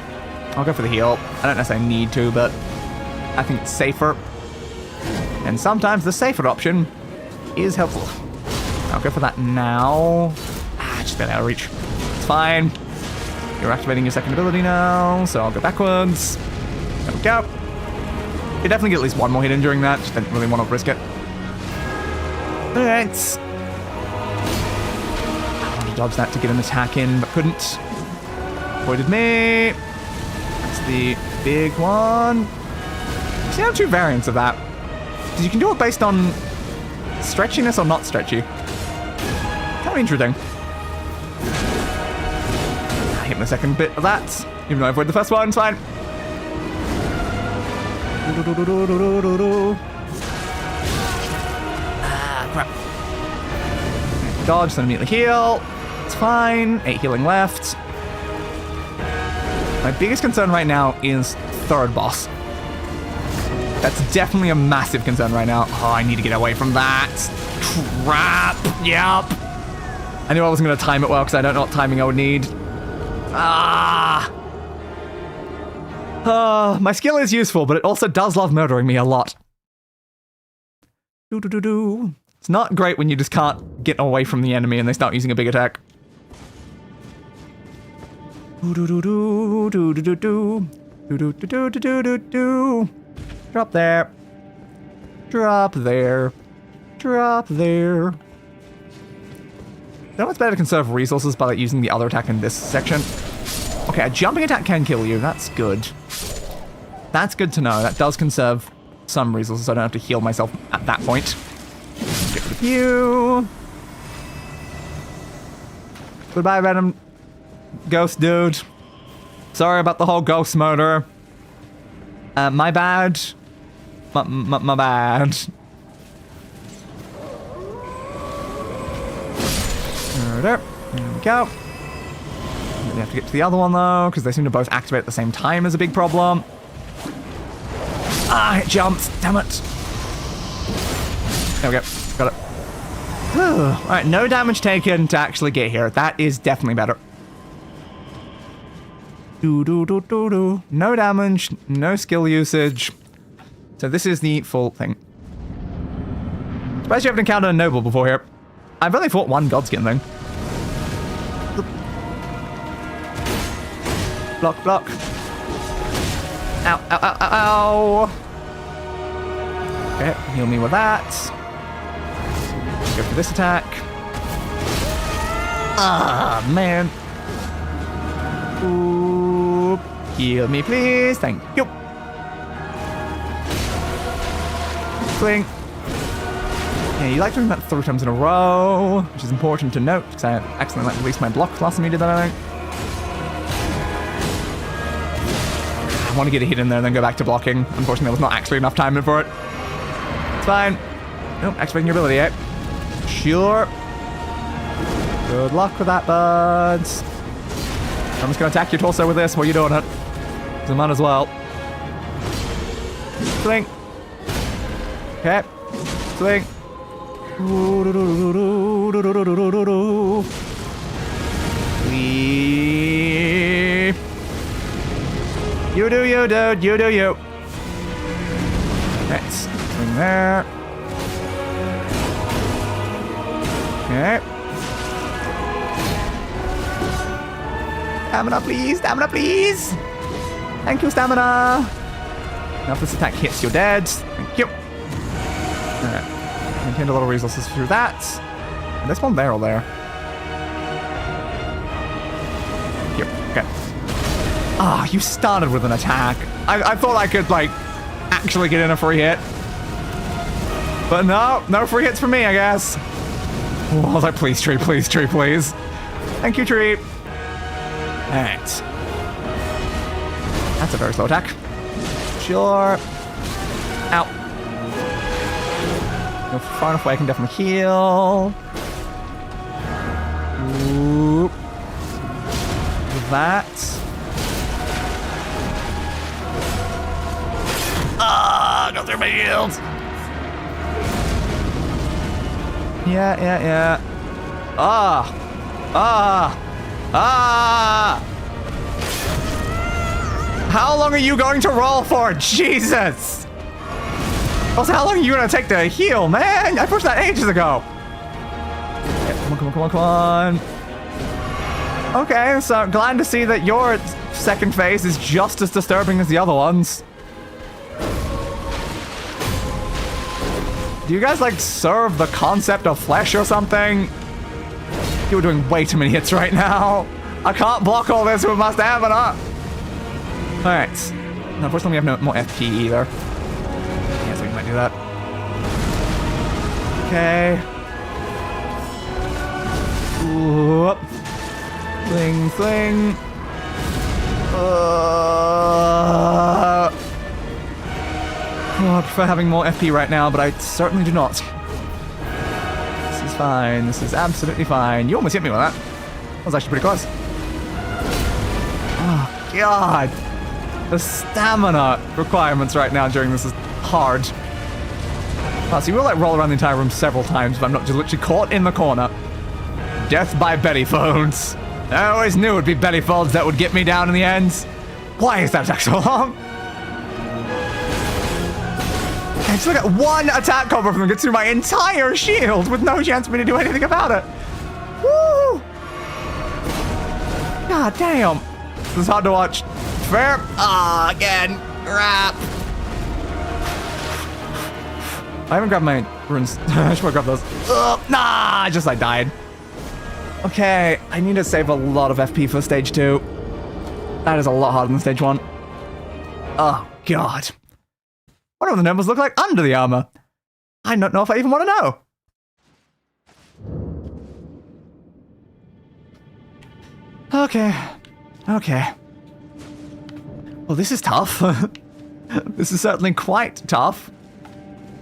I'll go for the heal. I don't necessarily need to, but I think it's safer. And sometimes the safer option is helpful. I'll go for that now. Just barely out of reach. It's fine. You're activating your second ability now, so I'll go backwards. There we go. You definitely get at least one more hit in during that. Just didn't really want to risk it. Alright. I wanted to dodge that to get an attack in, but couldn't. Avoided me. That's the big one. See, I have two variants of that. Because you can do it based on stretchiness or not stretchy. Kind of interesting. I hit the second bit of that. Even though I avoided the first one, it's fine. Crap. Dodge, then immediately heal. It's fine. 8 healing left. My biggest concern right now is third boss. That's definitely a massive concern right now. Oh, I need to get away from that. Crap. Yep. I knew I wasn't going to time it well because I don't know what timing I would need. My skill is useful, but it also does love murdering me a lot. It's not great when you just can't get away from the enemy and they start using a big attack. Drop there. Drop there. Drop there. You know what's better to conserve resources by like using the other attack in this section? Okay, a jumping attack can kill you. That's good. That's good to know. That does conserve some resources, so I don't have to heal myself at that point. Get rid of you. Goodbye, random ghost dude. Sorry about the whole ghost murder. My bad. My bad. There we go. We have to get to the other one though, because they seem to both activate at the same time is a big problem. It jumped. Damn it. There we go. Got it. Alright, no damage taken to actually get here. That is definitely better. No damage, no skill usage. So this is the full thing. Surprised you haven't encountered a noble before here. I've only fought one godskin thing. Block, block. Ow, ow, ow, ow, ow. Okay, heal me with that. Go for this attack. Ah, man. Ooh. Heal me, please. Thank you. Swing. Yeah, you like doing that 3 times in a row, which is important to note, because I accidentally released my block last time you did that, I think. I want to get a hit in there and then go back to blocking. Unfortunately, there was not actually enough time for it. It's fine. Nope, activating your ability, eh? Sure. Good luck with that, buds. I'm just going to attack your torso with this while you're doing it. So might as well. Swing. Okay. Swing. Weep. You do you, dude. You do you. Let's swing there. Okay. Stamina, please. Stamina, please. Thank you, stamina. Now if this attack hits, you're dead. Thank you. Alright. Maintained a lot of resources through that. And there's one there or there. Here. Okay. Ah, you started with an attack. I thought I could, like, actually get in a free hit. But no. No free hits for me, I guess. Oh, I was like, please, tree, please, tree, please. Thank you, tree. Alright. That's a very slow attack. Sure. Ow. Go far enough away, I can definitely heal. Oop. That. Ah, go through my shields. Yeah. Ah. How long are you going to roll for? Jesus! Also, how long are you going to take to heal, man? I pushed that ages ago. Okay, come on. Okay, so glad to see that your second phase is just as disturbing as the other ones. Do you guys, like, serve the concept of flesh or something? You're doing way too many hits right now. I can't block all this with my stamina. Alright. Unfortunately, we have no more FP either. Yeah, so we might do that. Okay. Whoop. Sling. Oh, I prefer having more FP right now, but I certainly do not. This is fine. This is absolutely fine. You almost hit me with that. That was actually pretty close. Oh, God. The stamina requirements right now during this is hard. Oh, so you will, like, roll around the entire room several times, but I'm not just literally caught in the corner. Death by Betty Phones. I always knew it would be Betty Phones that would get me down in the end. Why is that attack so long? I just got one attack combo from them, gets through my entire shield with no chance for me to do anything about it. Woo! God damn. This is hard to watch. Fair. Ah, again. Crap. I haven't grabbed my runes. I should grab those. Nah, I died. Okay, I need to save a lot of FP for stage 2. That is a lot harder than stage 1. Oh, God. What do the numbers look like under the armor? I don't know if I even want to know. Okay. Well, this is tough. This is certainly quite tough.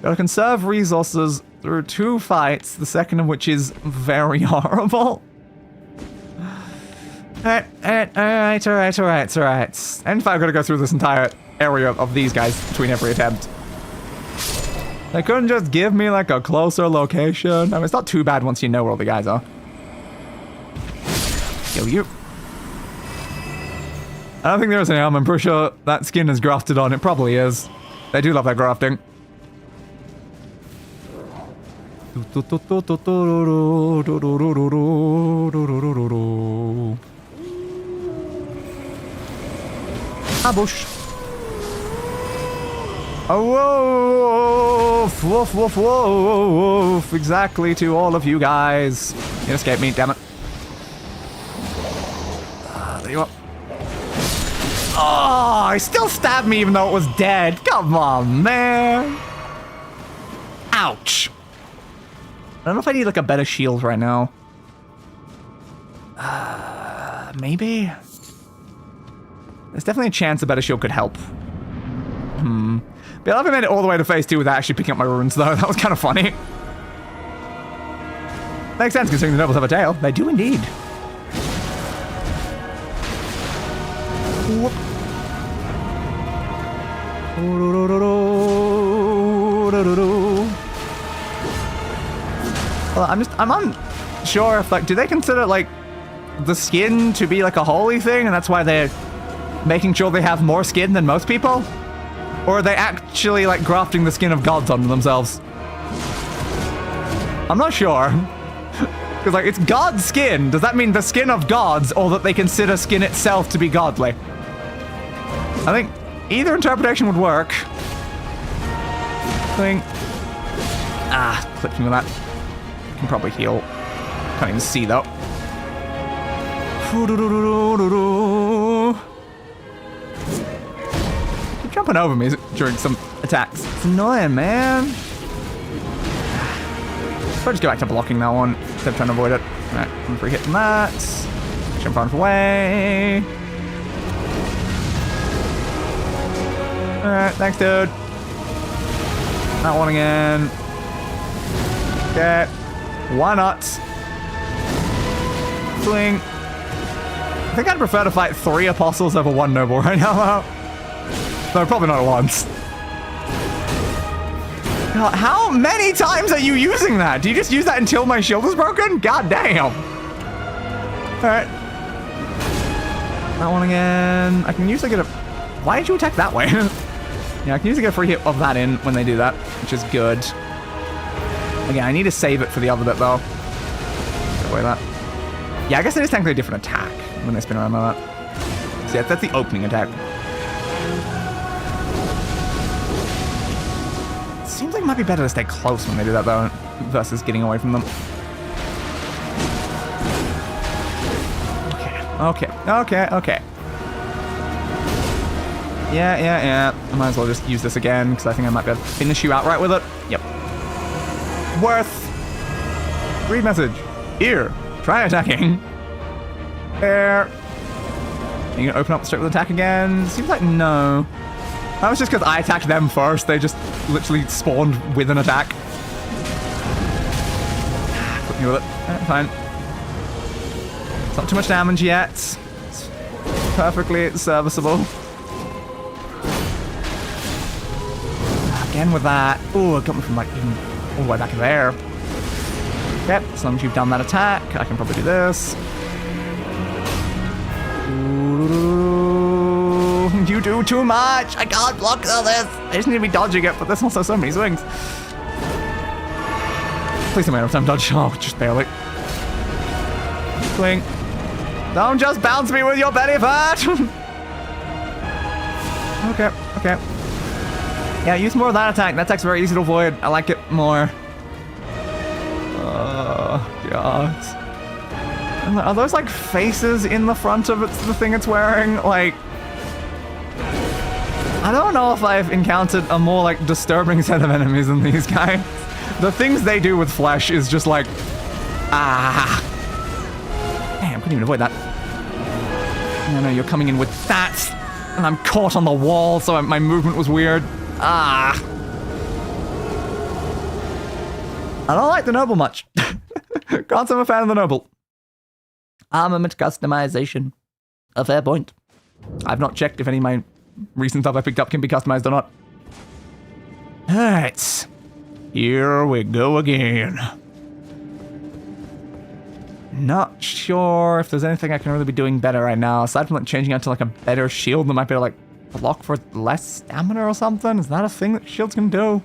Gotta conserve resources through 2 fights, the second of which is very horrible. Alright. And if I've got to go through this entire area of these guys between every attempt. They couldn't just give me, like, a closer location. I mean, it's not too bad once you know where all the guys are. Kill you. I don't think there's any helm. I'm pretty sure that skin is grafted on. It probably is. They do love their grafting. Ambush. Oh, woof, woof, woof, woof. Exactly to all of you guys. You escaped me, damn it. There you are. Oh, he still stabbed me even though it was dead. Come on, man. Ouch. I don't know if I need like a better shield right now. Maybe? There's definitely a chance a better shield could help. But I love I made it all the way to phase 2 without actually picking up my runes though. That was kind of funny. Makes sense considering the nobles have a tail. They do indeed. Whoop. Well, I'm unsure if, like, do they consider, like, the skin to be, like, a holy thing, and that's why they're making sure they have more skin than most people? Or are they actually, like, grafting the skin of gods onto themselves? I'm not sure. Because, like, it's God's skin. Does that mean the skin of gods, or that they consider skin itself to be godly? I think either interpretation would work. Clipped me with that. Can probably heal. Can't even see though. Keep jumping over me during some attacks. It's annoying, man. I'll just go back to blocking that one instead of trying to avoid it. Alright, I'm free hitting that. Jump on away. Alright, thanks, dude. That one again. Okay. Why not? Swing. I think I'd prefer to fight 3 apostles over 1 noble right now. No, probably not at once. God, how many times are you using that? Do you just use that until my shield is broken? God damn. Alright. That one again. I can usually get a... Why did you attack that way? Yeah, I can usually get a free hit of that in when they do that, which is good. Again, I need to save it for the other bit, though. Get away that. Yeah, I guess it is technically a different attack when they spin around like that. So yeah, that's the opening attack. Seems like it might be better to stay close when they do that, though, versus getting away from them. Okay. Yeah. I might as well just use this again, because I think I might be able to finish you outright with it. Yep. Worth. Read message. Here. Try attacking. There. Are you gonna open up straight with attack again? Seems like no. That was just because I attacked them first. They just literally spawned with an attack. Put me with it. Fine. It's not too much damage yet. It's perfectly serviceable. Again with that. Ooh, it got me from like even all the way back there. Yep, as long as you've done that attack, I can probably do this. Ooh, you do too much! I can't block all this! I just need to be dodging it, but there's also so many swings. Please don't make enough time to dodge. Oh, just barely. Swing. Don't just bounce me with your belly fat! Okay. Yeah, use more of that attack. That attack's very easy to avoid. I like it more. Oh, God. And are those, like, faces in the front of the thing it's wearing? Like... I don't know if I've encountered a more, like, disturbing set of enemies than these guys. The things they do with flesh is just like... Ah. Damn, couldn't even avoid that. No, you're coming in with that. And I'm caught on the wall, so my movement was weird. Ah. I don't like the noble much. Can't say I'm a fan of the noble. Armament customization. A fair point. I've not checked if any of my recent stuff I picked up can be customized or not. Alright. Here we go again. Not sure if there's anything I can really be doing better right now, aside from like changing out to like a better shield that might be able to like block for less stamina or something? Is that a thing that shields can do?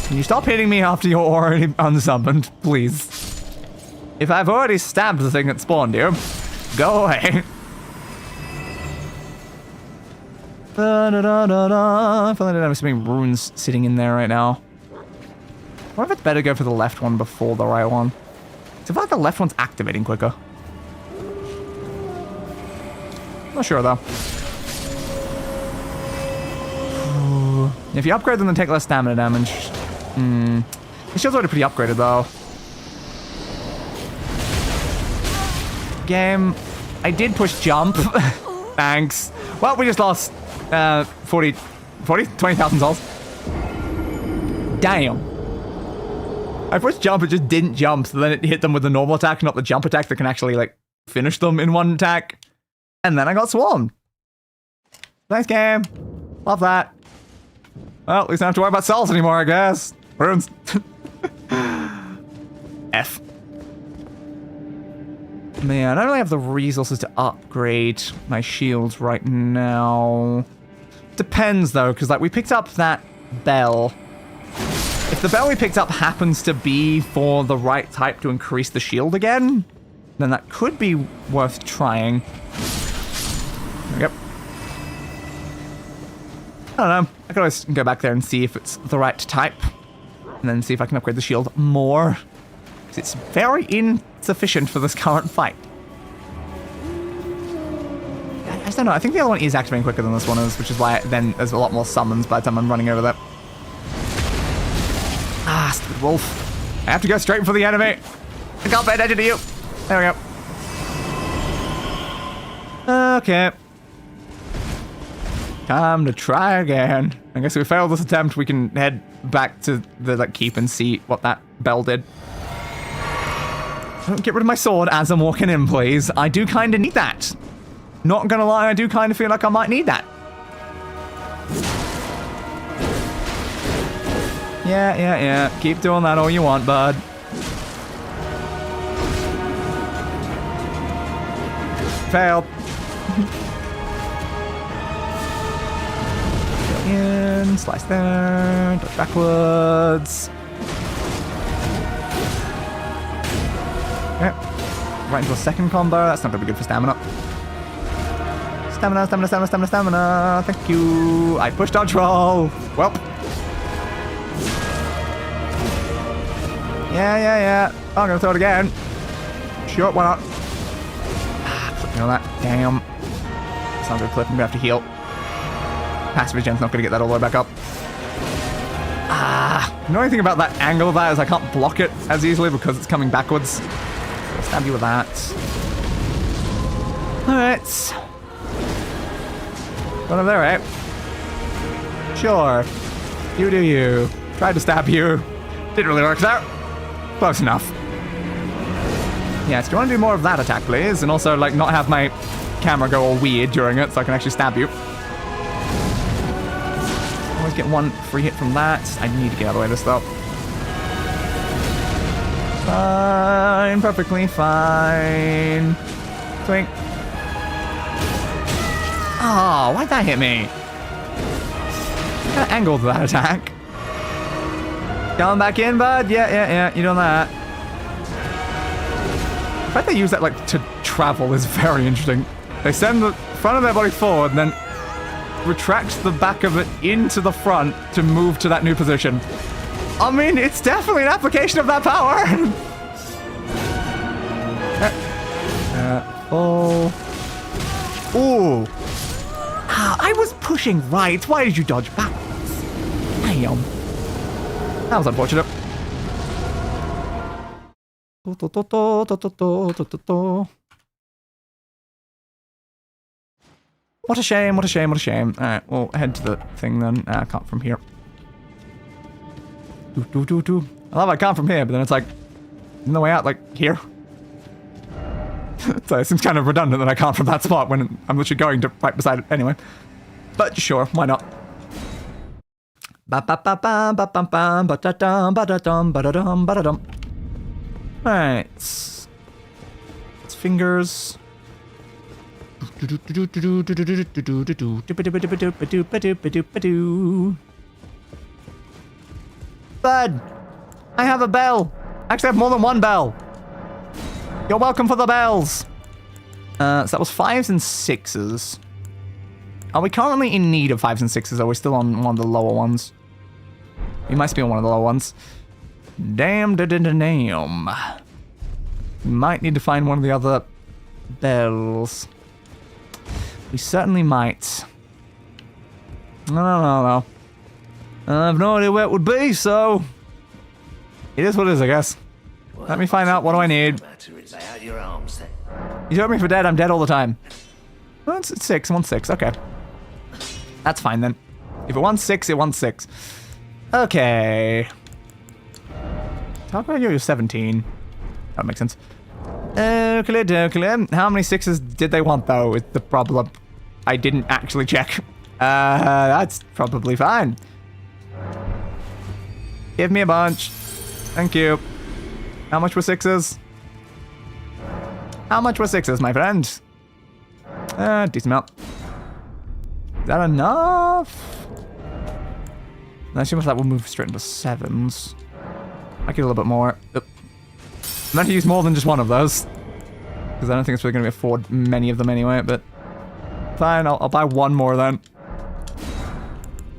Can you stop hitting me after you're already unsummoned, please? If I've already stabbed the thing that spawned you, go away. I feel like I have so many runes sitting in there right now. I wonder if it's better to go for the left one before the right one. I feel like the left one's activating quicker. Not sure though. If you upgrade them, then take less stamina damage. The shield's already pretty upgraded though. Game, I did push jump. Thanks. Well, we just lost 20,000 souls. Damn. I pushed jump, it just didn't jump, so then it hit them with the normal attack, not the jump attack that can actually, like, finish them in one attack. And then I got swarmed. Nice game. Love that. Well, at least I don't have to worry about souls anymore, I guess. Runes. F. Man, I don't really have the resources to upgrade my shields right now. Depends, though, because, like, we picked up that bell. If the bell we picked up happens to be for the right type to increase the shield again, then that could be worth trying. Yep. I don't know. I could always go back there and see if it's the right type. And then see if I can upgrade the shield more. Because it's very insufficient for this current fight. I just don't know. I think the other one is activating quicker than this one is, which is why then there's a lot more summons by the time I'm running over that. Ah, stupid wolf. I have to go straight for the enemy. I can't pay attention to you. There we go. Okay. Time to try again. I guess if we fail this attempt, we can head back to the like keep and see what that bell did. Don't get rid of my sword as I'm walking in, please. I do kind of need that. Not gonna lie, I do kind of feel like I might need that. Yeah. Keep doing that all you want, bud. Failed. Go in, slice there, dodge backwards. Okay. Right into a second combo. That's not gonna be good for stamina. Stamina. Thank you. I pushed dodge roll. Well. Yeah. I'm gonna throw it again. Sure, why not? Clipping on that. Damn. It's not a good clip. I'm gonna have to heal. Passive regen's not gonna get that all the way back up. The annoying thing about that angle of that is I can't block it as easily because it's coming backwards. I'll stab you with that. Alright. Going over there, right? Sure. You do you. Tried to stab you. Didn't really work there. Close enough. Yes, do you want to do more of that attack, please? And also, like, not have my camera go all weird during it so I can actually stab you. Always get one free hit from that. I need to get out of the way of this, though. Fine. Perfectly fine. Twink. Oh, why'd that hit me? What kind of angle did that attack? Going back in, bud? Yeah. You doing that? The fact they use that, like, to travel is very interesting. They send the front of their body forward and then retract the back of it into the front to move to that new position. I mean, it's definitely an application of that power. Ooh. I was pushing right. Why did you dodge backwards? Damn. That was unfortunate. What a shame. Alright, we'll head to the thing then. I can't from here. I love I can't from here, but then it's like, in the way out, like, here. So it seems kind of redundant that I can't from that spot when I'm literally going to right beside it anyway. But sure, why not? Alright. It's fingers. Bud, I have a bell. Actually, I have more than one bell. You're welcome for the bells. So that was 5s and 6s. Are we currently in need of 5s and 6s, or are we still on one of the lower ones? We might be on one of the lower ones. Damn. We might need to find one of the other bells. We certainly might. No. I have no idea where it would be, so... It is what it is, I guess. Let me find out. What do I need? Lay out your arms then. You took me for dead. I'm dead all the time. Well, it's 6. 1 6. Okay. That's fine then. If it wants 6, it wants 6. Okay. Talk about you, you're 17. That makes sense. Okay. How many 6s did they want, though, is the problem. I didn't actually check. That's probably fine. Give me a bunch. Thank you. How much were 6s? How much were 6s, my friend? Decent amount. Is that enough? I assume that will move straight into 7s. I get a little bit more. I'm going to use more than just one of those. Because I don't think it's really going to afford many of them anyway, but... Fine, I'll buy one more then.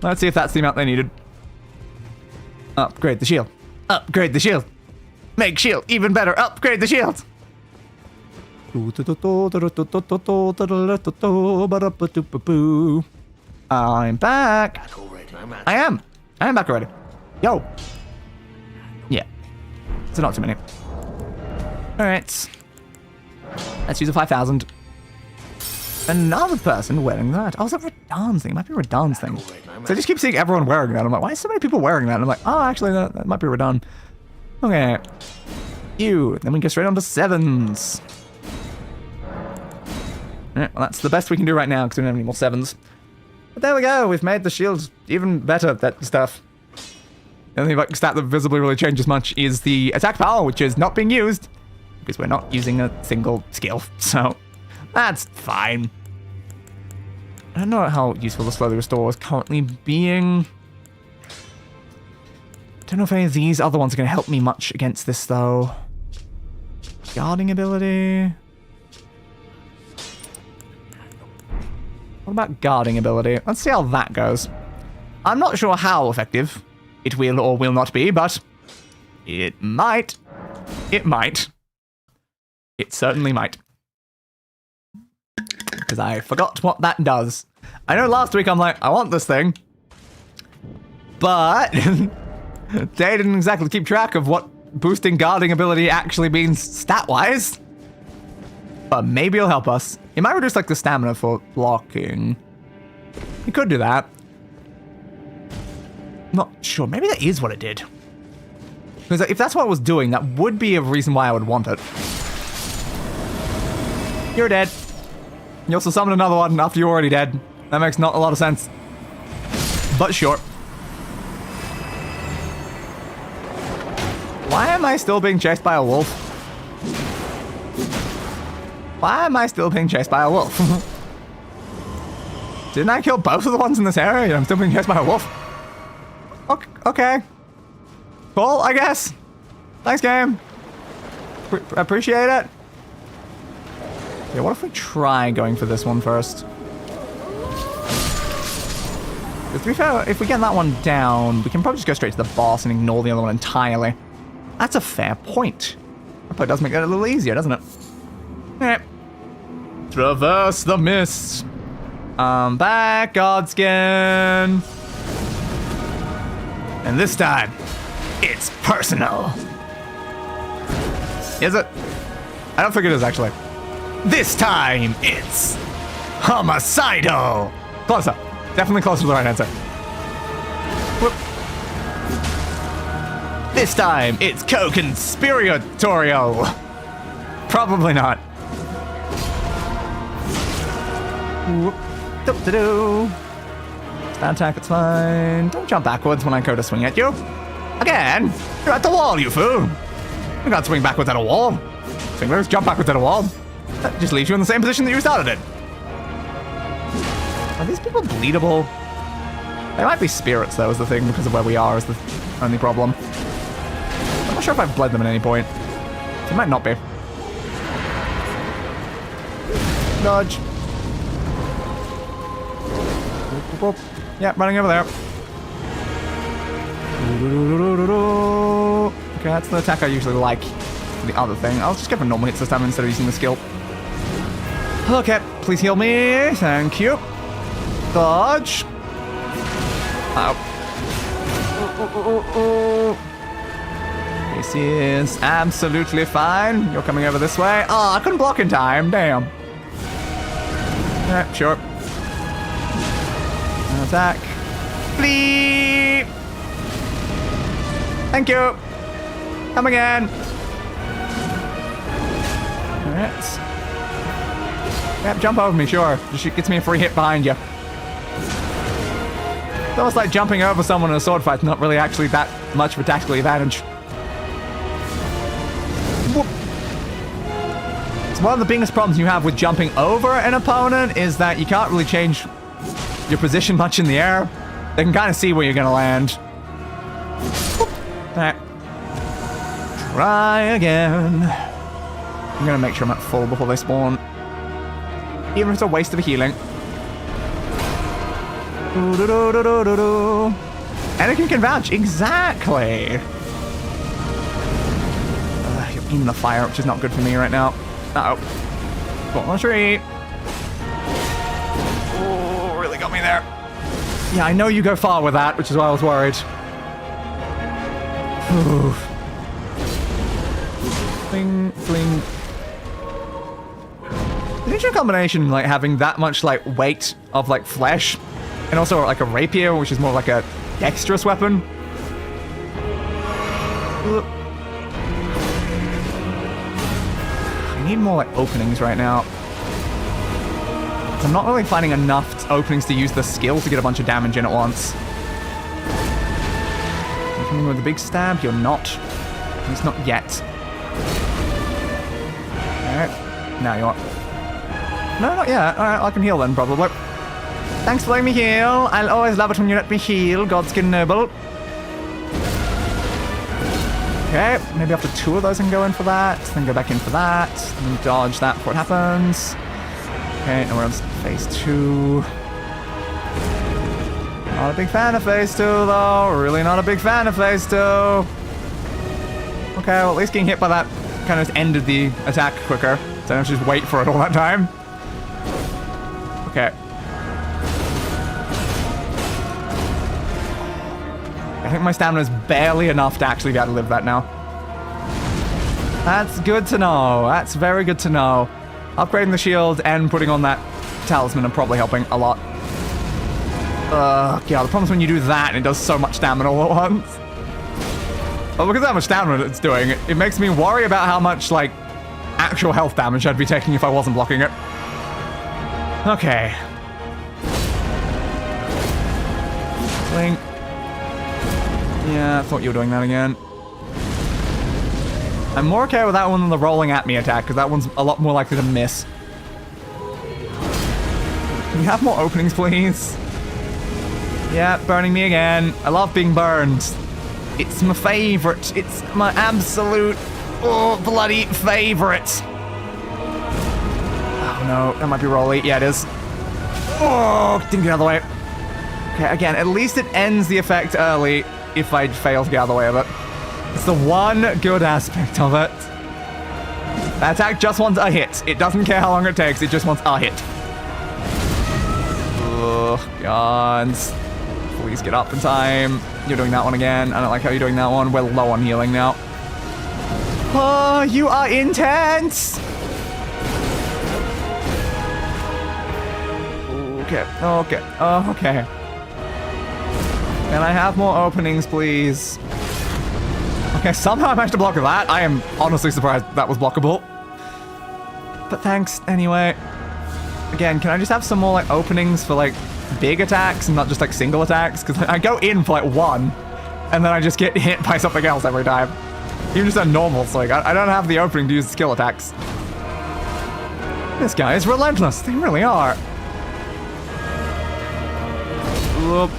Let's see if that's the amount they needed. Upgrade the shield. Upgrade the shield. Make shield even better. Upgrade the shield. I'm back. Back already. No matter. I am back already. Yo. Yeah. So not too many. Alright. Let's use a 5,000. Another person wearing that. Oh, is that Radahn's thing? It might be Radahn's thing. So I just keep seeing everyone wearing that. I'm like, why are so many people wearing that? And I'm like, oh, actually, that might be Radahn. Okay. You. Then we go straight on to 7s. Alright, well, that's the best we can do right now because we don't have any more 7s. But there we go. We've made the shields even better, that stuff. The only stat that visibly really changes much is the attack power, which is not being used because we're not using a single skill. So that's fine. I don't know how useful the slowly restore is currently being. Don't know if any of these other ones are going to help me much against this, though. Guarding ability. What about guarding ability? Let's see how that goes. I'm not sure how effective it will or will not be, but it might. It might. It certainly might. Because I forgot what that does. I know last week I'm like, I want this thing. But they didn't exactly keep track of what boosting guarding ability actually means stat-wise. But maybe it'll help us. It might reduce like the stamina for blocking. You could do that. Not sure. Maybe that is what it did. Because if that's what it was doing, that would be a reason why I would want it. You're dead. You also summoned another one after you're already dead. That makes not a lot of sense. But sure. Why am I still being chased by a wolf? Why am I still being chased by a wolf? Didn't I kill both of the ones in this area and I'm still being chased by a wolf? Okay. Cool, I guess. Thanks, game. Appreciate it. Yeah, what if we try going for this one first? To be fair, if we get that one down, we can probably just go straight to the boss and ignore the other one entirely. That's a fair point. That probably does make that a little easier, doesn't it? Alright. Traverse the mist. I'm back, Godskin. And this time, it's personal. Is it? I don't think it is, actually. This time, it's homicidal. Closer. Definitely closer to the right answer. Whoop. This time, it's co-conspiratorial. Probably not. Whoop. Do-do-do. Stand attack, it's fine. Don't jump backwards when I go to swing at you. Again? You're at the wall, you fool. You can't swing backwards at a wall. Swingers, jump backwards at a wall. That just leaves you in the same position that you started in. Are these people bleedable? They might be spirits, though, is the thing, because of where we are is the only problem. I'm not sure if I've bled them at any point. It might not be. Dodge. Whoop. Yeah, running over there. Okay, that's the attack I usually like. The other thing. I'll just go for normal hits this time instead of using the skill. Okay, please heal me. Thank you. Dodge. Ow. This is absolutely fine. You're coming over this way. Oh, I couldn't block in time. Damn. Alright, sure. Attack. Flee! Thank you. Come again. Alright. Yep, jump over me, sure. Just gets me a free hit behind you. It's almost like jumping over someone in a sword fight, not really actually that much of a tactical advantage. Whoop. So one of the biggest problems you have with jumping over an opponent is that you can't really change your position much in the air. They can kind of see where you're going to land. Alright. Try again. I'm going to make sure I'm at full before they spawn. Even if it's a waste of a healing. Anakin can vouch. Exactly. You're in the fire, which is not good for me right now. Uh-oh. Fall tree. Oh, really got me there. Yeah, I know you go far with that, which is why I was worried. Oof. Fling, fling. The interesting combination, like, having that much, like, weight of, like, flesh, and also, like, a rapier, which is more like a dexterous weapon. I need more, like, openings right now. I'm not really finding enough openings to use the skill to get a bunch of damage in at once. You're coming with a big stab? You're not. At least not yet. Alright. Now you are. No, not yet. Alright, I can heal then, probably. Thanks for letting me heal. I'll always love it when you let me heal, Godskin Noble. Okay, maybe after 2 of those I can go in for that, then go back in for that, and dodge that before it happens. Okay, now we're on phase 2. Not a big fan of phase 2, though. Really not a big fan of phase 2. Okay, well, at least getting hit by that kind of ended the attack quicker, so I don't have to just wait for it all that time. Okay. I think my stamina is barely enough to actually be able to live that now. That's good to know. That's very good to know. Upgrading the shield and putting on that talisman are probably helping a lot. Yeah, the problem is when you do that, it does so much stamina all at once. Well, look at how much stamina it's doing. It makes me worry about how much, like, actual health damage I'd be taking if I wasn't blocking it. Okay. Link. Yeah, I thought you were doing that again. I'm more okay with that one than the rolling at me attack, because that one's a lot more likely to miss. Can you have more openings, please? Yeah, burning me again. I love being burned. It's my favorite. It's my absolute, bloody favorite. Oh no, that might be rolly. Yeah, it is. Oh, didn't get out of the way. Okay, again, at least it ends the effect early if I fail to get out of the way of it. It's the one good aspect of it. That attack just wants a hit. It doesn't care how long it takes, it just wants a hit. Ugh, God. Please get up in time. You're doing that one again. I don't like how you're doing that one. We're low on healing now. Oh, you are intense! Okay, okay, okay. Can I have more openings, please? Okay, somehow I managed to block that. I am honestly surprised that was blockable. But thanks, anyway. Again, can I just have some more, like, openings for, like, big attacks and not just, like, single attacks? Because I go in for, like, 1, and then I just get hit by something else every time. Even just a normal swing. I don't have the opening to use skill attacks. This guy is relentless. They really are. Whoop.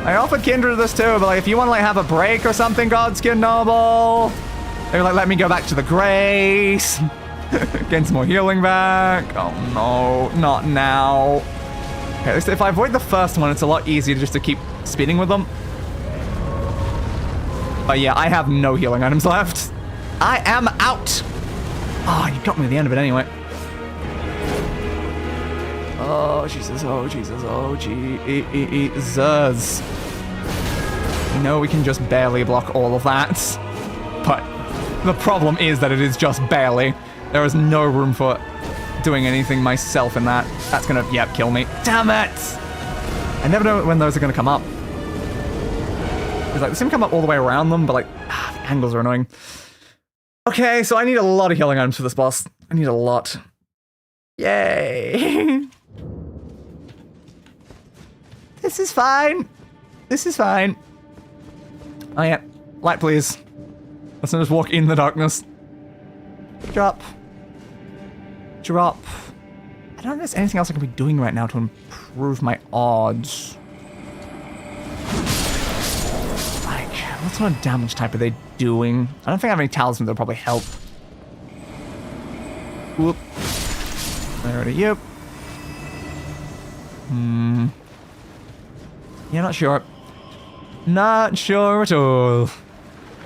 I offered Kindred this too, but like, if you want to like have a break or something, Godskin Noble, maybe like let me go back to the Grace, gain some more healing back. Oh no, not now. Okay, at least if I avoid the first one, it's a lot easier just to keep speeding with them. But yeah, I have no healing items left. I am out. Oh, you got me at the end of it anyway. Oh, Jesus. Oh, Jesus. Oh, Jesus. You know we can just barely block all of that. But the problem is that it is just barely. There is no room for doing anything myself in that. That's gonna, yep, kill me. Damn it! I never know when those are gonna come up. It's like, they seem to come up all the way around them, but like, the angles are annoying. Okay, so I need a lot of healing items for this boss. I need a lot. Yay! This is fine. This is fine. Oh yeah, light please. Let's not just walk in the darkness. Drop. Drop. I don't know if there's anything else I can be doing right now to improve my odds. Like, what sort of damage type are they doing? I don't think I have any talismans that'll probably help. Whoop. Alrighty, yep. Yeah, not sure. Not sure at all.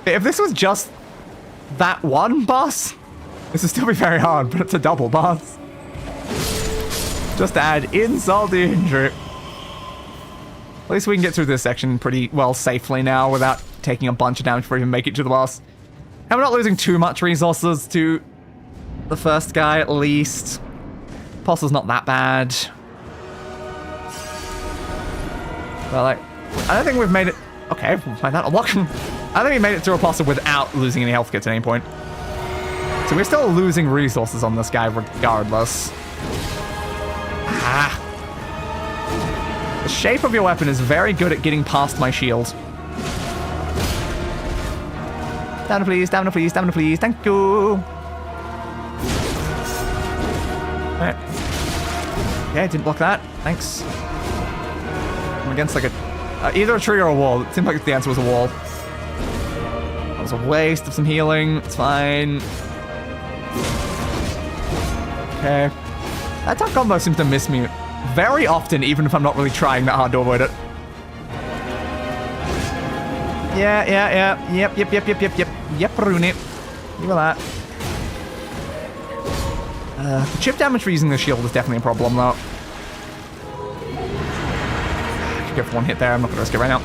If this was just that one boss, this would still be very hard, but it's a double boss. Just to add insult to injury. At least we can get through this section pretty well safely now without taking a bunch of damage before we even make it to the boss. And we're not losing too much resources to the first guy, at least. Postle's not that bad. But like, I don't think we've made it... Okay, we'll find that unlock. I think we made it through Apostle without losing any health kits at any point. So we're still losing resources on this guy regardless. Ah. The shape of your weapon is very good at getting past my shield. Stamina please, stamina please, stamina please, thank you. Alright. Okay, didn't block that, thanks. I'm against like a... either a tree or a wall. It seemed like the answer was a wall. That was a waste of some healing. It's fine. Okay. That attack combo seems to miss me very often, even if I'm not really trying that hard to avoid it. Yeah. Yep, Rooney. Give me that. The chip damage for using the shield is definitely a problem, though. Go for one hit there. I'm not going to risk it right now.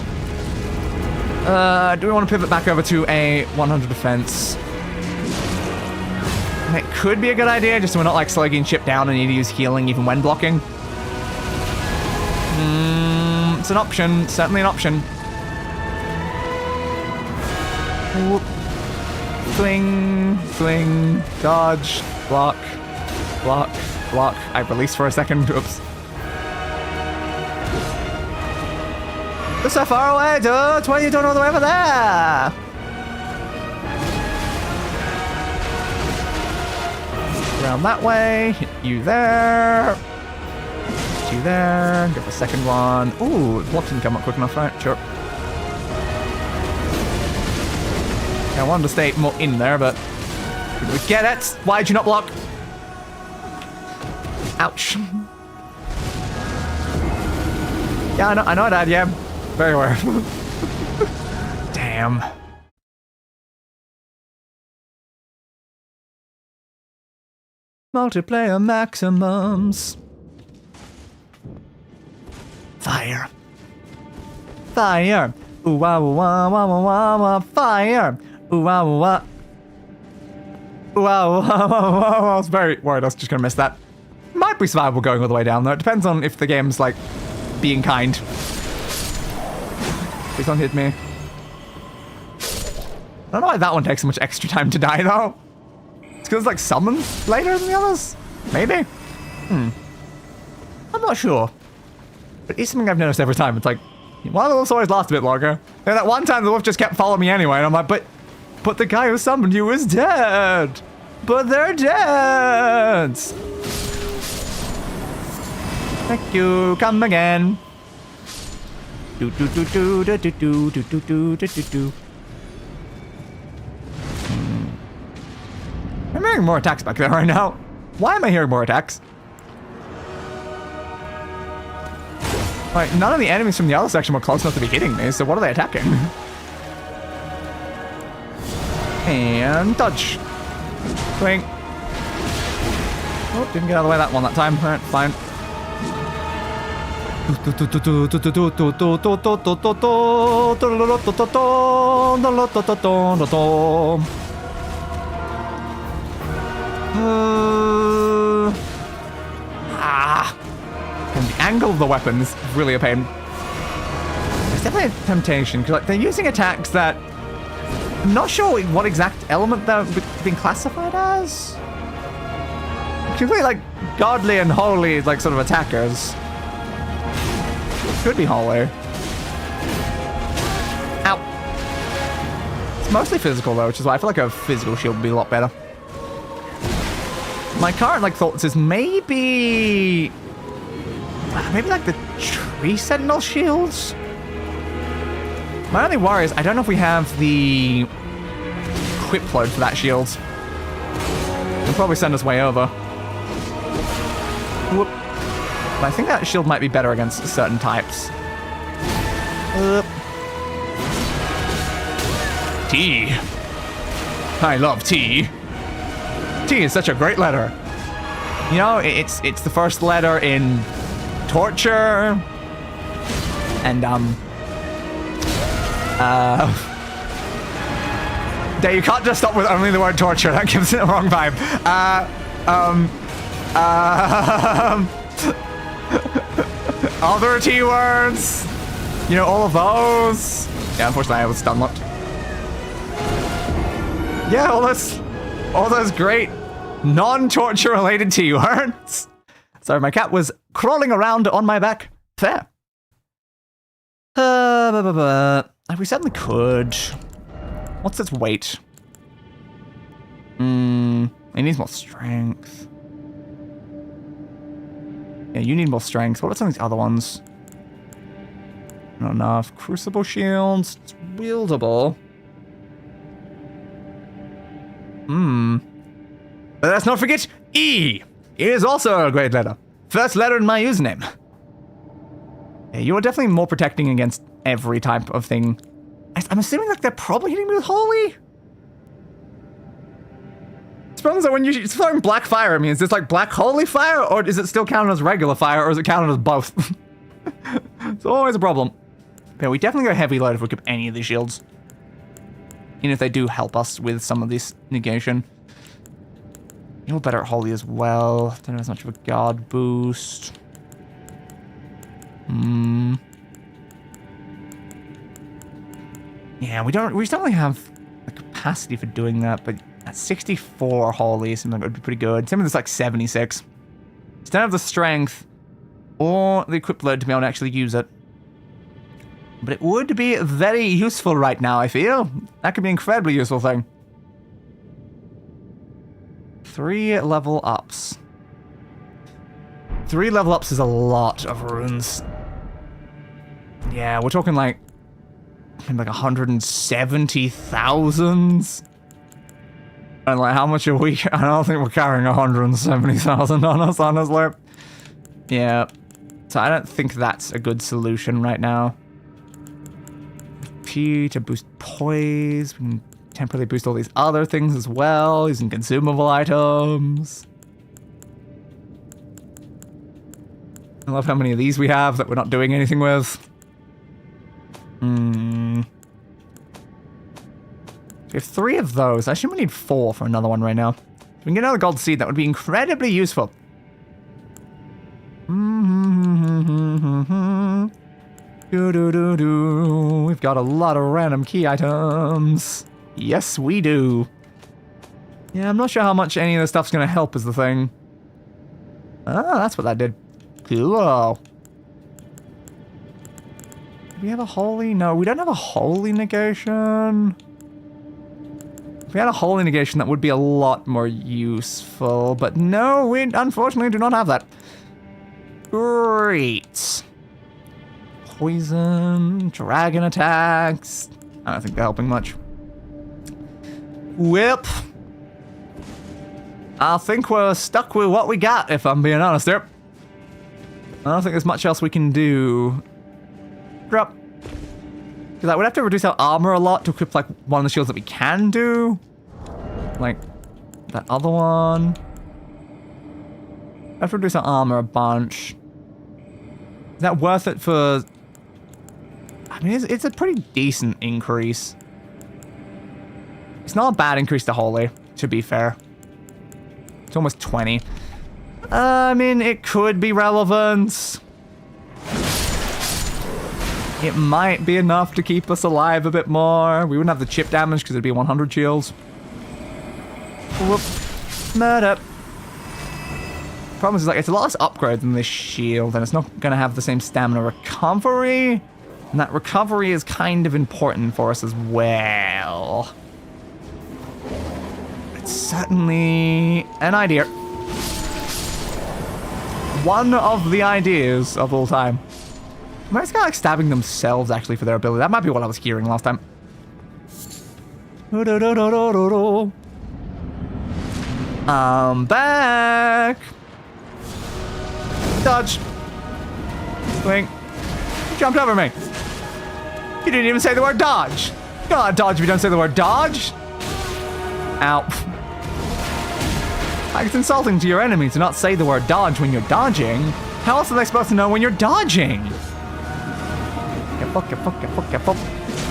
Do we want to pivot back over to a 100 defense? And it could be a good idea, just so we're not like slowly getting chipped down and need to use healing even when blocking. It's an option. Certainly an option. Whoop. Fling. Fling. Dodge. Block. Block. Block. I released for a second. Oops. You're so far away, dude! Why are you doing all the way over there? Around that way. Hit you there. Hit you there. Get the second one. Ooh, the block didn't come up quick enough, right? Sure. I wanted to stay more in there, but... Did we get it? Why'd you not block? Ouch. Yeah, I know I died, yeah. Very aware. Damn. Multiplayer maximums. Fire. Fire. Ooh wah wah wah wah wah wah. Fire. Ooh wah wah. Ooh wah wah wah wah. I was very worried I was just gonna miss that. Might be survivable going all the way down though. It depends on if the game's like being kind. Please don't hit me. I don't know why that one takes so much extra time to die, though. It's because it's, like, summoned later than the others? Maybe? I'm not sure. But it's something I've noticed every time. It's like, one of the wolves always lasts a bit longer. And that one time the wolf just kept following me anyway, and I'm like, but the guy who summoned you is dead! But they're dead! Thank you. Come again. Do do do do do do do do do do do do. I'm hearing more attacks back there right now. Why am I hearing more attacks? Like, none of the enemies from the other section were close enough to be hitting me, so what are they attacking? And dodge. Swing. Oh, didn't get out of the way that one that time. Alright, fine. And the angle of the weapon is really a pain. It's definitely a temptation, because like, they're using attacks that I'm not sure what exact element they're being classified as. Completely like godly and holy, like sort of attackers. Could be holy. Ow. It's mostly physical though, which is why I feel like a physical shield would be a lot better. My current like thoughts is maybe like the tree sentinel shields. My only worry is I don't know if we have the equip load for that shield. It'll probably send us way over. Whoop. But I think that shield might be better against certain types. T. I love T. T is such a great letter. You know, it's the first letter in torture and you can't just stop with only the word torture. That gives it the wrong vibe. Other T words. You know, all of those. Yeah, unfortunately, I was stun locked. Yeah, all those great non-torture related T words. Sorry, my cat was crawling around on my back. Fair. We certainly could. What's its weight? It needs more strength. Yeah, you need more strength. What are some of these other ones? Not enough. Crucible shields. It's wieldable. But let's not forget E. It is also a great letter. First letter in my username. Yeah, you are definitely more protecting against every type of thing. I'm assuming like they're probably hitting me with holy. The problem is that when you're throwing black fire at me, is this like black holy fire, or is it still counted as regular fire, or is it counted as both? It's always a problem. But yeah, we definitely go heavy load if we equip any of these shields. Even if they do help us with some of this negation. You're better at holy as well. Don't have as much of a guard boost. Yeah, we just don't really have the capacity for doing that, but at 64 holy, something that would be pretty good. Some of this like 76. Just don't have the strength or the equip load to be able to actually use it. But it would be very useful right now, I feel. That could be an incredibly useful thing. 3 level ups. 3 level ups is a lot of runes. Yeah, we're talking like 170,000. And like, how much are we? I don't think we're carrying 170,000 on us, honestly. Yeah. So I don't think that's a good solution right now. P to boost poise. We can temporarily boost all these other things as well, using consumable items. I love how many of these we have that we're not doing anything with. We have 3 of those. I assume we need 4 for another one right now. If we can get another gold seed, that would be incredibly useful. We've got a lot of random key items. Yes, we do. Yeah, I'm not sure how much any of this stuff's going to help is the thing. Ah, that's what that did. Cool. Do we have a holy? No, we don't have a holy negation. If we had a holy negation, that would be a lot more useful. But no, we unfortunately do not have that. Great. Poison, dragon attacks. I don't think they're helping much. Whip. I think we're stuck with what we got, if I'm being honest here. I don't think there's much else we can do. Drop. Because I would have to reduce our armor a lot to equip like one of the shields that we can do. Like that other one. I have to reduce our armor a bunch. Is that worth it for... I mean, it's a pretty decent increase. It's not a bad increase to Holy, to be fair. It's almost 20. I mean, it could be relevant. It might be enough to keep us alive a bit more. We wouldn't have the chip damage because it'd be 100 shields. Whoop. Murder. Problem is, like, it's a lot less upgrade than this shield, and it's not going to have the same stamina recovery. And that recovery is kind of important for us as well. It's certainly an idea. One of the ideas of all time. I mean, it's kind of like stabbing themselves, actually, for their ability. That might be what I was hearing last time. I'm back. Dodge. Swing. You jumped over me. You didn't even say the word dodge. You don't dodge if you don't say the word dodge. Ow. Like, it's insulting to your enemy to not say the word dodge when you're dodging. How else are they supposed to know when you're dodging?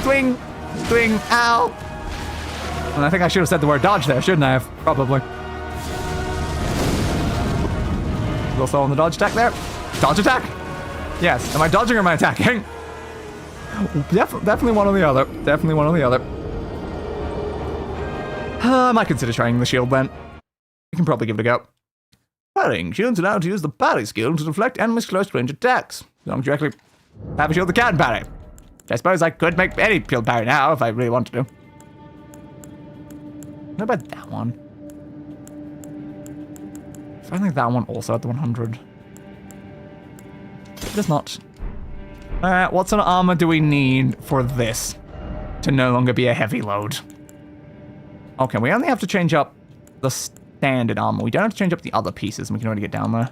Swing. Swing. Ow. And I think I should have said the word dodge there, shouldn't I have? Probably. Also on the dodge attack there. Dodge attack. Yes. Am I dodging or am I attacking? Definitely one or the other. Definitely one or the other. I might consider trying the shield then. You can probably give it a go. Parrying. Shields allow to use the parry skill to deflect enemies' close range attacks. As long as you actually have a shield that can parry. Which I suppose I could make any shield parry now if I really wanted to. What about that one? I think that one also at the 100. It does not. Alright, what sort of armor do we need for this to no longer be a heavy load? Okay, we only have to change up the standard armor. We don't have to change up the other pieces, and we can already get down there.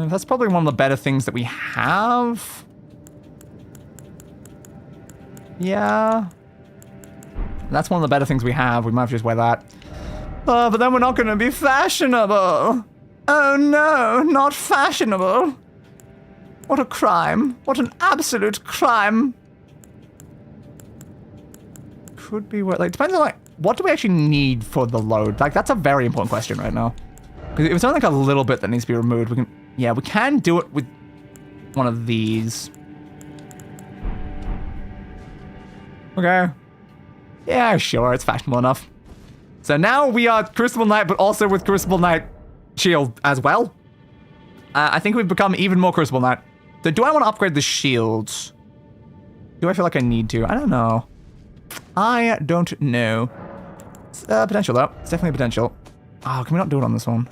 That's probably one of the better things that we have. Yeah. That's one of the better things we have. We might have to just wear that. But then we're not going to be fashionable. Oh no, not fashionable. What a crime. What an absolute crime. Could be what, like, depends on, like, what do we actually need for the load? Like, that's a very important question right now. Because if it's only like a little bit that needs to be removed, we can, yeah, we can do it with one of these. Okay. Yeah, sure, it's fashionable enough. So now we are Crucible Knight, but also with Crucible Knight shield as well. I think we've become even more Crucible Knight. So do I want to upgrade the shields? Do I feel like I need to? I don't know. I don't know. It's potential, though. It's definitely a potential. Oh, can we not do it on this one?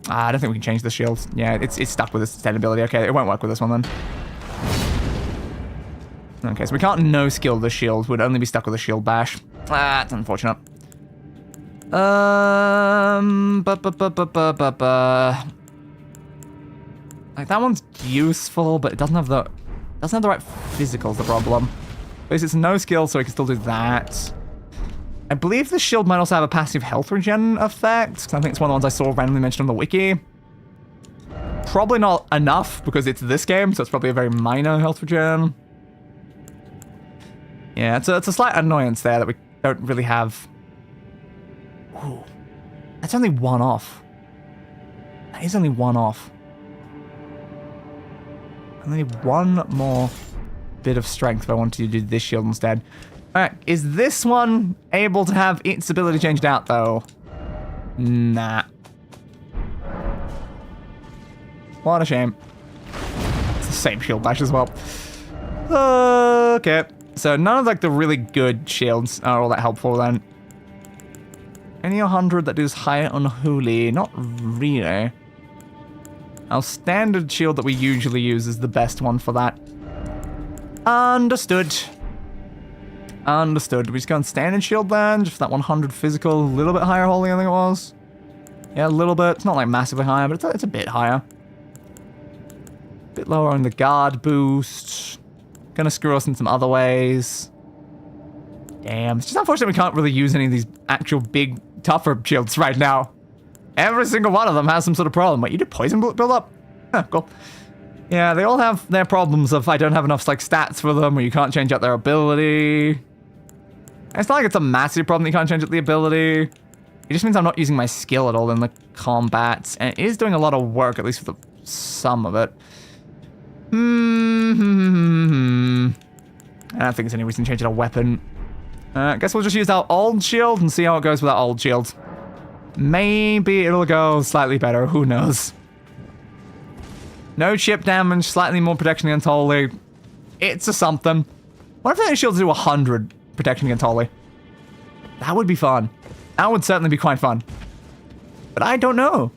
I don't think we can change the shields. Yeah, it's stuck with its sustainability. Okay, it won't work with this one, then. Okay, so we can't no-skill the shield. We'd only be stuck with a shield bash. Ah, that's unfortunate. Like, that one's useful, but it doesn't have the right physicals, the problem. At least it's no skill, so we can still do that. I believe the shield might also have a passive health regen effect, because I think it's one of the ones I saw randomly mentioned on the wiki. Probably not enough, because it's this game, so it's probably a very minor health regen. Yeah, it's a slight annoyance there that we don't really have. Ooh, that's only one off. That is only one off. I need one more bit of strength if I wanted to do this shield instead. Alright, is this one able to have its ability changed out, though? Nah. What a shame. It's the same shield bash as well. Okay. So none of, like, the really good shields are all that helpful, then. Any 100 that does higher unholy? Not really. Our standard shield that we usually use is the best one for that. Understood. Understood. We just go on standard shield then, just for that 100 physical, a little bit higher holy, I think it was. Yeah, a little bit. It's not like massively higher, but it's a bit higher. Bit lower on the guard boost. Gonna screw us in some other ways. Damn. It's just unfortunate we can't really use any of these actual big, tougher shields right now. Every single one of them has some sort of problem. Wait, you did poison build up? Huh, cool. Yeah, they all have their problems of I don't have enough like stats for them, or you can't change out their ability. It's not like it's a massive problem that you can't change out the ability. It just means I'm not using my skill at all in the combats, and it is doing a lot of work, at least for some of it. I don't think there's any reason to change out a weapon. I guess we'll just use our old shield and see how it goes with our old shield. Maybe it'll go slightly better, who knows. No chip damage, slightly more protection against holy. It's a something. What if the shields do 100 protection against holy? That would be fun. That would certainly be quite fun. But I don't know.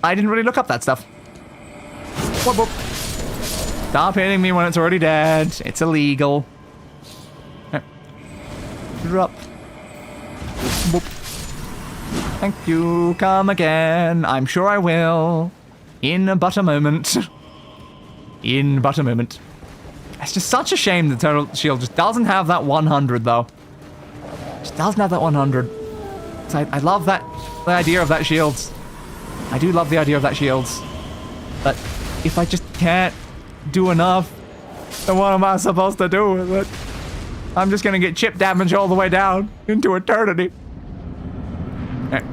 I didn't really look up that stuff. Whoop, whoop. Stop hitting me when it's already dead. It's illegal. Drop. Whoop. Thank you. Come again. I'm sure I will. In but a moment. In but a moment. It's just such a shame that Turtle Shield just doesn't have that 100, though. Just doesn't have that 100. So I love that, the idea of that shield. I do love the idea of that shield. But if I just can't do enough, then what am I supposed to do with it? I'm just gonna get chip damage all the way down into eternity. Okay.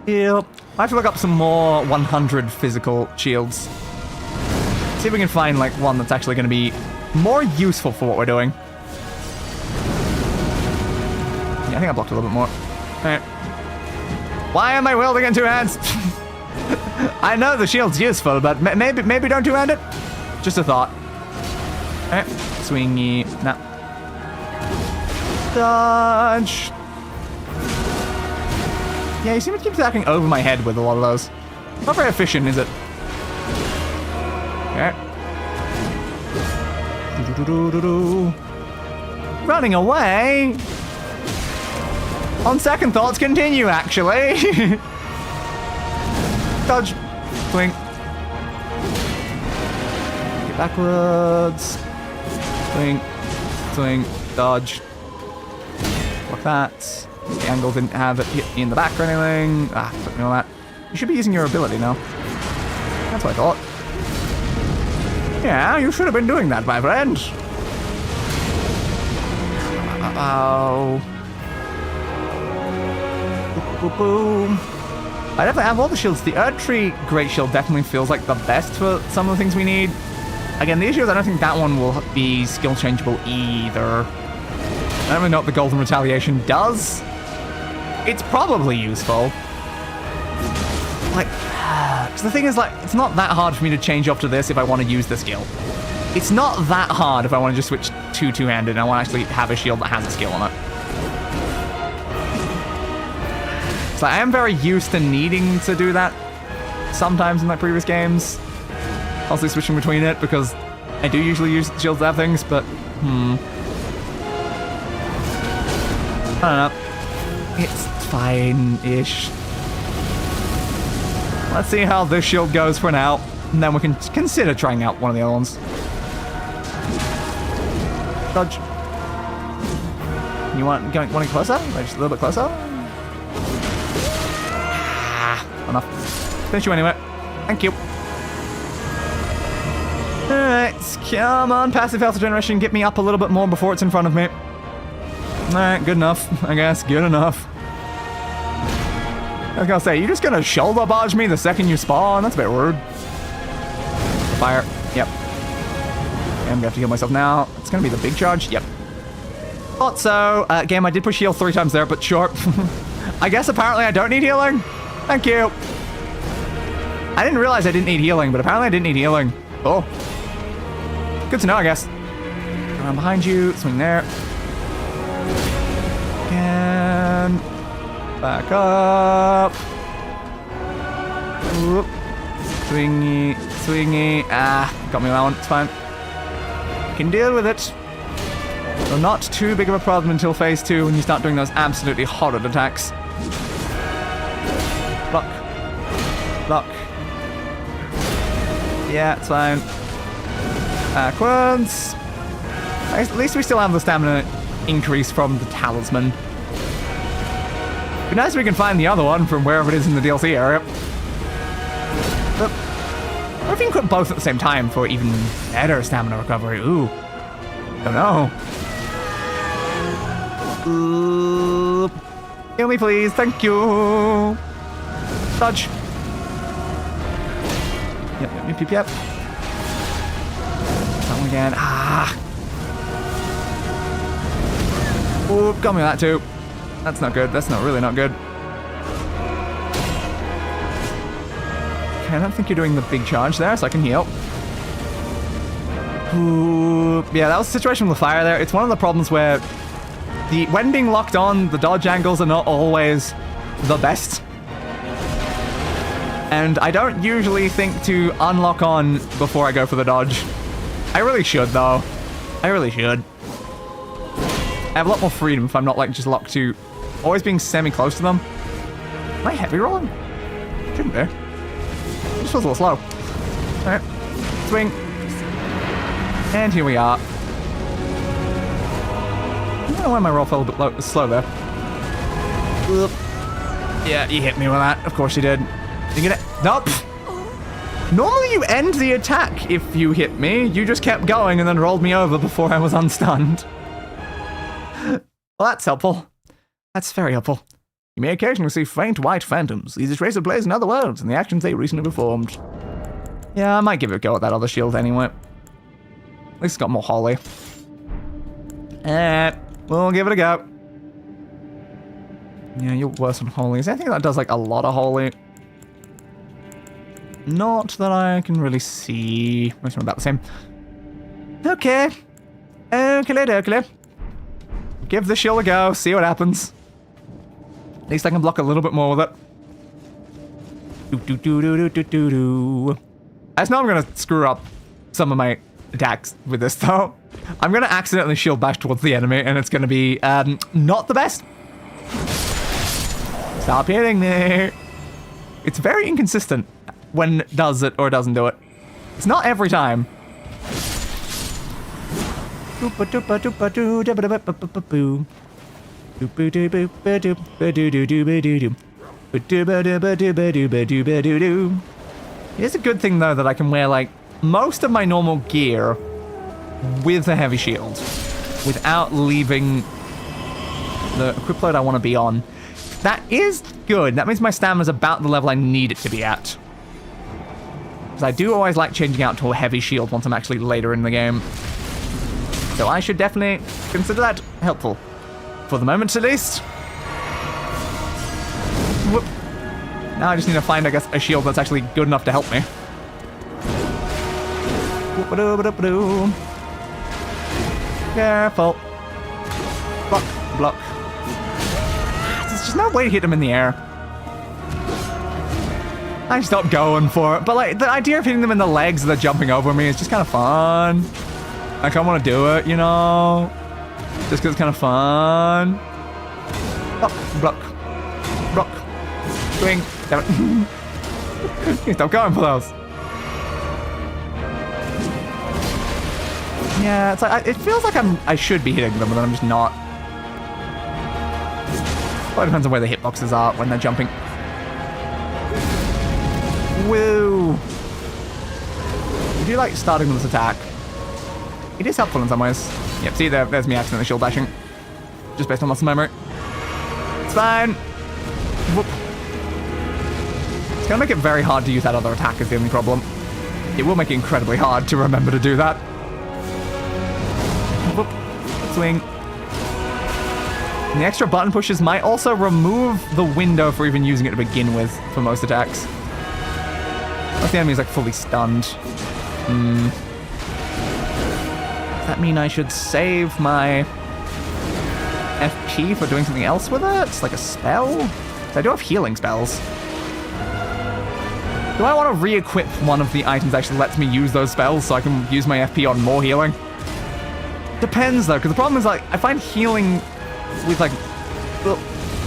Yep. I have to look up some more 100 physical shields. See if we can find like one that's actually going to be more useful for what we're doing. Yeah, I think I blocked a little bit more. Alright. Why am I wielding in two hands? I know the shield's useful, but maybe don't two-hand it? Just a thought. Alright. Swingy. Nah. Dodge. Yeah, you seem to keep attacking over my head with a lot of those. Not very efficient, is it? Okay. Running away? On second thoughts, continue, actually. Dodge. Swing. Get backwards. Swing. Swing. Dodge. Like that. The angle didn't have it hit me in the back or anything. Ah, fuck me all that. You should be using your ability now. That's what I thought. Yeah, you should have been doing that, my friend. Uh-oh. Boom. I definitely have all the shields. The Erd Tree Great Shield definitely feels like the best for some of the things we need. Again, the issue is I don't think that one will be skill changeable either. I don't really know what the Golden Retaliation does. It's probably useful. Like, because the thing is, like, it's not that hard for me to change off to this if I want to use the skill. It's not that hard if I want to just switch to two-handed and I want to actually have a shield that has a skill on it. So I am very used to needing to do that sometimes in my previous games. Also switching between it because I do usually use shields that have things, but I don't know. It's fine-ish. Let's see how this shield goes for now, and then we can consider trying out one of the other ones. Dodge. You want it closer? Like just a little bit closer? Ah, enough. Finish you anyway. Thank you. Alright, come on, passive health regeneration, get me up a little bit more before it's in front of me. Alright, good enough, I guess. Good enough. I was gonna say, you're just gonna shoulder barge me the second you spawn? That's a bit rude. Fire. Yep. I'm gonna have to heal myself now. It's gonna be the big charge. Yep. Thought so. Game, I did push heal 3 times there, but sure. I guess apparently I don't need healing. Thank you. I didn't realize I didn't need healing, but apparently I didn't need healing. Oh. Good to know, I guess. Around behind you. Swing there. And Back up. Whoop. Swingy, swingy. Ah, got me that one. It's fine. Can deal with it. So not too big of a problem until phase 2 when you start doing those absolutely horrid attacks. Block. Block. Yeah, it's fine. Backwards. At least we still have the stamina increase from the talisman. Be nice if we can find the other one from wherever it is in the DLC area. But what if you can put both at the same time for even better stamina recovery? Ooh. Don't know. Heal me, please. Thank you. Dodge. Yep. That one again. Ah. Oop, got me that too. That's not good. That's really not good. Okay, I don't think you're doing the big charge there, so I can heal. Ooh, yeah, that was the situation with the fire there. It's one of the problems where when being locked on, the dodge angles are not always the best. And I don't usually think to unlock on before I go for the dodge. I really should, though. I really should. I have a lot more freedom if I'm not, like, just locked to always being semi-close to them. Am I heavy rolling? Shouldn't be. It just feels a little slow. Alright. Swing. And here we are. I don't know why my roll fell a bit slow there. Oop. Yeah, you hit me with that. Of course you did. You get it? Nope. Normally you end the attack if you hit me. You just kept going and then rolled me over before I was unstunned. Well, that's helpful. That's very helpful. You may occasionally see faint white phantoms. These are traces of blaze in other worlds and the actions they recently performed. Yeah, I might give it a go at that other shield anyway. At least it's got more holy. We'll give it a go. Yeah, you're worse on holy. Is there anything that does like a lot of holy? Not that I can really see. Most of them about the same. Okay. Okay. Give the shield a go, see what happens. At least I can block a little bit more with it. I just know I'm gonna screw up some of my attacks with this though. I'm gonna accidentally shield bash towards the enemy and it's gonna be not the best. Stop hitting me. It's very inconsistent when it does it or doesn't do it. It's not every time. It's a good thing though that I can wear like most of my normal gear with a heavy shield without leaving the equip load I want to be on. That is good. That means my stamina's about the level I need it to be at. Because I do always like changing out to a heavy shield once I'm actually later in the game. So I should definitely consider that helpful. For the moment, at least. Whoop. Now I just need to find, I guess, a shield that's actually good enough to help me. Careful. Block, block. There's just no way to hit them in the air. I stopped going for it. But, like, the idea of hitting them in the legs as they're jumping over me is just kind of fun. Like, I want to do it, you know? Just because it's kind of fun. Block, block, block. Swing. Damn it. Stop going for those. Yeah, it's like, it feels like I should be hitting them, but then I'm just not. Well, it depends on where the hitboxes are when they're jumping. Woo! I do like starting with this attack. It is helpful in some ways. Yep, see, there's me accidentally shield bashing. Just based on muscle memory. It's fine. Whoop. It's gonna make it very hard to use that other attack is the only problem. It will make it incredibly hard to remember to do that. Whoop. Swing. And the extra button pushes might also remove the window for even using it to begin with for most attacks. Unless the enemy's like fully stunned. Does that mean I should save my FP for doing something else with it? Like a spell? So I do have healing spells. Do I want to re-equip one of the items that actually lets me use those spells so I can use my FP on more healing? Depends though, because the problem is like, I find healing with like,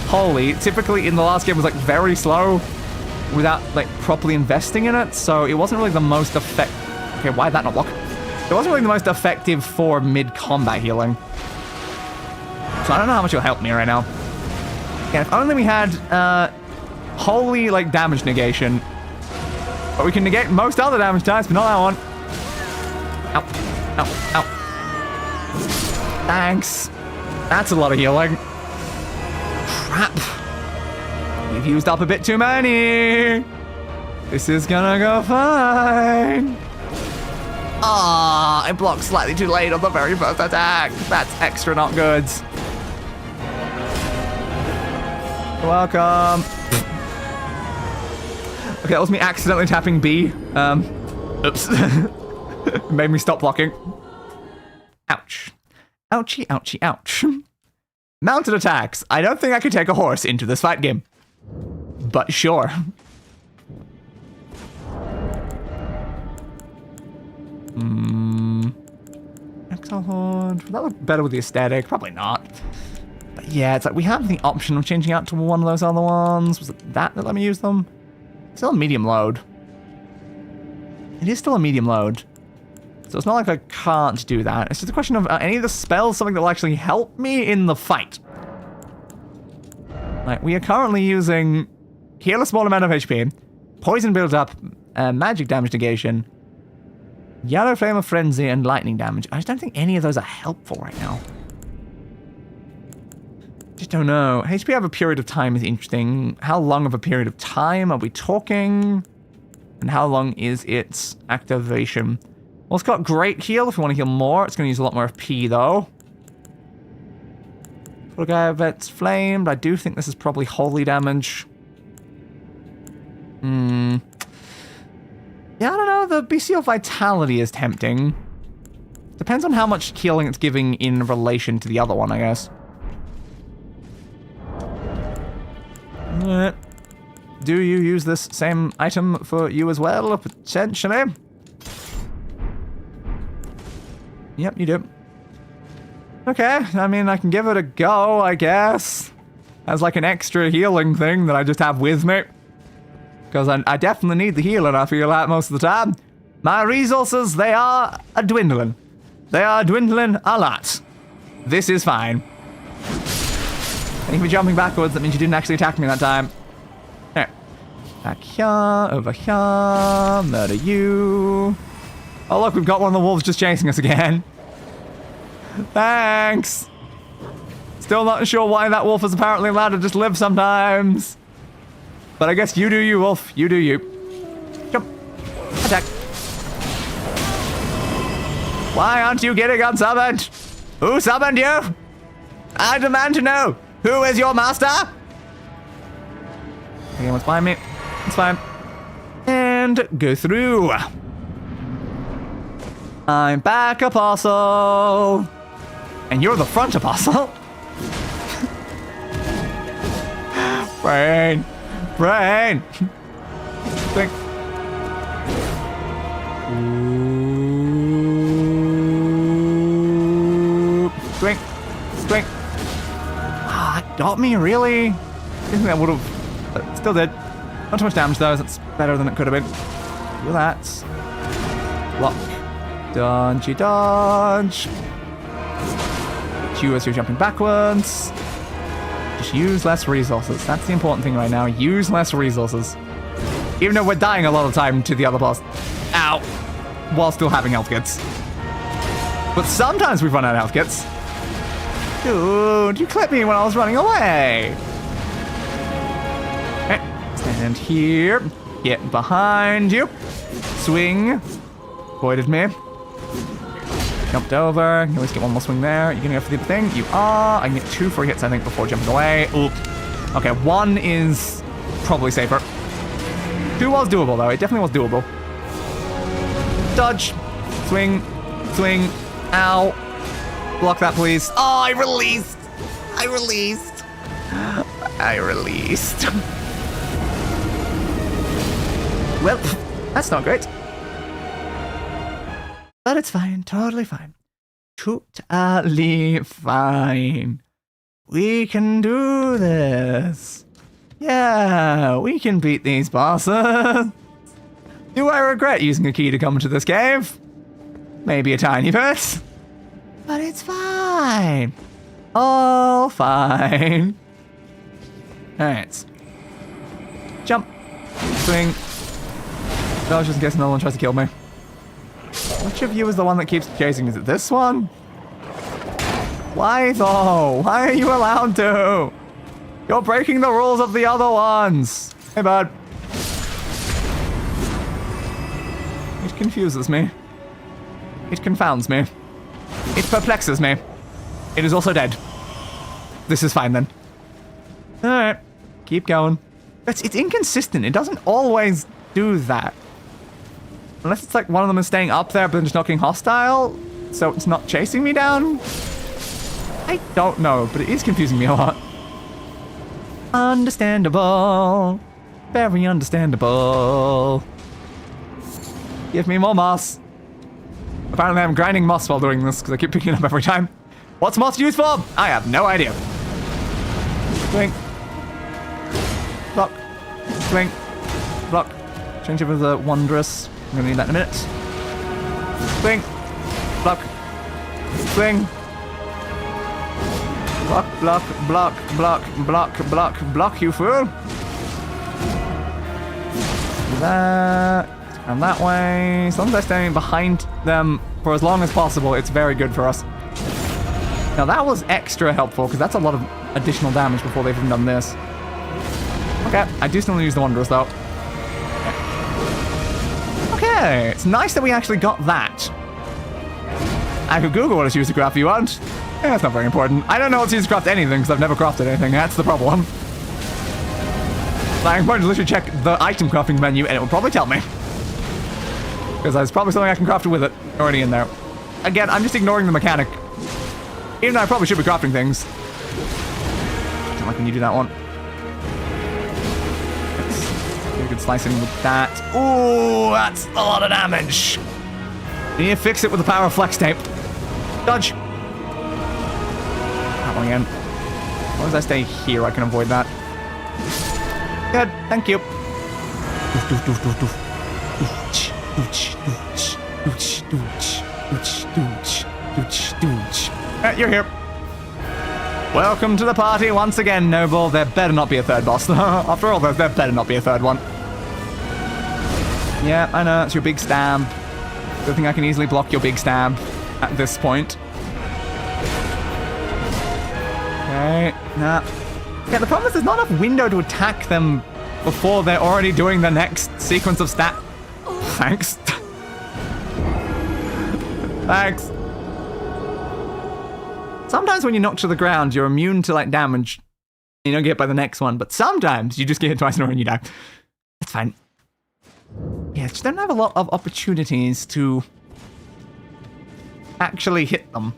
holy, typically in the last game was like very slow without like properly investing in it, so it wasn't really the most effective. Okay, why did that not block? It wasn't really the most effective for mid-combat healing. So I don't know how much it'll help me right now. Yeah, if only we had holy like damage negation. But we can negate most other damage types, but not that one. Ow. Ow. Ow. Thanks. That's a lot of healing. Crap. We've used up a bit too many. This is gonna go fine. Ah, I blocked slightly too late on the very first attack. That's extra not good. You're welcome. Okay, that was me accidentally tapping B. Oops. Made me stop blocking. Ouch. Ouchie, ouchie, ouch. Mounted attacks. I don't think I could take a horse into this fight game. But sure. Exile Horde. Would that look better with the aesthetic? Probably not. But yeah, it's like we have the option of changing out to one of those other ones. Was it that let me use them? Still a medium load. It is still a medium load. So it's not like I can't do that. It's just a question of any of the spells something that will actually help me in the fight. Like, we are currently using heal a small amount of HP, poison build up, magic damage negation, yellow flame of frenzy, and lightning damage. I just don't think any of those are helpful right now. Just don't know. HP over a period of time is interesting. How long of a period of time are we talking? And how long is its activation? Well, it's got great heal if we want to heal more. It's going to use a lot more FP though. Full guy that's flamed. I do think this is probably holy damage. Yeah, I don't know. The BCO Vitality is tempting. Depends on how much healing it's giving in relation to the other one, I guess. Do you use this same item for you as well, potentially? Yep, you do. Okay, I mean, I can give it a go, I guess. As like an extra healing thing that I just have with me. Because I definitely need the healing, I feel like, most of the time. My resources, they are dwindling. They are dwindling a lot. This is fine. Thank you for jumping backwards. That means you didn't actually attack me that time. Here. Back here, over here, murder you. Oh look, we've got one of the wolves just chasing us again. Thanks. Still not sure why that wolf is apparently allowed to just live sometimes. But I guess you do you, wolf. You do you. Jump. Attack. Why aren't you getting unsummoned? Who summoned you? I demand to know. Who is your master? Anyone's behind me. It's fine. And go through. I'm back, Apostle. And you're the front Apostle. Brain. Brain. Think. Swing. Swing. Ah, that got me, really? Didn't think that would have. But still did. Not too much damage, though. That's better than it could have been. Do that. Block. Dodgy dodge. You as you're jumping backwards. Just use less resources. That's the important thing right now. Use less resources. Even though we're dying a lot of time to the other boss. Ow. While still having health kits. But sometimes we run out of health kits. Dude, you clipped me when I was running away. Okay. Stand here. Get behind you. Swing. Avoided me. Jumped over. You can always get one more swing there. You're gonna go for the thing? You are. I can get 2 free hits, I think, before jumping away. Oop. Okay, 1 is probably safer. 2 was doable, though. It definitely was doable. Dodge. Swing. Swing. Ow. Block that, please. Oh, I released. I released. I released. Well, that's not great. But it's fine, totally fine. Totally fine. We can do this. Yeah, we can beat these bosses. Do I regret using a key to come into this cave? Maybe a tiny bit. But it's fine. All fine. Alright. Jump. Swing. No, just in case no one tries to kill me. Which of you is the one that keeps chasing me? Is it this one? Why though? Why are you allowed to? You're breaking the rules of the other ones. Hey, bud. It confuses me. It confounds me. It perplexes me. It is also dead. This is fine then. Alright. Keep going. It's inconsistent. It doesn't always do that. Unless it's like one of them is staying up there but then just not getting hostile. So it's not chasing me down. I don't know, but it is confusing me a lot. Understandable. Very understandable. Give me more moss. Apparently I'm grinding moss while doing this because I keep picking it up every time. What's moss used for? I have no idea. Swing. Block. Swing. Block. Change over the wondrous. I'm gonna need that in a minute. Swing. Block. Swing. Block, block, block, block, block, block, block, you fool. Do that. And that way. As long as I'm standing behind them for as long as possible, it's very good for us. Now that was extra helpful, because that's a lot of additional damage before they've even done this. Okay, I do still use the Wanderers, though. Okay, it's nice that we actually got that. I could Google what it's used to craft if you want. Yeah, that's not very important. I don't know what's used to craft anything, because I've never crafted anything. That's the problem. I'm going to literally check the item crafting menu, and it will probably tell me. Because there's probably something I can craft with it already in there. Again, I'm just ignoring the mechanic. Even though I probably should be crafting things. Don't like when you do that one. Let's do a good slicing with that. Ooh, that's a lot of damage. You need to fix it with the power of flex tape. Dodge. That one again. As long as I stay here, I can avoid that. Good, thank you. You're here. Welcome to the party once again, Noble. There better not be a third boss. After all this, there better not be a third one. Yeah, I know, it's your big stab. Don't think I can easily block your big stab at this point. Okay, nah. Yeah, the problem is there's not enough window to attack them before they're already doing the next sequence of stat. Thanks. Thanks. Sometimes when you're knocked to the ground, you're immune to, like, damage. You don't get hit by the next one, but sometimes you just get hit twice in a row and you die. That's fine. Yeah, just don't have a lot of opportunities to actually hit them.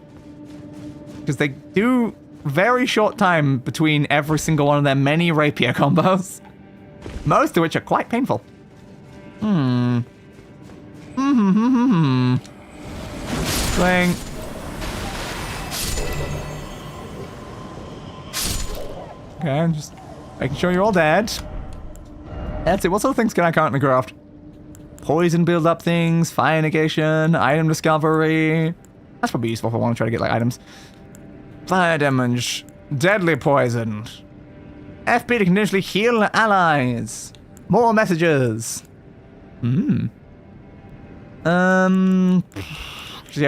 Because they do very short time between every single one of their many rapier combos. Most of which are quite painful. Swing. Okay, I'm just making sure you're all dead. That's it. What sort of things can I currently craft? Poison build-up things, fire negation, item discovery. That's probably useful if I want to try to get, like, items. Fire damage, deadly poison. FP to continuously heal allies. More messages. Yeah,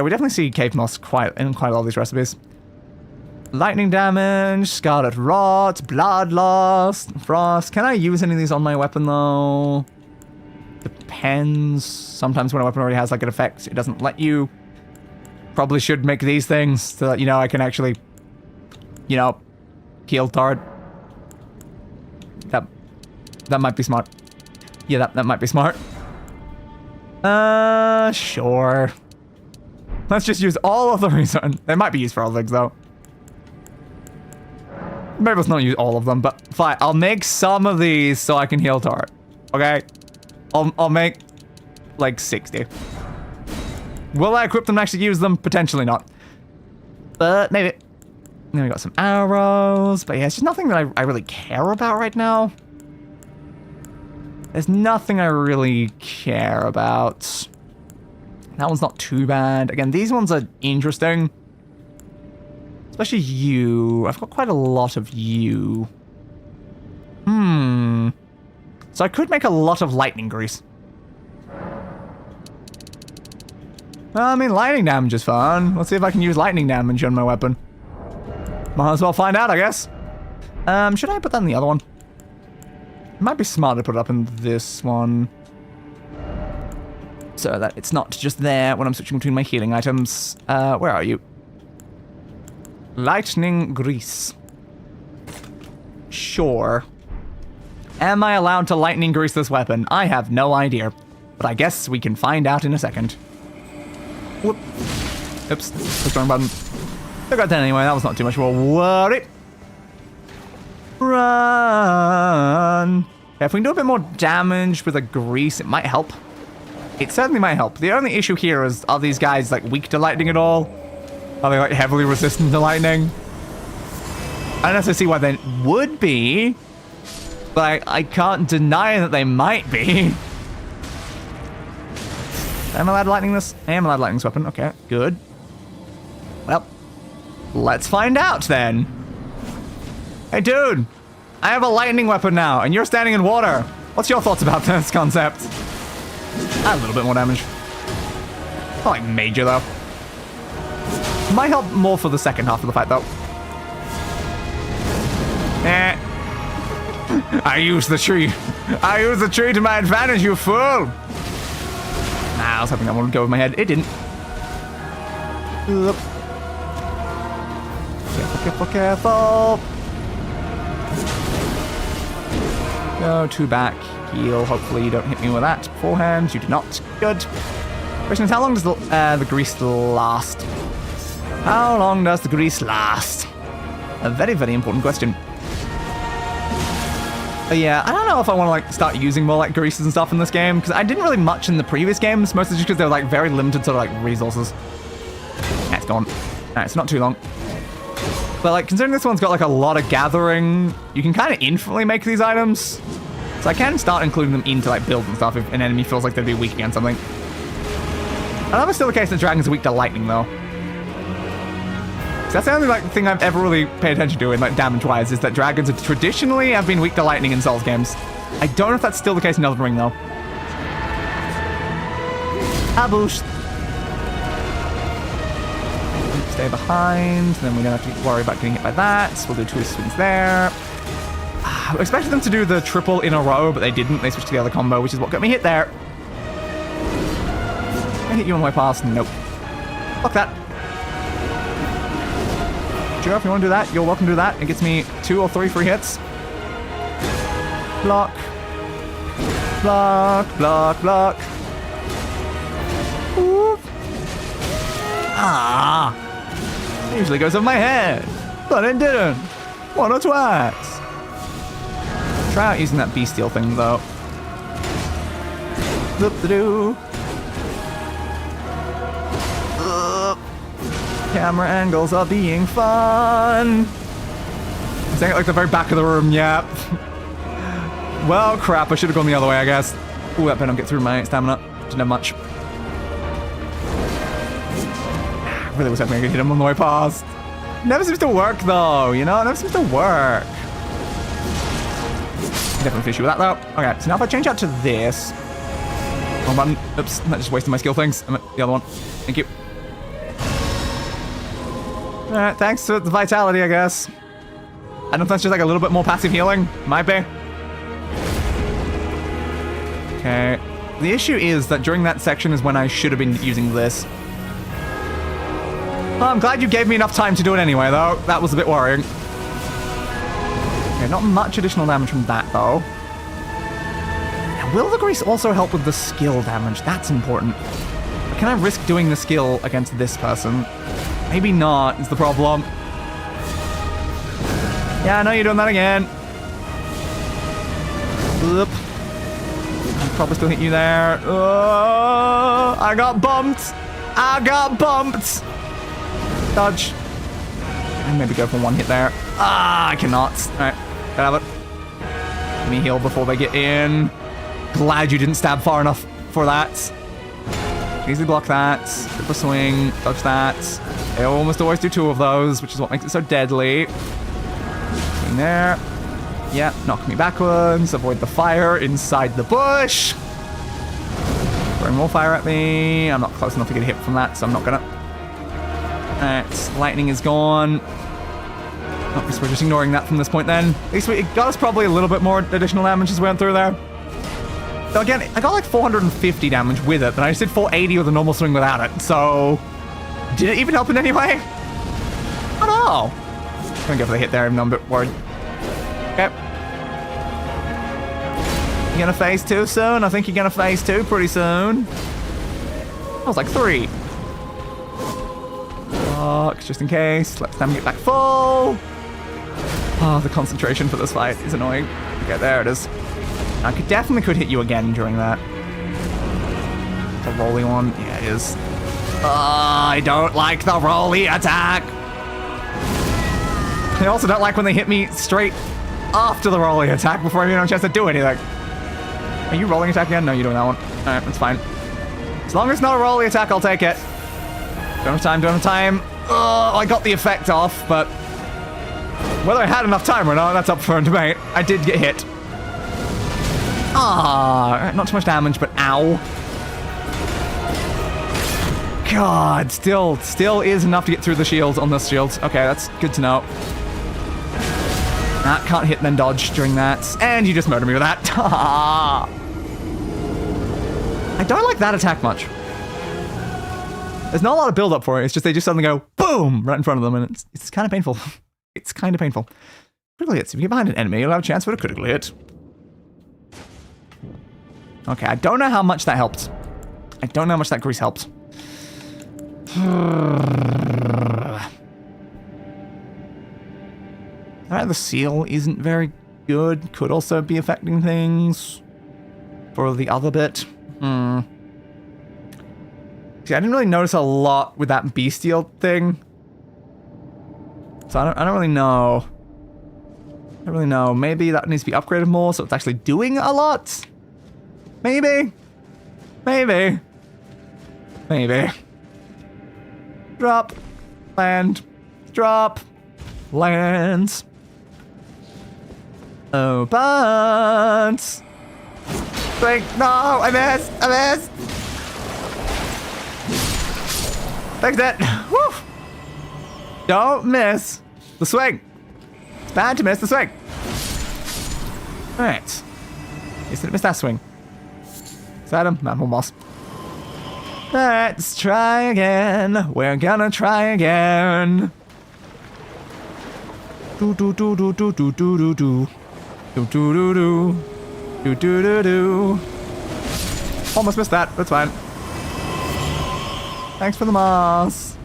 we definitely see cave moss in quite a lot of these recipes. Lightning damage, scarlet rot, blood loss, frost. Can I use any of these on my weapon though? Depends. Sometimes when a weapon already has like an effect, it doesn't let you. Probably should make these things so that, you know, I can actually, you know, kill Tard. That might be smart. Yeah, that might be smart. Sure. Let's just use all of the reason. They might be used for all things though. Maybe let's not use all of them, but fine. I'll make some of these so I can heal Tart. Okay? I'll make like 60. Will I equip them and actually use them? Potentially not. But maybe. Then we got some arrows. But yeah, it's just nothing that I really care about right now. There's nothing I really care about. That one's not too bad. Again, these ones are interesting. Especially you. I've got quite a lot of you. So I could make a lot of lightning grease. Well, I mean, lightning damage is fun. Let's see if I can use lightning damage on my weapon. Might as well find out, I guess. Should I put that in the other one? It might be smart to put it up in this one. So that it's not just there when I'm switching between my healing items. Where are you? Lightning grease. Sure. Am I allowed to lightning grease this weapon? I have no idea. But I guess we can find out in a second. Whoop. Oops. Push the wrong button. I got that anyway. That was not too much of a worry. Run. Yeah, if we can do a bit more damage with a grease, it might help. It certainly might help. The only issue here is, are these guys like weak to lightning at all? Are they like heavily resistant to lightning? I don't necessarily see why they would be, but I can't deny that they might be. Am I allowed to lightning this? I am allowed to lightning this weapon. Okay, good. Well, let's find out then. Hey, dude. I have a lightning weapon now, and you're standing in water. What's your thoughts about this concept? A little bit more damage. Not like major, though. Might help more for the second half of the fight, though. I used the tree. I used the tree to my advantage, you fool. Nah, I was hoping that one would go with my head. It didn't. Oop. Careful, careful, careful. Go to back. Heal. Hopefully you don't hit me with that beforehand. You do not. Good. Question is, how long does the grease last? How long does the grease last? A very, very important question. But yeah, I don't know if I want to like start using more like greases and stuff in this game, because I didn't really much in the previous games, mostly just because they were like very limited sort of like resources. Yeah, it's gone. Alright, it's not too long. But like considering this one's got like a lot of gathering, you can kind of infinitely make these items. So I can start including them into like builds and stuff if an enemy feels like they'd be weak against something. I don't know if it's still the case that dragons are weak to lightning though. That's the only like thing I've ever really paid attention to in like damage-wise, is that dragons have traditionally been weak to lightning in Souls games. I don't know if that's still the case in Elden Ring though. Aboosh. Stay behind, then we don't have to worry about getting hit by that. So we'll do 2 swings there. I expected them to do the triple in a row, but they didn't. They switched to the other combo, which is what got me hit there. Can I hit you on the way past? Nope. Fuck that. Sure, if you want to do that, you're welcome to do that. It gets me 2 or 3 free hits. Block. Block, block, block. Ooh. Ah. It usually goes over my head, but it didn't. 1 or twice. Try out using that bestial thing, though. Loop-de-doo. Camera angles are being fun. I'm saying it like the very back of the room, yep. Well, crap, I should have gone the other way, I guess. Ooh, that better not get through my stamina. Didn't have much. I really was hoping I could hit him on the way past. Never seems to work, though, you know? It never seems to work. Definitely issue with that, though. Okay, so now if I change out to this. Wrong button. Oops, that just wasted my skill things. I'm at the other one. Thank you. Alright, thanks for the vitality, I guess. I don't know if that's just like a little bit more passive healing. Might be. Okay. The issue is that during that section is when I should have been using this. Well, I'm glad you gave me enough time to do it anyway, though. That was a bit worrying. Okay, not much additional damage from that, though. Now, will the grease also help with the skill damage? That's important. But can I risk doing the skill against this person? Maybe not, is the problem. Yeah, I know you're doing that again. Oop. I'll probably still hit you there. Oh, I got bumped. I got bumped. Dodge. And maybe go for one hit there. Ah, I cannot. Alright, gotta have it. Let me heal before they get in. Glad you didn't stab far enough for that. Easily block that. Go for swing. Dodge that. They almost always do 2 of those, which is what makes it so deadly. Swing there. Yeah, knock me backwards. Avoid the fire inside the bush. Throwing more fire at me. I'm not close enough to get hit from that, so I'm not gonna. Alright, lightning is gone. Oh, guess we're just ignoring that from this point then. At least it got us probably a little bit more additional damage as we went through there. So again, I got like 450 damage with it, but I just did 480 with a normal swing without it, so... Did it even help in any way? I don't know. I'm gonna go for the hit there, even though I'm a bit worried. Okay. You gonna phase 2 soon? I think you're gonna phase 2 pretty soon. That was like 3. Just in case. Let them get back full. Oh, the concentration for this fight is annoying. Okay, there it is. I definitely hit you again during that. The rolly one. Yeah, it is. I don't like the rolly attack. I also don't like when they hit me straight after the rolly attack before I even have a chance to do anything. Are you rolling attack again? No, you're doing that one. Alright, that's fine. As long as it's not a rolly attack, I'll take it. Don't have time. Oh, I got the effect off, but whether I had enough time or not, that's up for a debate. I did get hit. Ah, not too much damage, but ow. God, still is enough to get through the shields on this shield. Okay, that's good to know. Nah, can't hit and then dodge during that. And you just murdered me with that. I don't like that attack much. There's not a lot of build up for it. It's just they just suddenly go boom right in front of them, and it's kind of painful. It's kind of painful. Critical hits. If you get behind an enemy, you'll have a chance for a critical hit. Okay, I don't know how much that helped. I don't know how much that grease helped. Alright, the seal isn't very good. Could also be affecting things. For the other bit. See, I didn't really notice a lot with that bestial thing. So I don't really know. I don't really know. Maybe that needs to be upgraded more so it's actually doing a lot? Maybe. Drop. Land. Drop. Lands. Opens. Wait, no, I missed. Fix it. Woo. Don't miss the swing. It's bad to miss the swing. Alright. Yes, didn't miss that swing. Is that him? Mammal moss. Let's try again. We're gonna try again. Do do do do do do do do do. Do do do do. Do do do do. Almost missed that. That's fine. Thanks for the moss.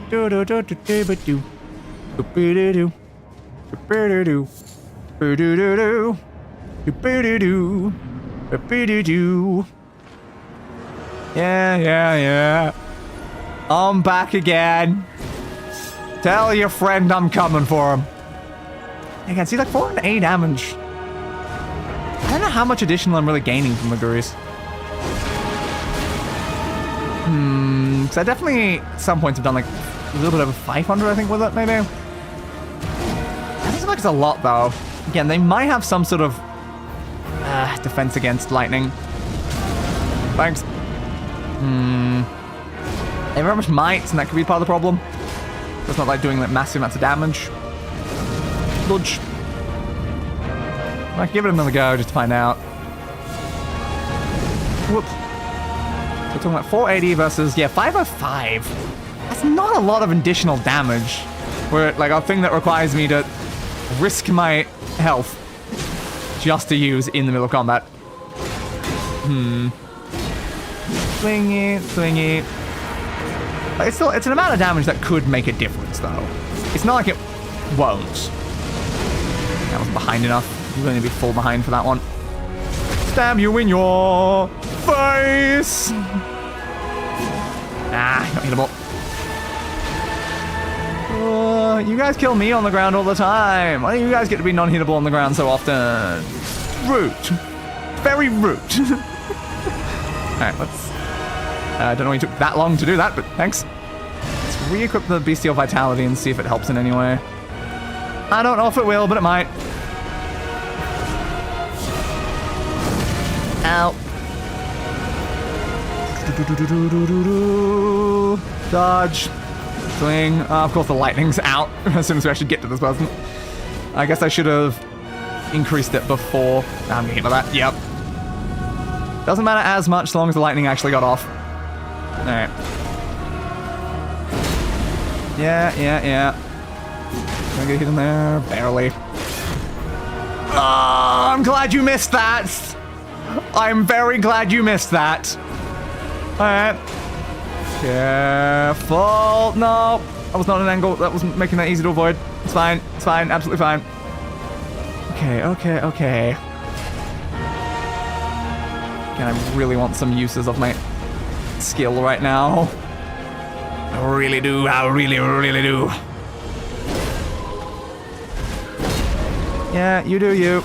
Do do do do do do do. Do do do do. Do do do do do do. Do. Yeah. I'm back again. Tell your friend I'm coming for him. Again, see, like 480 damage. I don't know how much additional I'm really gaining from the Gurus. Because I definitely, at some points, have done like a little bit over 500, I think, with it, maybe. That doesn't look like it's a lot, though. Again, they might have some sort of defense against lightning. Thanks. They have very much might, and that could be part of the problem. It's not like doing like massive amounts of damage. Ludge. I might give it another go just to find out. Whoops. So we're talking like 480 versus, yeah, 505. That's not a lot of additional damage. Where, like, a thing that requires me to risk my health just to use in the middle of combat. Swing it. It's an amount of damage that could make a difference, though. It's not like it won't. That wasn't behind enough. You're going to be full behind for that one. Stab you in your face! Ah, not hittable. You guys kill me on the ground all the time. Why do you guys get to be non-hittable on the ground so often? Rude. Very rude. Alright, let's... I don't know why you took that long to do that, but thanks. Let's re-equip the Bestial Vitality and see if it helps in any way. I don't know if it will, but it might. Ow. Dodge. Swing. Of course the lightning's out as soon as we actually get to this person. I guess I should have increased it before. I'm gonna hit with that. Yep. Doesn't matter as much so long as the lightning actually got off. Alright. Yeah. Can I get hit in there? Barely. Oh, I'm glad you missed that. I'm very glad you missed that. Alright. Careful. No. That was not an angle. That wasn't making that easy to avoid. It's fine. It's fine. Absolutely fine. Okay. And I really want some uses of my skill right now. I really do. I really do. Yeah, you do you.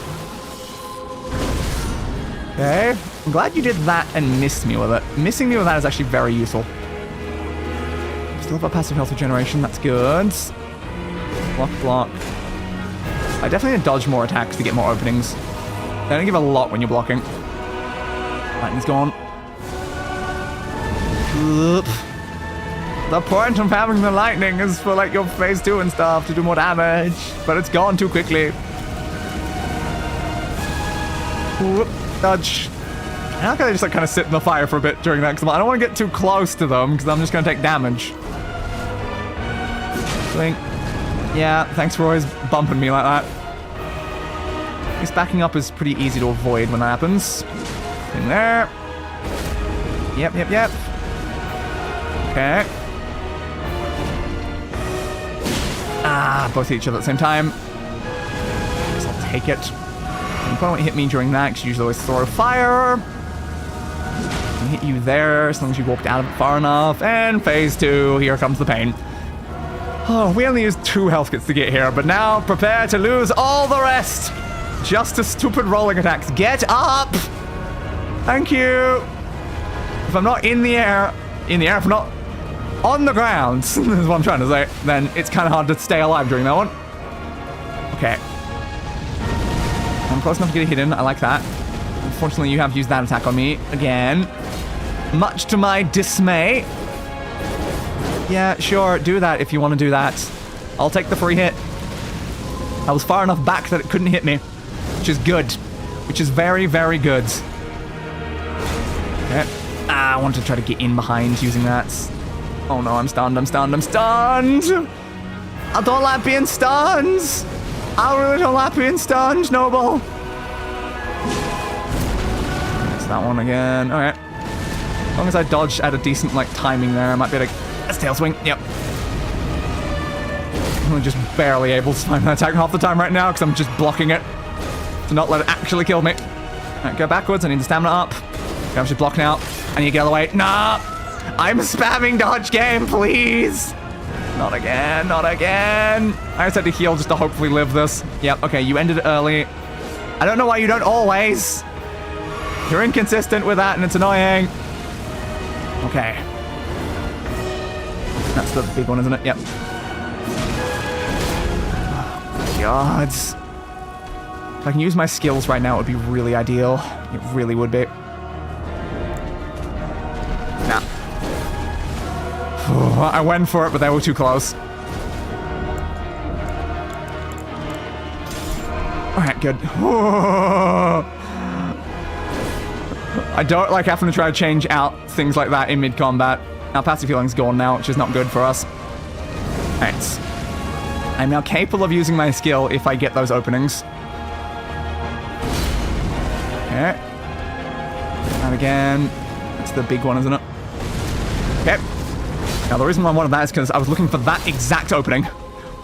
Okay. I'm glad you did that and missed me with it. Missing me with that is actually very useful. Still have a passive health regeneration. That's good. Block. I definitely need to dodge more attacks to get more openings. They don't give a lot when you're blocking. Lightning's gone. Oop. The point of having the lightning is for like your phase 2 and stuff to do more damage, but it's gone too quickly. Oop. Dodge. How can I just like kind of sit in the fire for a bit during that? Because I don't want to get too close to them because I'm just going to take damage. Swing. Yeah, thanks for always bumping me like that. At least backing up is pretty easy to avoid when that happens. In there. Yep. Okay. Ah, both hit each other at the same time. Guess I'll take it. You probably won't hit me during that because you usually always throw fire. I can hit you there as long as you walked out of it far enough. And phase 2, here comes the pain. Oh, we only used 2 health kits to get here, but now prepare to lose all the rest. Just to stupid rolling attacks. Get up! Thank you! If I'm not in the air, if I'm not on the ground, is what I'm trying to say, then it's kind of hard to stay alive during that one. Okay. I'm close enough to get a hit in. I like that. Unfortunately, you have used that attack on me again. Much to my dismay. Yeah, sure, do that if you want to do that. I'll take the free hit. I was far enough back that it couldn't hit me, which is good. Which is very, very good. Okay. I want to try to get in behind using that. Oh no, I'm stunned. I don't like being stunned. I really don't like being stunned, Noble. That's that one again. Alright. As long as I dodge at a decent, like, timing there, I might be able to... That's tail swing. Yep. I'm only just barely able to time that attack half the time right now because I'm just blocking it to not let it actually kill me. Alright, go backwards. I need the stamina up. Okay, I'm just blocking out. I need to get out of the way. Nah! I'm spamming dodge game, please! Not again. I just had to heal just to hopefully live this. Yep, okay, you ended it early. I don't know why you don't always. You're inconsistent with that and it's annoying. Okay. That's the big one, isn't it? Yep. Oh, God. If I can use my skills right now, it would be really ideal. It really would be. Nah. I went for it, but they were too close. Alright, good. I don't like having to try to change out things like that in mid-combat. Our passive healing's gone now, which is not good for us. Alright. I'm now capable of using my skill if I get those openings. Okay. And again. That's the big one, isn't it? Okay. Now, the reason why I wanted that is because I was looking for that exact opening.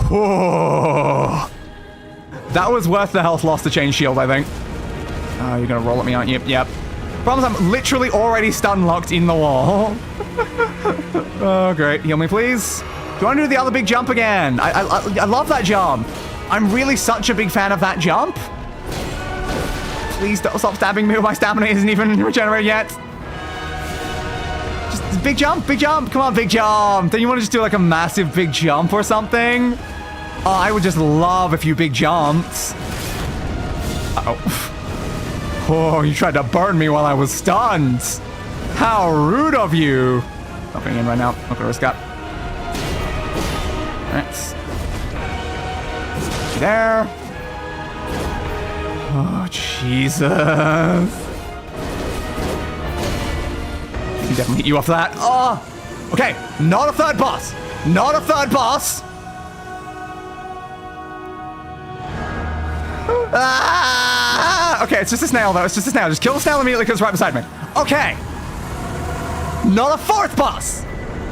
Whoa. That was worth the health loss to change shield, I think. Oh, you're gonna roll at me, aren't you? Yep. Problem is I'm literally already stun locked in the wall. Oh, great. Heal me, please. Do you want to do the other big jump again? I love that jump. I'm really such a big fan of that jump. Please don't stop stabbing me. My stamina isn't even regenerated yet. Just big jump, big jump. Come on, big jump. Then you want to just do like a massive big jump or something? Oh, I would just love if you big jumped. Uh-oh. Oh, you tried to burn me while I was stunned. How rude of you. Not going in right now. Not going to risk that. Alright. There. Oh, Jesus. I can definitely hit you off that. Oh, okay. Not a third boss. Not a third boss. Ah! Okay, it's just a snail, though. It's just a snail. Just kill the snail immediately because it's right beside me. Okay. Not a fourth boss.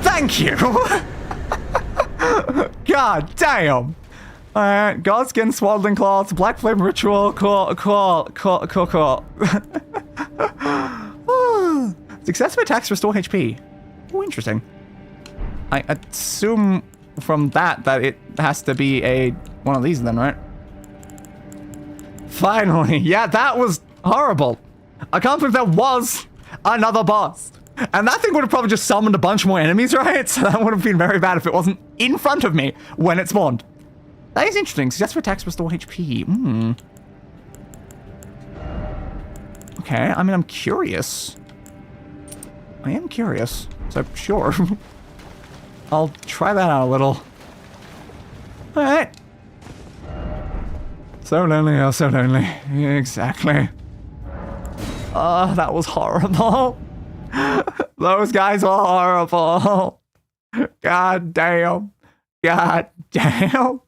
Thank you. God damn. All right, Godskin, Swaddling Cloths, Black Flame Ritual, cool. Successive attacks restore HP. Oh, interesting. I assume from that it has to be one of these then, right? Finally. Yeah, that was horrible. I can't believe there was another boss. And that thing would have probably just summoned a bunch more enemies, right? So that would have been very bad if it wasn't in front of me when it spawned. That is interesting. Successful attacks restore HP. Okay, I mean, I'm curious. I am curious. So, sure. I'll try that out a little. Alright. So lonely, oh, so lonely. Exactly. Oh, that was horrible. Those guys were horrible. God damn. God damn.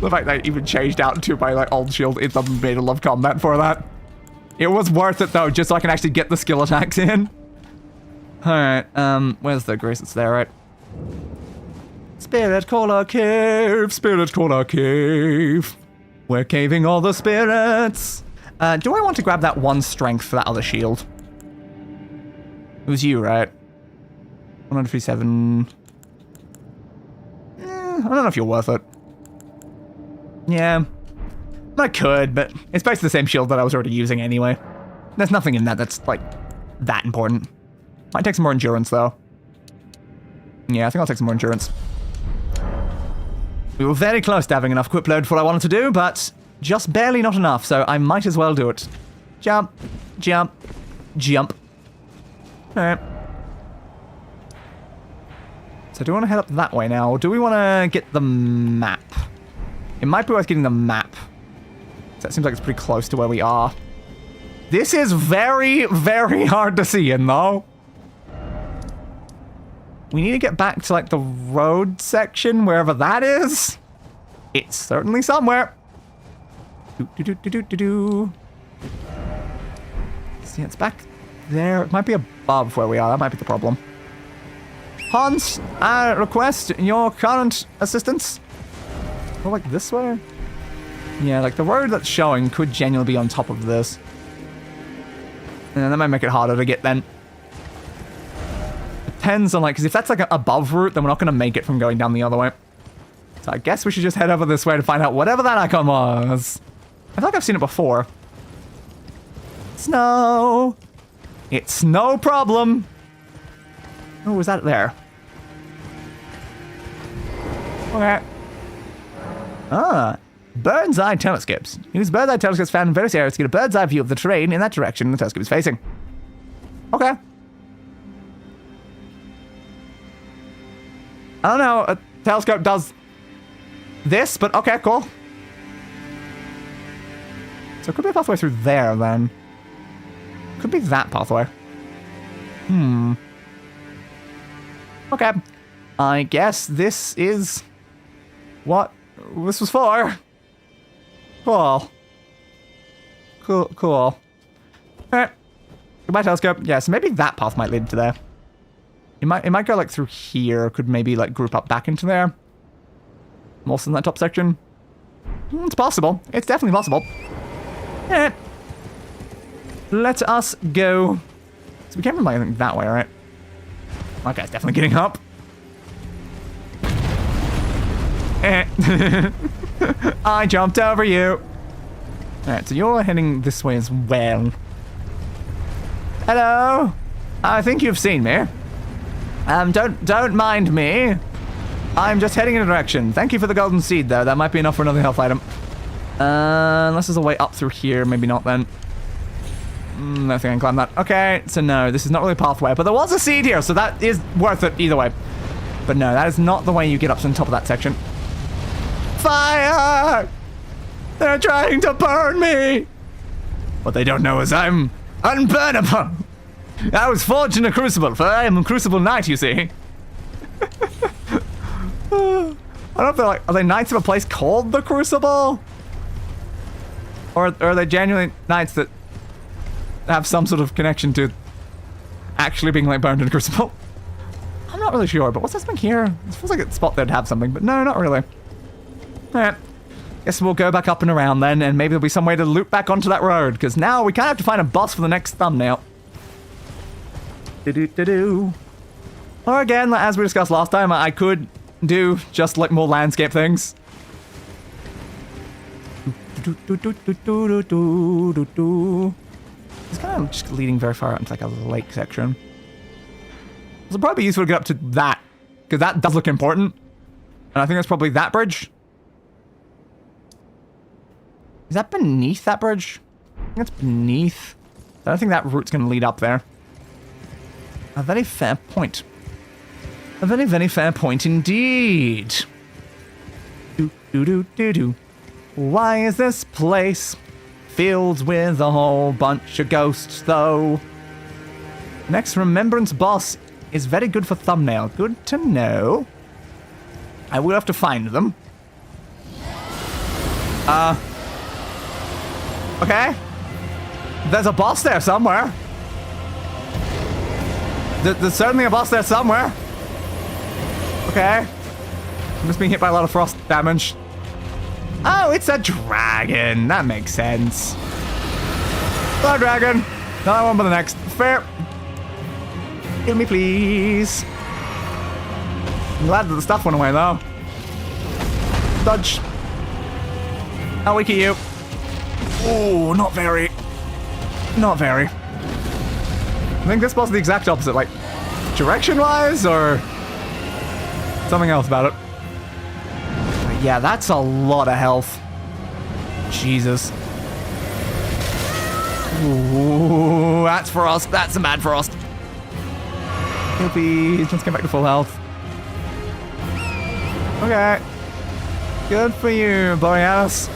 The fact that I even changed out to my old shield in the middle of combat for that. It was worth it though, just so I can actually get the skill attacks in. Alright, where's the grace? It's there, right? Spirit Caller Cave, Spirit Caller Cave. We're caving all the spirits. Do I want to grab that one strength for that other shield? It was you, right? 137. I don't know if you're worth it. Yeah. I could, but it's basically the same shield that I was already using anyway. There's nothing in that that's, that important. Might take some more endurance, though. Yeah, I think I'll take some more endurance. We were very close to having enough equip load for what I wanted to do, but just barely not enough, so I might as well do it. Jump, jump, jump. Alright. So do we want to head up that way now, or do we want to get the map? It might be worth getting the map. That seems like it's pretty close to where we are. This is very, very hard to see in, though. We need to get back to, the road section, wherever that is. It's certainly somewhere. Do-do-do-do-do-do. See, it's back there. It might be above where we are. That might be the problem. Hans, I request your current assistance. Oh, this way? Yeah, the road that's showing could genuinely be on top of this. And that might make it harder to get then. Depends on, because if that's, an above route, then we're not going to make it from going down the other way. So I guess we should just head over this way to find out whatever that icon was. I feel like I've seen it before. Snow! It's no problem! Oh, was that there? Okay. Ah. Bird's eye telescopes. Use bird's eye telescopes found in various areas to get a bird's eye view of the terrain in that direction the telescope is facing. Okay. I don't know, a telescope does this, but okay, cool. So it could be a pathway through there, then. Could be that pathway. Okay. I guess this is what this was for. Cool. Cool. Alright. Goodbye, telescope. Yeah, so maybe that path might lead to there. It might go through here. Could maybe group up back into there. most in that top section. It's possible. It's definitely possible. Eh. Let us go. So we came from, like, I think, that way, right? That guy's definitely getting up. Eh. I jumped over you. Alright, so you're heading this way as well. Hello? I think you've seen me. Don't mind me. I'm just heading in a direction. Thank you for the golden seed, though. That might be enough for another health item. Unless there's a way up through here. Maybe not, then. No think I can climb that. Okay, so no, this is not really a pathway. But there was a seed here, so that is worth it either way. But no, that is not the way you get up to the top of that section. Fire! They're trying to burn me! What they don't know is I'm unburnable. I was forged in a crucible, for I am a crucible knight, you see. I don't know if they're like, are they knights of a place called the Crucible? Or are they genuinely knights that have some sort of connection to actually being like burned in a crucible? I'm not really sure, but what's this thing here? It feels like a spot there'd have something, but no, not really. Alright. Guess we'll go back up and around then, and maybe there'll be some way to loop back onto that road, because now we kind of have to find a boss for the next thumbnail. Do-do-do-do. Or again, as we discussed last time, I could do just like more landscape things. It's kind of just leading very far out into like a lake section. It'll probably be useful to get up to that, because that does look important. And I think that's probably that bridge. Is that beneath that bridge? I think it's beneath. I don't think that route's going to lead up there. A very fair point. A very, very fair point indeed. Do-do-do-do-do. Why is this place filled with a whole bunch of ghosts, though? Next remembrance boss is very good for thumbnail. Good to know. I will have to find them. Okay. There's a boss there somewhere. There's certainly a boss there somewhere. Okay. I'm just being hit by a lot of frost damage. Oh, it's a dragon. That makes sense. Hello, dragon. Not one but the next. Fair. Kill me, please. I'm glad that the stuff went away, though. Dodge. How weak are you? Oh, not very. Not very. I think this boss is the exact opposite, like, direction-wise, or something else about it. But yeah, that's a lot of health. Jesus. Ooh, that's frost. That's some bad frost. Please, let's get back to full health. Okay. Good for you, Borealis.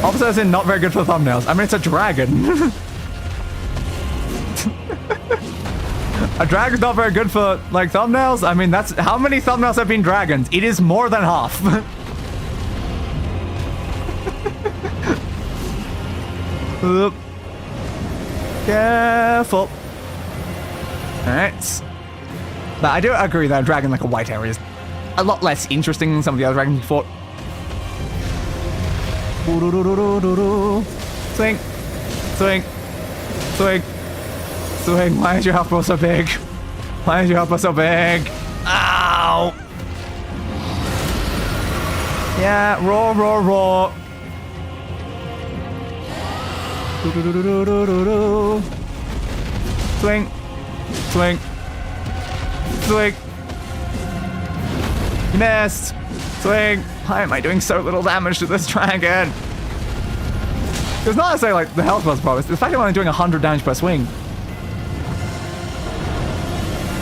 Opposite as in not very good for thumbnails. I mean, it's a dragon. A dragon's not very good for, like, thumbnails? I mean, that's... How many thumbnails have been dragons? It is more than half. Oop. Careful. Alright. But I do agree that a dragon like a white area is a lot less interesting than some of the other dragons we fought. Swing. Swing. Swing. Swing. Why is your health bar so big? Why is your health bar so big? Ow! Yeah, roar, roar, roar. Swing. Swing. Swing. You missed. Swing. Why am I doing so little damage to this dragon? It's not necessarily like the health bar's problem. It's the fact that I'm only doing 100 damage per swing.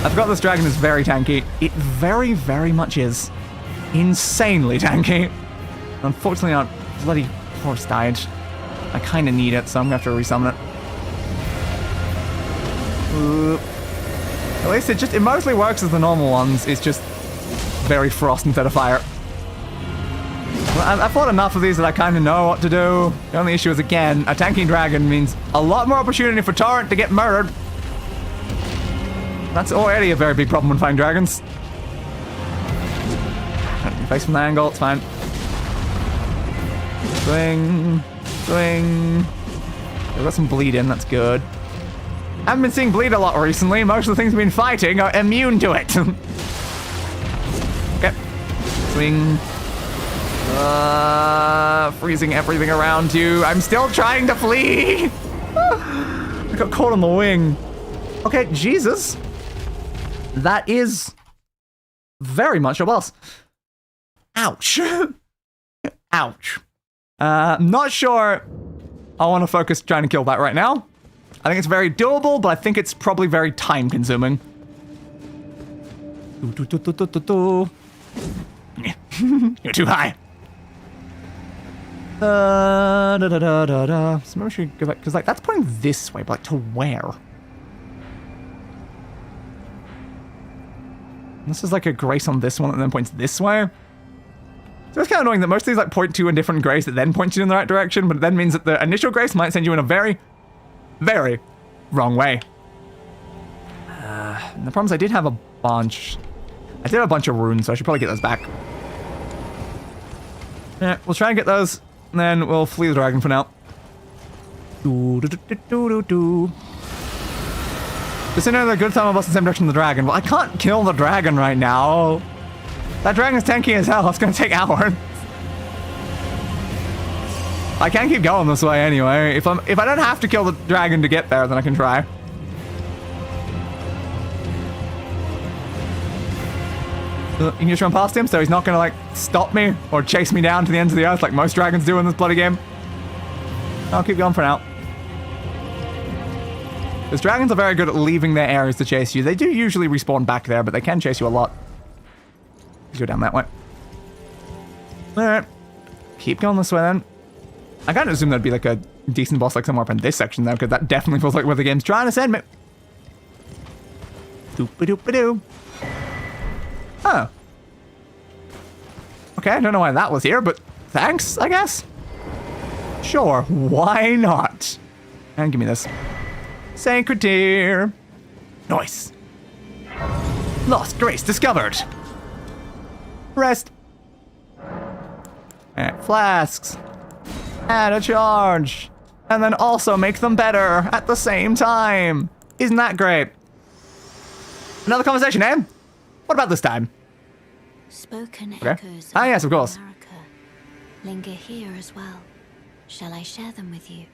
I forgot this dragon is very tanky. It very, very much is. Insanely tanky. Unfortunately, our bloody horse died. I kind of need it, so I'm going to have to resummon it. Oop. At least it mostly works as the normal ones. It's just very frost instead of fire. Well, I've fought enough of these that I kind of know what to do. The only issue is, again, a tanking dragon means a lot more opportunity for Torrent to get murdered. That's already a very big problem when fighting dragons. Face from the angle, it's fine. Swing. Swing. We've got some bleed in, that's good. I haven't been seeing bleed a lot recently. Most of the things we've been fighting are immune to it. Okay. Swing. Freezing everything around you. I'm still trying to flee. I got caught on the wing. Okay, Jesus. That is very much a boss. Ouch. Ouch. Not sure I want to focus trying to kill that right now. I think it's very doable, but I think it's probably very time consuming. You're too high. So maybe we should go back, because like that's pointing this way, but like to where? This is like a grace on this one that then points this way. So it's kind of annoying that most of these like point to a different grace that then points you in the right direction, but it then means that the initial grace might send you in a very, very wrong way. And the problem is I did have a bunch. I did have a bunch of runes, so I should probably get those back. Yeah, we'll try and get those, and then we'll flee the dragon for now. Just another good time of us in the same direction as the dragon. Well, I can't kill the dragon right now. That dragon's tanky as hell. It's gonna take hours. I can't keep going this way anyway. If I don't have to kill the dragon to get there, then I can try. You can just run past him, so he's not gonna like stop me or chase me down to the ends of the earth like most dragons do in this bloody game. I'll keep going for now. Because dragons are very good at leaving their areas to chase you. They do usually respawn back there, but they can chase you a lot. Let's go down that way. Alright. Keep going this way then. I kind of assume there'd be like a decent boss like somewhere up in this section though, because that definitely feels like where the game's trying to send me. Doop-a-doop-a-doo. Oh. Okay, I don't know why that was here, but thanks, I guess. Sure, why not? And give me this. Sacred Tear. Nice. Lost Grace discovered. Rest. And flasks. Add a charge. And then also make them better at the same time. Isn't that great? Another conversation, eh? What about this time? Spoken Okay. echoes Ah, yes, of course. America linger here as well. Shall I share them with you?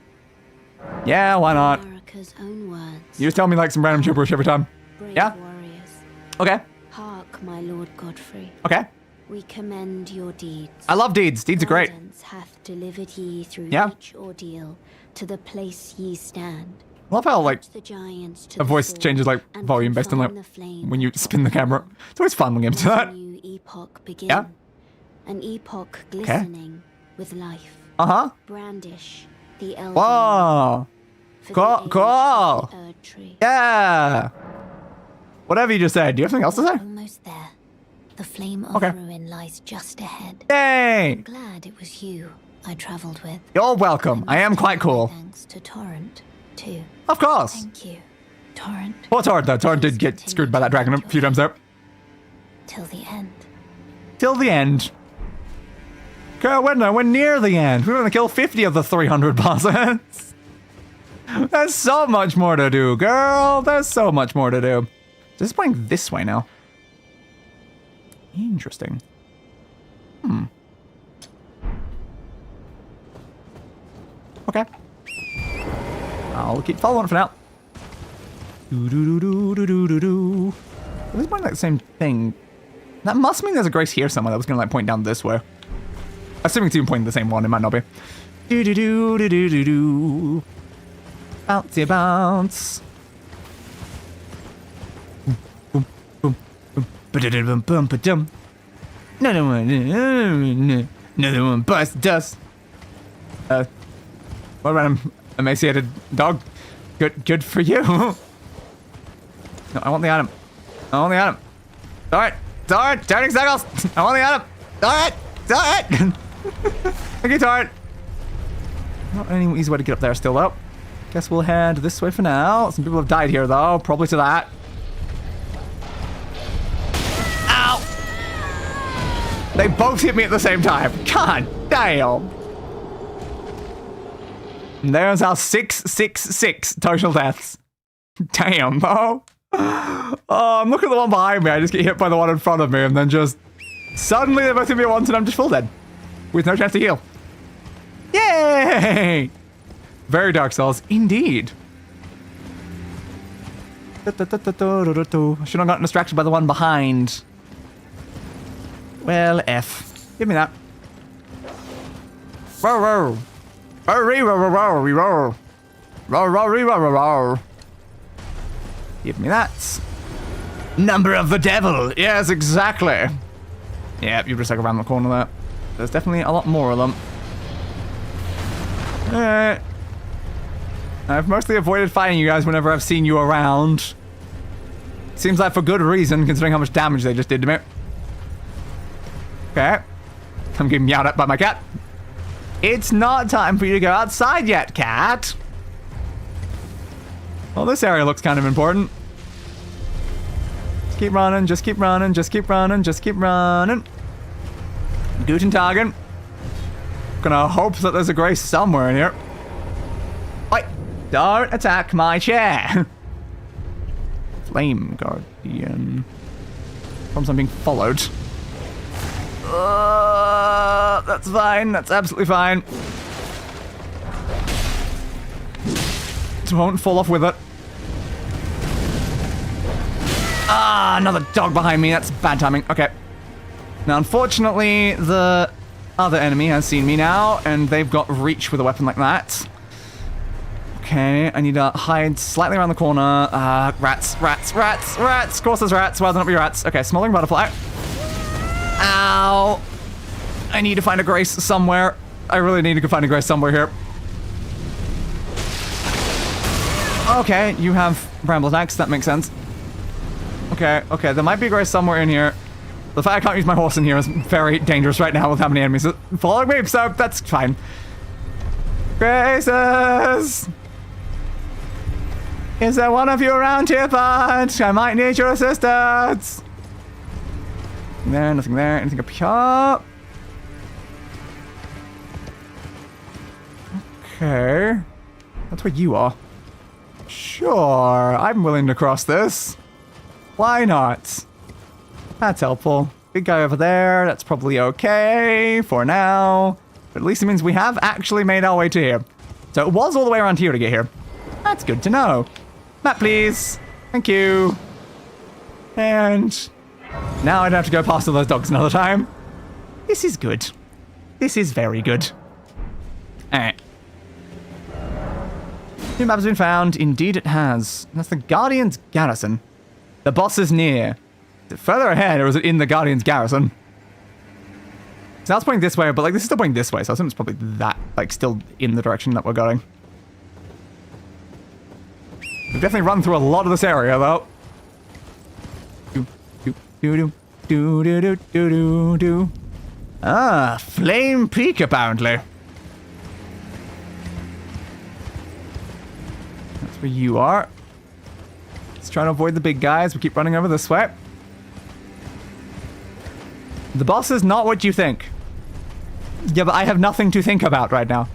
Yeah, why not? America's own words. You just tell me like some random gibberish every time. Brave Yeah? warriors. Okay. Hark, my Lord Godfrey. Okay. We commend your deeds. I love deeds. Deeds are great. Guidance hath delivered ye through Yeah. each ordeal to the place ye stand. I love how like The giants to a the voice sword changes like and volume based on like confine the flame when you spin the camera. It's always fun when games do Let that. a new epoch begin. Yeah. An epoch glistening with life. Uh-huh. Brandish the Elden Whoa. for the Cool, age cool. of the Erd Tree. Yeah. Whatever you just said. Do you have something else to say? Almost there. The flame of Okay. ruin lies just ahead. Yay. Glad it was you I travelled with. You're welcome. I am quite cool. Thanks to Torrent, too. Of course. Thank you, Torrent. Poor Torrent though. Torrent did get screwed by that dragon a few times there. Till the end. Till the end. Girl, we're near the end. We're gonna kill 50 of the 300 bosses. There's so much more to do, girl. There's so much more to do. This is pointing this way now. Interesting. Okay. I'll keep following for now. Do. At least pointing like the same thing. That must mean there's a grace here somewhere that was gonna like point down this way. Assuming it's even pointing the same one, it might not be. Do. Bouncy bounce. Boom, boom, boom, boom, boom, boom. Another one bust dust. What random emaciated dog? Good for you. No, I want the item. I want the item. Torrent, turning circles. I want the item. Torrent. Thank you, Torrent. Not any easy way to get up there still, though. Guess we'll head this way for now. Some people have died here, though. Probably to that. Ow! They both hit me at the same time. God damn. And there's our 666 total deaths. Damn, bro. Oh, I'm looking at the one behind me. I just get hit by the one in front of me, and then just suddenly they both hit me at once, and I'm just full dead with no chance to heal. Yay! Very Dark Souls, indeed. I should have gotten distracted by the one behind. Well, F. Give me that. Row, row. Row, row, row, row, row, row. Give me that. Number of the devil. Yes, exactly. Yep, you just like around the corner there. There's definitely a lot more of them. Alright. I've mostly avoided fighting you guys whenever I've seen you around. Seems like for good reason, considering how much damage they just did to me. Okay. I'm getting meowed at by my cat. It's not time for you to go outside yet, cat. Well, this area looks kind of important. Just keep running, just keep running, just keep running, just keep running. Guten Tagen. Gonna hope that there's a grace somewhere in here. Wait, don't attack my chair. Flame Guardian. From something followed. That's fine. That's absolutely fine. Just won't fall off with it. Ah, another dog behind me. That's bad timing. Okay. Now, unfortunately, the other enemy has seen me now, and they've got reach with a weapon like that. Okay, I need to hide slightly around the corner. Rats, rats, rats, rats. Of course there's rats. Why not be rats? Okay, smoldering butterfly. Ow. I need to find a grace somewhere. I really need to find a grace somewhere here. Okay, you have bramble attacks. That makes sense. Okay, okay, there might be a grace somewhere in here. The fact I can't use my horse in here is very dangerous right now with how many enemies are following me, so that's fine. Graces! Is there one of you around here, bud? I might need your assistance. Nothing there, nothing there. Anything up here? Okay. That's where you are. Sure, I'm willing to cross this. Why not? That's helpful. Big guy over there, that's probably okay for now. But at least it means we have actually made our way to here. So it was all the way around here to get here. That's good to know. Map, please. Thank you. And now I don't have to go past all those dogs another time. This is good. This is very good. Alright. New map has been found. Indeed it has. That's the Guardian's Garrison. The boss is near. Is it further ahead, or is it in the Guardian's Garrison? So now it's pointing this way, but like this is still pointing this way, so I assume it's probably that, like still in the direction that we're going. We've definitely run through a lot of this area, though. Do. Ah, Flame Peak, apparently. That's where you are. Let's try to avoid the big guys. We keep running over this way. The boss is not what you think. Yeah, but I have nothing to think about right now.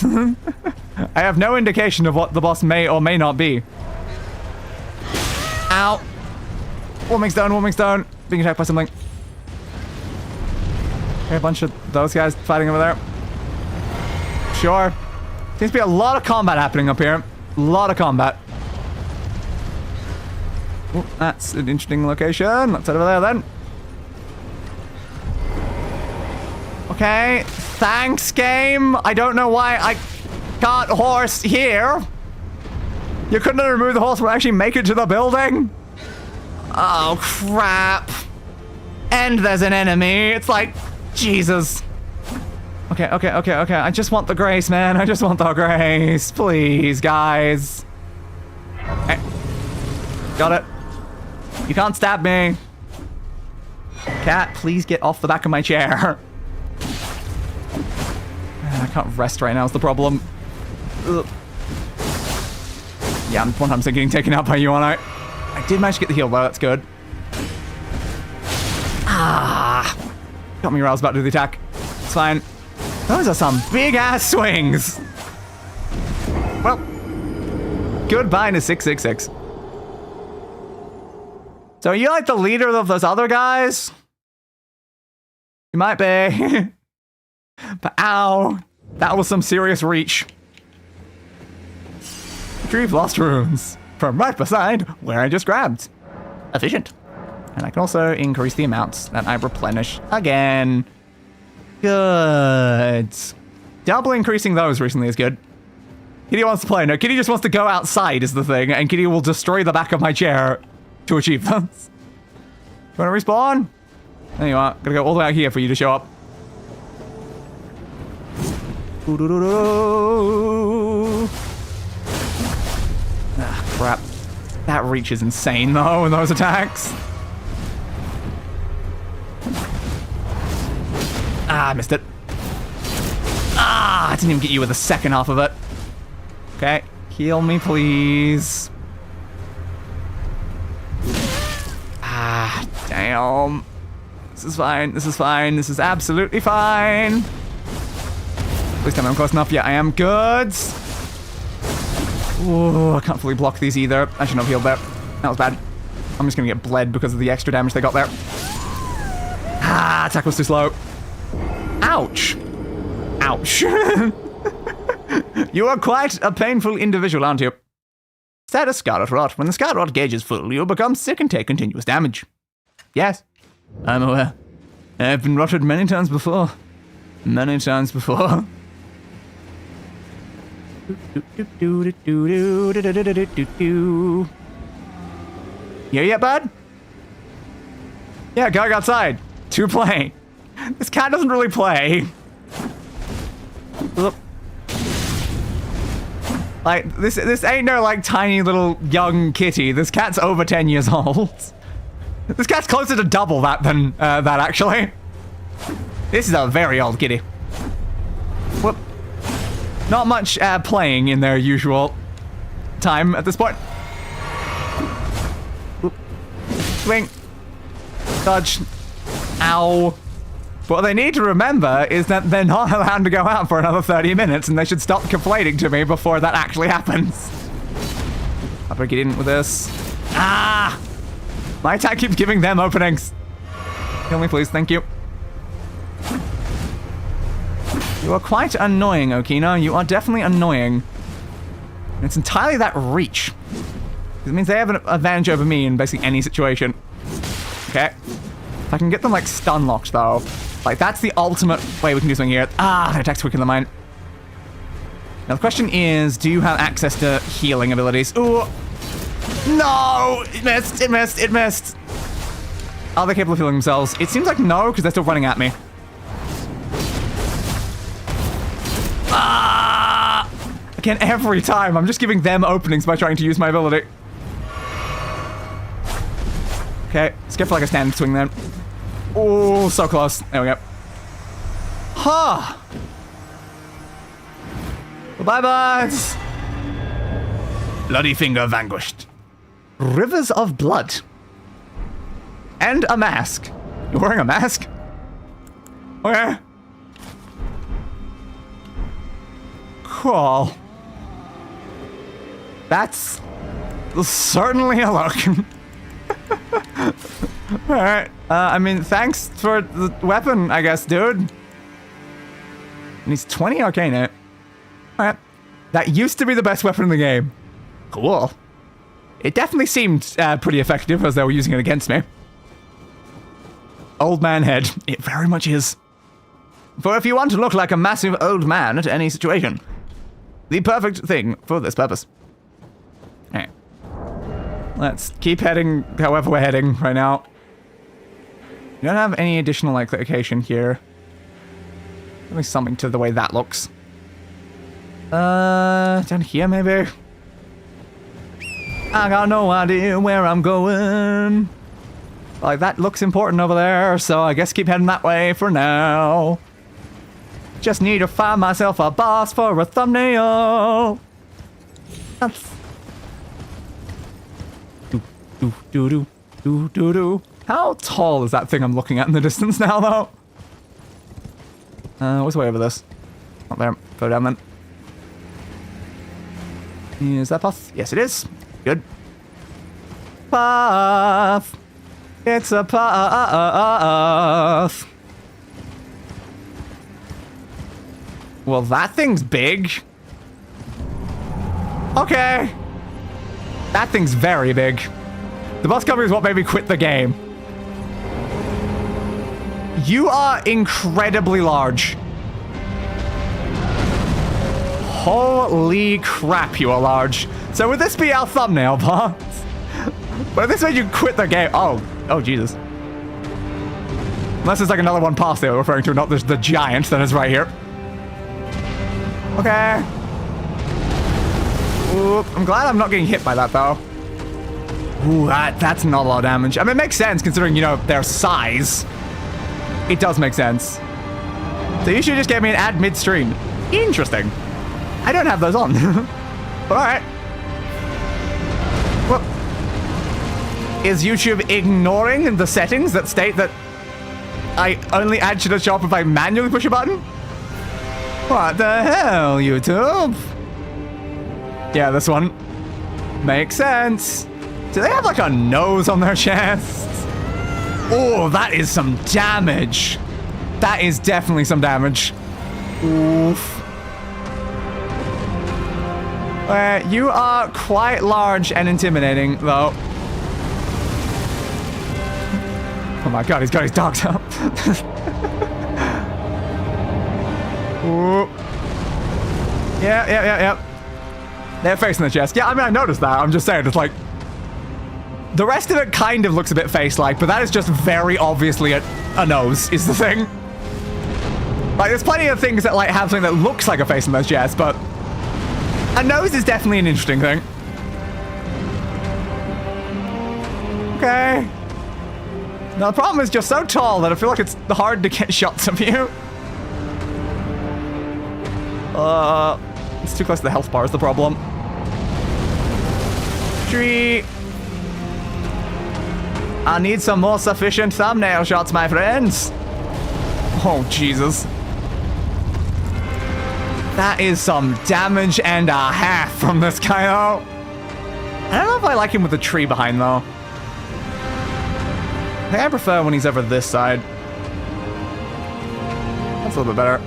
I have no indication of what the boss may or may not be. Ow. Warming stone. Being attacked by something. Okay, a bunch of those guys fighting over there. Sure. Seems to be a lot of combat happening up here. A lot of combat. Ooh, that's an interesting location. Let's head over there then. Okay, thanks, game. I don't know why I can't horse here. You couldn't remove the horse but actually make it to the building? Oh, crap. And there's an enemy. It's like, Jesus. Okay. I just want the grace, man. I just want the grace. Please, guys. Hey. Got it. You can't stab me. Cat, please get off the back of my chair. I can't rest right now is the problem. Ugh. Yeah, I'm 100% getting taken out by you, aren't I did manage to get the heal though, that's good. Ah. Got me where I was about to do the attack. It's fine. Those are some big-ass swings. Well, goodbye to 666. So are you like the leader of those other guys? You might be. But ow, that was some serious reach. Retrieve lost runes from right beside where I just grabbed. Efficient. And I can also increase the amounts that I replenish again. Good. Double increasing those recently is good. Kitty wants to play. No, Kitty just wants to go outside is the thing, and Kitty will destroy the back of my chair to achieve this. You want to respawn? There you are. Gotta go all the way out here for you to show up. Ah, crap. That reach is insane, though, in those attacks. Ah, I missed it. Ah, I didn't even get you with the second half of it. Okay, heal me, please. Ah, damn. This is fine, this is fine, this is absolutely fine. Please tell me I'm close enough. Yeah, I am good. Ooh, I can't fully block these either. I shouldn't have healed there. That was bad. I'm just gonna get bled because of the extra damage they got there. Ah, attack was too slow. Ouch. Ouch. You are quite a painful individual, aren't you? Status Scarlet Rot. When the Scarlet Rot gauge is full, you'll become sick and take continuous damage. Yes, I'm aware. I've been rotted many times before. Many times before. Here yet, bud? Yeah, go outside. To play. This cat doesn't really play. Look. Like, this ain't no, like, tiny little young kitty. This cat's over 10 years old. This cat's closer to double that than that, actually. This is a very old kitty. Whoop. Not much playing in their usual time at this point. Whoop. Swing. Dodge. Ow. What they need to remember is that they're not allowed to go out for another 30 minutes, and they should stop complaining to me before that actually happens. How do I get in with this? Ah! My attack keeps giving them openings. Kill me, please. Thank you. You are quite annoying, Okina. You are definitely annoying. And it's entirely that reach. It means they have an advantage over me in basically any situation. Okay. If I can get them, like, stun locked, though. Like, that's the ultimate way we can do something here. Ah, that attack's quicker than mine. Now, the question is, do you have access to healing abilities? Ooh. No! It missed, it missed, it missed. Are they capable of healing themselves? It seems like no, because they're still running at me. Ah! Again, every time, I'm just giving them openings by trying to use my ability. Okay, skip for like a standard swing then. Oh, so close. There we go. Huh. Bye, buds. Bloody finger vanquished. Rivers of blood. And a mask. You're wearing a mask? Okay. Cool. That's certainly a look. Alright. I mean, thanks for the weapon, I guess, dude. And he's 20 arcane it. Alright. That used to be the best weapon in the game. Cool. It definitely seemed pretty effective as they were using it against me. Old man head. It very much is. For if you want to look like a massive old man at any situation, the perfect thing for this purpose. Alright. Let's keep heading however we're heading right now. We don't have any additional, like, location here. At least something to the way that looks. Down here, maybe? I got no idea where I'm going. Like, that looks important over there, so I guess keep heading that way for now. Just need to find myself a boss for a thumbnail. That's... Do. How tall is that thing I'm looking at in the distance now, though? What's the way over this? Not there. Go down then. Is that path? Yes, it is. Good. Path. It's a path. Well, that thing's big. Okay. That thing's very big. The bus company is what made me quit the game. You are incredibly large. Holy crap, you are large. So would this be our thumbnail, boss? But this made you quit the game. Oh, Jesus. Unless there's like another one past they were referring to, not the giant that is right here. Okay. Ooh, I'm glad I'm not getting hit by that, though. Ooh, that's not a lot of damage. I mean, it makes sense considering, you know, their size. It does make sense. So you should just get me an ad midstream. Interesting. I don't have those on. But alright. Well, is YouTube ignoring the settings that state that I only add to the shop if I manually push a button? What the hell, YouTube? Yeah, this one. Makes sense. Do they have like a nose on their chests? Oh, that is some damage. That is definitely some damage. Oof. You are quite large and intimidating, though. Oh my god, he's got his dogs up. Ooh. Yeah. They're facing the chest. Yeah, I mean, I noticed that. I'm just saying, it's like... The rest of it kind of looks a bit face-like, but that is just very obviously a nose, is the thing. Like, there's plenty of things that, like, have something that looks like a face in their chest, but... A nose is definitely an interesting thing. Okay. Now, the problem is you're so tall that I feel like it's hard to get shots of you. It's too close to the health bar is the problem. Tree. I need some more sufficient thumbnail shots, my friends. Oh, Jesus. That is some damage and a half from this guy, though. I don't know if I like him with the tree behind, though. I think I prefer when he's over this side. That's a little bit better.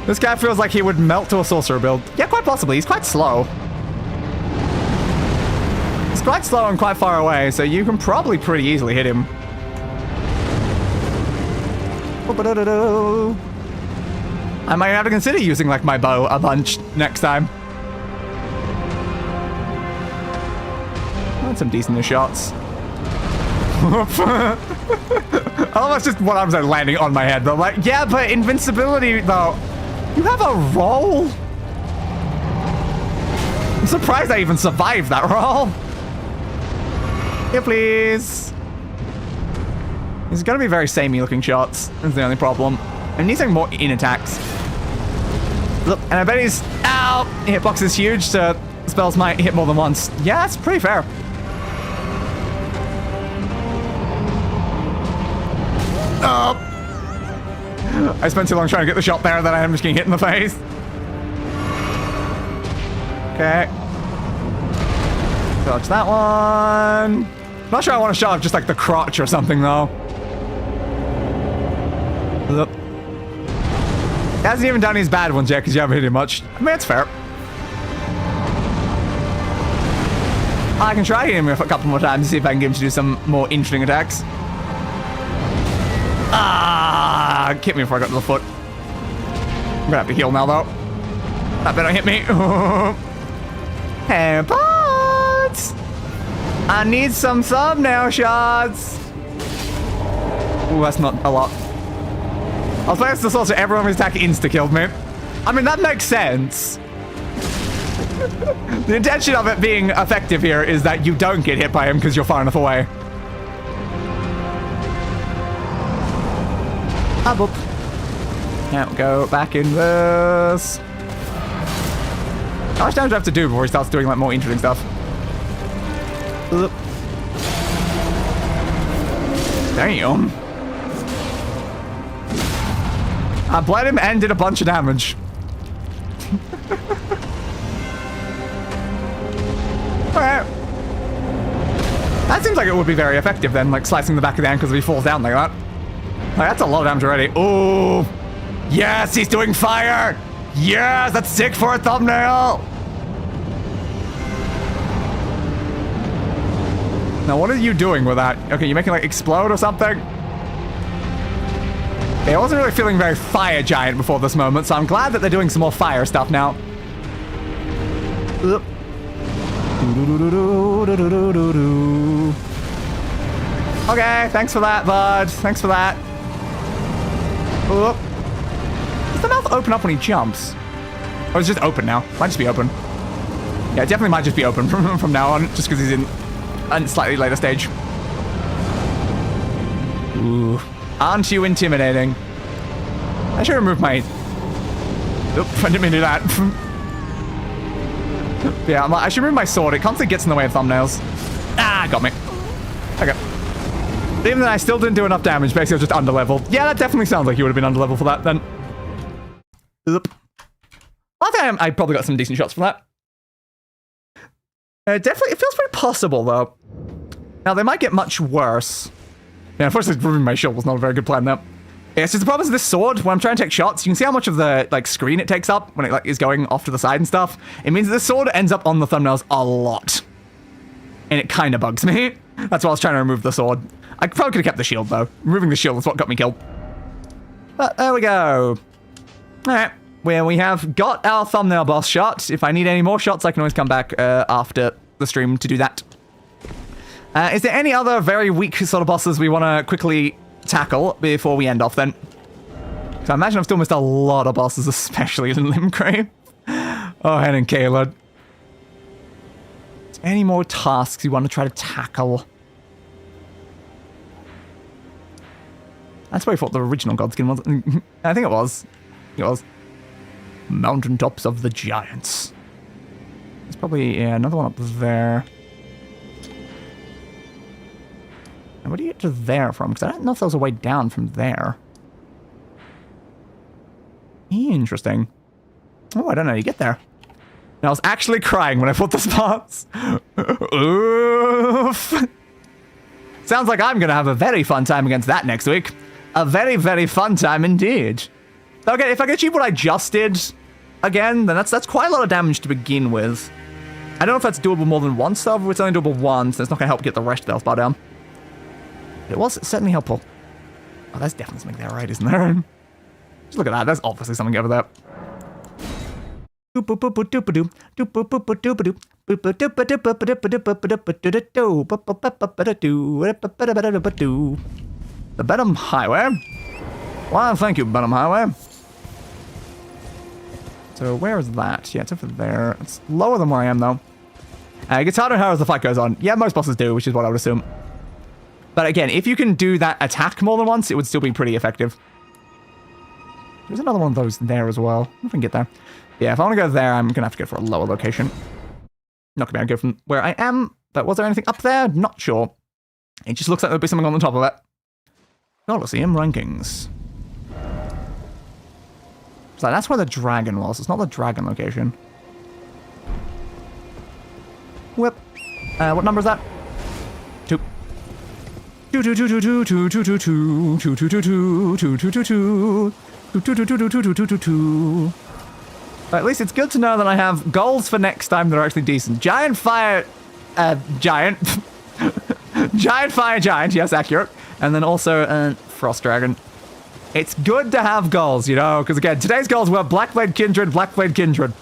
This guy feels like he would melt to a sorcerer build. Yeah, quite possibly. He's quite slow. He's quite slow and quite far away, so you can probably pretty easily hit him. I might have to consider using, like, my bow a bunch next time. That's some decent shots. Oh, that's just what I'm saying, landing on my head, but like, yeah, but invincibility, though. You have a roll? I'm surprised I even survived that roll. Here, please. These are gonna be very samey looking shots. That's the only problem. I need something more in attacks. Look, and I bet he's... Ow! Hitbox is huge, so spells might hit more than once. Yeah, that's pretty fair. Oh! I spent too long trying to get the shot there that I am just getting hit in the face. Okay. Dodge that one. Not sure I want to shove just like the crotch or something, though. Look. He hasn't even done his bad ones yet because you haven't hit him much. I mean, it's fair. I can try hitting him a couple more times to see if I can get him to do some more interesting attacks. Ah! Hit me before I got to the foot. I'm gonna have to heal now, though. That better hit me. Hey, pots! I need some thumbnail shots. Ooh, that's not a lot. I was playing this also, everyone with attack insta-killed me. I mean, that makes sense. The intention of it being effective here is that you don't get hit by him because you're far enough away. Up, up. Now go back in this. How much damage do I have to do before he starts doing like more interesting stuff? Okay. Damn. I bled him and did a bunch of damage. Alright. That seems like it would be very effective then, like slicing the back of the ankles if he falls down like that. Like, that's a lot of damage already. Oh, yes, he's doing fire. Yes, that's sick for a thumbnail. Now, what are you doing with that? Okay, you making like explode or something? Yeah, I wasn't really feeling very fire giant before this moment, so I'm glad that they're doing some more fire stuff now. Okay, thanks for that, bud. Thanks for that. Does the mouth open up when he jumps? Or is it just open now? Might just be open. Yeah, it definitely might just be open from now on, just because he's in a slightly later stage. Ooh. Aren't you intimidating? I should remove my... Oop, I didn't mean to do that. Yeah, I should remove my sword. It constantly gets in the way of thumbnails. Ah, got me. Okay. Even then, I still didn't do enough damage. Basically, I was just under-leveled. Yeah, that definitely sounds like you would have been under-leveled for that, then. Oop. I think I probably got some decent shots from that. Definitely, it feels pretty possible, though. Now, they might get much worse. Yeah, unfortunately, removing my shield was not a very good plan, though. Yeah, so the problem is this sword, when I'm trying to take shots, you can see how much of the, like, screen it takes up when it, like, is going off to the side and stuff. It means that this sword ends up on the thumbnails a lot. And it kind of bugs me. That's why I was trying to remove the sword. I probably could have kept the shield, though. Removing the shield is what got me killed. But there we go. Alright. Well, we have got our thumbnail boss shot. If I need any more shots, I can always come back after the stream to do that. Is there any other very weak sort of bosses we want to quickly tackle before we end off, then? So I imagine I've still missed a lot of bosses, especially in Limgrave. Oh, Hen and Caleb. Any more tasks you want to try to tackle? That's what I thought the original Godskin was. I think it was. It was. Mountaintops of the Giants. There's probably another one up there. And where do you get to there from? Because I don't know if there was a way down from there. Interesting. Oh, I don't know how you get there. And I was actually crying when I put the spots. Oof. Sounds like I'm going to have a very fun time against that next week. A very, very fun time indeed. Okay, if I can achieve what I just did again, then that's quite a lot of damage to begin with. I don't know if that's doable more than once, though. If it's only doable once, then it's not going to help get the rest of the health bar down. It was certainly helpful. Oh, there's definitely something there, right, isn't there? Just look at that. There's obviously something over there. The Benham Highway. Well, thank you, Benham Highway. So where is that? Yeah, it's over there. It's lower than where I am, though. It gets harder and harder as the fight goes on. Yeah, most bosses do, which is what I would assume. But again, if you can do that attack more than once, it would still be pretty effective. There's another one of those there as well. If I can get there. Yeah, if I want to go there, I'm going to have to go for a lower location. Not going to be able to go from where I am. But was there anything up there? Not sure. It just looks like there'll be something on the top of it. Colosseum rankings. So that's where the dragon was. It's not the dragon location. Whip. What number is that? 2. 2 2 2 2 2 2 2 2 2 2 2 2 2 2 2 2 2 2 2. At least it's good to know that I have goals for next time that are actually decent. Giant fire... giant. Giant fire giant, yes, accurate. And then also frost dragon. It's good to have goals, you know, because again, today's goals were Black Blade Kindred, Black Blade Kindred.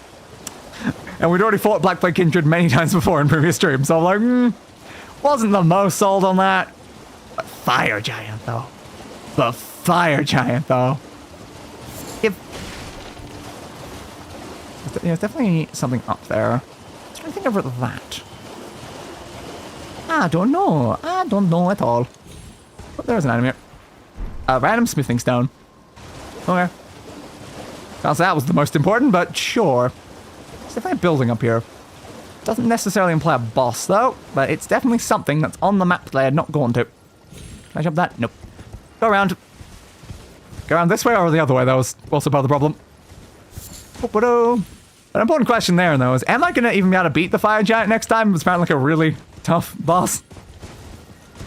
And we'd already fought Black Blade Kindred many times before in previous streams, so I'm like, wasn't the most sold on that. But fire giant, though. The fire giant, though. There's definitely something up there. What's there anything over that? I don't know. I don't know at all. But there's an item here. A random smithing stone. Okay. Can't say that was the most important, but sure. There's definitely a building up here. Doesn't necessarily imply a boss, though, but it's definitely something that's on the map that I had not gone to. I jump that? Nope. Go around. Go around this way or the other way? That was also part of the problem. An important question there, though, is am I going to even be able to beat the fire giant next time? It's apparently like a really tough boss.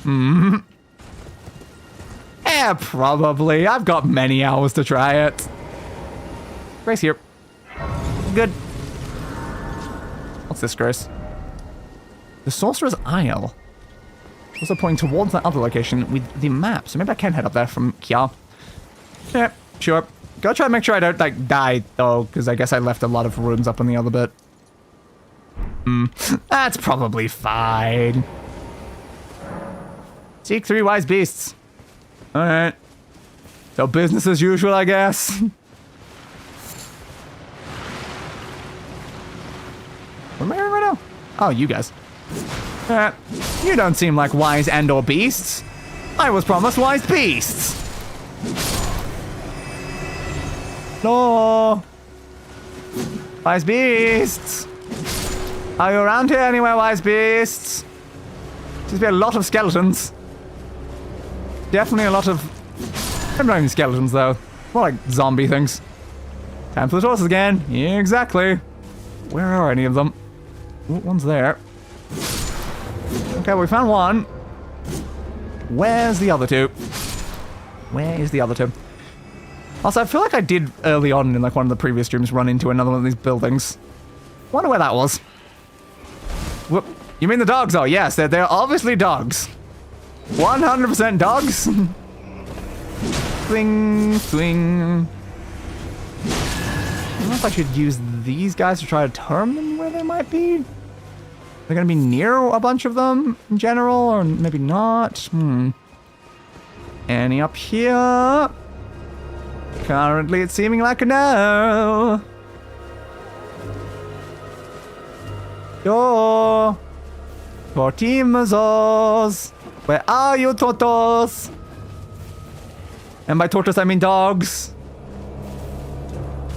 Yeah, probably. I've got many hours to try it. Grace here. Good. What's this, Grace? The Sorcerer's Isle. Also pointing towards that other location with the map. So maybe I can head up there from Kya. Yeah, sure. Gotta try and make sure I don't, like, die, though, because I guess I left a lot of runes up on the other bit. That's probably fine. Seek 3 wise beasts. Alright. So business as usual, I guess. What am I hearing right now? Oh, you guys. You don't seem like wise and or beasts. I was promised wise beasts. No. Wise beasts. Are you around here anywhere, wise beasts? Seems to be a lot of skeletons. Definitely a lot of... maybe not even skeletons, though. More like zombie things. Time for the torches again. Yeah, exactly. Where are any of them? Ooh, one's there. Okay, we found one. Where's the other two? Where is the other two? Also, I feel like I did early on in like one of the previous streams run into another one of these buildings. Wonder where that was. Whoop. You mean the dogs? Oh, yes, they're obviously dogs. 100% dogs. Swing, swing. I don't know if I should use these guys to try to determine where they might be. They're gonna be near a bunch of them in general, or maybe not. Any up here? Currently, it's seeming like a no. Yo, Tortimazos, where are you, Totos? And by tortoise, I mean dogs.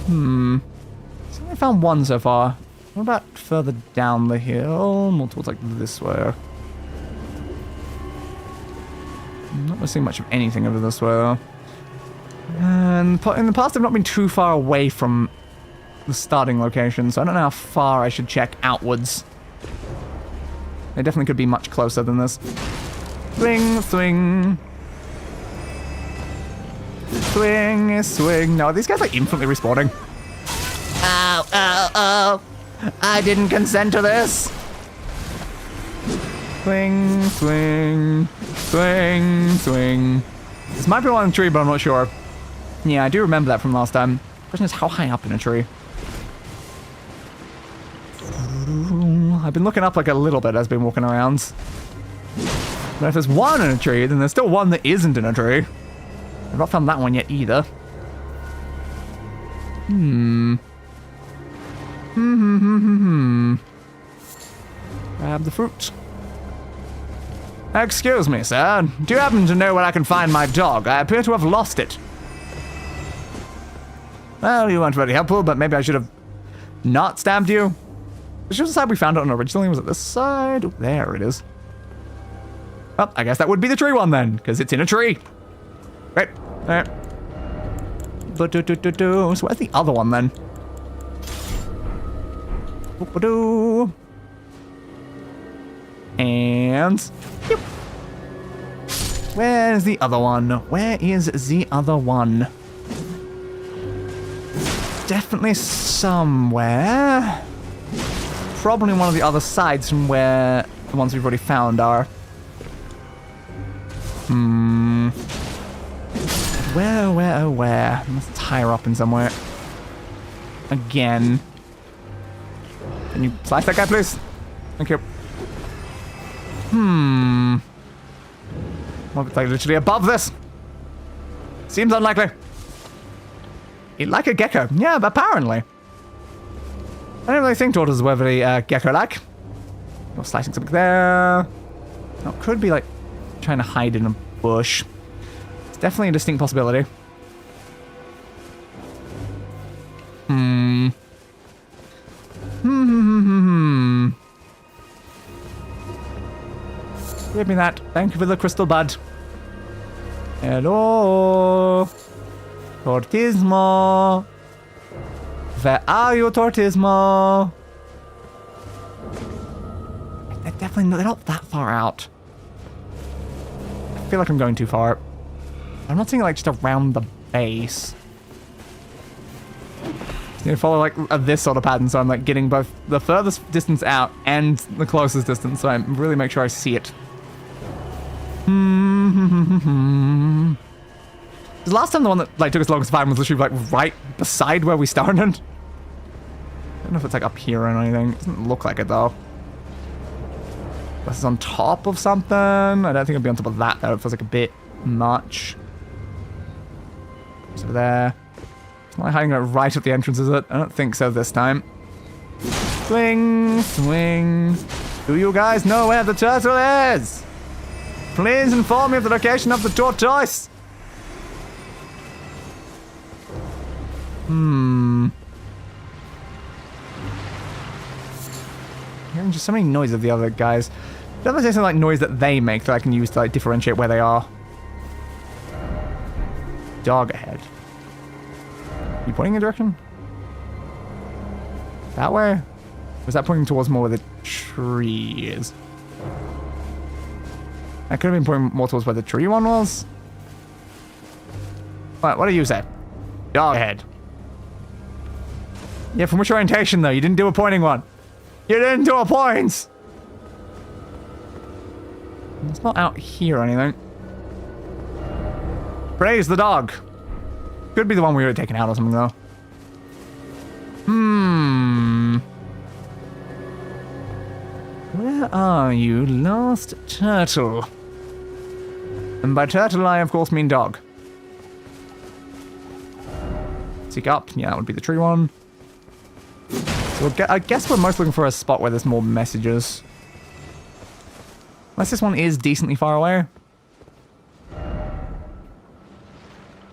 So I found one so far. What about further down the hill? More towards like this way. I'm not really seeing much of anything over this way though. And in the past, I've not been too far away from the starting location, so I don't know how far I should check outwards. They definitely could be much closer than this. Swing, swing. Swing, swing. No, these guys are infinitely respawning. Ow, ow, ow. I didn't consent to this. Swing, swing, swing, swing. This might be one tree, but I'm not sure. Yeah, I do remember that from last time. The question is how high up in a tree? I've been looking up like a little bit as I've been walking around. But if there's one in a tree, then there's still one that isn't in a tree. I've not found that one yet either. Grab the fruit. Excuse me, sir. Do you happen to know where I can find my dog? I appear to have lost it. Well, you weren't very helpful, but maybe I should have not stabbed you. Which was the side we found it on originally. Was it this side? Oh, there it is. Well, I guess that would be the tree one then, because it's in a tree. Right. Alright. So where's the other one then? And... yep. Where's the other one? Where is the other one? Definitely somewhere. Probably one of the other sides from where the ones we've already found are. Where? Must tie her up in somewhere. Again. Can you slice that guy, please? Thank you. Well, it's like literally above this. Seems unlikely. Eat like a gecko. Yeah, but apparently. I don't really think tortoises were very gecko-like. You're slicing something there. Oh, could be like trying to hide in a bush. It's definitely a distinct possibility. Give me that. Thank you for the crystal bud. Hello? Tortismo? Where are you, Tortismo? They're not that far out. I feel like I'm going too far. I'm not seeing like just around the base. Just need to follow like this sort of pattern, so I'm like getting both the furthest distance out and the closest distance, so I really make sure I see it. The last time the one that like took us longest to find was literally like right beside where we started. I don't know if it's like up here or anything. It doesn't look like it though. This is on top of something. I don't think it'll be on top of that though. It feels like a bit much. It's over there. It's not hiding it right at the entrance, is it? I don't think so this time. Swing, swing. Do you guys know where the turtle is? Please inform me of the location of the tortoise. Hearing just so many noises of the other guys. Don't they say something like noise that they make that I can use to like differentiate where they are? Dog ahead. You pointing in a direction? That way? Or is that pointing towards more where the tree is? I could have been pointing more towards where the tree one was. What do you say? Dog ahead. Yeah, from which orientation though? You didn't do a pointing one. You didn't do a point! It's not out here or anything. Praise the dog. Could be the one we were taking out or something though. Where are you, lost turtle? And by turtle I of course mean dog. Seek up. Yeah, that would be the tree one. So I guess we're most looking for a spot where there's more messages. Unless this one is decently far away.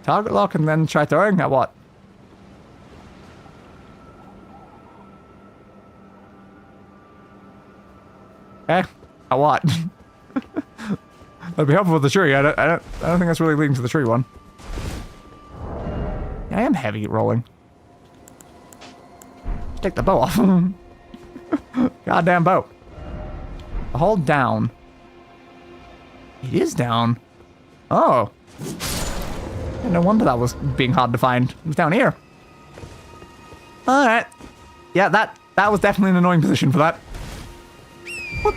Target lock and then try throwing at what? Okay. At what? That'd be helpful with the tree. I don't think that's really leading to the tree one. Yeah, I am heavy at rolling. Take the bow off. Goddamn bow. Hold down. It is down. Oh. Yeah, no wonder that was being hard to find. It was down here. Alright. Yeah, that was definitely an annoying position for that. Whoop.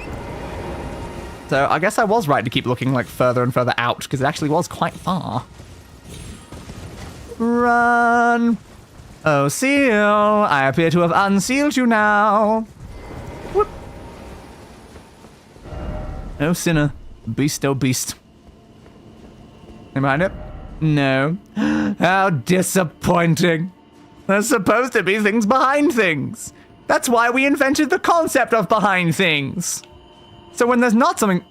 So I guess I was right to keep looking like further and further out, because it actually was quite far. Run! Oh, seal, I appear to have unsealed you now. Whoop. Oh, sinner. Beast, oh, beast. Am I it? No. How disappointing. There's supposed to be things behind things. That's why we invented the concept of behind things. So when there's not something...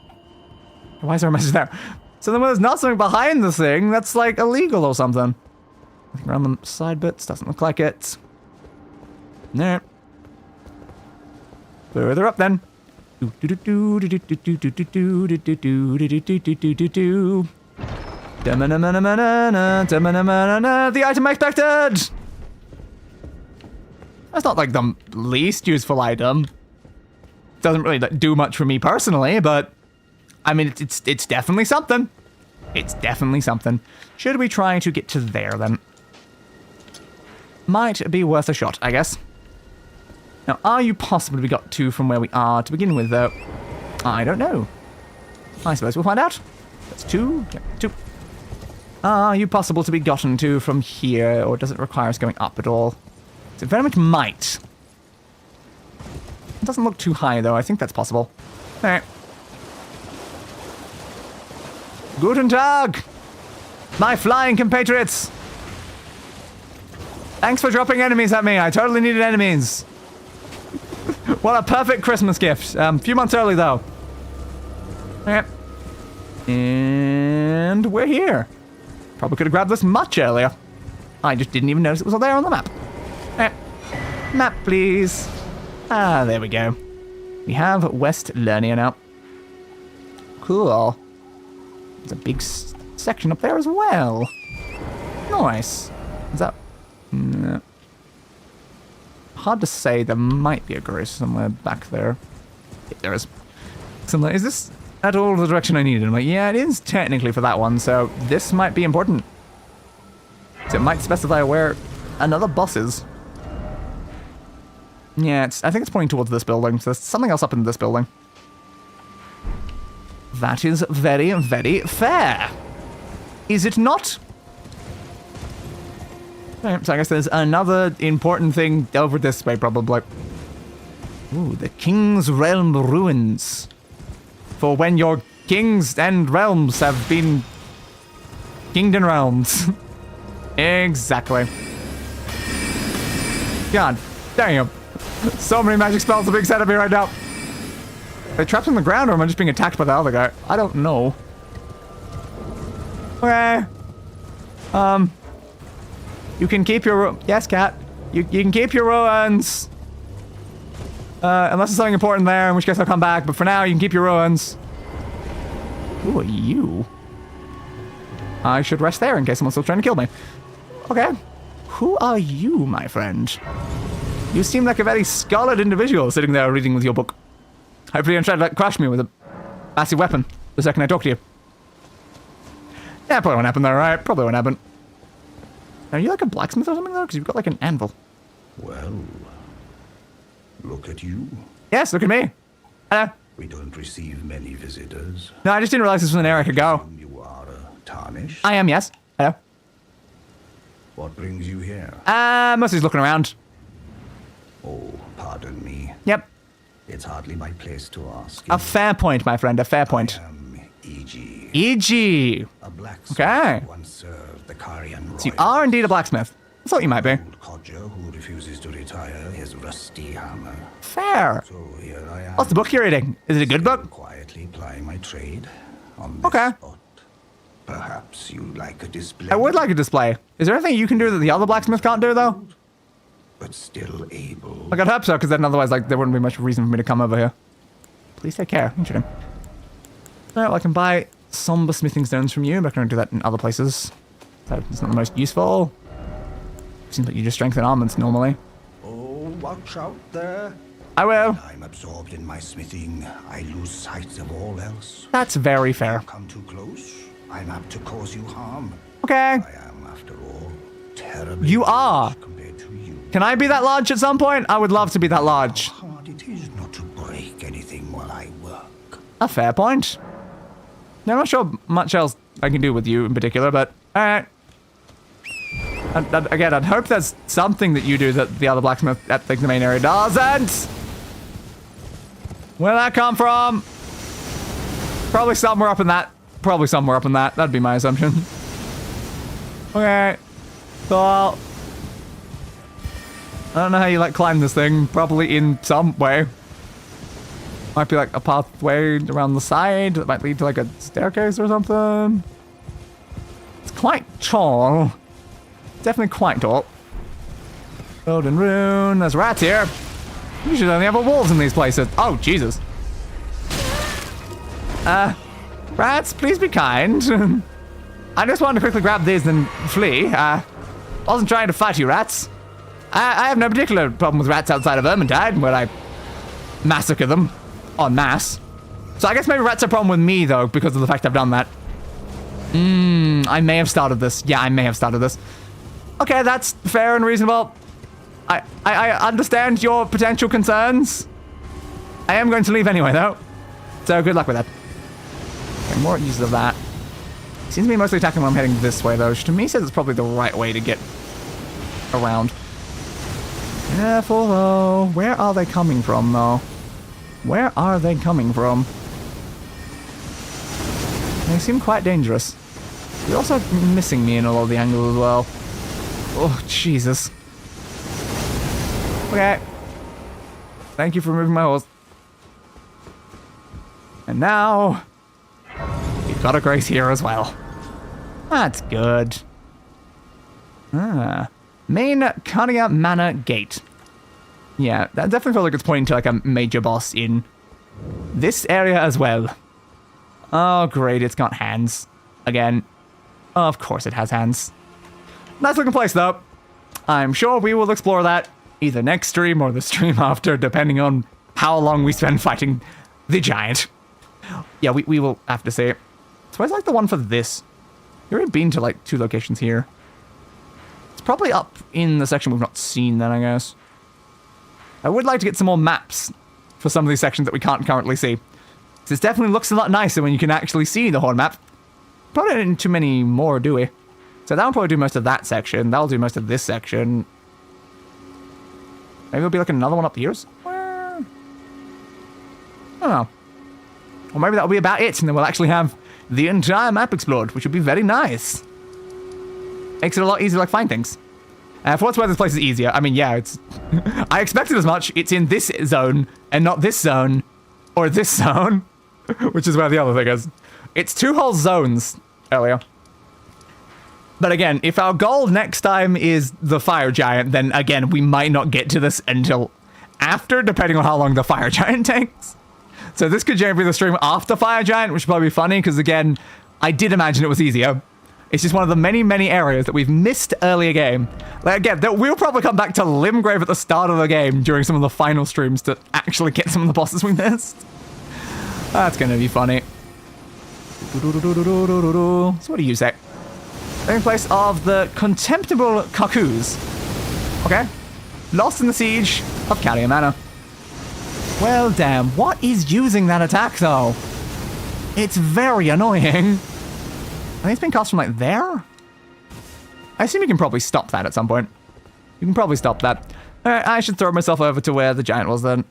Why is there a message there? So then when there's not something behind the thing, that's like illegal or something. Around the side bits, doesn't look like it. No. Further up then. The item expected! That's not like the least useful item. Doesn't really do much for me personally, but I mean, it's definitely something. It's definitely something. Should we try to get to there then? Might be worth a shot, I guess. Now, are you possible to be got to from where we are to begin with, though? I don't know. I suppose we'll find out. That's two. Yeah, two. Are you possible to be gotten to from here, or does it require us going up at all? It very much might. It doesn't look too high, though. I think that's possible. Alright. Guten Tag! My flying compatriots! Thanks for dropping enemies at me. I totally needed enemies. What a perfect Christmas gift. A few months early, though. Okay. And we're here. Probably could have grabbed this much earlier. I just didn't even notice it was there on the map. Okay. Map, please. Ah, there we go. We have West Lernia now. Cool. There's a big section up there as well. Nice. Is that... No. Hard to say. There might be a grace somewhere back there. Yeah, there is. Somewhere. Is this at all the direction I needed? I'm like, yeah, it is technically for that one, so this might be important. So it might specify where another boss is. Yeah, I think it's pointing towards this building. So there's something else up in this building. That is very, very fair. Is it not? Okay, so I guess there's another important thing over this way, probably. Ooh, the King's Realm Ruins. For when your kings and realms have been kinged in realms. Exactly. God damn. So many magic spells are being set at me right now. Are they trapped on the ground or am I just being attacked by the other guy? I don't know. Okay. You can keep your... Yes, cat. You can keep your ruins. Unless there's something important there, in which case I'll come back. But for now, you can keep your ruins. Who are you? I should rest there in case someone's still trying to kill me. Okay. Who are you, my friend? You seem like a very scholarly individual sitting there reading with your book. Hopefully you don't try to crush me with a massive weapon the second I talk to you. Yeah, probably won't happen though, right? Probably won't happen. Are you like a blacksmith or something though? Because you've got like an anvil. Well, look at you. Yes, look at me. Hello. We don't receive many visitors. No, I just didn't realize this was an area I could go. You are Tarnished? I am, yes. Hello. What brings you here? Mostly just looking around. Oh, pardon me. Yep. It's hardly my place to ask. A fair point, my friend, a fair point. I am E.G. E.G. A blacksmith Okay. who once served the Carian So you are indeed a blacksmith. I thought you might be. old codger who refuses to retire his rusty hammer. Fair. So here I am. What's the book you're reading? Is it a good book? Quietly plying my trade on this Okay. spot. Perhaps you'd like a display. I would like a display. Is there anything you can do that the other blacksmith can't do, though? But still able. Like, I'd hope so, because then otherwise, like, there wouldn't be much reason for me to come over here. Please take care. Interesting. Alright, well, I can buy somber smithing stones from you, but I can do that in other places. So it's not the most useful. Seems like you just strengthen armaments normally. Oh, watch out there. I will. I'm absorbed in my smithing. I lose sight of all else. That's very fair. Come too close, I'm apt to cause you harm. Okay. I am, after all, terribly You are. large compared to you. Can I be that large at some point? I would love to be that large. How hard it is not to break anything while I work. A fair point. Now, I'm not sure much else I can do with you in particular, but alright. Again, I'd hope there's something that you do that the other blacksmith at like, the main area doesn't. Where'd that come from? Probably somewhere up in that. Probably somewhere up in that. That'd be my assumption. Okay. Well, I don't know how you like climb this thing. Probably in some way. Might be like a pathway around the side that might lead to like a staircase or something. It's quite tall. Definitely quite tall. Elden Rune. There's rats here. You should only have wolves in these places. Oh, Jesus. Rats, please be kind. I just wanted to quickly grab these and flee. Wasn't trying to fight you, rats. I have no particular problem with rats outside of Vermintide, where I massacre them en masse. So I guess maybe rats are a problem with me, though, because of the fact I've done that. I may have started this. Yeah, I may have started this. Okay, that's fair and reasonable. I understand your potential concerns. I am going to leave anyway, though. So good luck with that. Okay, more uses of that. Seems to be mostly attacking when I'm heading this way, though, which to me says it's probably the right way to get around. Careful, though. Where are they coming from, though? Where are they coming from? They seem quite dangerous. You're also missing me in a lot of the angles as well. Oh, Jesus. Okay. Thank you for moving my horse. And now, you've got a grace here as well. That's good. Main Cardia Manor Gate. Yeah, that definitely feels like it's pointing to like a major boss in this area as well. Oh, great, it's got hands. Again. Of course it has hands. Nice looking place, though. I'm sure we will explore that either next stream or the stream after, depending on how long we spend fighting the giant. Yeah, we will have to see. So where's like the one for this? You've already been to like 2 locations here. It's probably up in the section we've not seen then, I guess. I would like to get some more maps for some of these sections that we can't currently see. This definitely looks a lot nicer when you can actually see the horn map. Probably don't need too many more, do we? So that'll probably do most of that section. That'll do most of this section. Maybe there'll be like another one up here somewhere? I don't know. Or maybe that'll be about it, and then we'll actually have the entire map explored, which would be very nice. Makes it a lot easier to like find things. For what's worth, this place is easier. I mean, yeah, it's... I expected as much. It's in this zone, and not this zone, or this zone, which is where the other thing is. It's 2 whole zones earlier. But again, if our goal next time is the fire giant, then again, we might not get to this until after, depending on how long the fire giant takes. So this could generally be the stream after fire giant, which would probably be funny, because again, I did imagine it was easier. It's just one of the many, many areas that we've missed earlier game. Like, again, we'll probably come back to Limgrave at the start of the game during some of the final streams to actually get some of the bosses we missed. That's going to be funny. So what do you say? In place of the contemptible cuckoos. Okay. Lost in the siege of Calia Manor. Well, damn. What is using that attack, though? It's very annoying. I think it's been cast from, like, there? I assume you can probably stop that at some point. You can probably stop that. Alright, I should throw myself over to where the giant was then.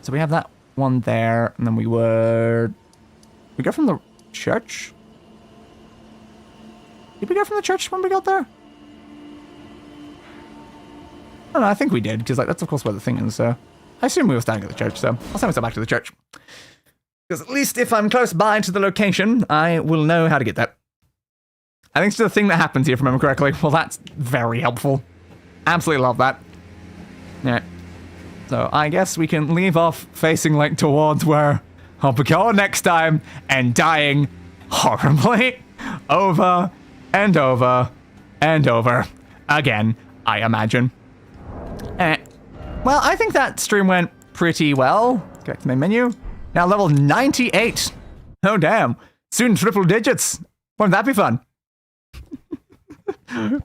So we have that one there, and then we go from the church? Did we go from the church when we got there? I don't know, I think we did, because like that's of course where the thing is, so... I assume we were standing at the church, so I'll send myself back to the church. Because at least if I'm close by to the location, I will know how to get that. I think it's the thing that happens here, if I remember correctly. Well, that's very helpful. Absolutely love that. Yeah. So I guess we can leave off facing like towards where I'll be going next time and dying horribly over and over and over again, I imagine. Well, I think that stream went pretty well. Go back to the main menu. Now level 98. Oh, damn. Soon triple digits. Won't that be fun?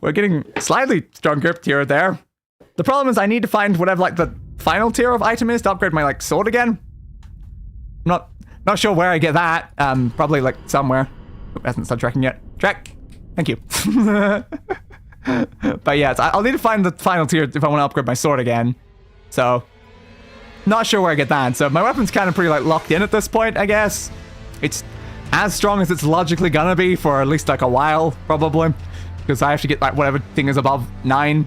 We're getting slightly stronger here or there. The problem is I need to find whatever, like, the final tier of item is to upgrade my, like, sword again. I'm not sure where I get that. Probably, like, somewhere. Oh, hasn't started tracking yet. Track. Thank you. But yeah, I'll need to find the final tier if I want to upgrade my sword again. So, not sure where I get that. So my weapon's kind of pretty like locked in at this point, I guess. It's as strong as it's logically gonna be for at least like a while, probably. Because I have to get like whatever thing is above 9.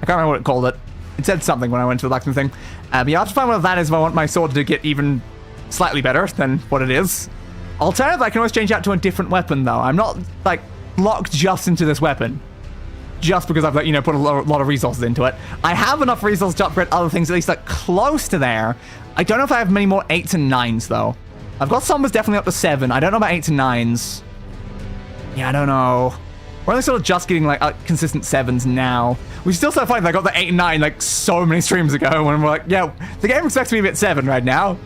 I can't remember what it called it. It said something when I went to the blacksmith thing. But yeah, I'll have to find what that is if I want my sword to get even slightly better than what it is. Alternatively, I can always change out to a different weapon though. I'm not like locked just into this weapon. Just because I've, like, you know, put a lot of resources into it. I have enough resources to upgrade other things, at least, like, close to there. I don't know if I have many more 8s and 9s, though. I've got some was definitely up to 7. I don't know about 8s and 9s. Yeah, I don't know. We're only sort of just getting, like, consistent 7s now. Which is still so funny that I got the 8 and 9, like, so many streams ago, when we're like, yeah, the game expects me to be at 7 right now.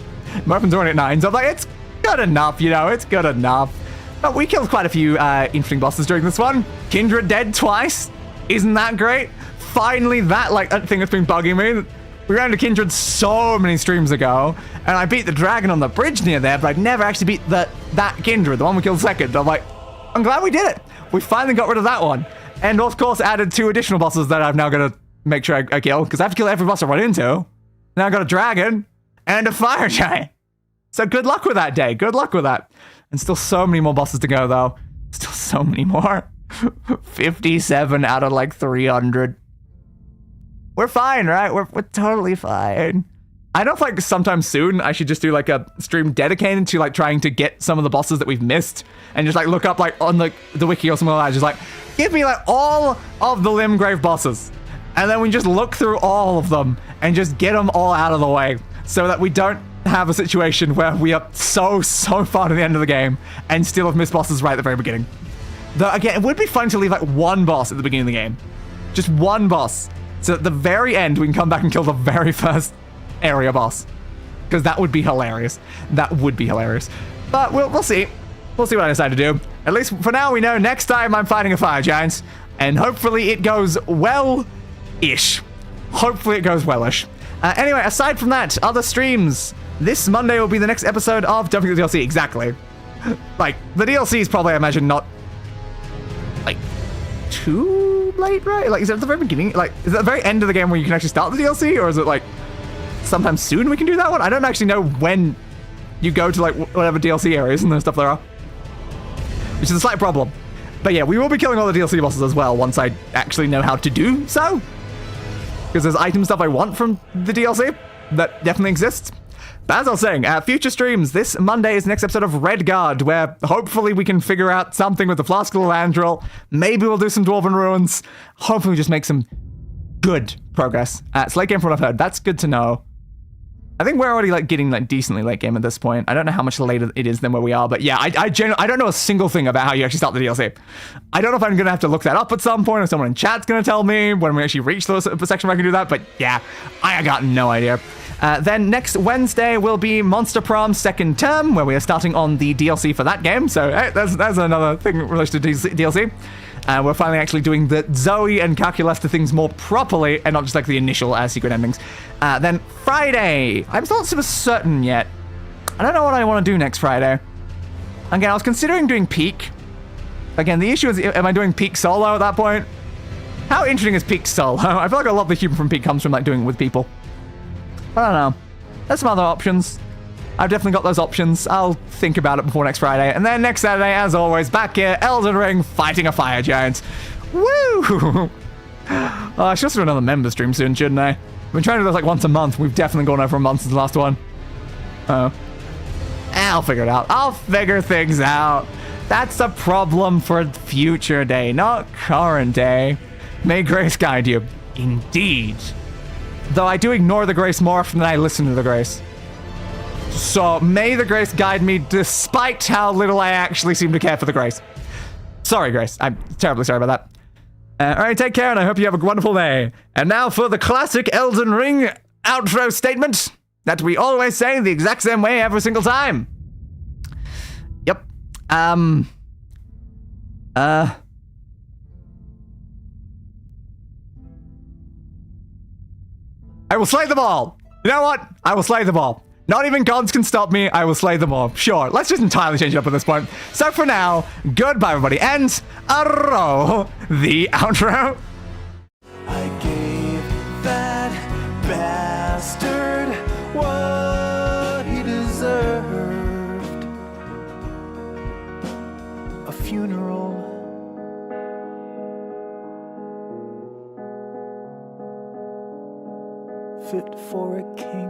My weapon's already at 9, so I'm like, it's good enough, you know, it's good enough. But we killed quite a few interesting bosses during this one. Kindred dead twice. Isn't that great? Finally, that, like, thing that's been bugging me. We ran into Kindred so many streams ago, and I beat the dragon on the bridge near there, but I'd never actually beat that Kindred, the one we killed second. I'm like, I'm glad we did it. We finally got rid of that one. And, of course, added 2 additional bosses that I've now got to make sure I kill, because I have to kill every boss I run into. Now I got a dragon and a fire giant. So good luck with that day. Good luck with that. And still so many more bosses to go, though. Still so many more. 57 out of like 300. We're fine, right? We're totally fine. I don't think sometime soon I should just do like a stream dedicated to like trying to get some of the bosses that we've missed and just like look up like on the wiki or something like that. Just like give me like all of the Limgrave bosses, and then we just look through all of them and just get them all out of the way so that we don't have a situation where we are so far to the end of the game and still have missed bosses right at the very beginning. Though, again, it would be fun to leave like one boss at the beginning of the game. Just one boss. So at the very end, we can come back and kill the very first area boss. Because that would be hilarious. That would be hilarious. But we'll see. We'll see what I decide to do. At least for now, we know next time I'm fighting a fire giant. And hopefully it goes well-ish. Hopefully it goes well-ish. Anyway, aside from that, other streams. This Monday will be the next episode of Dumping the DLC. Exactly. Like, the DLC is probably, I imagine, not... like, too late, right? Like, is it at the very beginning? Like, is it at the very end of the game where you can actually start the DLC? Or is it, like, sometime soon we can do that one? I don't actually know when you go to, like, whatever DLC areas and stuff there are. Which is a slight problem. But yeah, we will be killing all the DLC bosses as well once I actually know how to do so. Because there's item stuff I want from the DLC that definitely exists. But as I was saying, future streams, this Monday is the next episode of Redguard, where hopefully we can figure out something with the Flask of Landrel. Maybe we'll do some Dwarven Ruins. Hopefully we just make some good progress. It's late game from what I've heard. That's good to know. I think we're already like getting like decently late game at this point. I don't know how much later it is than where we are, but yeah, I don't know a single thing about how you actually start the DLC. I don't know if I'm gonna have to look that up at some point, or someone in chat's gonna tell me when we actually reach the section where I can do that. But yeah, I got no idea. Then next Wednesday will be Monster Prom Second Term, where we are starting on the DLC for that game. So hey, that's another thing related to DLC. We're finally actually doing the Zoe and Calculesta things more properly, and not just like the initial secret endings. Then Friday, I'm not super certain yet. I don't know what I want to do next Friday. Again, I was considering doing Peak. Again, the issue is, am I doing Peak solo at that point? How interesting is Peak solo? I feel like a lot of the humor from Peak comes from like doing it with people. I don't know. There's some other options. I've definitely got those options. I'll think about it before next Friday. And then next Saturday, as always, back here, Elden Ring, fighting a fire giant. Woo! I should do another member stream soon, shouldn't I? I've been trying to do this like once a month. We've definitely gone over a month since the last one. Oh. I'll figure it out. I'll figure things out. That's a problem for future day, not current day. May grace guide you. Indeed. Though I do ignore the grace more often than I listen to the grace. So may the grace guide me despite how little I actually seem to care for the grace. Sorry, Grace. I'm terribly sorry about that. All right, take care, and I hope you have a wonderful day. And now for the classic Elden Ring outro statement that we always say the exact same way every single time. Yep. I will slay them all. You know what? I will slay them all. Not even gods can stop me. I will slay them all. Sure, let's just entirely change it up at this point. So for now, goodbye, everybody, and arrow the outro. I gave that bastard what he deserved. A funeral. Fit for a king.